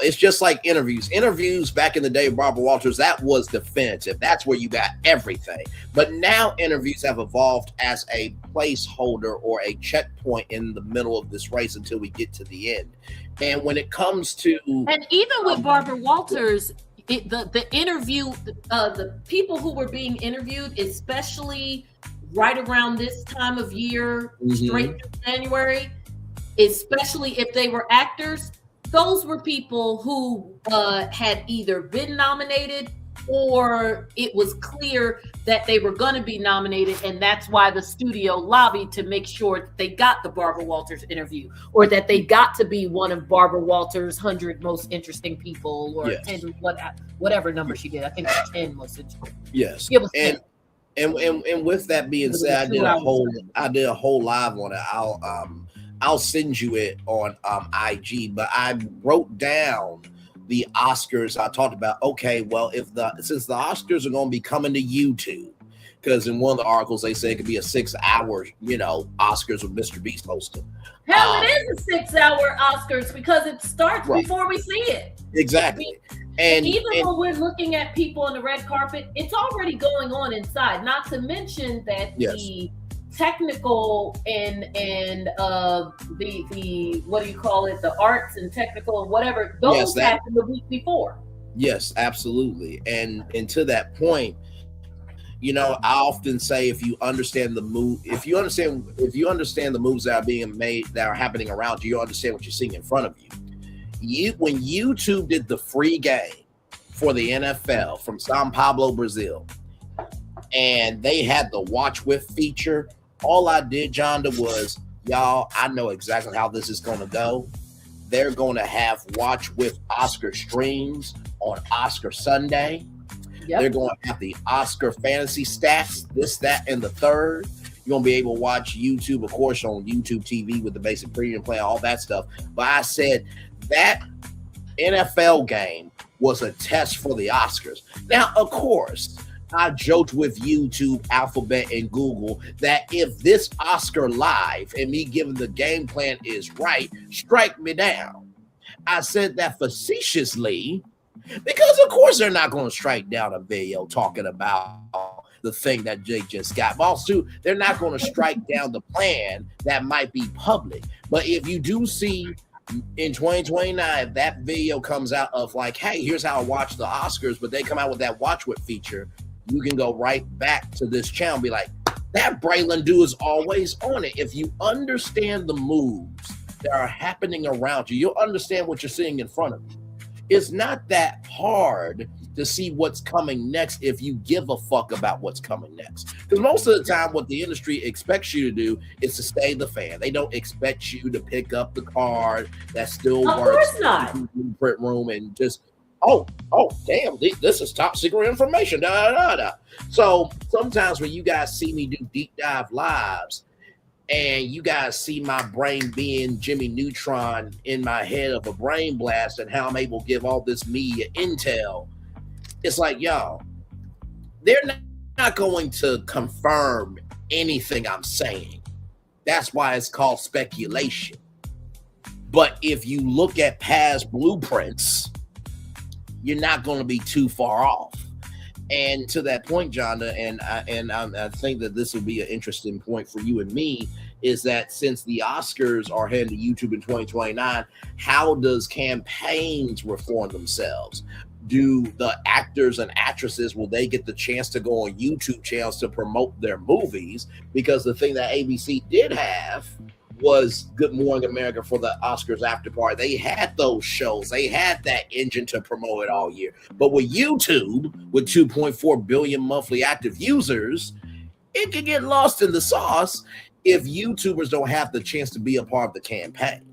B: It's just like interviews. Interviews back in the day, Barbara Walters, that was definitive. That's where you got everything. But now interviews have evolved as a placeholder or a checkpoint in the middle of this race until we get to the end. And when it comes to,
N: and even with Barbara Walters, the interview, the people who were being interviewed, especially right around this time of year, straight through January, especially if they were actors, those were people who had either been nominated or it was clear that they were going to be nominated, and that's why the studio lobbied to make sure that they got the Barbara Walters interview, or that they got to be one of Barbara Walters' 100 most interesting people, or 10, whatever number she did. I think it was 10 most interesting.
B: Yes.
N: It was 10.
B: And with that being said, I did a whole live on it. I'll send you it on IG, but I wrote down the Oscars. I talked about, okay, well, since the Oscars are going to be coming to YouTube, because in one of the articles they say it could be a 6-hour, Oscars with Mr. Beast hosting.
N: Hell, it is a 6-hour Oscars because it starts before we see it.
B: Exactly.
N: And even when we're looking at people on the red carpet, it's already going on inside. Not to mention that the technical and the what do you call it, the arts and technical and whatever, those happened the week before.
B: Yes, absolutely. And to that point, I often say, if you understand the move, if you understand the moves that are being made, that are happening around you, you understand what you're seeing in front of you. When YouTube did the free game for the NFL from Sao Paulo, Brazil. And they had the watch with feature. All I did, Jonda, was, y'all, I know exactly how this is going to go. They're going to have watch with Oscar streams on Oscar Sunday. Yep. They're going to have the Oscar fantasy stats, this, that, and the third. You're going to be able to watch YouTube, of course, on YouTube TV with the basic premium plan, all that stuff. But I said that NFL game was a test for the Oscars. Now, of course, I joked with YouTube, Alphabet, and Google that if this Oscar live and me giving the game plan is right, strike me down. I said that facetiously because, of course, they're not going to strike down a video talking about the thing that Jake just got. But also, they're not going to strike down the plan that might be public. But if you do see in 2029, that video comes out of like, hey, here's how I watch the Oscars, but they come out with that watch with feature, you can go right back to this channel and be like, that Braylon dude is always on it. If you understand the moves that are happening around you, you'll understand what you're seeing in front of you. It's not that hard to see what's coming next if you give a fuck about what's coming next. Because most of the time, what the industry expects you to do is to stay the fan. They don't expect you to pick up the card that still works in the print room and just, oh, damn, this is top secret information. So sometimes when you guys see me do deep dive lives and you guys see my brain being Jimmy Neutron in my head of a brain blast and how I'm able to give all this media intel, it's like, y'all, they're not going to confirm anything I'm saying. That's why it's called speculation. But if you look at past blueprints, you're not going to be too far off. And to that point, Jonda, and I think that this will be an interesting point for you and me, is that since the Oscars are heading to YouTube in 2029, how does campaigns reform themselves? Do the actors and actresses, will they get the chance to go on YouTube channels to promote their movies? Because the thing that ABC did have was Good Morning America for the Oscars after party. They had those shows. They had that engine to promote it all year. But with YouTube, with 2.4 billion monthly active users, it can get lost in the sauce if YouTubers don't have the chance to be a part of the campaign.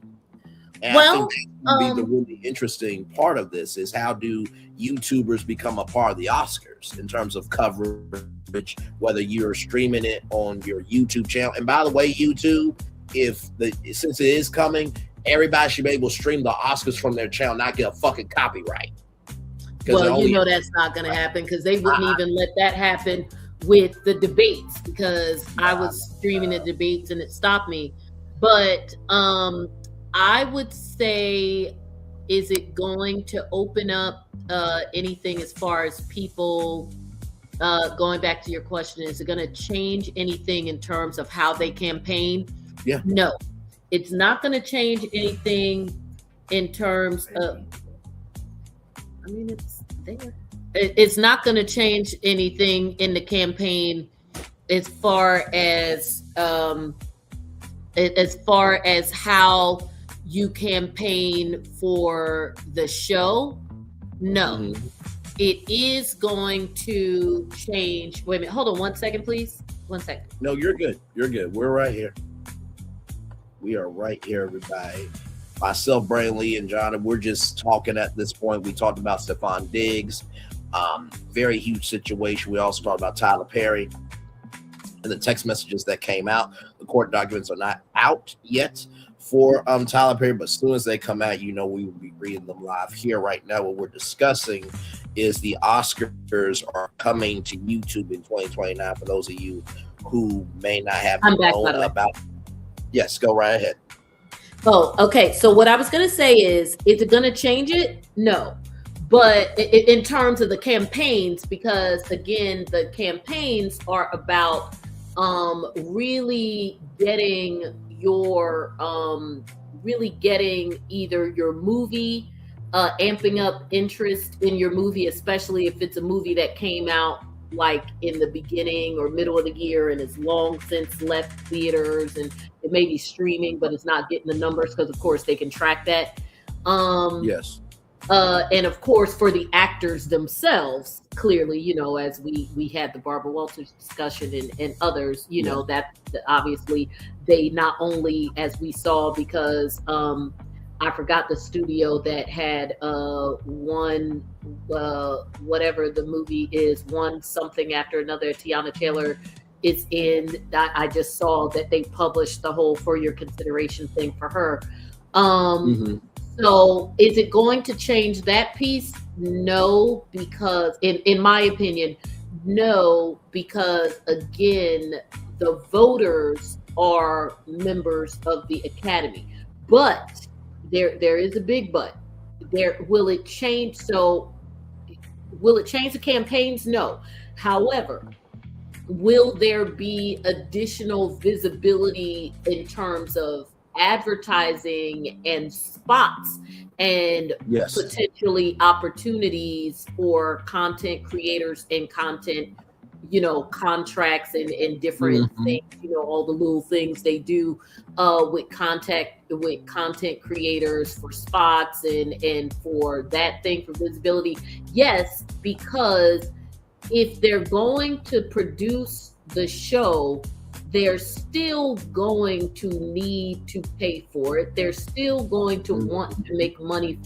B: And I think that would be the really interesting part of this is how do YouTubers become a part of the Oscars in terms of coverage, whether you're streaming it on your YouTube channel. And by the way, YouTube, since it is coming, everybody should be able to stream the Oscars from their channel, not get a fucking copyright.
N: Well, you know that's not going to happen because they wouldn't even let that happen with the debates because I was streaming the debates and it stopped me. But I would say, is it going to open up anything as far as people, going back to your question, is it going to change anything in terms of how they campaign?
B: Yeah.
N: No, it's not going to change anything in terms of, I mean, it's there. It's not going to change anything in the campaign as far as how you campaign for the show. No, it is going to change. Wait a minute. Hold on 1 second, please. 1 second.
B: No, you're good. You're good. We're right here. We are right here, everybody. Myself, Braylon, and John, we're just talking at this point. We talked about Stefon Diggs. Very huge situation. We also talked about Tyler Perry and the text messages that came out. The court documents are not out yet for Tyler Perry, but as soon as they come out, we will be reading them live here right now. What we're discussing is the Oscars are coming to YouTube in 2029. For those of you who may not have known about, yes, go right ahead.
N: Oh, okay. So what I was going to say is it going to change it? No. But in terms of the campaigns, because again, the campaigns are about really getting either your movie, amping up interest in your movie, especially if it's a movie that came out like in the beginning or middle of the year and has long since left theaters and it may be streaming, but it's not getting the numbers because of course they can track that.
B: Yes.
N: And of course, for the actors themselves, clearly, you know, as we had the Barbara Walters discussion and others, you know, that obviously they not only, as we saw, because I forgot the studio that had one whatever the movie is, one something after another. Tiana Taylor is in that. I just saw that they published the whole For Your Consideration thing for her. So is it going to change that piece? No, because in my opinion, no, because again, the voters are members of the Academy. But there is a big but. Will it change? So will it change the campaigns? No. However, will there be additional visibility in terms of advertising and spots and potentially opportunities for content creators and content, you know, contracts and different things, you know, all the little things they do with content creators for spots and for that thing for visibility? Yes, because if they're going to produce the show, they're still going to need to pay for it. They're still going to want to make money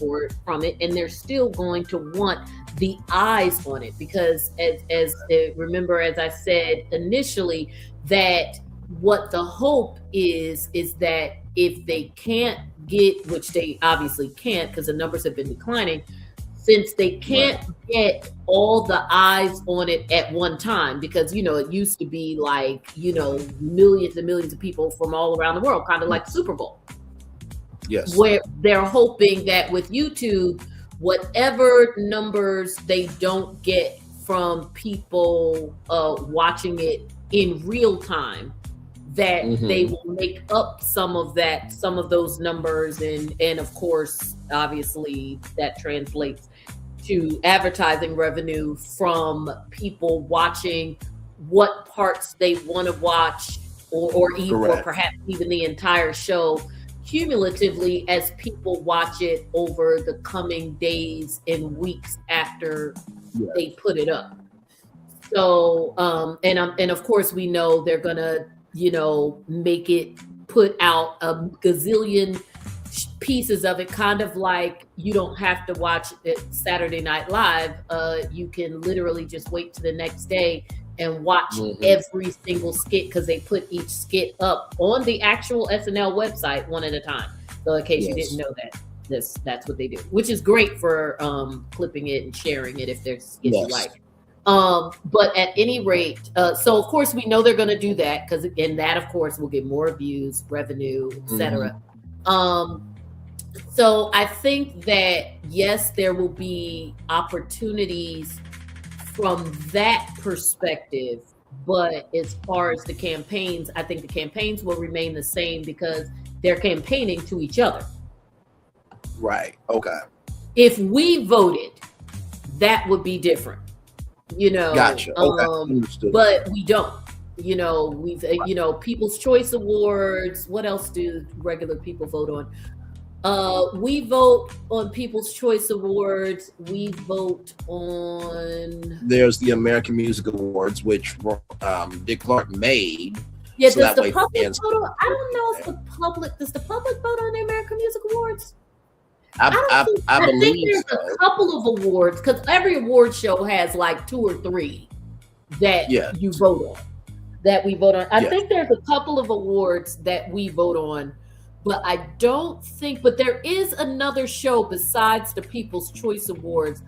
N: from it, and they're still going to want the eyes on it, because as remember, as I said initially, that what the hope is that if they can't get, which they obviously can't because the numbers have been declining, since they can't get all the eyes on it at one time, because, you know, it used to be like, you know, millions and millions of people from all around the world, kind of like Super Bowl.
B: Yes.
N: Where they're hoping that with YouTube, whatever numbers they don't get from people watching it in real time, that they will make up some of those numbers, and of course, obviously, that translates to advertising revenue from people watching what parts they want to watch, or perhaps even the entire show cumulatively as people watch it over the coming days and weeks after they put it up. So, and of course, we know they're gonna, you know, make it put out a gazillion pieces of it, kind of like you don't have to watch it Saturday Night Live. You can literally just wait to the next day and watch every single skit, because they put each skit up on the actual SNL website one at a time. So in case you didn't know that, that's what they do, which is great for clipping it and sharing it if there's skits you like. But at any rate, so of course we know they're going to do that, because again, that of course will get more views, revenue, etc. So I think that yes, there will be opportunities from that perspective, but as far as the campaigns, I think the campaigns will remain the same because they're campaigning to each other.
B: Right. Okay.
N: If we voted, that would be different. You know,
B: gotcha. Okay.
N: But we don't. You know, we've People's Choice Awards. What else do regular people vote on? We vote on People's Choice Awards. We vote on.
B: There's the American Music Awards, which Dick Clark made.
N: Yeah, so does the public vote on? I don't know if does the public vote on the American Music Awards? I think there's a couple of awards, because every award show has like 2 or 3 that you vote on, that we vote on. I think there's a couple of awards that we vote on, but I don't think, but there is another show besides the People's Choice Awards.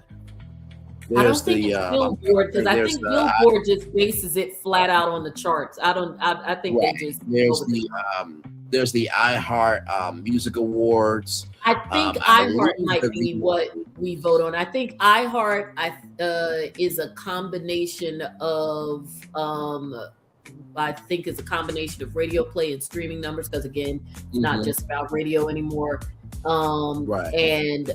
N: I don't think it's Billboard, because I think Billboard just bases it flat out on the charts. I think they just.
B: There's the iHeart Music Awards.
N: I think iHeart might be what we vote on. I think iHeart is a combination of radio play and streaming numbers, because again, it's not just about radio anymore. And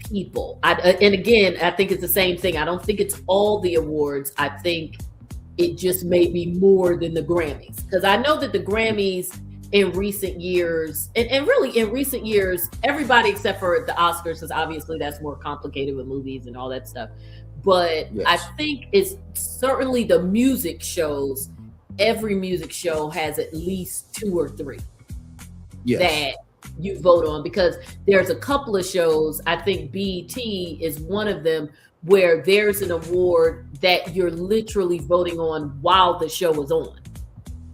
N: people. And again, I think it's the same thing. I don't think it's all the awards. I think it just may be more than the Grammys, because I know that the Grammys in recent years, and really in recent years, everybody except for the Oscars, because obviously that's more complicated with movies and all that stuff. But I think it's certainly the music shows. Every music show has at least 2 or 3 that you vote on, because there's a couple of shows, I think BET is one of them, where there's an award that you're literally voting on while the show is on.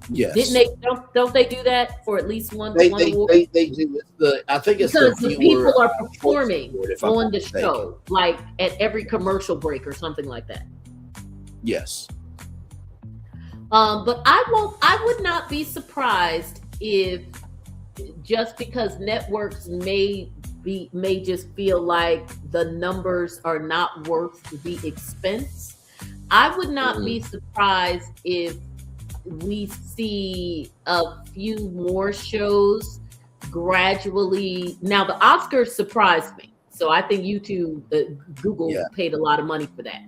B: Yes.
N: Didn't they? Don't they do that for at least one award?
B: They do. I think it's
N: because
B: the
N: people are performing on the
B: mistaken.
N: show, like at every commercial break or something like that.
B: Yes.
N: But I would not be surprised if, just because networks may just feel like the numbers are not worth the expense, I would not be surprised if we see a few more shows gradually. Now, the Oscars surprised me, so I think Google paid a lot of money for that.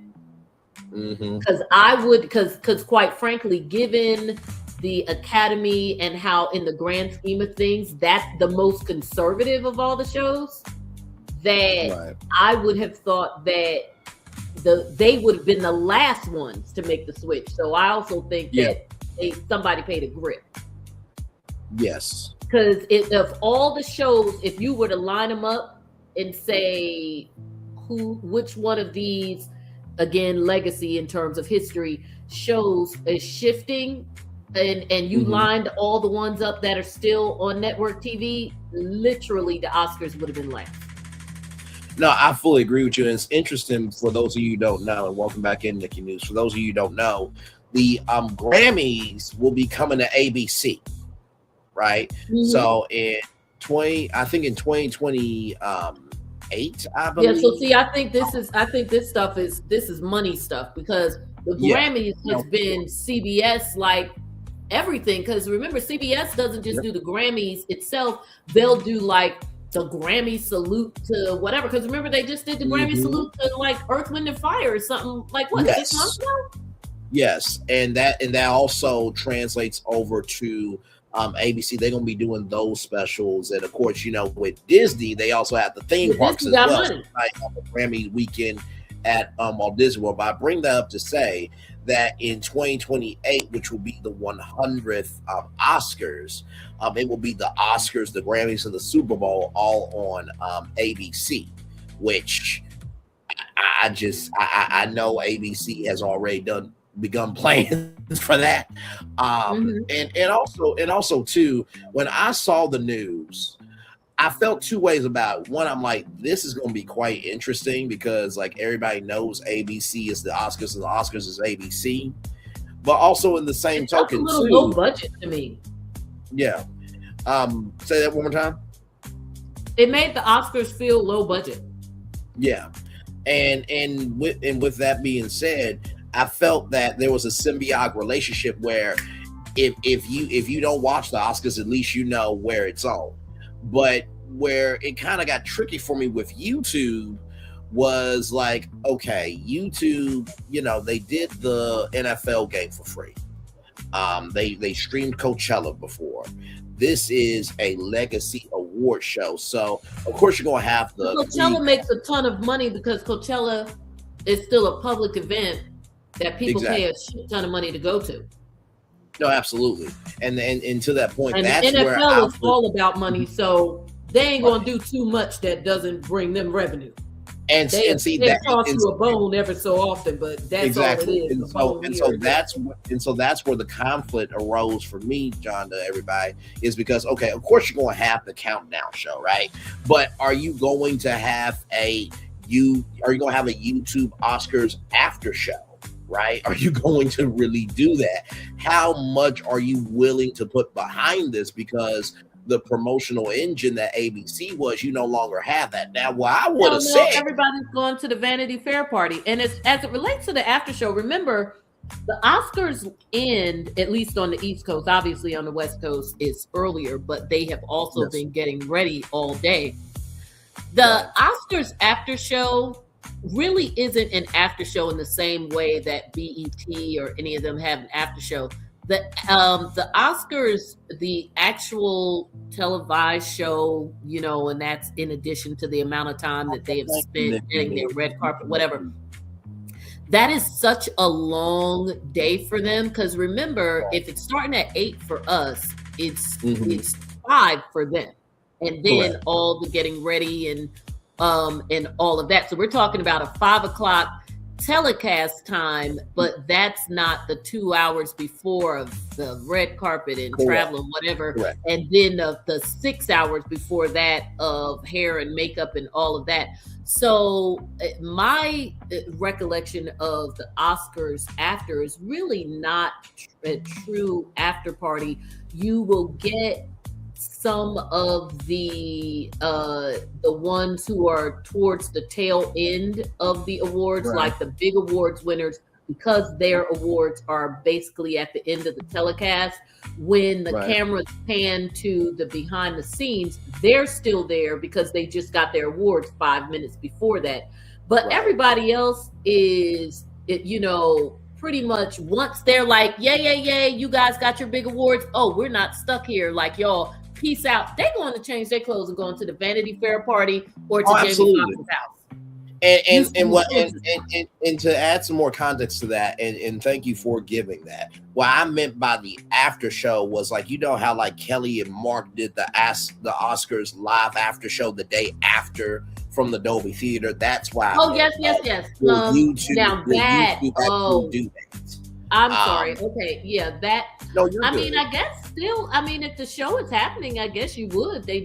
N: Because quite frankly, given the Academy and how, in the grand scheme of things, that's the most conservative of all the shows, that I would have thought that they would have been the last ones to make the switch. So I also think that somebody paid a grip.
B: Yes.
N: Because of all the shows, if you were to line them up and say which one of these, again, legacy in terms of history, shows is shifting, and you lined all the ones up that are still on network TV, literally the Oscars would have been last.
B: No, I fully agree with you. And it's interesting for those of you who don't know, and welcome back in, Nikki News. For those of you who don't know, the Grammys will be coming to ABC, right? So in 2028, I believe.
N: Yeah, so see, I think this stuff is money stuff, because the Grammys has been CBS like everything. Because remember, CBS doesn't just do the Grammys itself; they'll do like the Grammy salute to whatever. Because remember, they just did the Grammy salute to like Earth, Wind, and Fire or something like 6 months ago.
B: Yes, and that also translates over to ABC. They're gonna be doing those specials, and of course, with Disney, they also have the theme parks as well. So the Grammy weekend at Walt Disney World. But I bring that up to say that in 2028, which will be the 100th Oscars, it will be the Oscars, the Grammys, and the Super Bowl all on ABC, which I know ABC has already begun playing for that. And also too, when I saw the news, I felt 2 ways about it. One, I'm like, this is going to be quite interesting, because like everybody knows ABC is the Oscars and the Oscars is ABC. But also in the same token,
N: a little low budget to me.
B: Yeah. Say that one more time.
N: It made the Oscars feel low budget.
B: Yeah. And with that being said, I felt that there was a symbiotic relationship where if you don't watch the Oscars, at least you know where it's on. But where it kind of got tricky for me with YouTube was like, okay, YouTube, they did the NFL game for free. They streamed Coachella before. This is a legacy award show, so of course you're gonna have
N: Coachella makes a ton of money, because Coachella is still a public event that people pay a shit ton of money to go to.
B: No, absolutely. And to that point,
N: and
B: that's
N: the
B: where
N: NFL is all about money, so they ain't gonna do too much that doesn't bring them revenue.
B: And
N: they
B: see
N: that toss you a bone every so often, but that's all it is.
B: And so that's where the conflict arose for me, John, to everybody, is because, okay, of course you're going to have the countdown show, right? But are you going to have a YouTube Oscars after show? Right? Are you going to really do that? How much are you willing to put behind this? Because the promotional engine that ABC was, you no longer have that. Now, what I would have said,
N: everybody's going to the Vanity Fair party. And as it relates to the after show, remember, the Oscars end, at least on the East Coast, obviously on the West Coast is earlier, but they have also been getting ready all day. The Oscars after show really isn't an after show in the same way that BET or any of them have an after show. the Oscars, the actual televised show, and that's in addition to the amount of time that they have spent getting their red carpet, whatever. That is such a long day for them, because remember, if it's starting at 8 for us, it's 5 for them, and then all the getting ready and all of that. So we're talking about a 5 o'clock telecast time, but that's not the 2 hours before of the red carpet and travel and whatever, and then the 6 hours before that of hair and makeup and all of that. So my recollection of the Oscars after is really not a true after party. You will get some of the ones who are towards the tail end of the awards, like the big awards winners, because their awards are basically at the end of the telecast. When the cameras pan to the behind the scenes, they're still there because they just got their awards 5 minutes before that. But everybody else is, pretty much once they're like, yay, you guys got your big awards. Oh, we're not stuck here like y'all. Peace out. They're going to change their clothes and going to the Vanity Fair party or to Jamie Foxx's house.
B: And to add some more context to that, and thank you for giving that. What I meant by the after show was like, how like Kelly and Mark did the Oscars live after show the day after from the Dolby Theater. That's why.
N: Oh, yes.
B: YouTube,
N: now that.
B: Do that.
N: I'm sorry. Okay, yeah, that.
B: No, you're good.
N: mean, I guess still. I mean, if the show is happening, I guess you would. They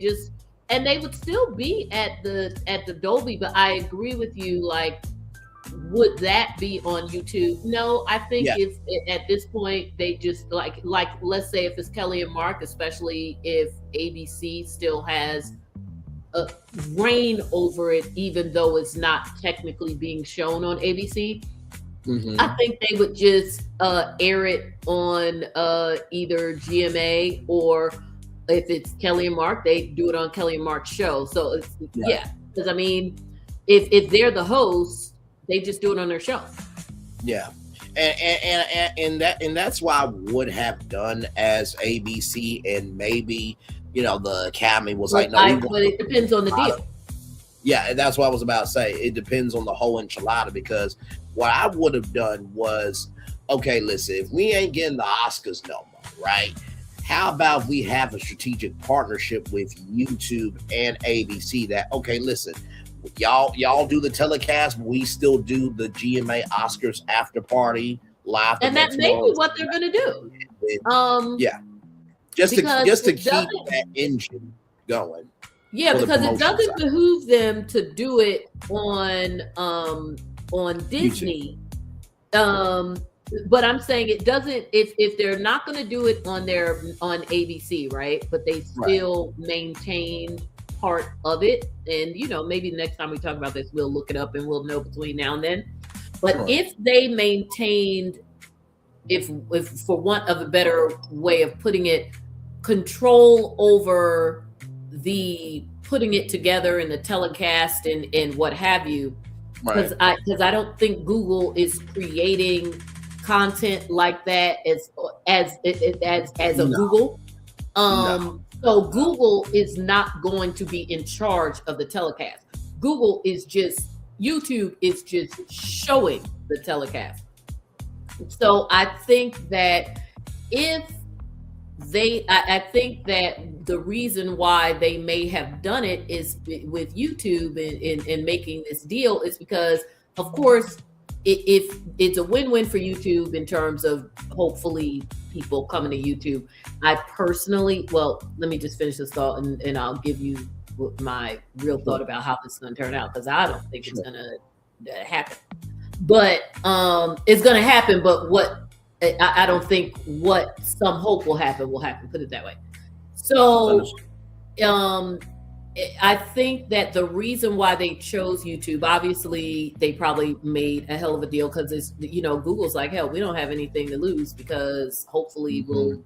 N: would still be at the Dolby. But I agree with you. Like, would that be on YouTube? No, I think if at this point they just like let's say if it's Kelly and Mark, especially if ABC still has a reign over it, even though it's not technically being shown on ABC. I think they would just air it on either GMA, or if it's Kelly and Mark, they do it on Kelly and Mark's show. So it's, because I mean, if they're the hosts, they just do it on their show.
B: Yeah, and that's why I would have done as ABC, and maybe the Academy was like, no,
N: but it depends on the deal.
B: Yeah, and that's what I was about to say. It depends on the whole enchilada, because what I would have done was, okay, listen, if we ain't getting the Oscars no more, right? How about we have a strategic partnership with YouTube and ABC that, okay, listen, y'all do the telecast, but we still do the GMA Oscars after party live.
N: And that may be what they're going to do.
B: Just to keep that engine going.
N: Yeah, because it doesn't behoove them to do it on Disney. But I'm saying it doesn't, if they're not going to do it on ABC, right? But they still maintain part of it. And, maybe next time we talk about this, we'll look it up and we'll know between now and then. But if they maintained, if for want of a better way of putting it, control over the putting it together in the telecast and what have you, because I don't think Google is creating content like that as a Google. So Google is not going to be in charge of the telecast. YouTube is just showing the telecast. So I think that I think that the reason why they may have done it is with YouTube and making this deal is because, of course, if it's a win-win for YouTube in terms of hopefully people coming to YouTube. I personally, well, let me just finish this thought and I'll give you my real thought about how this is going to turn out, because I don't think it's going to happen. But it's going to happen. But I don't think what some hope will happen, put it that way. So I think that the reason why they chose YouTube, obviously they probably made a hell of a deal because it's, Google's like, hell, we don't have anything to lose because hopefully we'll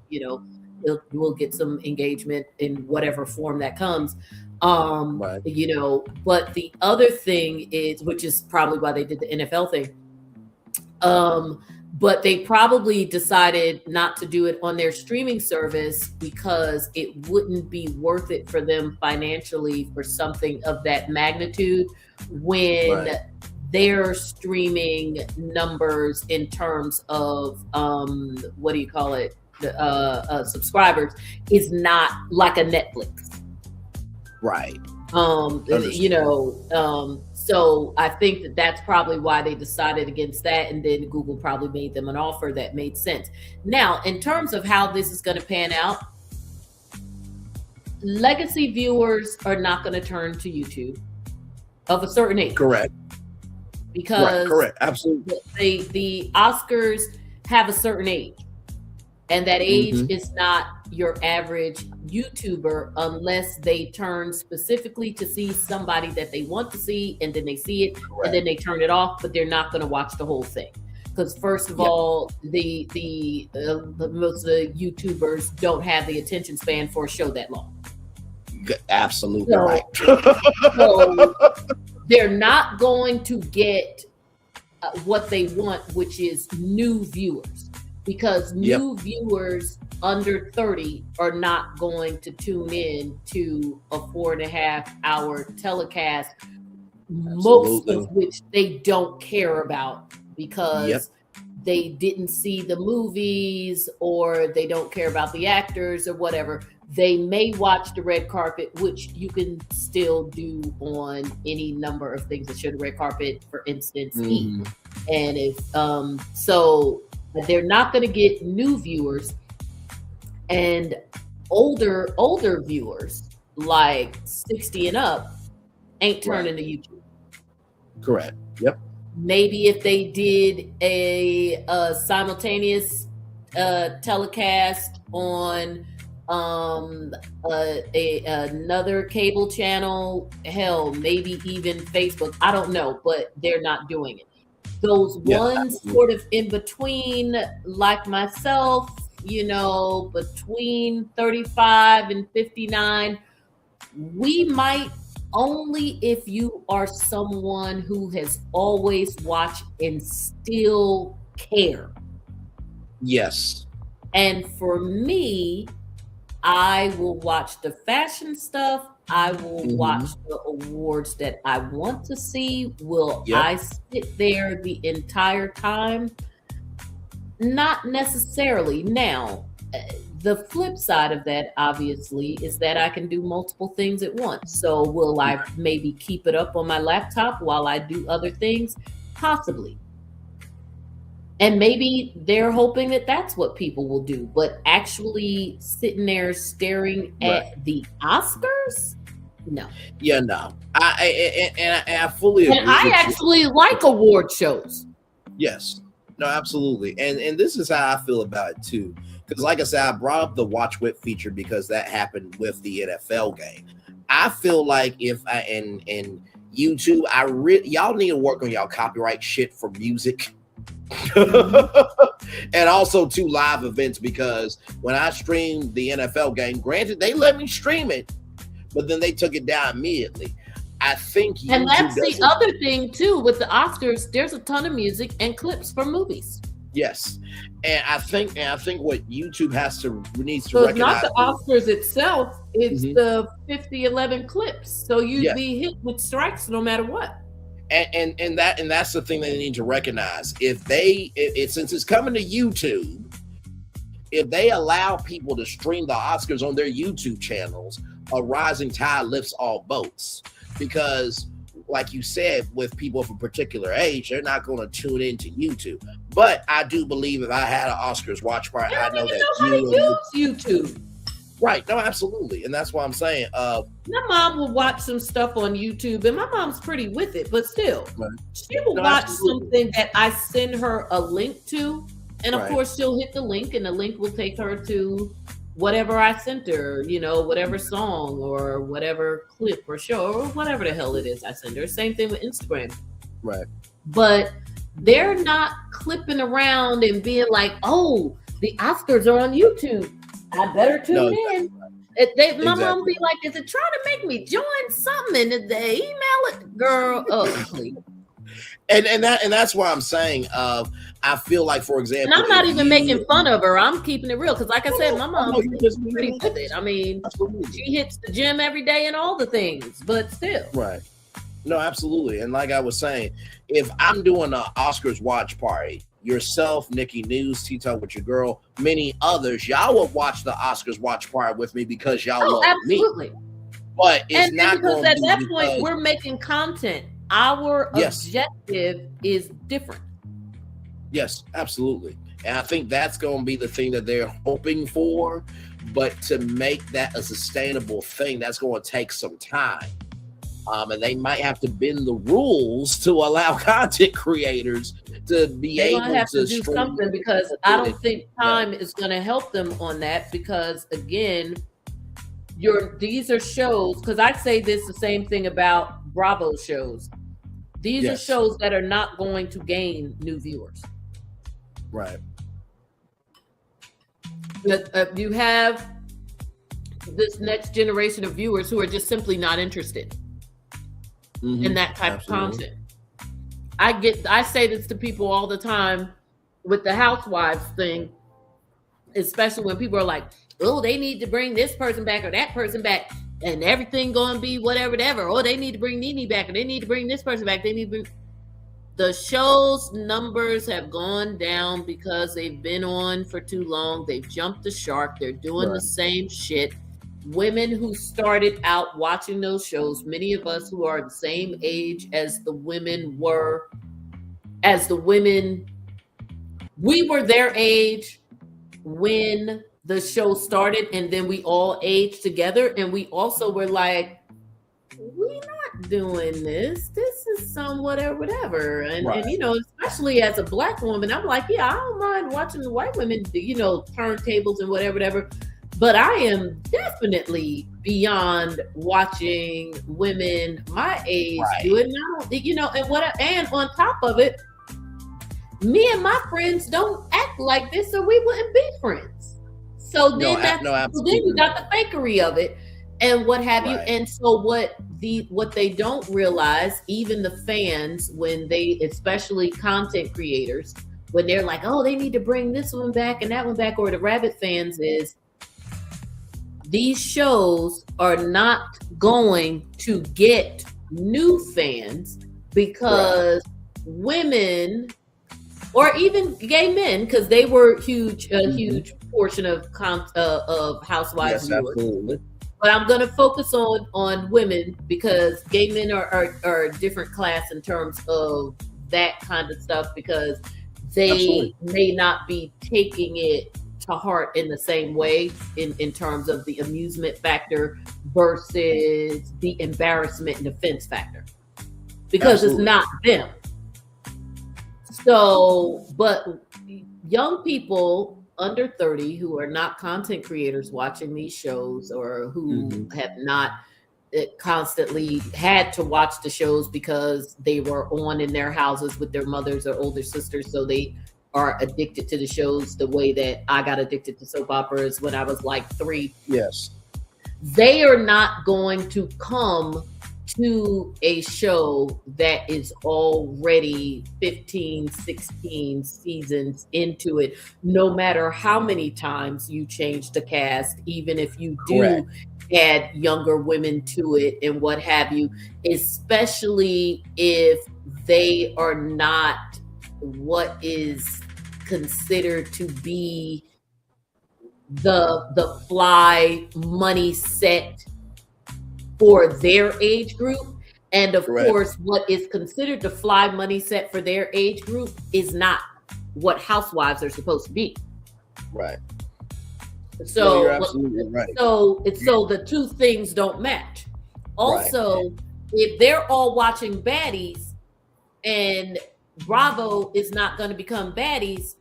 N: get some engagement in whatever form that comes. But the other thing is, which is probably why they did the NFL thing. but they probably decided not to do it on their streaming service because it wouldn't be worth it for them financially for something of that magnitude when their streaming numbers in terms of what do you call it, subscribers is not like a Netflix,
B: right?
N: So I think that that's probably why they decided against that, and then Google probably made them an offer that made sense. Now, in terms of how this is going to pan out, legacy viewers are not going to turn to YouTube of a certain age.
B: Correct.
N: Because
B: correct. Absolutely.
N: The Oscars have a certain age, and that age is not your average YouTuber unless they turn specifically to see somebody that they want to see, and then they see it, and then they turn it off, but they're not going to watch the whole thing. Because first of all, the most of the YouTubers don't have the attention span for a show that long.
B: Absolutely right.
N: So they're not going to get what they want, which is new viewers, because new viewers under 30 are not going to tune in to a 4.5 hour telecast, most of which they don't care about because they didn't see the movies or they don't care about the actors or whatever. They may watch the red carpet, which you can still do on any number of things that show the red carpet, for instance, eat. And if so they're not going to get new viewers, and older viewers like 60 and up ain't turning to YouTube.
B: Correct. Yep.
N: Maybe if they did a simultaneous telecast on another cable channel, hell, maybe even Facebook, I don't know, but they're not doing it. Those ones sort of in between, like myself, between 35 and 59, we might, only if you are someone who has always watched and still care.
B: Yes.
N: And for me, I will watch the fashion stuff. I will watch the awards that I want to see. Will I sit there the entire time? Not necessarily. Now, the flip side of that, obviously, is that I can do multiple things at once. So will I maybe keep it up on my laptop while I do other things? Possibly. And maybe they're hoping that that's what people will do. But actually sitting there staring at the Oscars? No.
B: Yeah, no. I fully agree.
N: And I actually like award shows.
B: Yes. No, absolutely. And this is how I feel about it too. Because like I said, I brought up the Watch Whip feature because that happened with the NFL game. I feel like if I and YouTube, y'all need to work on y'all copyright shit for music. And also to live events, because when I streamed the NFL game, granted they let me stream it, but then they took it down immediately. I think YouTube,
N: and that's the other thing too with the Oscars, there's a ton of music and clips for movies.
B: Yes. And I think what YouTube needs to
N: so
B: recognize.
N: It's not the Oscars itself, it's the 50-11 clips. So you'd be hit with strikes no matter what.
B: And that's the thing they need to recognize. If since it's coming to YouTube, if they allow people to stream the Oscars on their YouTube channels, a rising tide lifts all boats. Because, like you said, with people of a particular age, they're not going to tune into YouTube. But I do believe if I had an Oscars watch party, I know that
N: how to use YouTube.
B: Right. No, absolutely. And that's why I'm saying.
N: My mom will watch some stuff on YouTube, and my mom's pretty with it, but still, she will watch something that I send her a link to. And of course, she'll hit the link, and the link will take her to whatever I sent her, whatever song or whatever clip or show or whatever the hell it is I send her. Same thing with Instagram.
B: Right.
N: But they're not clipping around and being like, oh, the Oscars are on YouTube. I better tune in. My mom be like, is it trying to make me join something? And they email it, girl. Oh, please.
B: And that's why I'm saying I feel like, for example,
N: and I'm not even making fun of her. I'm keeping it real because, like I said, my mom's pretty with it. I mean, she hits the gym every day and all the things, but still,
B: right? No, absolutely. And like I was saying, if I'm doing an Oscars watch party, yourself, Nikki News, T-Talk with your girl, many others, y'all would watch the Oscars watch party with me because y'all love
N: absolutely.
B: me. But it's not
N: because
B: at
N: that point we're making content. Our
B: Yes.
N: objective is different.
B: Yes, absolutely. And I think that's going to be the thing that they're hoping for. But to make that a sustainable thing, that's going to take some time. And they might have to bend the rules to allow content creators to be
N: They're
B: able
N: gonna have to do
B: stream
N: something because I don't think time is going to help them on that. Because again, these are shows. Because I say this the same thing about Bravo shows. These are shows that are not going to gain new viewers.
B: Right.
N: But you have this next generation of viewers who are just simply not interested in that type of content. I say this to people all the time with the housewives thing, especially when people are like, oh, they need to bring this person back or that person back and everything gonna be whatever. Oh, they need to bring Nene back or they need to bring this person back. They need to bring... The show's numbers have gone down because they've been on for too long. They've jumped the shark. They're doing the same shit. Women who started out watching those shows, many of us who are the same age as the women were, we were their age when the show started, and then we all aged together, and we also were like, we're not doing this. This is some whatever. And you know, especially as a Black woman, I'm like, yeah, I don't mind watching the white women, you know, turntables and whatever. But I am definitely beyond watching women my age do it now. You know, and on top of it, me and my friends don't act like this, or we wouldn't be friends. So then so then you got the fakery of it and what have you. And so what they don't realize, even the fans, when they, especially content creators, when they're like, oh, they need to bring this one back and that one back, or the rabbit fans, is these shows are not going to get new fans because women, or even gay men, because they were huge portion of Housewives viewers.
B: Absolutely.
N: But I'm going to focus on women because gay men are a different class in terms of that kind of stuff, because they may not be taking it to heart in the same way in terms of the amusement factor versus the embarrassment and offense factor, because it's not them. So, but young people under 30 who are not content creators watching these shows, or who have not constantly had to watch the shows because they were on in their houses with their mothers or older sisters, so they are addicted to the shows the way that I got addicted to soap operas when I was like 3.
B: Yes.
N: They are not going to come to a show that is already 15, 16 seasons into it, no matter how many times you change the cast, even if you do add younger women to it and what have you, especially if they are not what is considered to be the fly money set for their age group. And of course, what is considered the fly money set for their age group is not what Housewives are supposed to be.
B: Right.
N: So
B: you're absolutely right.
N: So the two things don't match. Also, if they're all watching baddies and Bravo is not going to become baddies,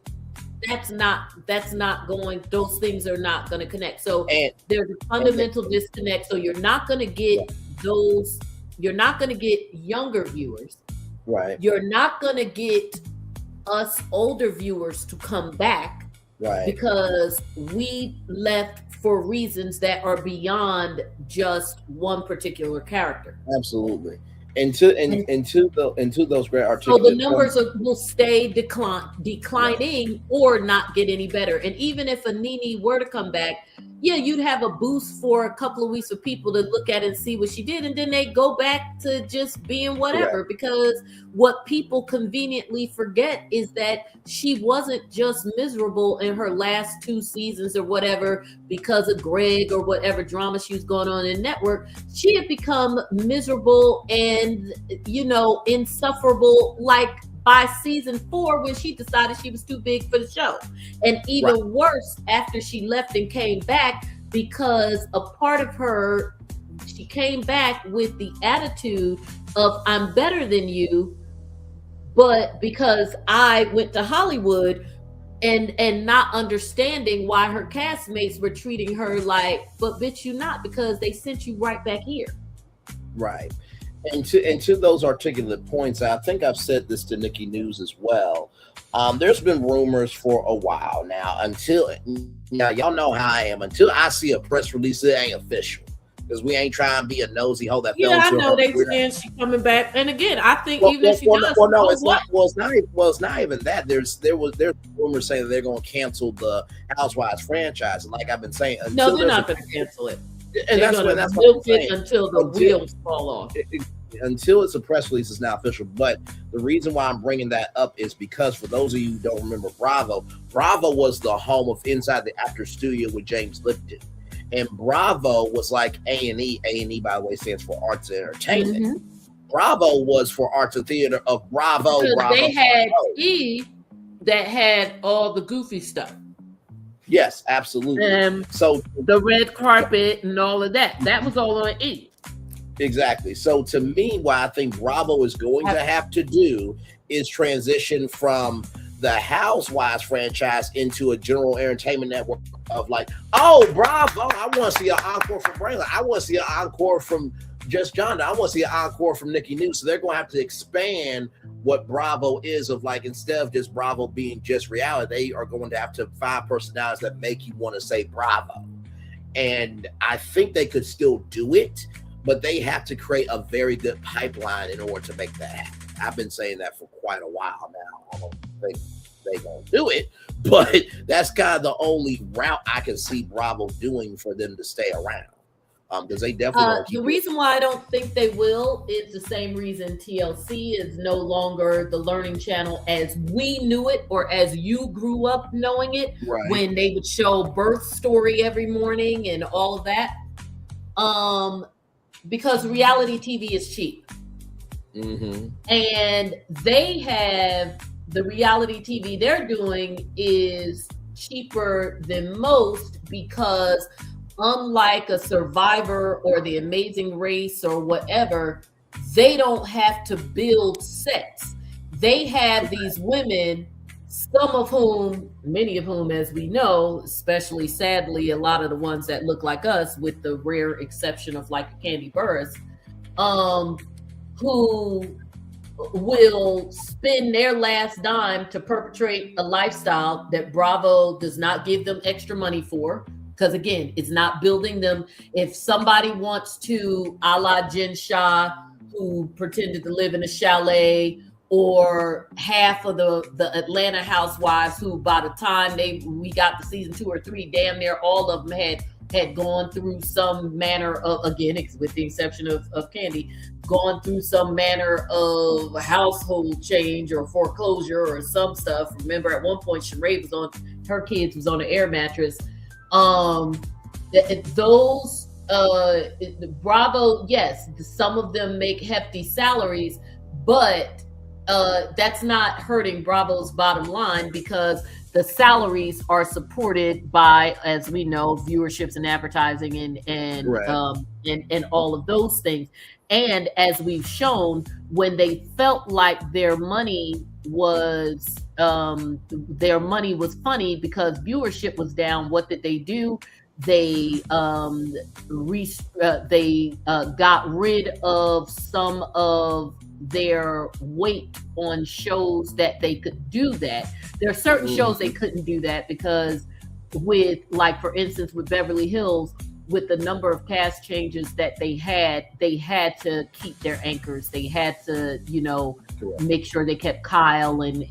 N: that's not going, those things are not going to connect. So there's a fundamental disconnect. So you're not going to get you're not going to get younger viewers.
B: Right.
N: You're not going to get us older viewers to come back.
B: Right.
N: Because we left for reasons that are beyond just one particular character.
B: Absolutely. into those great
N: So
B: articulate
N: the numbers
B: points.
N: will stay declining or not get any better. And even if a Nene were to come back, yeah, you'd have a boost for a couple of weeks for people to look at and see what she did, and then they go back to just being whatever.
B: Correct.
N: Because what people conveniently forget is that she wasn't just miserable in her last 2 seasons or whatever because of Greg or whatever drama she was going on in network. She had become miserable and insufferable like by season 4 when she decided she was too big for the show. And even worse after she left and came back, because a part of her, she came back with the attitude of I'm better than you, but because I went to Hollywood, and not understanding why her castmates were treating her like, but bitch, you not, because they sent you right back here.
B: Right. And to those articulate points, I think I've said this to Nikki News as well. There's been rumors for a while now. Now y'all know how I am. Until I see a press release, it ain't official, because we ain't trying to be a nosy hoe that.
N: Yeah, I know they saying she's coming back, and again, I think even if she does,
B: it's not. It's not even that. There's rumors saying that they're going to cancel the Housewives franchise, and like I've been saying,
N: no, they're not going to cancel it.
B: And
N: that's
B: what
N: I'm saying. Until the wheels fall off.
B: Until it's a press release, it's now official. But the reason why I'm bringing that up is because for those of you who don't remember Bravo was the home of Inside the Actor Studio with James Lipton. And Bravo was like A&E. A&E, by the way, stands for Arts and Entertainment. Mm-hmm. Bravo was for Arts and Theater of Bravo.
N: Because
B: Bravo,
N: they had
B: Bravo.
N: E that had all the goofy stuff.
B: Yes, absolutely. So
N: the red carpet and all of that was all on E.
B: Exactly. So to me, what I think Bravo is going to have to do is transition from the Housewives franchise into a general entertainment network of like, oh, Bravo, I want to see an encore from Braylon. I want to see an encore from Just John. I want to see an encore from Nikki News. So they're going to have to expand what Bravo is, of like, instead of just Bravo being just reality, they are going to have to find personalities that make you want to say Bravo. And I think they could still do it, but they have to create a very good pipeline in order to make that happen. I've been saying that for quite a while now. I don't think they're going to do it, but that's kind of the only route I can see Bravo doing for them to stay around. Because they definitely
N: the reason why I don't think they will is the same reason TLC is no longer the learning channel as we knew it, or as you grew up knowing it, when they would show Birth Story every morning and all of that. Because reality TV is cheap. Mm-hmm. And they have the reality TV they're doing is cheaper than most, because unlike a Survivor or The Amazing Race or whatever, they don't have to build sets. They have these women, many of whom, as we know, especially sadly, a lot of the ones that look like us, with the rare exception of like Candy Burris, who will spend their last dime to perpetrate a lifestyle that Bravo does not give them extra money for. Because again, it's not building them. If somebody wants to, a la Jen Shah, who pretended to live in a chalet, or half of the Atlanta housewives, who by the time we got to season 2 or 3, damn near all of them had gone through some manner of, again, with the exception of Candy, gone through some manner of household change or foreclosure or some stuff. Remember, at one point, Sheree her kids was on an air mattress. Those Bravo, yes, some of them make hefty salaries, but that's not hurting Bravo's bottom line, because the salaries are supported by, as we know, viewerships and advertising and all of those things. And as we've shown, when they felt like their money was funny because viewership was down, what did they do? They got rid of some of their weight on shows that they could do that. There are certain shows they couldn't do that because, with, like, for instance, with Beverly Hills, with the number of cast changes that they had to keep their anchors. They had to, make sure they kept Kyle and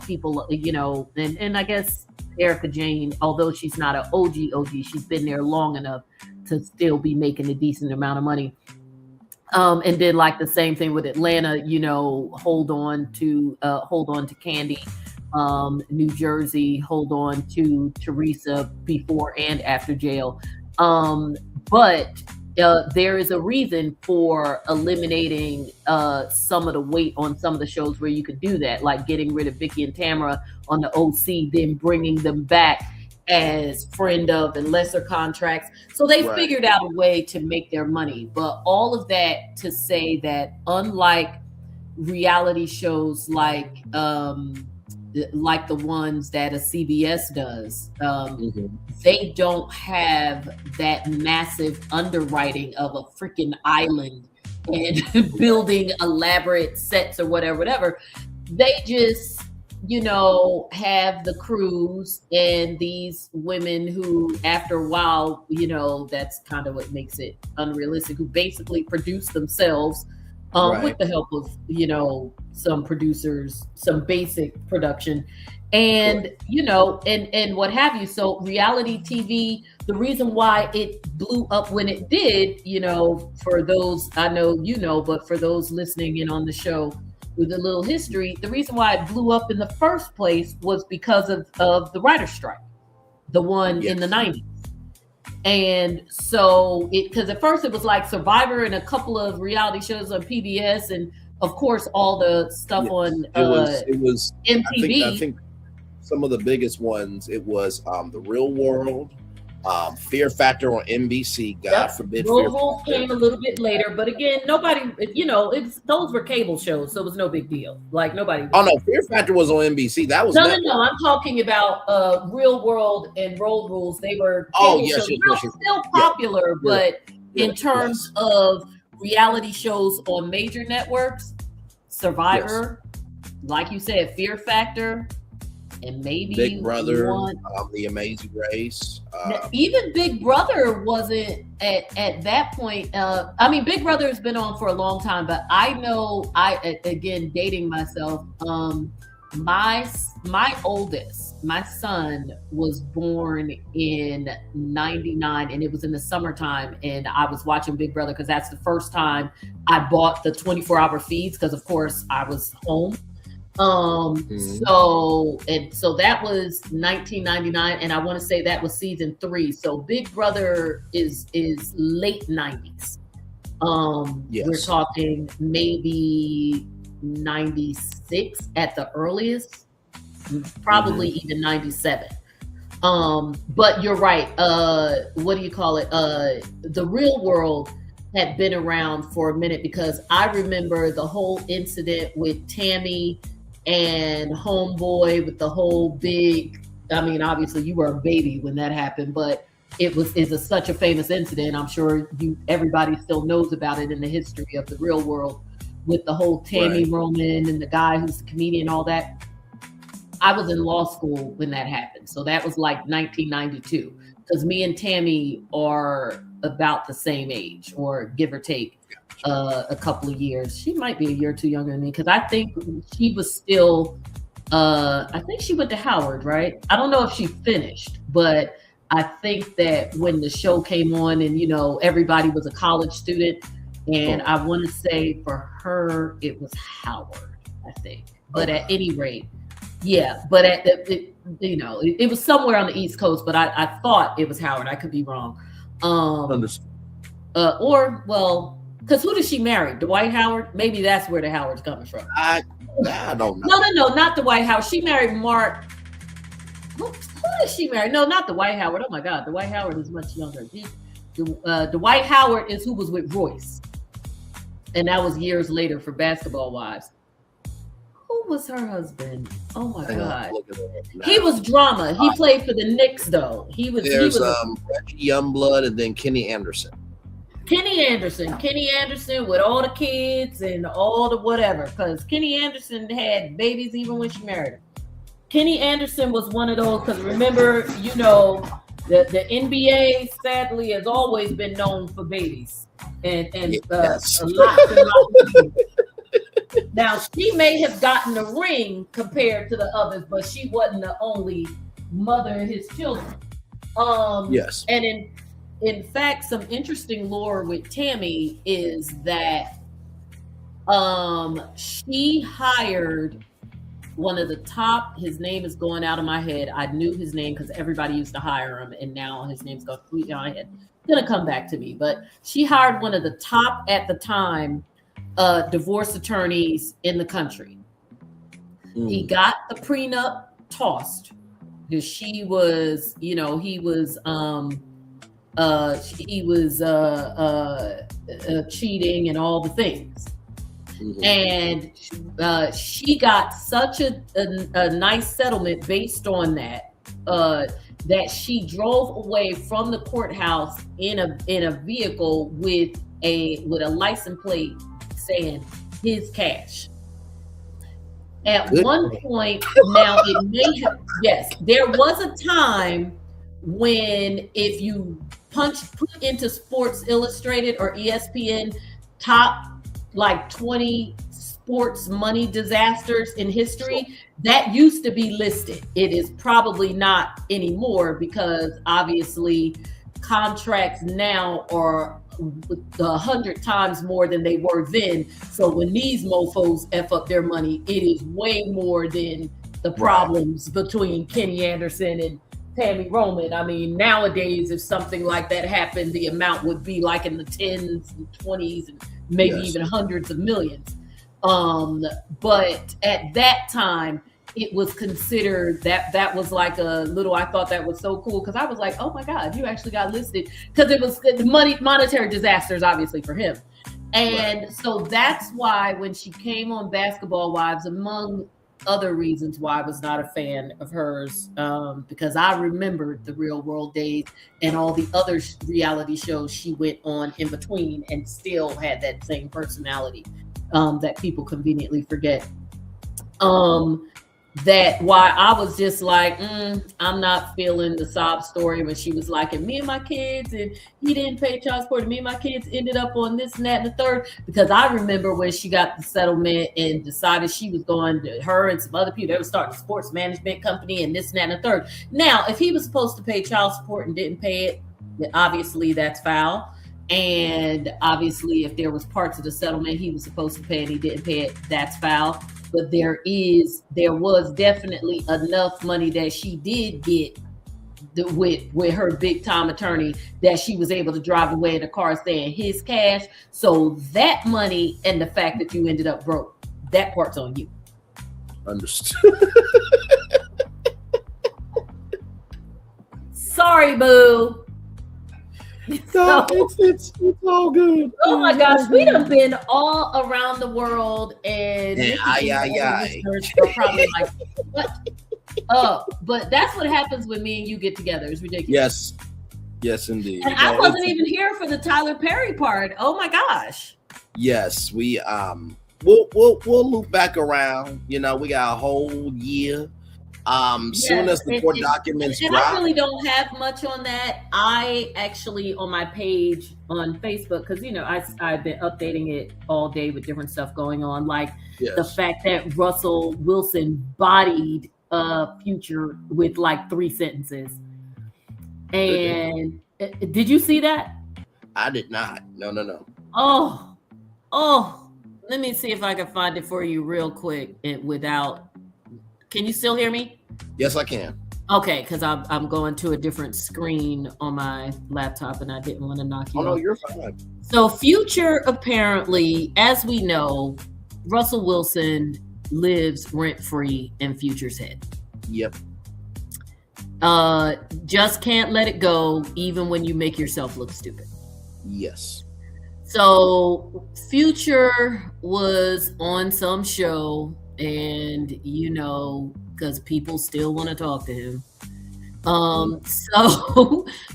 N: people, and I guess Erica Jane, although she's not an OG, she's been there long enough to still be making a decent amount of money. And then like the same thing with Atlanta, hold on to Candy. New Jersey, hold on to Teresa before and after jail. But there is a reason for eliminating some of the weight on some of the shows where you could do that, like getting rid of Vicky and Tamara on the OC, then bringing them back as friend of and lesser contracts. So they figured out a way to make their money. But all of that to say that unlike reality shows like the ones that a CBS does, they don't have that massive underwriting of a freaking island and building elaborate sets or whatever. They just, have the crews and these women who, after a while, that's kind of what makes it unrealistic, who basically produce themselves with the help of, some producers, some basic production, and, and what have you. So reality TV, the reason why it blew up when it did, for those, I know, but for those listening in on the show with a little history, the reason why it blew up in the first place was because of the writer's strike, the one in the 90s. And so because at first it was like Survivor and a couple of reality shows on PBS, and of course all the stuff on
B: it was
N: MTV.
B: I think some of the biggest ones, it was The Real World, Fear Factor on NBC. God forbid.
N: Fear Factor came a little bit later, but again, nobody, those were cable shows, so it was no big deal. Like nobody.
B: Oh no, Fear Factor was on NBC. That was
N: no. I'm talking about Real World and Road Rules. They were cable shows. Still popular, but in terms of reality shows on major networks, Survivor, like you said, Fear Factor. And maybe
B: Big Brother, The Amazing Race.
N: Even Big Brother wasn't at that point. Big Brother has been on for a long time, but I know, again, dating myself, my oldest, my son, was born in 99, and it was in the summertime, and I was watching Big Brother because that's the first time I bought the 24-hour feeds, because of course I was home. So that was 1999, and I want to say that was season 3. So Big Brother is late 90s. We're talking maybe 96 at the earliest, probably even 97. But you're right. What do you call it? The Real World had been around for a minute, because I remember the whole incident with Tammy and Homeboy with the whole big, obviously you were a baby when that happened, but it's such a famous incident. I'm sure everybody still knows about it in the history of the Real World, with the whole Tammy Roman and the guy who's the comedian, all that. I was in law school when that happened. So that was like 1992, because me and Tammy are about the same age, or give or take a couple of years. She might be a year or two younger than me, because I think she was still, I think she went to Howard, right? I don't know if she finished, but I think that when the show came on and, everybody was a college student, and I want to say for her, it was Howard, I think. But at any rate, but it was somewhere on the East Coast, but I thought it was Howard. I could be wrong. Because who did she marry? Dwight Howard? Maybe that's where the Howard's coming from.
B: I don't know.
N: No, not Dwight Howard. She married Mark. Who did she marry? No, not Dwight Howard. Oh my God, Dwight Howard is much younger. Dwight Howard is who was with Royce, and that was years later for Basketball Wives. Who was her husband? Oh my God, he was drama. He played for the Knicks, though.
B: There's Reggie Youngblood, and then Kenny Anderson.
N: Kenny Anderson with all the kids and all the whatever, because Kenny Anderson had babies even when she married him. Kenny Anderson was one of those, because remember, The NBA sadly has always been known for babies and
B: Yes.
N: lots and lots of babies. Now she may have gotten a ring compared to the others, but she wasn't the only mother of his children.
B: Yes.
N: And in fact, some interesting lore with Tammy is that she hired one of the top, his name is going out of my head. I knew his name because everybody used to hire him, and now his name's going completely out of my head. It's gonna come back to me, but she hired one of the top at the time divorce attorneys in the country. He got the prenup tossed because she was, he was cheating and all the things. And she got such a nice settlement based on that, that she drove away from the courthouse in a vehicle with a license plate saying his cash. At one point, now it may have, yes, there was a time when if you put into Sports Illustrated or ESPN top like 20 sports money disasters in history, that used to be listed. It is probably not anymore because obviously contracts now are 100 times more than they were then. So when these mofos F up their money, it is way more than the problems between Kenny Anderson and Tammy Roman. I mean, nowadays, if something like that happened, the amount would be like in the 10s and 20s and maybe even hundreds of millions. But at that time, it was considered that was like a little, I thought that was so cool because I was like, oh my God, you actually got listed, because it was the monetary disasters, obviously, for him. And so that's why when she came on Basketball Wives, among other reasons why I was not a fan of hers, because I remembered the Real World days and all the other reality shows she went on in between and still had that same personality that people conveniently forget. That why I was just like, I'm not feeling the sob story when she was like, and me and my kids, and he didn't pay child support, and me and my kids ended up on this and that and the third. Because I remember when she got the settlement and decided she was going to, her and some other people, they were starting a sports management company and this and that and the third. Now, if he was supposed to pay child support and didn't pay it, then obviously that's foul. And obviously, if there was parts of the settlement he was supposed to pay and he didn't pay it, that's foul. But there was definitely enough money that she did get with her big time attorney that she was able to drive away in a car saying his cash. So that money and the fact that you ended up broke, that part's on you.
B: Understood.
N: Sorry, boo.
B: No, it's all good.
N: Oh my gosh, we done been all around the world, and listeners are probably like, what? But that's what happens when me and you get together. It's ridiculous.
B: Yes, indeed.
N: And I wasn't even here for the Tyler Perry part. Oh my gosh.
B: Yes, we we'll loop back around. We got a whole year. Soon as the court documents drop.
N: I really don't have much on that. I actually, on my page on Facebook, because I've been updating it all day with different stuff going on, like the fact that Russell Wilson bodied Future with like 3 sentences. And did you see that?
B: I did not. No.
N: Oh, let me see if I can find it for you real quick without. Can you still hear me?
B: Yes, I can.
N: Okay, because I'm going to a different screen on my laptop and I didn't want to knock you off.
B: Oh, no, you're fine.
N: So Future, apparently, as we know, Russell Wilson lives rent-free in Future's head.
B: Yep.
N: Just can't let it go, even when you make yourself look stupid.
B: Yes.
N: So Future was on some show, and because people still want to talk to him.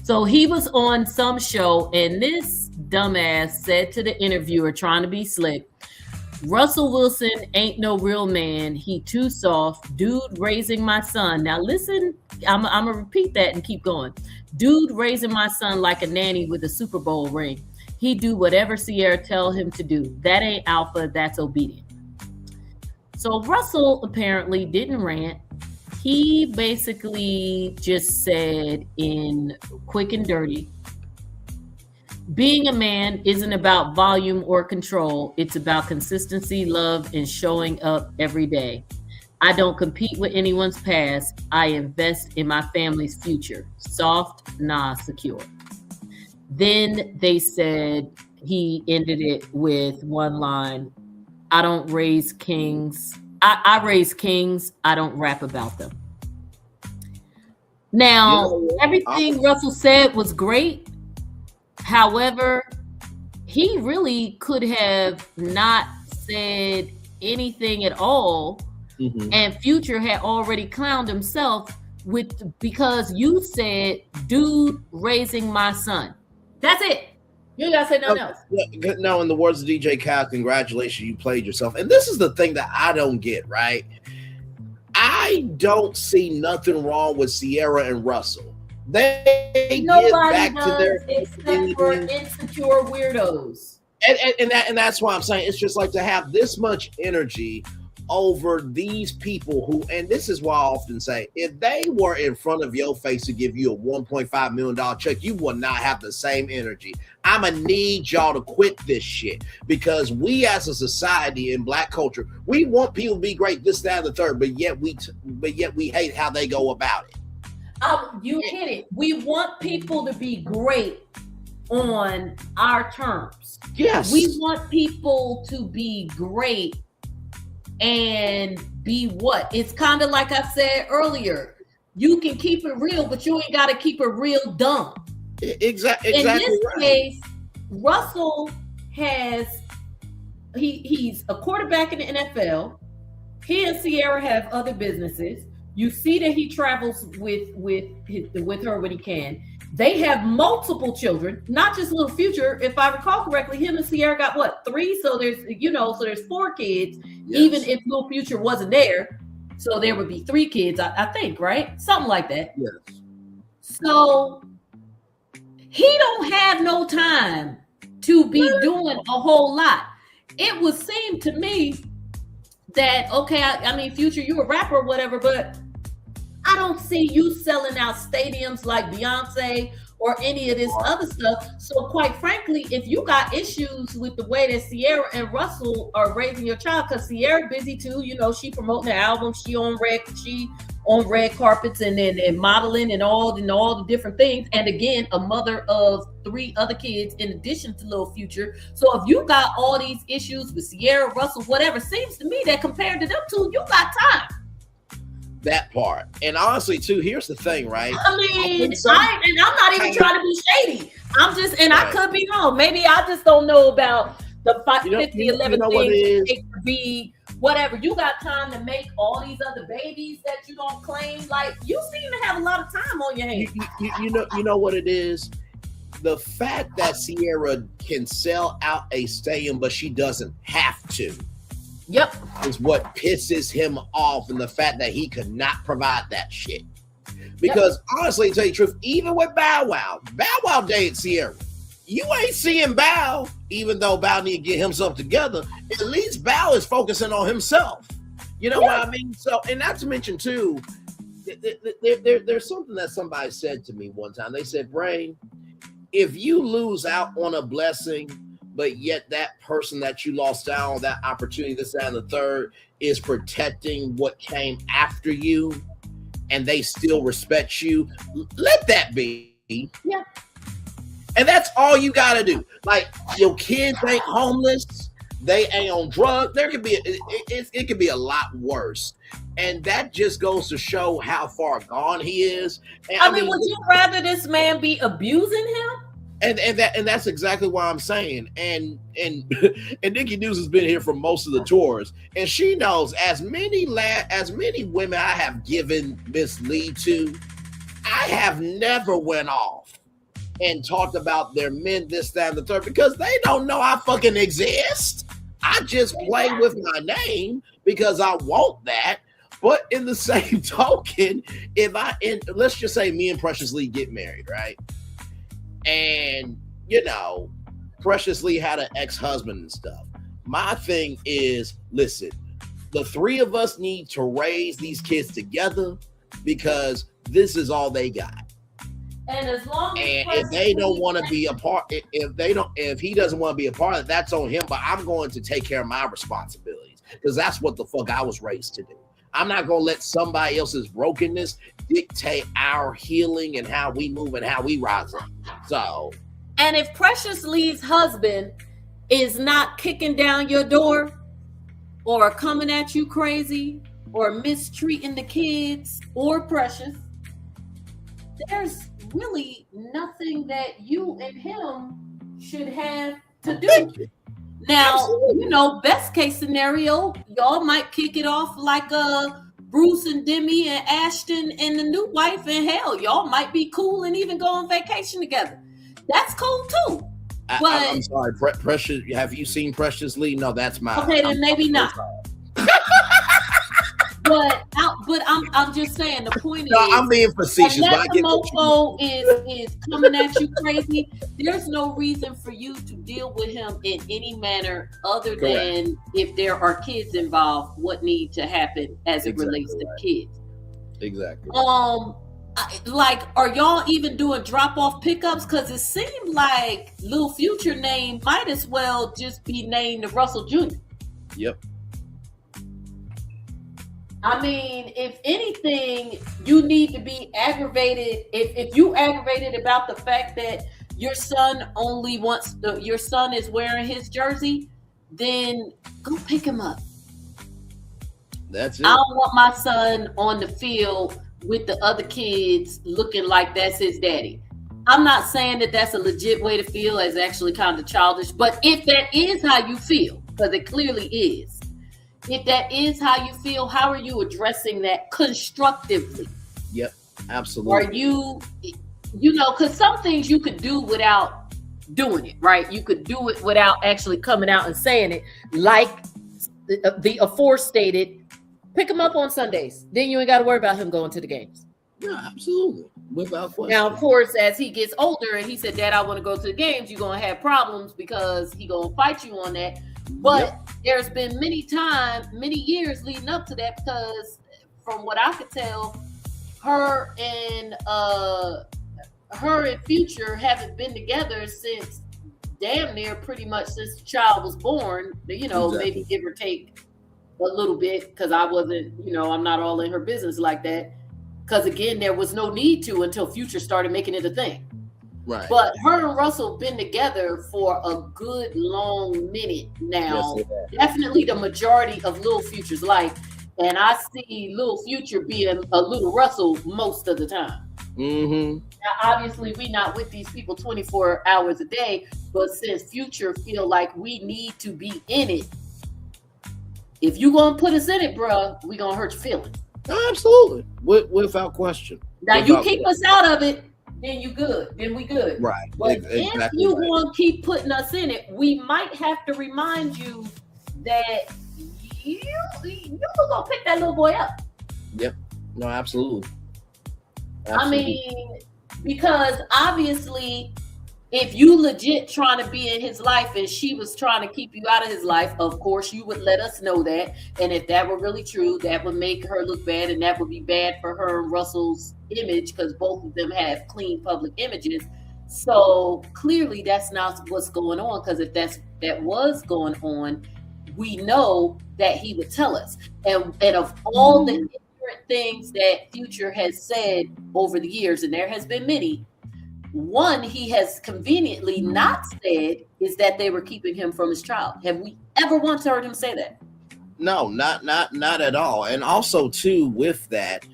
N: So he was on some show, and this dumbass said to the interviewer, trying to be slick, Russell Wilson ain't no real man. He too soft. Dude raising my son. Now listen, I'm going to repeat that and keep going. Dude raising my son like a nanny with a Super Bowl ring. He do whatever Sierra tell him to do. That ain't alpha, that's obedient. So Russell apparently didn't rant. He basically just said in quick and dirty, being a man isn't about volume or control. It's about consistency, love, and showing up every day. I don't compete with anyone's past. I invest in my family's future. Soft, nah, secure. Then they said he ended it with one line. I don't raise kings. I raise kings. I don't rap about them. Now, everything Russell said was great. However, he really could have not said anything at all. Mm-hmm. And Future had already clowned himself because you said, dude raising my son. That's it. You gotta say nothing else.
B: No, in the words of DJ Khaled, congratulations, you played yourself. And this is the thing that I don't get, right? I don't see nothing wrong with Sierra and Russell. They
N: Nobody
B: get back
N: does,
B: to their
N: except for insecure weirdos.
B: And that's why I'm saying it's just like to have this much energy over these people who, and this is why I often say, if they were in front of your face to give you a $1.5 million check, you will not have the same energy. I'm gonna need y'all to quit this shit, because we as a society in Black culture, we want people to be great, this, that, and the third, but yet we hate how they go about it.
N: You hit it. We want people to be great on our terms.
B: Yes.
N: We want people to be great and be what? It's kind of like I said earlier. You can keep it real, but you ain't got to keep it real dumb.
B: Exactly.
N: In this case, Russell he's a quarterback in the NFL. He and Sierra have other businesses. You see that he travels with her when he can. They have multiple children, not just little Future. If I recall correctly, him and Sierra got what, 3? So there's 4 kids, yes. Even if little Future wasn't there. So there would be 3 kids, I think, right? Something like that.
B: Yes.
N: So he don't have no time to be doing a whole lot. It would seem to me that, okay, I mean, Future, you a rapper or whatever, but I don't see you selling out stadiums like Beyonce or any of this other stuff. So quite frankly, if you got issues with the way that Sierra and Russell are raising your child, because Sierra busy too, she promoting the album, she on red carpets and modeling and all the different things. And again, a mother of 3 other kids in addition to Lil Future. So if you got all these issues with Sierra, Russell, whatever, seems to me that compared to them two, you got time.
B: That part. And honestly, too, here's the thing, right?
N: I mean, I'm not even trying to be shady. I'm just, and right. I could be wrong. Maybe I just don't know about the 11 things it takes to be whatever. You got time to make all these other babies that you don't claim. Like, you seem to have a lot of time on your hands.
B: You know what it is? The fact that Sierra can sell out a stadium, but she doesn't have to.
N: Yep.
B: Is what pisses him off, and the fact that he could not provide that shit. Because honestly, to tell you the truth, even with Bow Wow dated Sierra. You ain't seeing Bow, even though Bow need to get himself together. At least Bow is focusing on himself. You know what I mean? So, and not to mention too, there's something that somebody said to me one time. They said, Brain, if you lose out on a blessing, but yet that person that you lost out on, that opportunity, this, that, and the third, is protecting what came after you, and they still respect you, let that be.
N: Yeah.
B: And that's all you got to do. Like, your kids ain't homeless. They ain't on drugs. There could be, it could be a lot worse. And that just goes to show how far gone he is. And,
N: I mean, would you rather this man be abusing him?
B: And that's exactly what I'm saying. And Nikki News has been here for most of the tours, and she knows as many women I have given Miss Lee to, I have never went off and talked about their men, this, that, and the third, because they don't know I fucking exist. I just play with my name because I want that. But in the same token, let's just say me and Precious Lee get married, right? And Precious Lee had an ex-husband and stuff. My thing is, listen, the three of us need to raise these kids together because this is all they got.
N: And as long as
B: if they don't want to be a part, if he doesn't want to be a part of it, that's on him. But I'm going to take care of my responsibilities because that's what the fuck I was raised to do. I'm not going to let somebody else's brokenness dictate our healing and how we move and how we rise up. So,
N: and if Precious Lee's husband is not kicking down your door or coming at you crazy or mistreating the kids or Precious, there's really nothing that you and him should have to do. Now,
B: Absolutely.
N: Best case scenario, y'all might kick it off like Bruce and Demi and Ashton and the new wife, and hell, y'all might be cool and even go on vacation together. That's cool too.
B: I'm sorry, Precious. Have you seen Precious Lee? No, that's my.
N: Okay, then maybe not. But I'm just saying the point is.
B: I'm being facetious.
N: Unless the mofo is coming at you crazy, there's no reason for you to deal with him in any manner other than if there are kids involved. What needs to happen as it relates to kids?
B: Exactly.
N: Are y'all even doing drop-off pickups? Because it seemed like Lil Future name might as well just be named Russell Jr.
B: Yep.
N: I mean, if anything, you need to be aggravated. If you aggravated about the fact that your son your son is wearing his jersey, then go pick him up.
B: That's it.
N: I don't want my son on the field with the other kids looking like that's his daddy. I'm not saying that that's a legit way to feel. It's actually kind of childish. But if that is how you feel, because it clearly is, if that is how you feel, how are you addressing that constructively?
B: Yep, absolutely.
N: Are you, because some things you could do without doing it, right? You could do it without actually coming out and saying it, like the aforestated, pick him up on Sundays. Then you ain't got to worry about him going to the games.
B: Yeah, absolutely. Without question.
N: Now, of course, as he gets older and he said, Dad, I want to go to the games, you're going to have problems because he going to fight you on that. But there's been many years leading up to that because from what I could tell, her and Future haven't been together since damn near pretty much since the child was born, maybe give or take a little bit because I wasn't, I'm not all in her business like that. Because again, there was no need to until Future started making it a thing.
B: Right.
N: But her and Russell been together for a good long minute now.
B: Yes,
N: definitely the majority of Lil Future's life. And I see Lil Future being a little Russell most of the time.
B: Mm-hmm.
N: Now, obviously, we not with these people 24 hours a day. But since Future feel like we need to be in it, if you going to put us in it, bruh, we going to hurt your feelings.
B: Absolutely. Without question.
N: Now, you keep us out of it, then you good. Then we good.
B: Right.
N: But if you want to keep putting us in it, we might have to remind you that you gonna pick that little boy up.
B: Yep. No, absolutely.
N: I mean, because obviously, if you legit trying to be in his life and she was trying to keep you out of his life, of course you would let us know that. And if that were really true, that would make her look bad, and that would be bad for her and Russell's image because both of them have clean public images. So clearly that's not what's going on, because if that was going on, we know that he would tell us. And of all the different things that Future has said over the years, and there has been many, one he has conveniently not said is that they were keeping him from his child. Have we ever once heard him say that?
B: No, not at all. And also too, with that,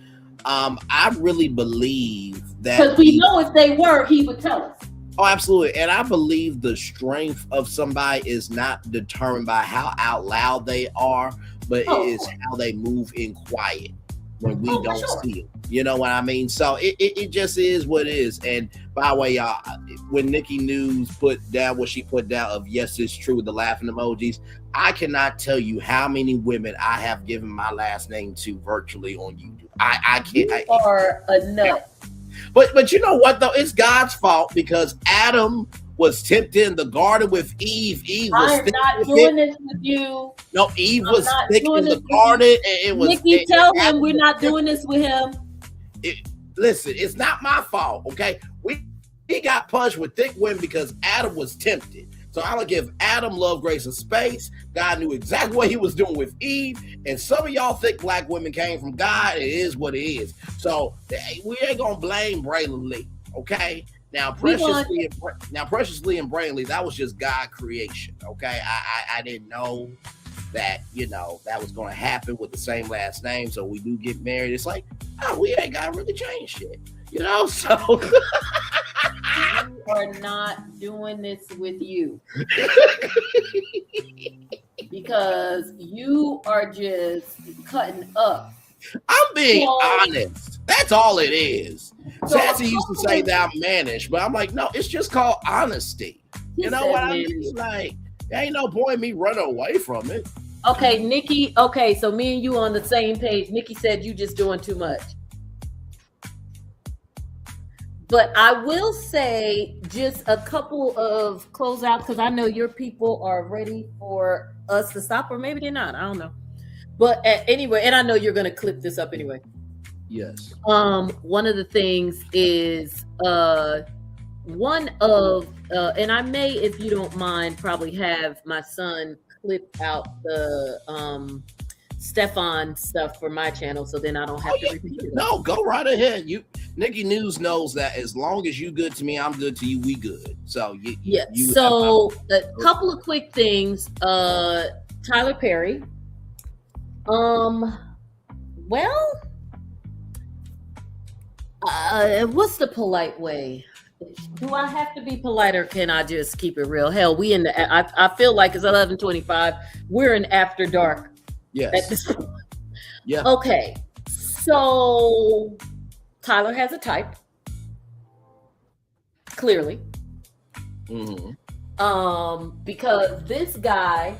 B: I really believe that
N: because we know if they were, he would tell us.
B: Oh, absolutely. And I believe the strength of somebody is not determined by how out loud they are, but it is how they move in quiet when we don't see it. You know what I mean? So it just is what it is. And by the way, y'all, when Nikki News put down what she put down of yes, it's true, the laughing emojis. I cannot tell you how many women I have given my last name to virtually on YouTube. I can't.
C: You are a nut.
B: But you know what though? It's God's fault because Adam was tempted in the garden with Eve.
C: I am not doing this with you.
B: No, Eve was thick in the garden, and it was.
C: Nikki, tell him we're not doing this with him.
B: Listen, it's not my fault. Okay, he got punched with thick women because Adam was tempted. So I'm gonna give Adam love, grace, and space. God knew exactly what he was doing with Eve, and some of y'all thick black women came from God. It is what it is. So we ain't gonna blame Braylon Lee. Okay. Now, Precious Lee and Braylon Lee, that was just God creation. Okay, I didn't know that that was going to happen with the same last name. So we do get married. It's like, we ain't got to really change shit. So
C: we are not doing this with you because you are just cutting up.
B: I'm being honest. That's all it is. Sassy used to say that I'm mannish, but I'm like, no, it's just called honesty. You know what I mean? Like, there ain't no point in me running away from it.
N: Okay, Nikki. Okay, so me and you on the same page. Nikki said you just doing too much. But I will say just a couple of closeouts because I know your people are ready for us to stop, or maybe they're not. I don't know. But anyway, and I know you're going to clip this up anyway.
B: Yes.
N: One of the things is and I may, if you don't mind, probably have my son clip out the Stefon stuff for my channel, so then I don't have to repeat it.
B: No, go right ahead. Nikki News knows that as long as you good to me, I'm good to you. We good. So
N: So a couple of quick things. Tyler Perry. What's the polite way? Do I have to be polite or can I just keep it real? Hell, I feel like it's 11:25. We're in after dark.
B: Yes.
N: At this point.
B: Yeah.
N: Okay. So Tyler has a type. Clearly.
B: Mm-hmm.
N: Because this guy,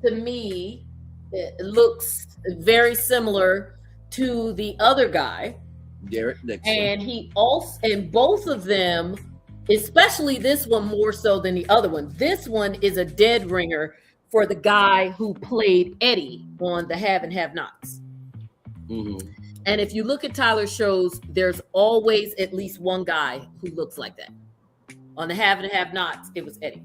N: to me, it looks very similar to the other guy,
B: Derek Nixon.
N: And both of them, especially this one more so than the other one. This one is a dead ringer for the guy who played Eddie on the Have and Have Nots.
B: Mm-hmm.
N: And if you look at Tyler's shows, there's always at least one guy who looks like that. On the Have and Have Nots, it was Eddie.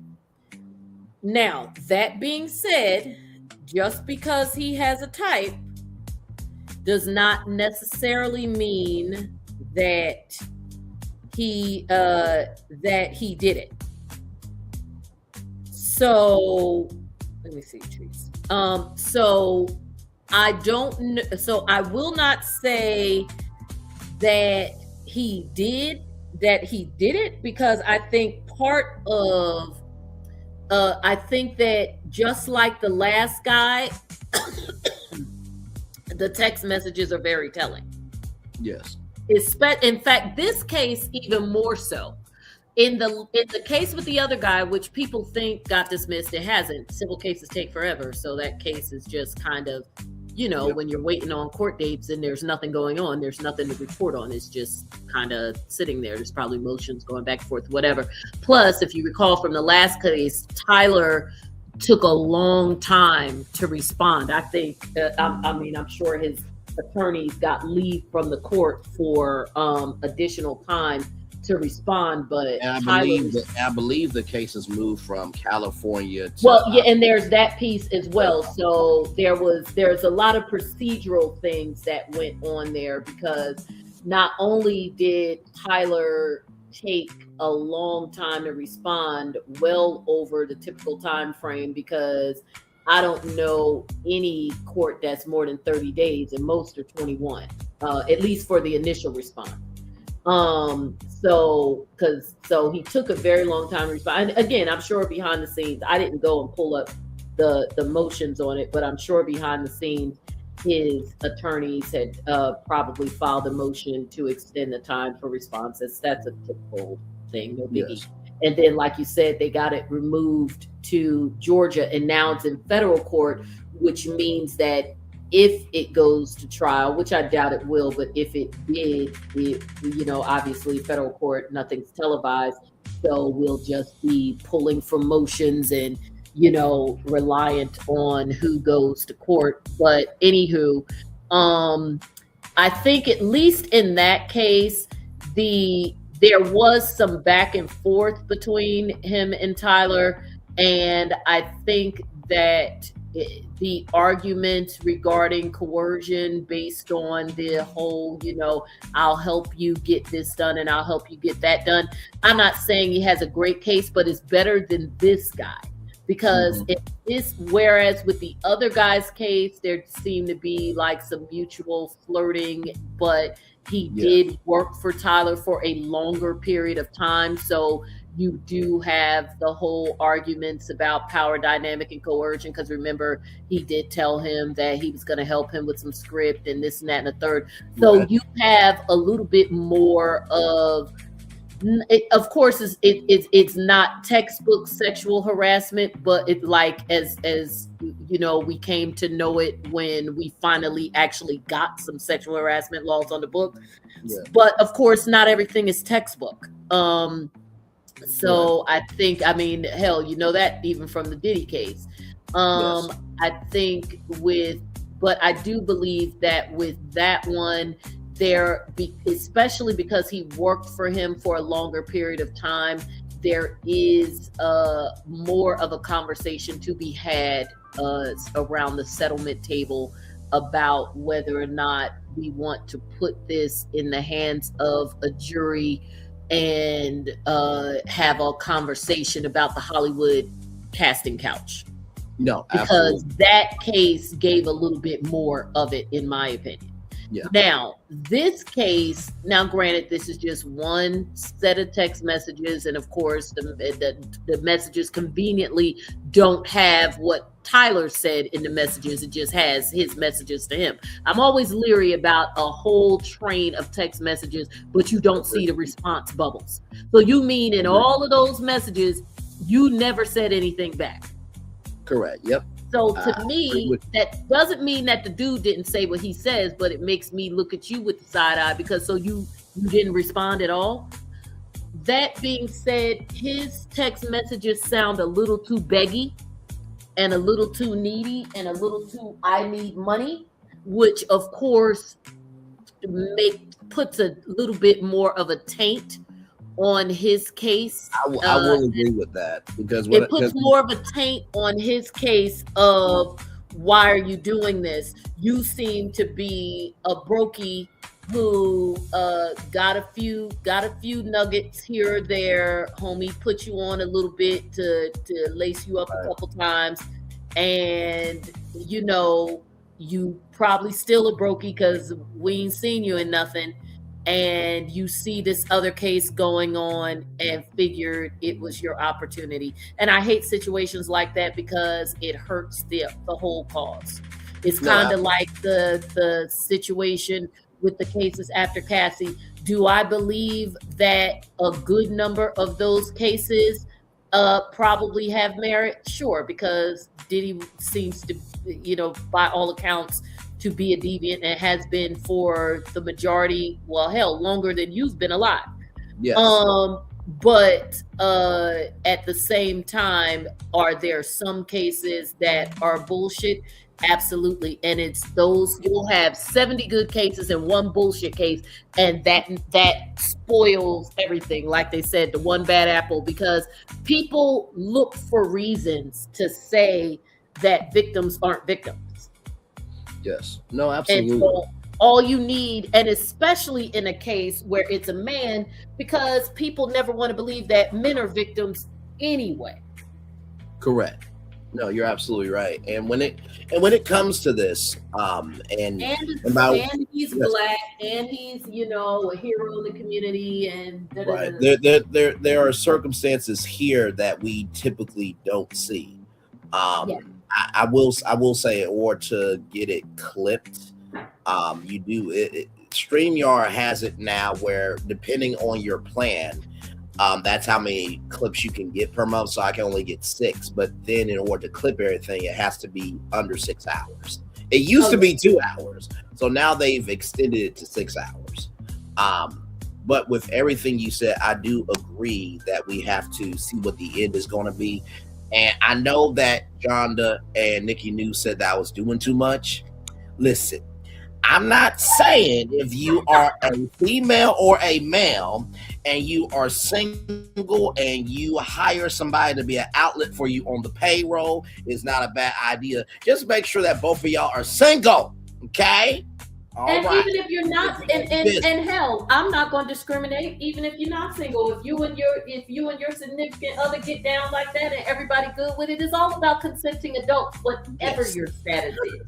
N: Now, that being said, just because he has a type does not necessarily mean that he did it. So let me see, Trees. So I don't know. So I will not say that he did it because I think part of I think that just like the last guy, the text messages are very telling.
B: Yes.
N: In fact, this case even more so. In the case with the other guy, which people think got dismissed, it hasn't. Civil cases take forever, so that case is just kind of, when you're waiting on court dates and there's nothing going on, there's nothing to report on. It's just kind of sitting there. There's probably motions going back and forth, whatever. Plus, if you recall from the last case, Tyler took a long time to respond. I think, I'm sure his attorneys got leave from the court for additional time to respond, but
B: and I believe the case has moved from California to
N: and there's that piece as well. So there's a lot of procedural things that went on there because not only did Tyler take a long time to respond, well over the typical time frame, because I don't know any court that's more than 30 days and most are 21, at least for the initial response. So he took a very long time to respond. And again, I'm sure behind the scenes, I didn't go and pull up the motions on it, but I'm sure behind the scenes, his attorneys had probably filed a motion to extend the time for responses. That's a typical thing, no biggie.
B: Yes.
N: And then, like you said, they got it removed to Georgia, and now it's in federal court, which means that if it goes to trial, which I doubt it will, but if it did, obviously federal court, nothing's televised, so we'll just be pulling from motions and reliant on who goes to court. But anywho, I think at least in that case, there was some back and forth between him and Tyler, and I think that the argument regarding coercion based on the whole, I'll help you get this done and I'll help you get that done. I'm not saying he has a great case, but it's better than this guy. Because whereas with the other guy's case, there seemed to be like some mutual flirting, but he did work for Tyler for a longer period of time. So you do have the whole arguments about power dynamic and coercion. Because remember, he did tell him that he was going to help him with some script and this and that and the third. So you have a little bit more of, of course, it's not textbook sexual harassment, but it's like as we came to know it when we finally actually got some sexual harassment laws on the book. Yeah. But of course, not everything is textbook. So I think, hell, that even from the Diddy case. I think but I do believe that with that one, especially because he worked for him for a longer period of time, there is more of a conversation to be had around the settlement table about whether or not we want to put this in the hands of a jury and have a conversation about the Hollywood casting couch.
B: No,
N: because
B: absolutely.
N: That case gave a little bit more of it, in my opinion. Yeah. Now, this case, granted, this is just one set of text messages, and of course, the messages conveniently don't have what Tyler said in the messages. It just has his messages to him. I'm always leery about a whole train of text messages, but you don't see the response bubbles. So you mean in all of those messages, you never said anything back?
B: Correct. Yep.
N: So to me, that doesn't mean that the dude didn't say what he says, but it makes me look at you with the side eye because you didn't respond at all. That being said, his text messages sound a little too beggy and a little too needy and a little too I need money, which of course puts a little bit more of a taint on his case.
B: I will agree with that because
N: it puts more of a taint on his case of why are you doing this? You seem to be a brokey who got a few nuggets here or there. Homie put you on a little bit to lace you up a couple times, and you probably still a brokey because we ain't seen you in nothing. And you see this other case going on and figured it was your opportunity. And I hate situations like that because it hurts the whole cause. It's kind of like the situation with the cases after Cassie. Do I believe that a good number of those cases probably have merit? Sure, because Diddy seems to, by all accounts, to be a deviant and has been for the majority, longer than you've been alive.
B: Yes.
N: But at the same time, are there some cases that are bullshit? Absolutely. And it's those, you'll have 70 good cases and one bullshit case, and that spoils everything. Like they said, the one bad apple, because people look for reasons to say that victims aren't victims.
B: Yes. No, absolutely.
N: And so all you need, and especially in a case where it's a man, because people never want to believe that men are victims anyway.
B: Correct. No, you're absolutely right. And when it comes to this, and
N: he's black, and he's a hero in the community, and
B: right. There are circumstances here that we typically don't see. I will say, or to get it clipped, you do it. StreamYard has it now where, depending on your plan, That's how many clips you can get per month. So I can only get 6. But then in order to clip everything, it has to be under 6 hours. It used to be 2 hours. So now they've extended it to 6 hours. But with everything you said, I do agree that we have to see what the end is going to be. And I know that Jonda and Nikki News said that I was doing too much. Listen, I'm not saying if you are a female or a male and you are single and you hire somebody to be an outlet for you on the payroll is not a bad idea. Just make sure that both of y'all are single, okay? All
N: and
B: right.
N: even if you're not, and hell, I'm not going to discriminate. Even if you're not single, if you and your significant other get down like that, and everybody good with it, it's all about consenting adults, whatever your status is.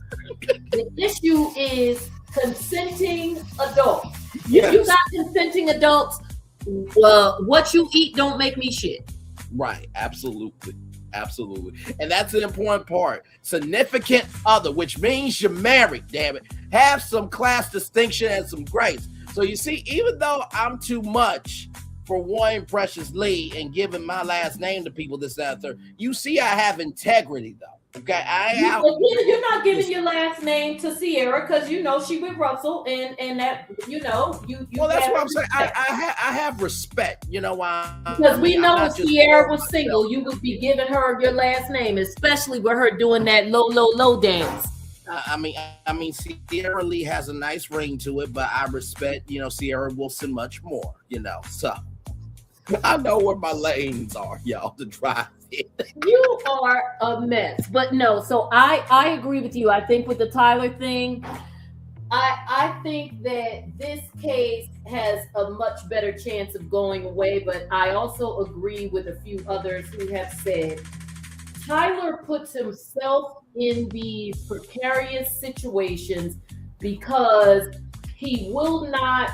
N: The issue is consenting adults.
B: Yes.
N: If you got consenting adults, what you eat don't make me shit.
B: Right, absolutely. And that's an important part. Significant other, which means you're married, damn it. Have some class distinction and some grace. So you see, even though I'm too much for Warren Precious Lee and giving my last name to people this and that third, you see I have integrity though. Okay,
N: you're not giving your last name to Sierra because she with Russell and that you. Well,
B: that's what I'm saying. I have respect. You know why?
N: Because we know if Sierra was single, you would be giving her your last name, especially with her doing that low dance.
B: I mean, Sierra Lee has a nice ring to it, but I respect Sierra Wilson much more. So I know where my lanes are, y'all, to drive.
N: You are a mess, but no. So I agree with you. I think with the Tyler thing, I think that this case has a much better chance of going away. But I also agree with a few others who have said Tyler puts himself in these precarious situations because he will not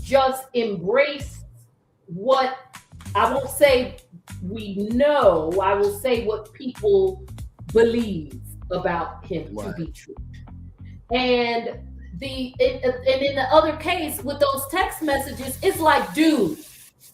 N: just embrace what I won't say we know, I will say what people believe about him to be true. And in the other case with those text messages, it's like, dude,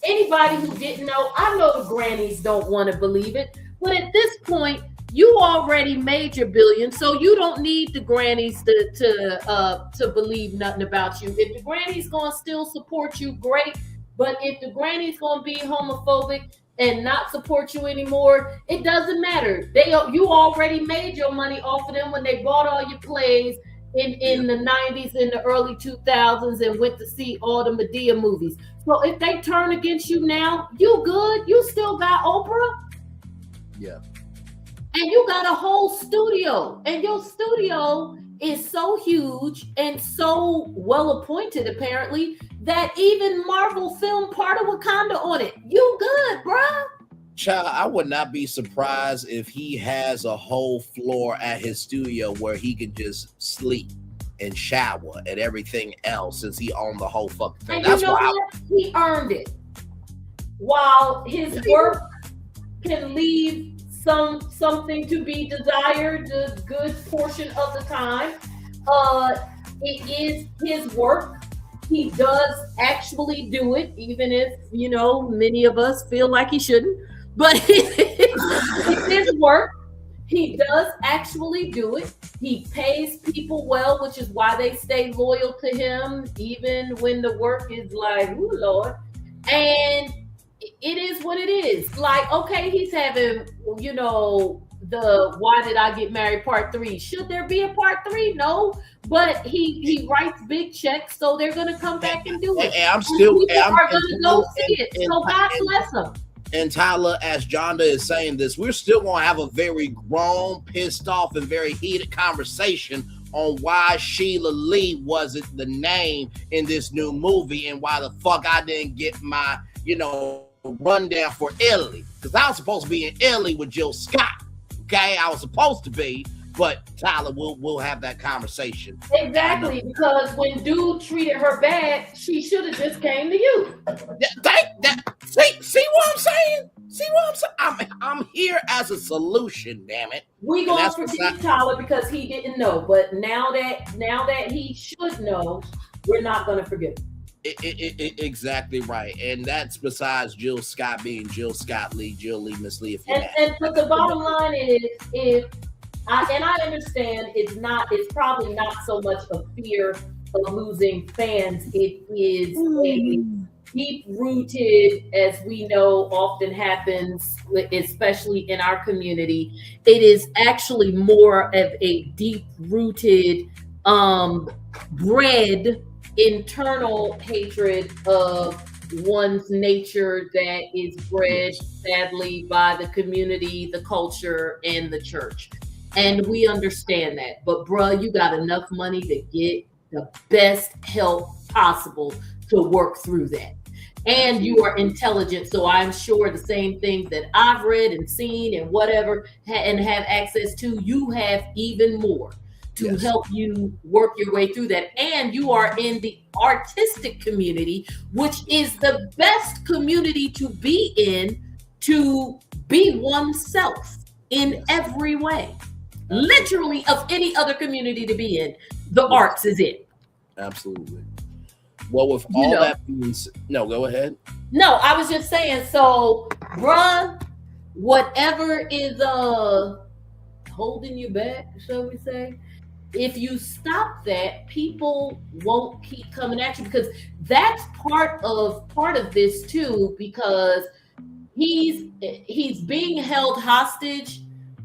N: anybody who didn't know, I know the grannies don't want to believe it, but at this point, you already made your billion, so you don't need the grannies to believe nothing about you. If the granny's gonna still support you, great. But if the granny's gonna be homophobic and not support you anymore, it doesn't matter. You already made your money off of them when they bought all your plays in the 90s and the early 2000s and went to see all the Medea movies. So if they turn against you now, you good. You still got Oprah.
B: Yeah.
N: And you got a whole studio. And your studio is so huge and so well appointed, apparently, that even Marvel filmed part of Wakanda on it. You good, bruh?
B: Child, I would not be surprised if he has a whole floor at his studio where he can just sleep and shower and everything else since he owned the whole fucking thing.
N: And
B: that's
N: you know what? He earned it. While his work can leave something to be desired a good portion of the time, it is his work. He does actually do it, even if many of us feel like he shouldn't. But it's his work. He does actually do it. He pays people well, which is why they stay loyal to him, even when the work is like, ooh, Lord. And it is what it is. Like, okay, he's having, the Why Did I Get Married Part 3. Should there be a Part 3? No. But he writes big checks, so they're going to come back and do it.
B: And I'm still...
N: People are going to go see it. So God bless them.
B: And Tyler, as Jonda is saying this, we're still going to have a very grown, pissed off, and very heated conversation on why Sheila Lee wasn't the name in this new movie and why the fuck I didn't get my, rundown for Italy. Because I was supposed to be in Italy with Jill Scott. Okay? I was supposed to be. But Tyler, we'll have that conversation.
N: Exactly, because when dude treated her bad, she should have just came to you.
B: See what I'm saying? See what I'm saying? I'm here as a solution, damn it.
N: We gonna forgive Tyler because he didn't know, but now that he should know, we're not gonna forgive him.
B: Exactly right, and that's besides Jill Scott being Jill Scott Lee, Jill Lee, Miss Lee. If you're
N: but the bottom line is, I understand it's probably not so much a fear of losing fans. It is a deep rooted, as we know, often happens, especially in our community. It is actually more of a deep rooted, bred internal hatred of one's nature that is bred sadly by the community, the culture, and the church. And we understand that. But bruh, you got enough money to get the best help possible to work through that. And you are intelligent, so I'm sure the same things that I've read and seen and whatever and have access to, you have even more to help you work your way through that. And you are in the artistic community, which is the best community to be in, to be oneself in every way. Literally, of any other community to be in, the arts is it.
B: Absolutely. Well, with all that being said, no, go ahead.
N: No, I was just saying, so bruh, whatever is holding you back, shall we say, if you stop that, people won't keep coming at you, because that's part of this too, because he's being held hostage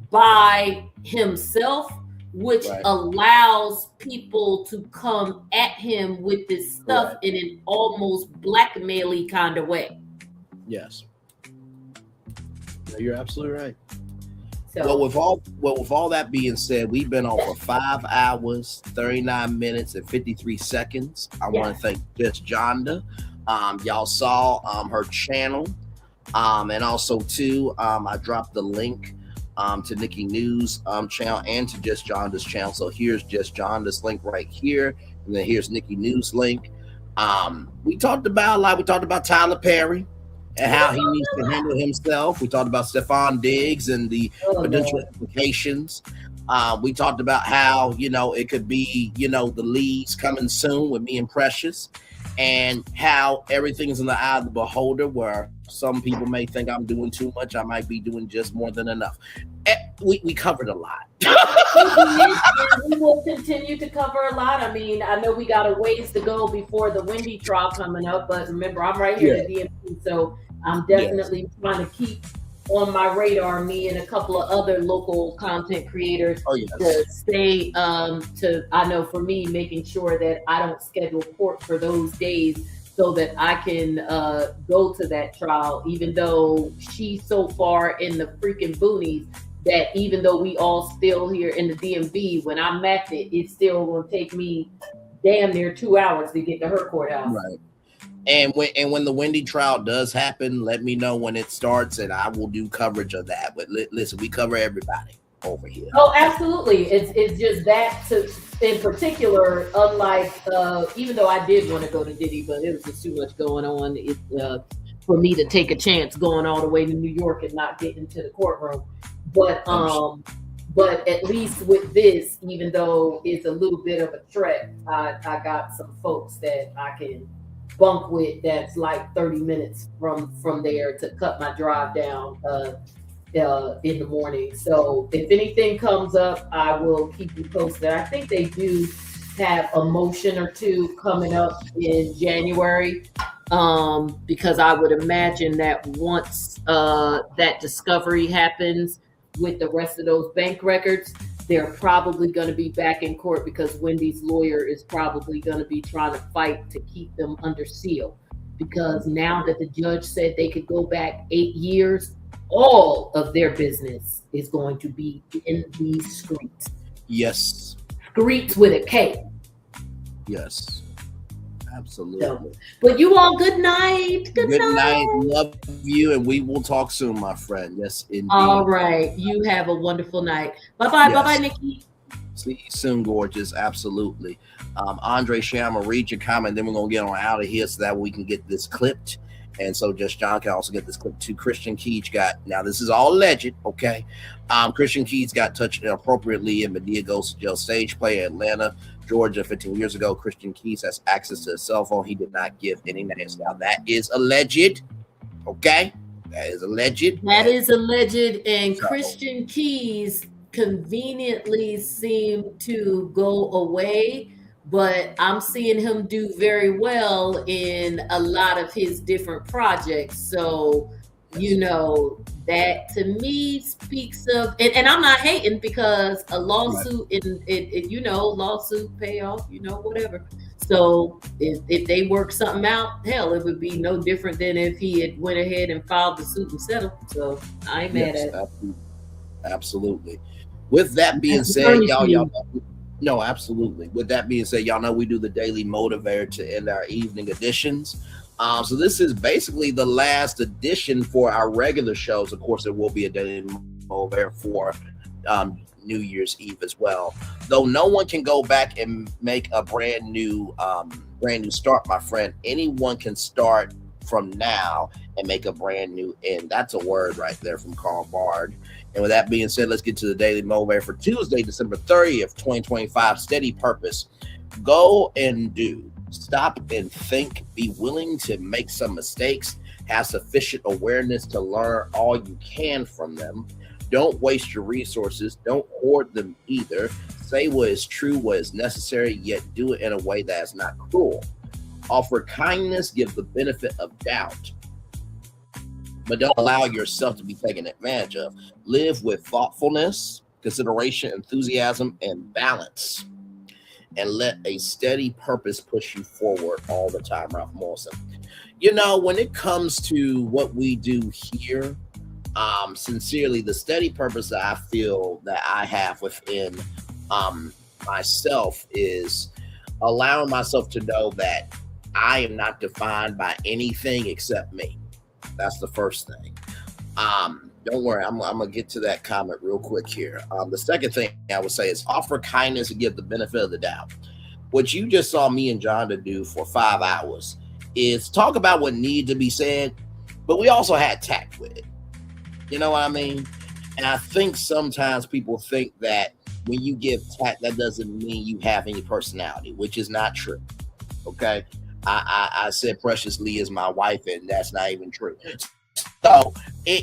N: by himself, which allows people to come at him with this stuff in an almost blackmail-y kind of way.
B: Yes. No, you're absolutely right.
N: So,
B: well, with all that being said, we've been on for 5 hours, 39 minutes, and 53 seconds. I want to thank Just Jonda. Y'all saw her channel, and also too, I dropped the link to Nikki News channel and to Just Jonda's channel. So here's Just Jonda's link right here, and then here's Nikki News link. We talked about a lot. We talked about Tyler Perry and how he needs to handle himself. We talked about Stefon Diggs and the potential implications. We talked about how, it could be, the leads coming soon with me and Precious, and how everything is in the eye of the beholder, where some people may think I'm doing too much. I might be doing just more than enough. We covered a lot.
N: We will continue to cover a lot. I mean, I know we got a ways to go before the Wendy trial coming up, but remember, I'm right here at the DMV, so I'm definitely trying to keep on my radar, me and a couple of other local content creators to stay I know for me, making sure that I don't schedule court for those days so that I can go to that trial, even though she's so far in the freaking boonies that even though we all still here in the DMV, when I'm at it, it's still gonna take me damn near 2 hours to get to her courthouse.
B: Right. And when the Wendy trial does happen, let me know when it starts, and I will do coverage of that. But listen, we cover everybody over here.
N: Oh, absolutely. It's just that in particular, unlike even though I did want to go to Diddy, but it was just too much going on. For me to take a chance going all the way to New York and not getting to the courtroom. But at least with this, even though it's a little bit of a trek, I got some folks that I can bunk with that's like 30 minutes from there to cut my drive down in the morning. So if anything comes up, I will keep you posted. I think they do have a motion or two coming up in January, because I would imagine that once that discovery happens with the rest of those bank records, they're probably going to be back in court, because Wendy's lawyer is probably going to be trying to fight to keep them under seal. Because now that the judge said they could go back 8 years, all of their business is going to be in these streets.
B: Yes.
N: Streets with a K.
B: Yes. Absolutely.
N: So, but you all, good night. Good
B: night. Love you, and we will talk soon, my friend. Yes, indeed.
N: All right. You have a wonderful night. Bye-bye. Yes. Bye-bye, Nikki.
B: See you soon, gorgeous. Absolutely. Andre Sham, read your comment, then we're going to get on out of here so that we can get this clipped. And so just John can also get this clip too. Christian Keach now this is all alleged, okay? Christian Keach got touched inappropriately in Medea Goes to Jail stage play in Atlanta, Georgia 15 years ago. Christian Keach has access to his cell phone. He did not give any names. Now that is alleged, okay? That is alleged.
N: That is alleged, and Christian Keys conveniently seemed to go away, but I'm seeing him do very well in a lot of his different projects. So, you know, that to me speaks of, and I'm not hating, because a lawsuit, you know, lawsuit payoff, you know, whatever. So if they work something out, hell, it would be no different than if he had went ahead and filed the suit and settled. So I ain't mad at it.
B: Absolutely. With that being said, y'all no, absolutely. With that being said, y'all know we do the daily motivator to end our evening editions. So this is basically the last edition for our regular shows. Of course, there will be a daily motivator for New Year's Eve as well. Though no one can go back and make a brand new start, my friend. Anyone can start from now and make a brand new end. That's a word right there from Karl Bard. And with that being said, let's get to the daily motivator for Tuesday, December 30th, 2025. Steady purpose. Go and do. Stop and think. Be willing to make some mistakes. Have sufficient awareness to learn all you can from them. Don't waste your resources. Don't hoard them either. Say what is true, what is necessary, yet do it in a way that is not cruel. Offer kindness. Give the benefit of doubt, but don't allow yourself to be taken advantage of. Live with thoughtfulness, consideration, enthusiasm, and balance. And let a steady purpose push you forward all the time. Ralph Morrison. You know, when it comes to what we do here, sincerely, the steady purpose that I feel that I have within myself is allowing myself to know that I am not defined by anything except me. That's the first thing. Don't worry, I'm gonna get to that comment real quick here. The second thing I would say is offer kindness and give the benefit of the doubt. What you just saw me and John to do for 5 hours is talk about what needed to be said, but we also had tact with it. You know what I mean? And I think sometimes people think that when you give tact, that doesn't mean you have any personality, which is not true. Okay. I said Precious Lee is my wife, and that's not even true. So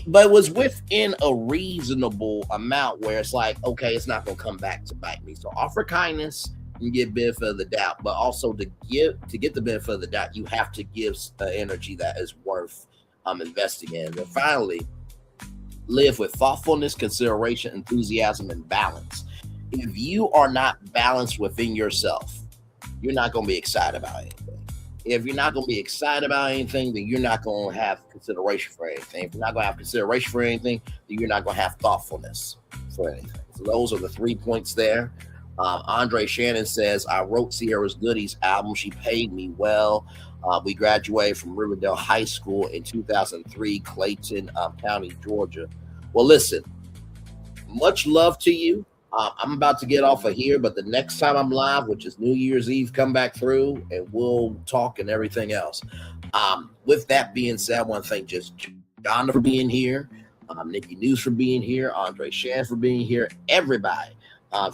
B: but it was within a reasonable amount where it's like, okay, it's not going to come back to bite me. So offer kindness and give benefit of the doubt, but also to get the benefit of the doubt, you have to give energy that is worth investing in. And finally, live with thoughtfulness, consideration, enthusiasm, and balance. If you are not balanced within yourself, you're not going to be excited about anything. If you're not going to be excited about anything, then you're not going to have consideration for anything. If you're not going to have consideration for anything, then you're not going to have thoughtfulness for anything. So those are the 3 points there. Andre Shannon says, I wrote Sierra's Goodies album. She paid me well. We graduated from Riverdale High School in 2003, Clayton County, Georgia. Well, listen, much love to you. I'm about to get off of here, but the next time I'm live, which is New Year's Eve, come back through and we'll talk and everything else. With that being said, I want to thank just John for being here, Nikki News for being here, Andre Shan for being here, everybody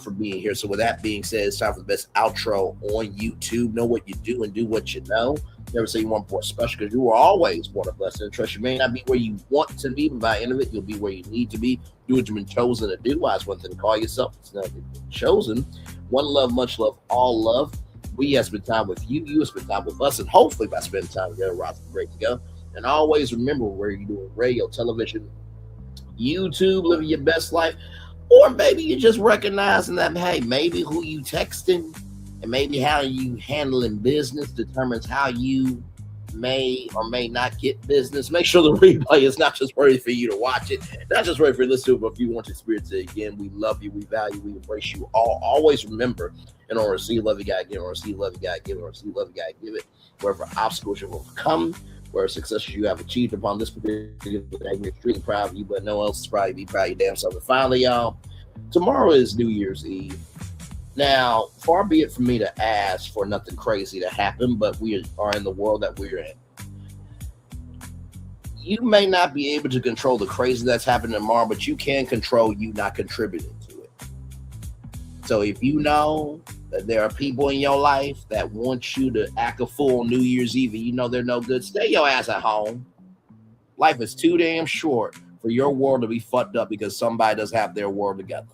B: for being here. So with that being said, it's time for the best outro on YouTube. Know what you do and do what you know. Never say you want more special, because you are always born a blessing and trust. You may not be where you want to be, but by the end of it, you'll be where you need to be. Do what you've been chosen to do. Why is one thing to call yourself? It's not chosen. One love, much love, all love. We have spent time with you. You have spent time with us. And hopefully by spending time together, we're great to go. And always remember, where you're doing radio, television, YouTube, living your best life, or maybe you're just recognizing that, hey, maybe who you texting and maybe how you handling business determines how you may or may not get business. Make sure the replay is not just ready for you to watch it, not just ready for you to listen to it, but if you want to experience it again. We love you, we value, we embrace you all. Always remember, in order to see love, you gotta give, in order to see love, you gotta give, in order to see love, you gotta give it. Wherever obstacles you overcome, where successes you have achieved upon this particular day, we're extremely proud of you, but no one else is proud of you. Be proud of your damn self. And finally, y'all, tomorrow is New Year's Eve. Now, far be it from me to ask for nothing crazy to happen, but we are in the world that we're in. You may not be able to control the crazy that's happening tomorrow, but you can control you not contributing to it. So if you know that there are people in your life that want you to act a fool on New Year's Eve and you know they're no good, stay your ass at home. Life is too damn short for your world to be fucked up because somebody doesn't have their world together.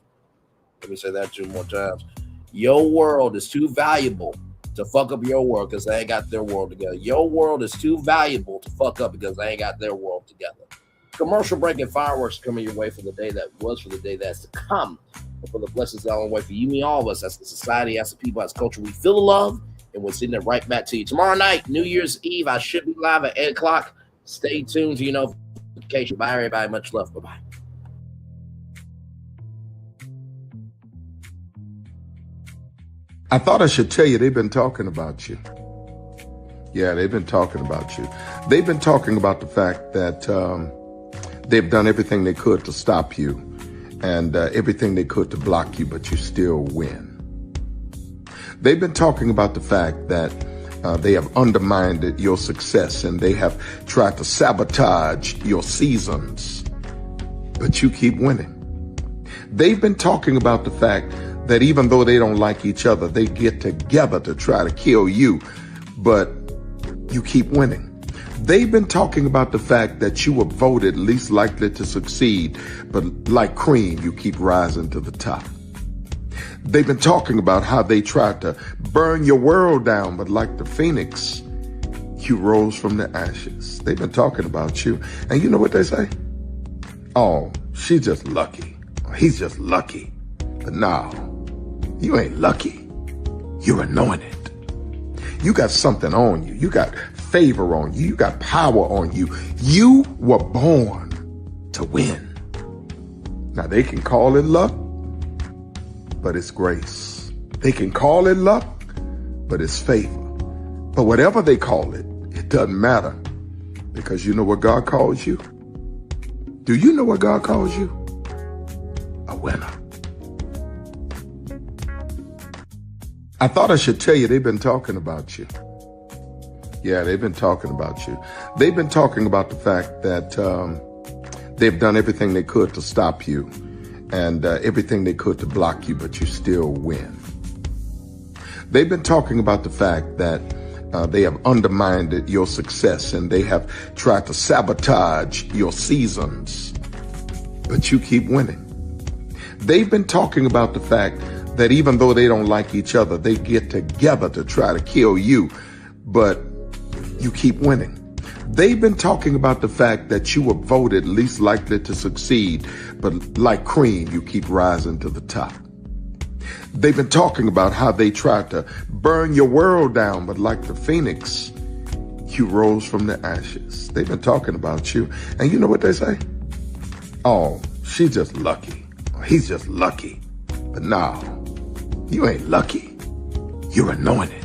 B: Let me say that 2 more times. Your world is too valuable to fuck up your world because they ain't got their world together. Your world is too valuable to fuck up because they ain't got their world together. Commercial break and fireworks coming your way for the day that was, for the day that's to come, and for the blessings that are on the way for you and all of us as a society, as a people, as a culture. We feel the love, and we're sending it right back to you. Tomorrow night, New Year's Eve, I should be live at 8 o'clock. Stay tuned to your notification. Bye, everybody. Much love. Bye-bye.
O: I thought I should tell you they've been talking about you. Yeah, they've been talking about you. They've been talking about the fact that they've done everything they could to stop you and everything they could to block you, but you still win. They've been talking about the fact that they have undermined your success and they have tried to sabotage your seasons, but you keep winning. They've been talking about the fact that even though they don't like each other, they get together to try to kill you, but you keep winning. They've been talking about the fact that you were voted least likely to succeed, but like cream, you keep rising to the top. They've been talking about how they tried to burn your world down, but like the phoenix, you rose from the ashes. They've been talking about you. And you know what they say? Oh, she's just lucky. He's just lucky. But no, you ain't lucky. You're anointed. You got something on you. You got favor on you. You got power on you. You were born to win. Now they can call it luck, but it's grace. They can call it luck, but it's favor. But whatever they call it, it doesn't matter, because you know what God calls you? Do you know what God calls you? A winner. I thought I should tell you they've been talking about you. Yeah, they've been talking about you. They've been talking about the fact that they've done everything they could to stop you and everything they could to block you, but you still win. They've been talking about the fact that they have undermined your success and they have tried to sabotage your seasons, but you keep winning. They've been talking about the fact that even though they don't like each other, they get together to try to kill you, but you keep winning. They've been talking about the fact that you were voted least likely to succeed, but like cream, you keep rising to the top. They've been talking about how they tried to burn your world down, but like the phoenix, you rose from the ashes. They've been talking about you. And you know what they say? Oh, she's just lucky. He's just lucky. But no, you ain't lucky. You're anointed.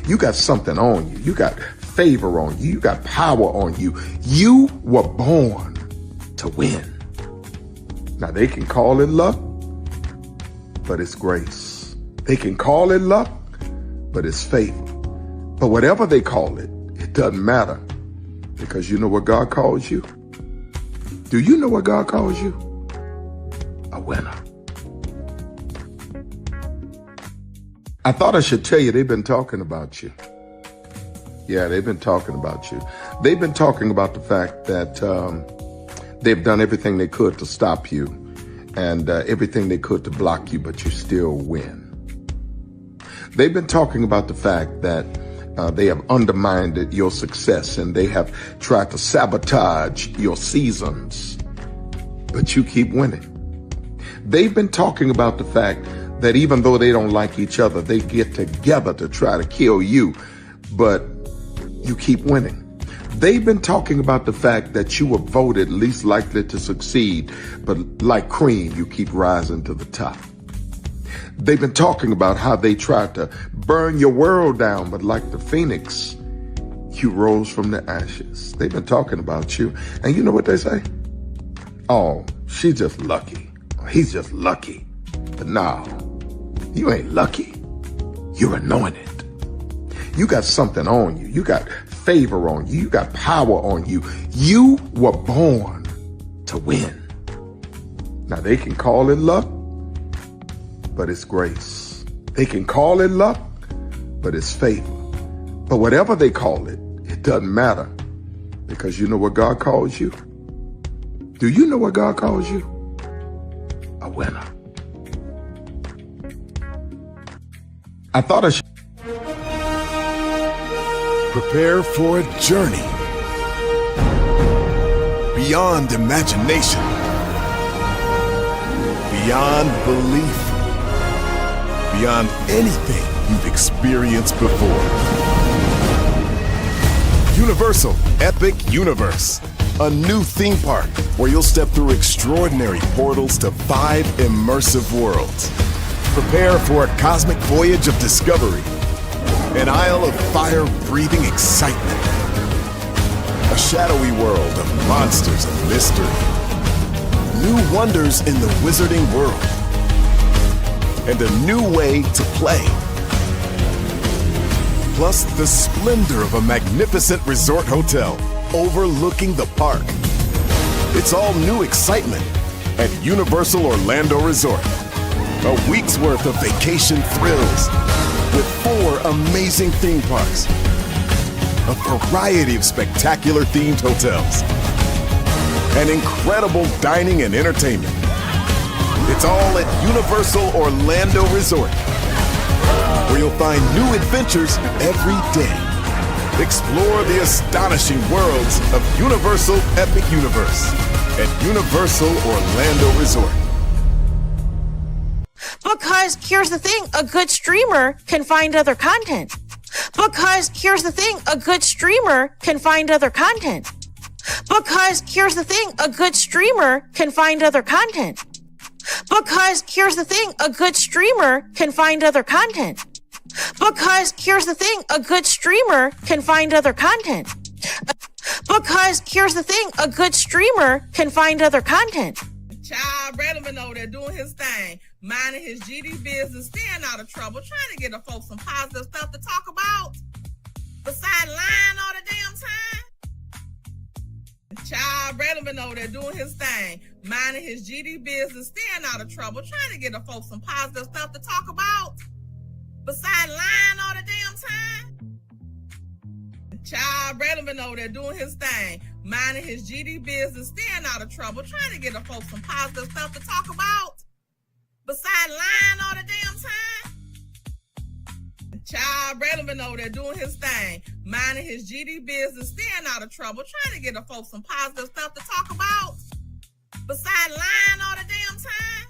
O: You got something on you. You got favor on you. You got power on you. You were born to win. Now they can call it luck, but it's grace. They can call it luck, but it's favor. But whatever they call it, it doesn't matter, because you know what God calls you? Do you know what God calls you? A winner. I thought I should tell you they've been talking about you. Yeah, they've been talking about you. They've been talking about the fact that they've done everything they could to stop you and everything they could to block you, but you still win. They've been talking about the fact that they have undermined your success and they have tried to sabotage your seasons, but you keep winning. They've been talking about the fact that even though they don't like each other, they get together to try to kill you, but you keep winning. They've been talking about the fact that you were voted least likely to succeed, but like cream, you keep rising to the top. They've been talking about how they tried to burn your world down, but like the phoenix, you rose from the ashes. They've been talking about you. And you know what they say? Oh, she's just lucky. He's just lucky. But no, You ain't lucky. You're anointed. You got something on you. You got favor on you. You got power on you. You were born to win. Now, they can call it luck, but it's grace. They can call it luck, but it's favor. But whatever they call it, it doesn't matter, because you know what God calls you? Do you know what God calls you? A winner. I thought I should
D: prepare for a journey beyond imagination, beyond belief, beyond anything you've experienced before. Universal Epic Universe, a new theme park where you'll step through extraordinary portals to 5 immersive worlds. Prepare for a cosmic voyage of discovery, an isle of fire-breathing excitement, a shadowy world of monsters and mystery, new wonders in the wizarding world, and a new way to play. Plus the splendor of a magnificent resort hotel overlooking the park. It's all new excitement at Universal Orlando Resort. A week's worth of vacation thrills with 4 amazing theme parks, a variety of spectacular themed hotels, and incredible dining and entertainment. It's all at Universal Orlando Resort, where you'll find new adventures every day. Explore the astonishing worlds of Universal Epic Universe at Universal Orlando Resort.
P: Because here's the thing, a good streamer can find other content. Because here's the thing, a good streamer can find other content. Because here's the thing, a good streamer can find other content. Because here's the thing, a good streamer can find other content. Because here's the thing, a good streamer can find other content. Because here's the thing, a good streamer can find other content.
Q: Child Bradley over there doing his thing, minding his GD business, staying out of trouble, trying to get the folks some positive stuff to talk about. Besides lying all the damn time. Child Bradley over there doing his thing, minding his GD business, staying out of trouble, trying to get the folks some positive stuff to talk about. Besides lying all the damn time. Child Bradley over there doing his thing, minding his GD business, staying out of trouble, trying to get the folks some positive stuff to talk about. Besides lying all the damn time. Child Bradley over there doing his thing, minding his GD business, staying out of trouble, trying to get the folks some positive stuff to talk about. Besides lying all the damn time.